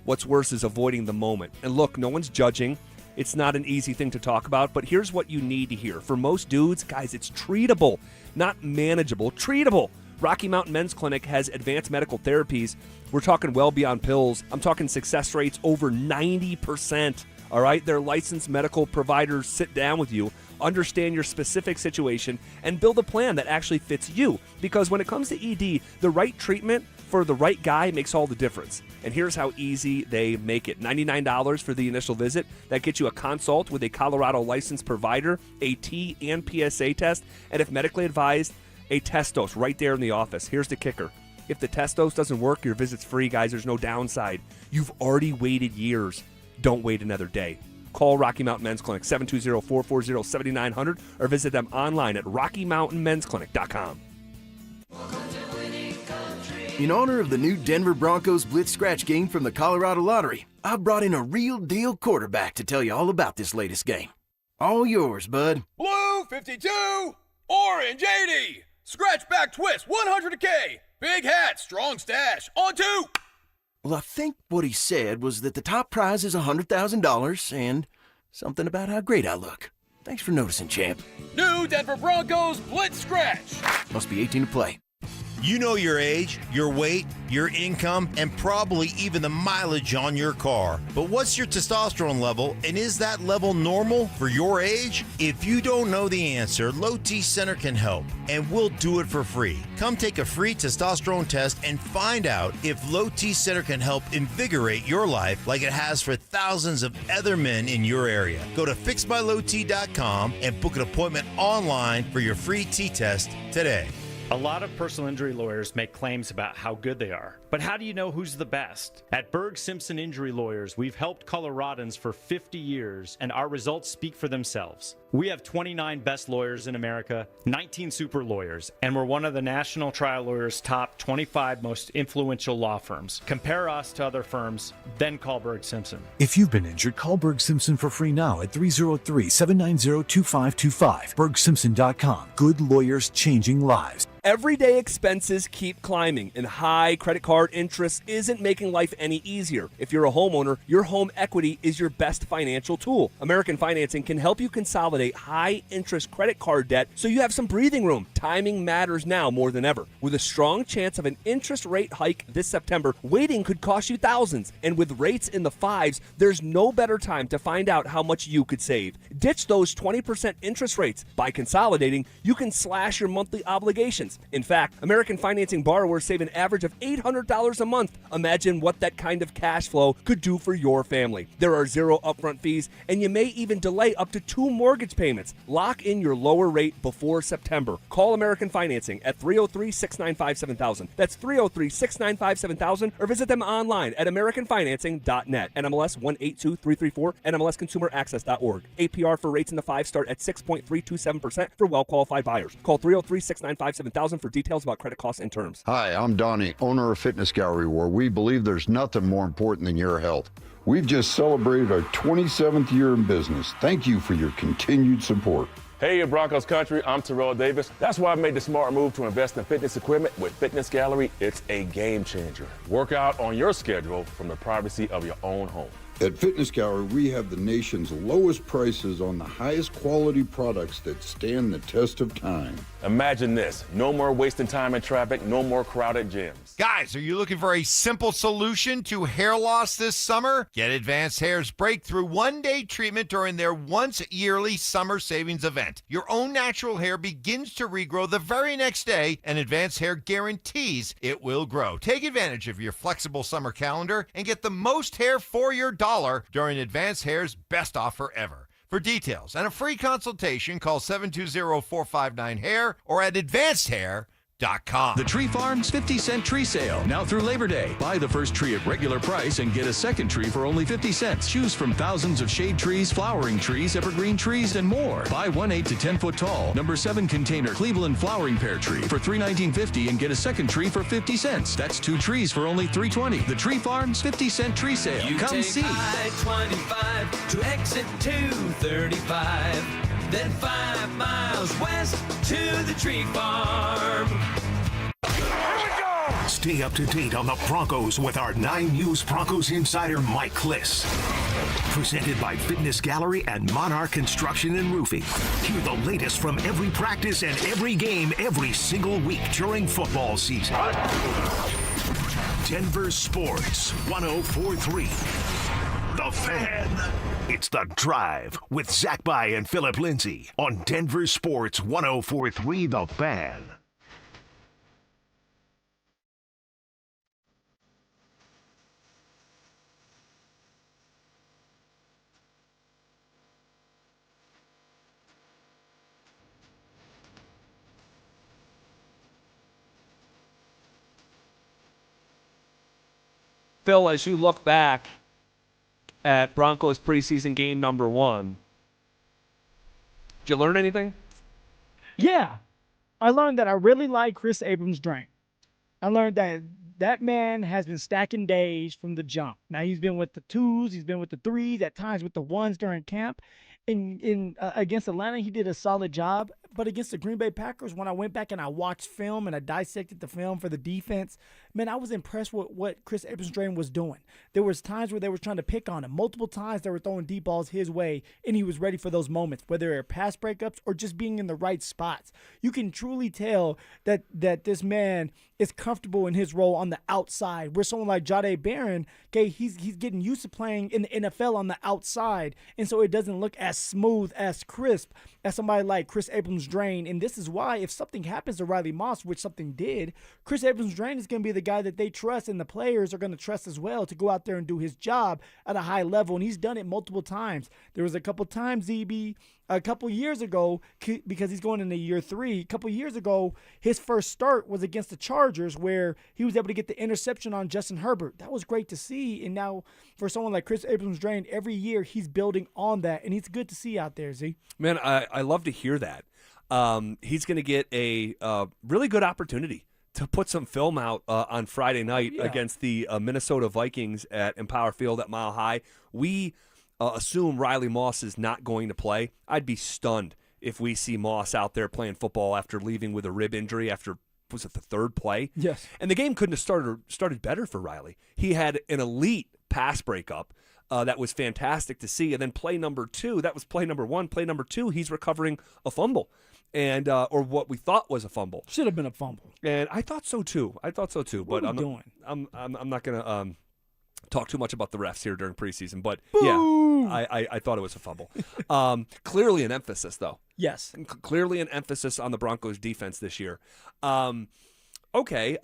What's worse is avoiding the moment. And look, no one's judging. It's not an easy thing to talk about, but here's what you need to hear. For most dudes, guys, it's treatable, not manageable. Treatable. Rocky Mountain Men's Clinic has advanced medical therapies. We're talking well beyond pills. I'm talking success rates over 90%. All right? Their licensed medical providers sit down with you, understand your specific situation, and build a plan that actually fits you. Because when it comes to ED, the right treatment for the right guy makes all the difference. And here's how easy they make it. $99 for the initial visit. That gets you a consult with a Colorado licensed provider, a T and PSA test, and if medically advised, a test dose right there in the office. Here's the kicker. If the test dose doesn't work, your visit's free, guys. There's no downside. You've already waited years. Don't wait another day. Call Rocky Mountain Men's Clinic, 720-440-7900, or visit them online at RockyMountainMen'sClinic.com. In honor of the new Denver Broncos Blitz Scratch game from the Colorado Lottery, I've brought in a real deal quarterback to tell you all about this latest game. All yours, bud. Blue 52, orange 80, scratch back twist 100K, big hat, strong stash, on two. Well, I think what he said was that the top prize is $100,000 and something about how great I look. Thanks for noticing, champ. New Denver Broncos Blitz Scratch. Must be 18 to play. You know your age, your weight, your income, and probably even the mileage on your car. But what's your testosterone level, and is that level normal for your age? If you don't know the answer, Low T Center can help, and we'll do it for free. Come take a free testosterone test and find out if Low T Center can help invigorate your life like it has for thousands of other men in your area. Go to fixmylowt.com and book an appointment online for your free T-test today. A lot of personal injury lawyers make claims about how good they are. But how do you know who's the best? At Berg Simpson Injury Lawyers, we've helped Coloradans for 50 years, and our results speak for themselves. We have 29 best lawyers in America, 19 super lawyers, and we're one of the National Trial Lawyers' top 25 most influential law firms. Compare us to other firms, then call Berg Simpson. If you've been injured, call Berg Simpson for free now at 303-790-2525. BergSimpson.com. Good lawyers changing lives. Everyday expenses keep climbing, and high credit card interest isn't making life any easier. If you're a homeowner, your home equity is your best financial tool. American Financing can help you consolidate high-interest credit card debt so you have some breathing room. Timing matters now more than ever. With a strong chance of an interest rate hike this September, waiting could cost you thousands. And with rates in the fives, there's no better time to find out how much you could save. Ditch those 20% interest rates. By consolidating, you can slash your monthly obligations. In fact, American Financing borrowers save an average of $800 a month. Imagine what that kind of cash flow could do for your family. There are zero upfront fees, and you may even delay up to 2 mortgage payments. Lock in your lower rate before September. Call American Financing at 303-695-7000. That's 303-695-7000, or visit them online at AmericanFinancing.net. NMLS 182334, NMLSConsumerAccess.org. APR for rates in the 5 start at 6.327% for well-qualified buyers. Call 303-695-7000 for details about credit costs and terms. Hi, I'm Donnie, owner of Fitness Gallery, where we believe there's nothing more important than your health. We've just celebrated our 27th year in business. Thank you for your continued support. Hey, Broncos country, I'm Terrell Davis. That's why I made the smart move to invest in fitness equipment with Fitness Gallery. It's a game changer. Work out on your schedule from the privacy of your own home. At Fitness Gallery, we have the nation's lowest prices on the highest quality products that stand the test of time. Imagine this. No more wasting time in traffic, no more crowded gyms. Guys, are you looking for a simple solution to hair loss this summer? Get Advanced Hair's breakthrough one-day treatment during their once-yearly summer savings event. Your own natural hair begins to regrow the very next day, and Advanced Hair guarantees it will grow. Take advantage of your flexible summer calendar and get the most hair for your dollar during Advanced Hair's best offer ever. For details and a free consultation, call 720-459-HAIR or at advancedhair.com. The Tree Farm's 50-cent tree sale, now through Labor Day. Buy the first tree at regular price and get a second tree for only 50 cents. Choose from thousands of shade trees, flowering trees, evergreen trees, and more. Buy 1 8 to 10 foot tall, number 7 container Cleveland flowering pear tree for $319.50 and get a second tree for 50 cents. That's 2 trees for only $320. The Tree Farm's 50-cent tree sale. You Come take see. I-25 to exit 235. Then 5 miles west to the Tree Farm. Stay up to date on the Broncos with our 9 News Broncos insider Mike Kliss. Presented by Fitness Gallery and Monarch Construction and Roofing. Hear the latest from every practice and every game every single week during football season. Denver Sports 104.3. The Fan. It's The Drive with Zach By and Phillip Lindsay on Denver Sports 104.3 The Fan. Phil, as you look back at Broncos preseason game number 1, did you learn anything? Yeah. I learned that I really like Chris Abrams-Drain. I learned that that man has been stacking days from the jump. Now, he's been with the 2s, he's been with the 3s, at times with the 1s during camp. Against Atlanta, he did a solid job. But against the Green Bay Packers, when I went back and I watched film and I dissected the film for the defense, man, I was impressed with what Chris Abrams-Drain was doing. There was times where they were trying to pick on him. Multiple times they were throwing deep balls his way, and he was ready for those moments, whether they're pass breakups or just being in the right spots. You can truly tell that this man is comfortable in his role on the outside, where someone like Jahdae Barron, okay, he's getting used to playing in the NFL on the outside, and so it doesn't look as smooth, as crisp as somebody like Chris Abrams-Drain. And this is why, if something happens to Riley Moss, which something did, Chris Abrams-Drain is going to be the guy that they trust, and the players are going to trust as well to go out there and do his job at a high level. And he's done it multiple times. There was a couple times, ZB, a couple years ago, because he's going into year 3, a couple years ago, his first start was against the Chargers, where he was able to get the interception on Justin Herbert. That was great to see. And now for someone like Chris Abrams-Drain, every year he's building on that, and it's good to see out there, Z. Man, I love to hear that. He's going to get a really good opportunity to put some film out on Friday night against the Minnesota Vikings at Empower Field at Mile High. We assume Riley Moss is not going to play. I'd be stunned if we see Moss out there playing football after leaving with a rib injury after, was it the 3rd play? Yes. And the game couldn't have started better for Riley. He had an elite pass breakup that was fantastic to see. And then play number 2, that was play number 1. Play number 2, he's recovering a fumble, and or what we thought was a fumble. Should have been a fumble. And I thought so too. What But are we doing? I'm not gonna talk too much about the refs here during preseason. But Boo! yeah, I thought it was a fumble. Clearly an emphasis, though. Yes. Clearly an emphasis on the Broncos defense this year. Okay.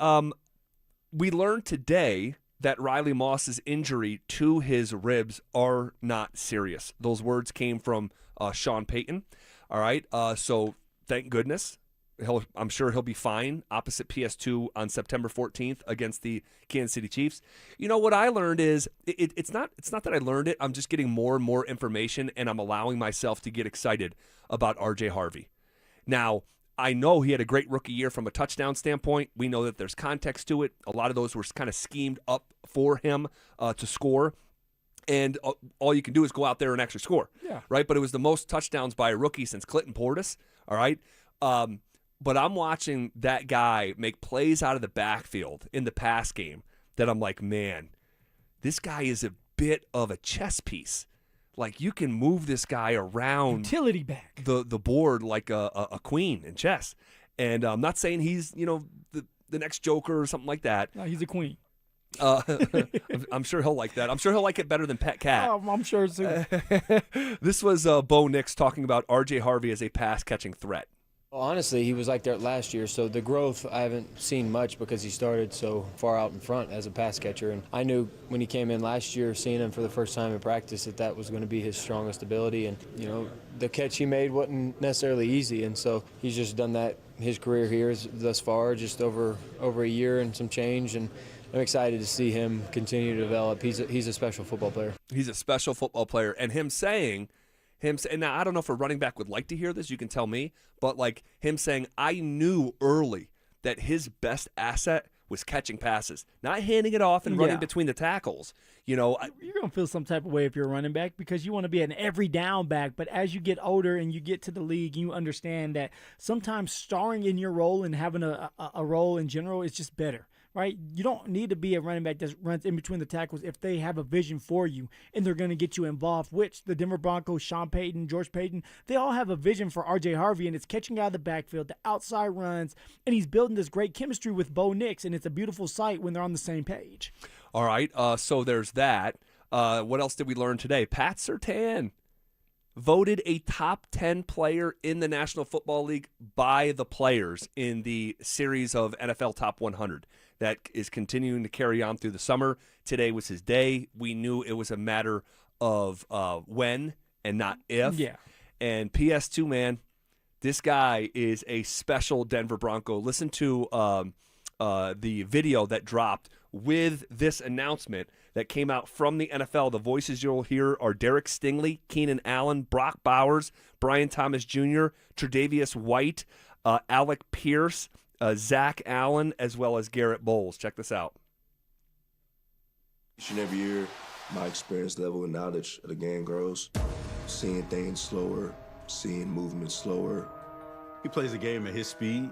We learned today that Riley Moss's injury to his ribs are not serious. Those words came from Sean Payton. All right. So thank goodness. I'm sure he'll be fine opposite PS2 on September 14th against the Kansas City Chiefs. You know what I learned is it's not that I learned it. I'm just getting more and more information, and I'm allowing myself to get excited about RJ Harvey. Now, I know he had a great rookie year from a touchdown standpoint. We know that there's context to it. A lot of those were kind of schemed up for him to score. And all you can do is go out there and actually score. Yeah. Right? But it was the most touchdowns by a rookie since Clinton Portis. All right? But I'm watching that guy make plays out of the backfield in the pass game that I'm like, man, this guy is a bit of a chess piece. Like, you can move this guy around utility back the board like a queen in chess. And I'm not saying he's, the next Joker or something like that. No, he's a queen. I'm sure he'll like that. I'm sure he'll like it better than Pet Cat. I'm sure too. This was Bo Nix talking about RJ Harvey as a pass-catching threat. Well, honestly, he was like that last year, so the growth I haven't seen much because he started so far out in front as a pass catcher. And I knew when he came in last year, seeing him for the first time in practice, that was going to be his strongest ability. And, the catch he made wasn't necessarily easy, and so he's just done that his career here thus far, just over a year and some change. And I'm excited to see him continue to develop. He's a special football player. He's a special football player. And him saying, now I don't know if a running back would like to hear this, you can tell me, but like him saying, I knew early that his best asset was catching passes, not handing it off and running between the tackles. You're going to feel some type of way if you're a running back because you want to be an every down back. But as you get older and you get to the league, you understand that sometimes starring in your role and having a role in general is just better. right? You don't need to be a running back that runs in between the tackles if they have a vision for you and they're going to get you involved, which the Denver Broncos, Sean Payton, George Payton, they all have a vision for R.J. Harvey, and it's catching out of the backfield, the outside runs, and he's building this great chemistry with Bo Nix, and it's a beautiful sight when they're on the same page. All right, so there's that. What else did we learn today? Pat Surtain voted a top 10 player in the National Football League by the players in the series of NFL Top 100 that is continuing to carry on through the summer. Today was his day. We knew it was a matter of when and not if. Yeah. And PS2, man, this guy is a special Denver Bronco. Listen to the video that dropped with this announcement that came out from the NFL. The voices you'll hear are Derek Stingley, Keenan Allen, Brock Bowers, Brian Thomas Jr., Tre'Davious White, Alec Pierce, Zach Allen, as well as Garrett Bowles. Check this out. Each and every year, my experience level and knowledge of the game grows. Seeing things slower, seeing movement slower. He plays the game at his speed.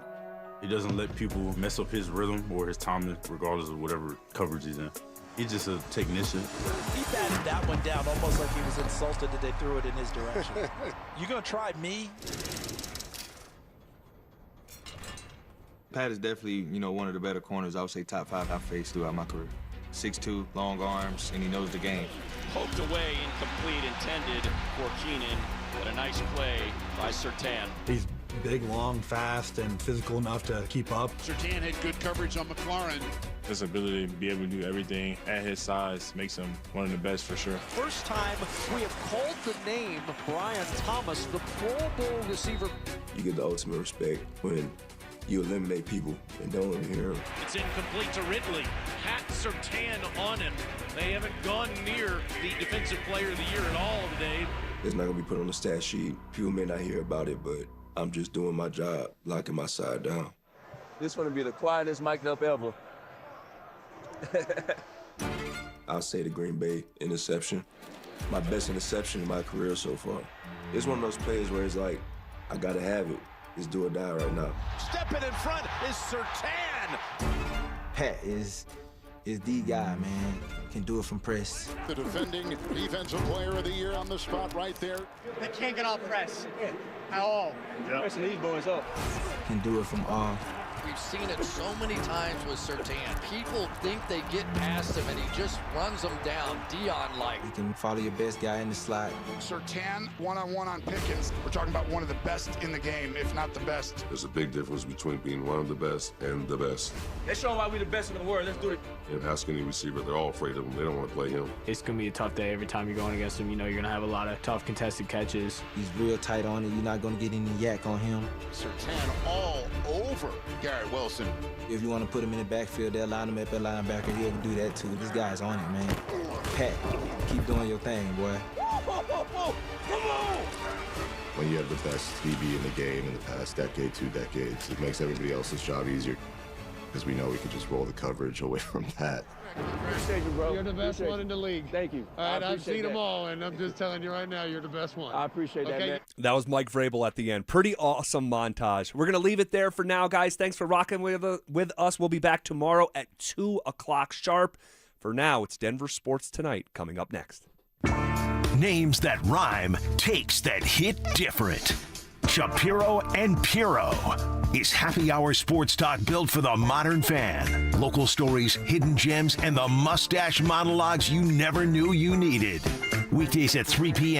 He doesn't let people mess up his rhythm or his timing, regardless of whatever coverage he's in. He's just a technician. He batted that one down almost like he was insulted that they threw it in his direction. You gonna try me? Pat is definitely, one of the better corners. I would say top 5 I've faced throughout my career. 6'2", long arms, and he knows the game. Poked away, incomplete, intended for Keenan, but a nice play by Surtain. He's big, long, fast, and physical enough to keep up. Surtain had good coverage on McLaurin. His ability to be able to do everything at his size makes him one of the best for sure. First time we have called the name Brian Thomas, the Pro Bowl receiver. You get the ultimate respect when you eliminate people and don't even hear them. It's incomplete to Ridley. Pat Surtain on him. They haven't gone near the Defensive Player of the Year at all today. It's not going to be put on the stat sheet. People may not hear about it, but I'm just doing my job, locking my side down. This is going to be the quietest mic'd up ever. I'll say the Green Bay interception. My best interception in my career so far. It's one of those plays where it's like, I got to have it. It's do or die right now. Stepping in front is Surtain. Pat is the guy, man. Can do it from press. The defending Defensive Player of the Year on the spot right there. They can't get off press at all. Pressing these boys up. Can do it from off. We've seen it so many times with Surtain. People think they get past him, and he just runs them down, Dion-like. You can follow your best guy in the slot. Surtain, one-on-one on Pickens. We're talking about one of the best in the game, if not the best. There's a big difference between being one of the best and the best. Let's show them why we're the best in the world. Let's do it. And ask any receiver, they're all afraid of him. They don't want to play him. It's going to be a tough day every time you're going against him. You're going to have a lot of tough contested catches. He's real tight on it. You're not going to get any yak on him. Surtain all over Garrett Wilson. If you want to put him in the backfield, they'll line him up at linebacker. He'll do that too. This guy's on it, man. Pat, keep doing your thing, boy. When you have the best DB in the game in the past decade, 2 decades, it makes everybody else's job easier because we know we can just roll the coverage away from Pat. Appreciate you, bro. You're the best one in the league. Thank you. All right, I've seen them all, and I'm just telling you right now, you're the best one. I appreciate that, man. That was Mike Vrabel at the end. Pretty awesome montage. We're going to leave it there for now, guys. Thanks for rocking with us. We'll be back tomorrow at 2 o'clock sharp. For now, it's Denver Sports Tonight coming up next. Names that rhyme, takes that hit different. Shapiro and Piro is happy hour sports talk built for the modern fan. Local stories, hidden gems, and the mustache monologues you never knew you needed. Weekdays at 3 p.m.